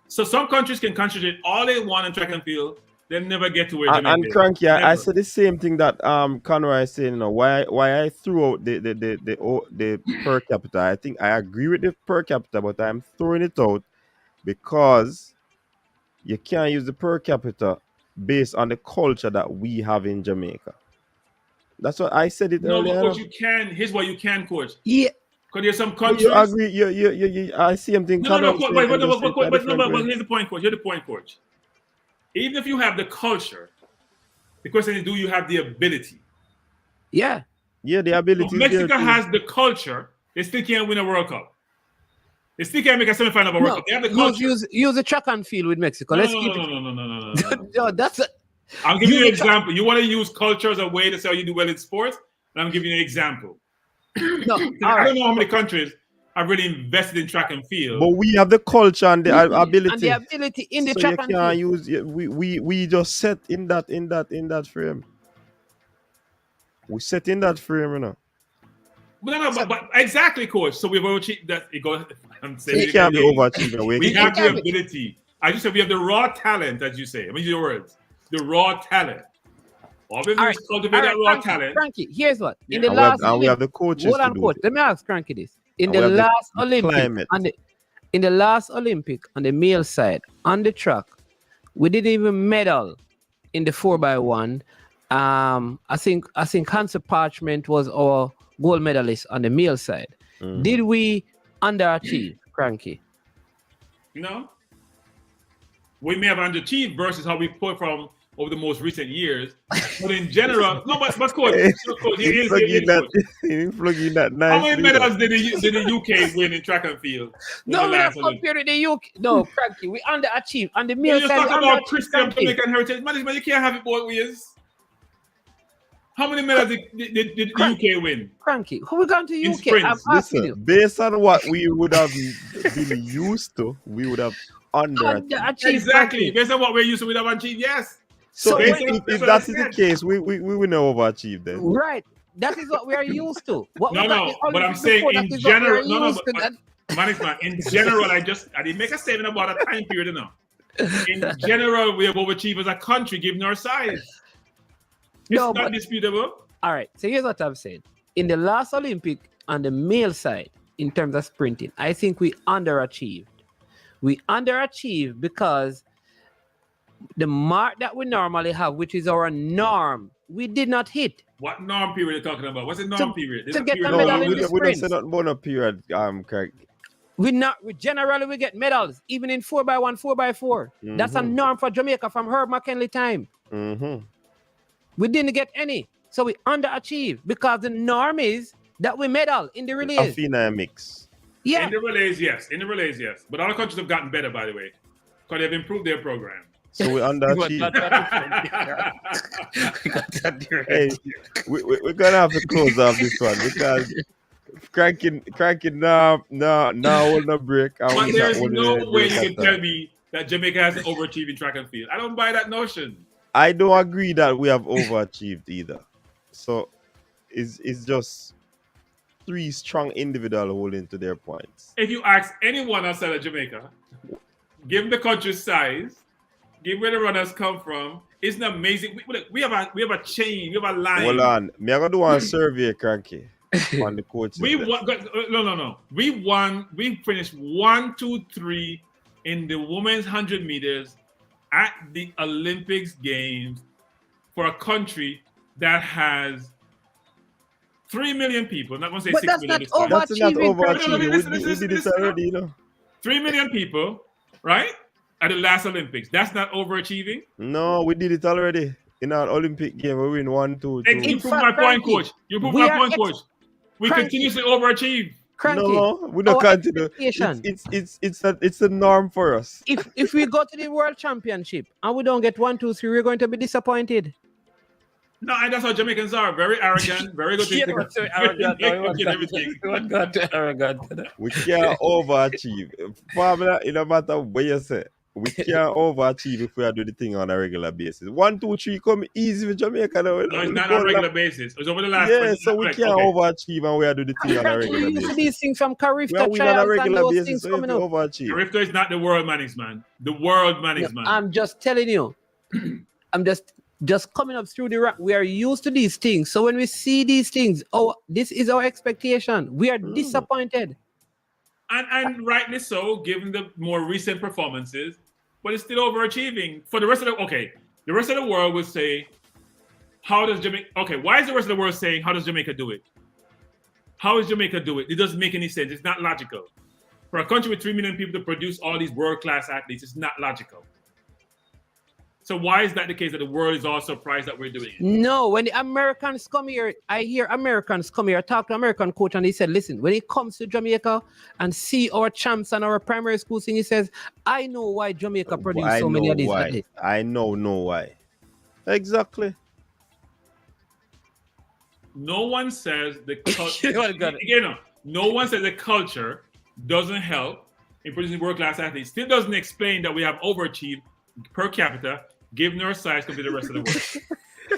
Speaker 13: So some countries can concentrate all they want in track and field. They'll never get to where Jamaica
Speaker 2: and Cranky, I said the same thing that Conroy is saying. You know, why I threw out the per capita. I think I agree with the per capita, but I'm throwing it out because you can't use the per capita based on the culture that we have in Jamaica. That's what I said it earlier.
Speaker 13: No, but you can. Here's why you can, coach.
Speaker 10: Yeah.
Speaker 13: Because there's some countries.
Speaker 2: You agree? You I see him think.
Speaker 13: But here's the point, coach. Here's the point, coach. Even if you have the culture, the question is, do you have the ability?
Speaker 10: Yeah.
Speaker 2: Yeah, the ability.
Speaker 13: So Mexico has the culture. They still can't win a World Cup. They still can't make a semi-final of a World Cup. They have the culture.
Speaker 10: Use a track and field with Mexico.
Speaker 13: No.
Speaker 10: No, that's it.
Speaker 13: I'll give you an example. You want to use culture as a way to say how you do well in sports? And I'm giving you an example.
Speaker 10: No,
Speaker 13: I don't know how many countries have really invested in track and field.
Speaker 2: But we have the culture and the ability.
Speaker 10: And the ability in the
Speaker 2: so
Speaker 10: track
Speaker 2: you
Speaker 10: and
Speaker 2: can't
Speaker 10: field.
Speaker 2: we just set in that frame. We set in that frame, you know.
Speaker 13: But exactly, coach. So we've overachieved that. I'm saying
Speaker 2: it can't be overachieving.
Speaker 13: We have the ability. I just said we have the raw talent, as you say. I mean your words. The raw talent. All we have to cultivate that raw talent.
Speaker 10: Frankie, here's what.
Speaker 2: In the last Olympics, we have the coaches.
Speaker 10: Hold on, coach. Let me ask Frankie this. In the last Olympic, in the last Olympic on the male side, on the track, we didn't even medal in the 4x1. I think Hansa Parchment was our gold medalist on the male side. Did we underachieve, Frankie?
Speaker 13: No. We may have underachieved versus how we put from over the most recent years. But in general, no, but coach,
Speaker 2: He's plugging that
Speaker 13: how many
Speaker 2: nicely.
Speaker 13: medals did the UK win in track and field?
Speaker 8: No, we don't compare with the UK. No, Cranky, we underachieved. On the
Speaker 13: You
Speaker 8: male
Speaker 13: just
Speaker 8: side,
Speaker 13: talk
Speaker 8: we
Speaker 13: about
Speaker 8: underachieved,
Speaker 13: Christian
Speaker 8: Cranky.
Speaker 13: Jamaican heritage. Man, you can't have it both ways. How many medals did the UK win?
Speaker 8: Cranky, who we going to
Speaker 13: In
Speaker 8: UK?
Speaker 13: sprints.
Speaker 8: I'm asking you.
Speaker 2: Based on what we would have been used to, we would have underachieved.
Speaker 13: Exactly. Based on what we're used to, we have achieved, yes.
Speaker 2: So
Speaker 13: Based
Speaker 2: if
Speaker 13: on- that's
Speaker 2: that
Speaker 13: what I
Speaker 2: is the
Speaker 13: said.
Speaker 2: case, we will never overachieve then.
Speaker 8: Right. That is what we are used to. What we got
Speaker 13: No,
Speaker 8: the
Speaker 13: but I'm
Speaker 8: Olympics
Speaker 13: saying
Speaker 8: before, that
Speaker 13: in
Speaker 8: is what we are
Speaker 13: general, no,
Speaker 8: used to.
Speaker 13: but management, in general, I didn't make a statement about a time period, In general, we have overachieved as a country, given our size. It's not disputable.
Speaker 8: All right. So here's what I'm saying. In the last Olympic, on the male side, in terms of sprinting, I think we underachieved. We underachieved because the mark that we normally have, which is our norm, we did not hit.
Speaker 13: What norm period are you talking about? What's the norm period? There's
Speaker 8: to
Speaker 13: a
Speaker 8: get
Speaker 13: period
Speaker 8: a medal in
Speaker 2: we
Speaker 8: the
Speaker 2: don't
Speaker 8: sprint.
Speaker 2: say nothing about a period, Craig.
Speaker 8: We generally get medals, even in 4x1, 4x4. That's a norm for Jamaica from Herb McKinley time. We didn't get any. So we underachieved because the norm is that we medal in the relays.
Speaker 2: A mix.
Speaker 8: Yeah.
Speaker 13: In the relays, yes. But other countries have gotten better, by the way, because they've improved their program.
Speaker 2: So we underachieved. Hey, we're gonna have to close off this one because cracking now holding a break.
Speaker 13: But there's no way you can tell me that Jamaica hasn't overachieved in track and field. I don't buy that notion.
Speaker 2: I don't agree that we have overachieved either. So it's just three strong individuals holding to their points.
Speaker 13: If you ask anyone outside of Jamaica, given the country's size, given where the runners come from, it's an amazing. We have a chain, we have a line.
Speaker 2: Hold on, me I gonna do one survey, Cranky, on the coaches.
Speaker 13: We won. No. We finished 1, 2, 3 in the women's 100 meters at the Olympics Games for a country that has 3 million people. I'm not going to say
Speaker 8: But
Speaker 13: 6
Speaker 8: that's
Speaker 13: million.
Speaker 8: not
Speaker 2: overachieving.
Speaker 13: Listen,
Speaker 2: We did this already, you know.
Speaker 13: 3 million people, right? At the last Olympics. That's not overachieving.
Speaker 2: No, we did it already. In our Olympic game, we win 1, 2, 2.
Speaker 13: You prove my point, coach. We continuously overachieve.
Speaker 8: Cranky.
Speaker 2: No, we don't continue. It's a norm for us.
Speaker 8: If we go to the World Championship and we don't get 1, 2, 3, we're going to be disappointed.
Speaker 13: No, and that's how Jamaicans are. Very arrogant, very good.
Speaker 2: We can't overachieve. Formula, it no matter what you say. We can't overachieve if we are doing the thing on a regular basis. 1, 2, 3 come easy with Jamaica. No,
Speaker 13: it's not on a regular basis. It's over the last.
Speaker 2: Yeah, so we can't overachieve and we are doing the thing on a regular basis.
Speaker 8: These things from Carifta
Speaker 2: we are on a regular basis,
Speaker 8: things
Speaker 2: so
Speaker 8: coming up.
Speaker 2: overachieve.
Speaker 13: Carifta is not the world management. The world management.
Speaker 8: I'm just telling you. I'm just coming up through the rank. We are used to these things. So when we see these things, this is our expectation. We are disappointed.
Speaker 13: And rightly so, given the more recent performances, but it's still overachieving. For the rest of the rest of the world would say, how does Jamaica, why is the rest of the world saying, how does Jamaica do it? How does Jamaica do it? It doesn't make any sense. It's not logical. For a country with 3 million people to produce all these world-class athletes, it's not logical. So why is that the case that the world is all surprised that we're doing it?
Speaker 8: No, when the Americans come here, I hear Americans come here, talk to American coach, and he said, listen, when it comes to Jamaica and see our champs and our primary school thing, he says, I know why Jamaica produced so many of these athletes.
Speaker 2: I know why. Exactly.
Speaker 13: No one says the culture. No one says the culture doesn't help in producing world-class athletes. Still doesn't explain that we have overachieved per capita, given our size compared to the rest of the world.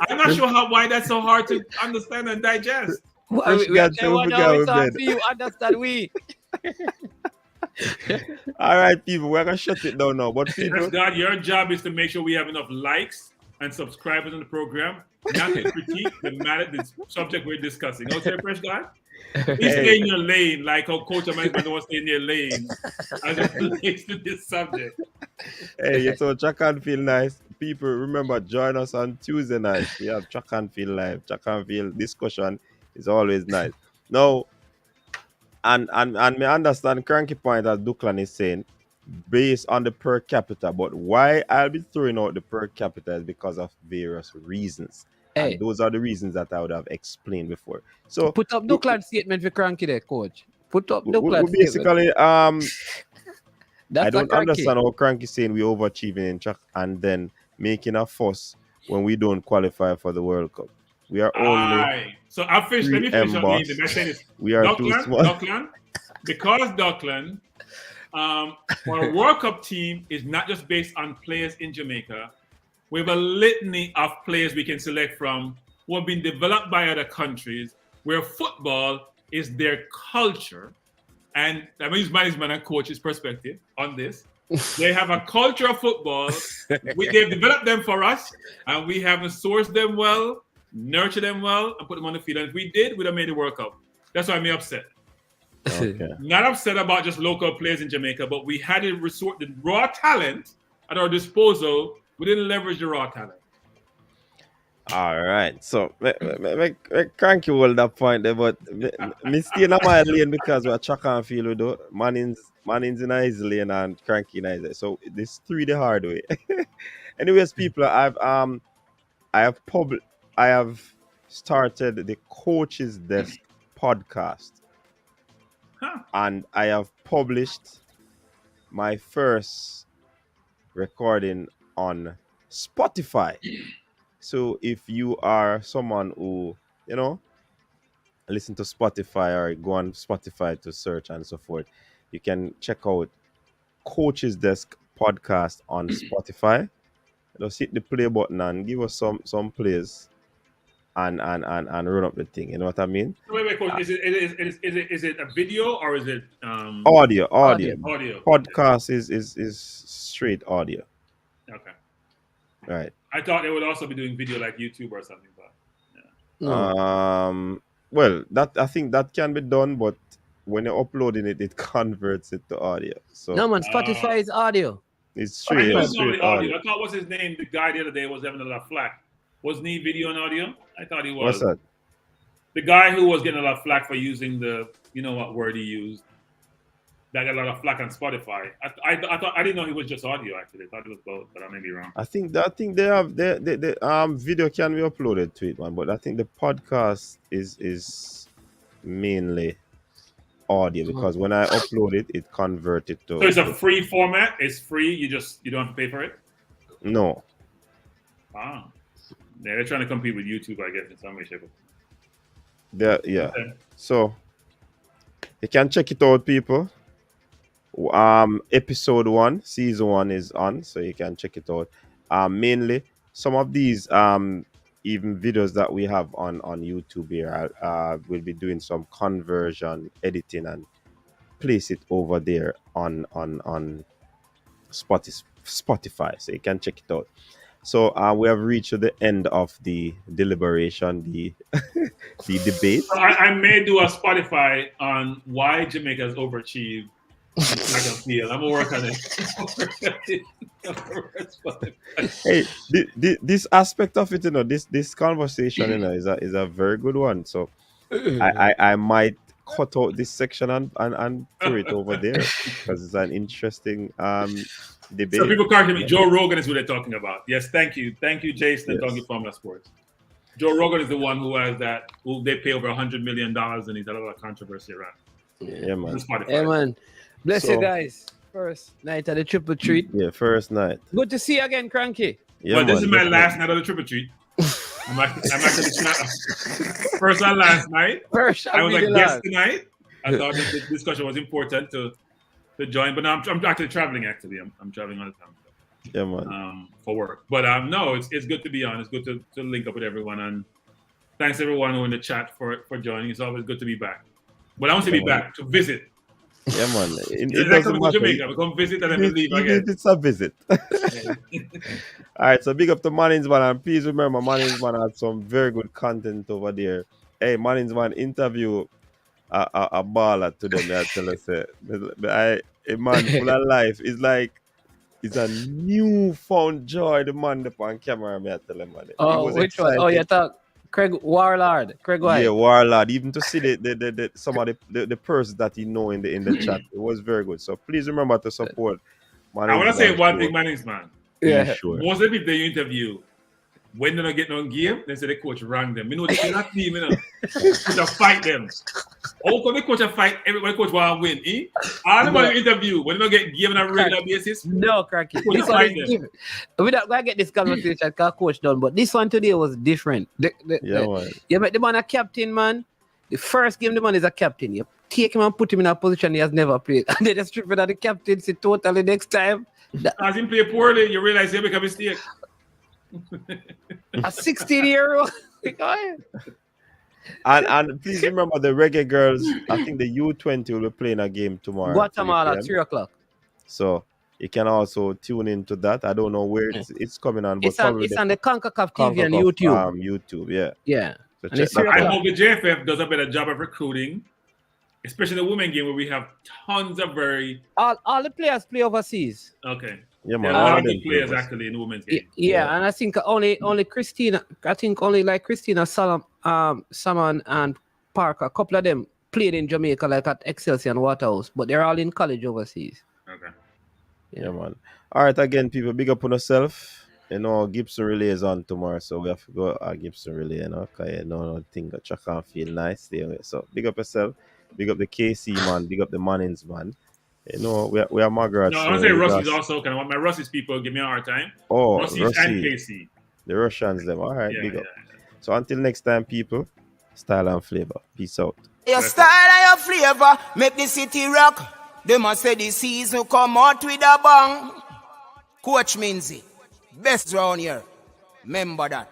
Speaker 13: I'm not sure why that's so hard to understand and digest.
Speaker 8: You understand we.
Speaker 2: All right, people, we're gonna shut it down now. But people,
Speaker 13: God, your job is to make sure we have enough likes and subscribers on the program, not to critique the subject we're discussing. Okay, Fresh God? Please stay in your lane, like how Coach of Management wants to stay in their lane as it relates to this subject.
Speaker 2: Hey, so Track and Feel Nice. People, remember, join us on Tuesday night. We have Track and Feel Live. Track and Feel discussion is always nice. Now, and me understand cranky point as Duclan is saying, based on the per capita. But why I'll be throwing out the per capita is because of various reasons.
Speaker 8: Hey,
Speaker 2: And those are the reasons that I would have explained before. So
Speaker 8: put up Duckland statement for Cranky there, coach. Put up
Speaker 2: we
Speaker 8: Duckland statement.
Speaker 2: basically
Speaker 8: That's
Speaker 2: I
Speaker 8: a
Speaker 2: don't
Speaker 8: Cranky.
Speaker 2: understand how Cranky saying we overachieving in track and then making a fuss when we don't qualify for the World Cup. We are only
Speaker 13: Aye. So I'll finish. Let me finish up
Speaker 2: boss.
Speaker 13: by saying this.
Speaker 2: We are too small.
Speaker 13: Duckland, because Duckland, our World Cup team is not just based on players in Jamaica. We have a litany of players we can select from who have been developed by other countries, where football is their culture. And I'm going to use management and coach's perspective on this. They have a culture of football. They've developed them for us, and we haven't sourced them well, nurtured them well, and put them on the field. And if we did, we'd have made the World Cup. That's why I'm upset.
Speaker 2: Okay.
Speaker 13: Not upset about just local players in Jamaica, but we had to resort the raw talent at our disposal. We didn't leverage the raw talent.
Speaker 2: All right. So Cranky hold that point there, but me stay in my lane because we're track and field with though. Manning's in his lane and Cranky in his lane. So this three the hard way. Anyways, people, I have started the Coach's Desk podcast. And I have published my first recording on Spotify. So if you are someone who, listen to Spotify or go on Spotify to search and so forth, you can check out Coach's Desk podcast on Spotify. Just hit the play button and give us some plays and run up the thing. You know what I mean?
Speaker 13: Wait, coach. Is it a video or is it
Speaker 2: audio?
Speaker 13: Audio.
Speaker 2: Podcast is straight audio.
Speaker 13: Okay.
Speaker 2: Right.
Speaker 13: I thought they would also be doing video like YouTube or something, but
Speaker 2: yeah. Well, that I think that can be done, but when you're uploading it, it converts it to audio. So
Speaker 8: no man, Spotify is audio.
Speaker 2: It's straight, audio.
Speaker 13: I thought what's his name? The guy the other day was having a lot of flack. Wasn't he video and audio? I thought he was.
Speaker 2: What's that?
Speaker 13: The guy who was getting a lot of flack for using the, what word he used. That got a lot of flack on Spotify. I thought I didn't know he was just audio. Actually, I thought it was both, but I may be wrong.
Speaker 2: I think they have the video can be uploaded to it, man. But I think the podcast is mainly audio because when I upload it, it converts it to.
Speaker 13: So it's a free format. It's free. You don't have to pay for it.
Speaker 2: No.
Speaker 13: Wow. Yeah, they're trying to compete with YouTube, I guess, in some way, shape, or
Speaker 2: yeah. Okay. So you can check it out, people. Episode 1, season 1 is on, so you can check it out. Mainly some of these even videos that we have on YouTube here, we'll be doing some conversion editing and place it over there on Spotify, so you can check it out. So we have reached the end of the deliberation, the debate.
Speaker 13: So I may do a Spotify on why Jamaica has overachieved. I'm gonna work on it.
Speaker 2: Hey, this aspect of it, this conversation, is a very good one. So I might cut out this section and throw it over there because it's an interesting debate.
Speaker 13: So people correct me. Joe Rogan is who they're talking about. Yes, thank you, Jason, and thank you, Formula Sports. Joe Rogan is the one who has that. Who they pay over $100 million, and he's had a lot of controversy around.
Speaker 2: Yeah, man.
Speaker 8: Yeah, man. Bless you guys. First night at the Triple Treat.
Speaker 2: Yeah, first night.
Speaker 8: Good to see you again, Cranky.
Speaker 2: Yeah,
Speaker 13: well, this is my last night of the Triple Treat. I'm actually first and last night. I was a guest tonight. I thought the discussion was important to join, but now I'm actually traveling. Actually, I'm traveling all the time.
Speaker 2: Yeah, man.
Speaker 13: For work, but no, it's good to be on. It's good to link up with everyone, and thanks everyone who in the chat for joining. It's always good to be back. But I want to be back to visit.
Speaker 2: Yeah, man.
Speaker 13: It doesn't matter. Jamaica. We come visit and then we leave again.
Speaker 2: It's a visit. All right, so big up to Mannings, man, and please remember, Mannings, man, had some very good content over there. Hey, Mannings, man, interview a baller to them. I tell us, a man full of life. It's a newfound joy. The man up on camera, me I tell him, man.
Speaker 8: Oh, which one? Oh, you talk. Craig Warlord. Craig White.
Speaker 2: Yeah, Warlord. Even to see the some of the persons that he know in the chat, it was very good. So please remember to support.
Speaker 13: I want to say one thing,
Speaker 2: man.
Speaker 13: man.
Speaker 8: Yeah.
Speaker 2: Sure.
Speaker 13: Most of the people they interview, when they don't get no game, they say the coach rang them. You know, they say that team, you know, coach fight them. How come the coach fight everybody? Coach want to win, eh? All the money interview when they don't get game on a regular basis.
Speaker 8: No, Cracky.
Speaker 13: Coach fight them.
Speaker 8: We're not going to get this conversation because coach done, but this one today was different. You make the man a captain, man. The first game the man is a captain. You take him and put him in a position he has never played. And then they strip him out the captaincy totally next time.
Speaker 13: As him play poorly, you realize you make a mistake.
Speaker 8: A 16-year-old.
Speaker 2: and please remember the Reggae girls. I think the U20 will be playing a game tomorrow.
Speaker 8: Guatemala at 3 o'clock.
Speaker 2: So you can also tune into that. I don't know where it's coming on, but
Speaker 8: it's on the CONCACAF TV and YouTube.
Speaker 2: YouTube, yeah.
Speaker 8: Yeah.
Speaker 2: So
Speaker 13: I hope the JFF does a better job of recruiting, especially the women game where we have tons of very
Speaker 8: all the players play overseas.
Speaker 13: Okay.
Speaker 2: Yeah, man.
Speaker 13: A lot of good players actually in the women's game.
Speaker 8: Yeah, and I think only Christina. I think only like Christina Salmon and Parker. A couple of them played in Jamaica, like at Excelsior and Waterhouse, but they're all in college overseas.
Speaker 13: Okay.
Speaker 2: Yeah, man. All right, again, people, big up on yourself. You know, Gibson Relay is on tomorrow, so we have to go Gibson Relay, you know, because you know, think that you can't feel nice. So big up yourself, big up the KC, man, big up the Mannings, man. You know, we are Margaret.
Speaker 13: No, I want to say Rusty's also kind of my Rusty's people give me a hard time.
Speaker 2: Oh,
Speaker 13: Rusty's
Speaker 2: Rusty.
Speaker 13: and KC.
Speaker 2: The Russians, them. All right, big up. So until next time, people, style and flavor. Peace out.
Speaker 1: Your style and your flavor make the city rock. They must say the season come out with a bang. Coach Minzy, best round here. Remember that.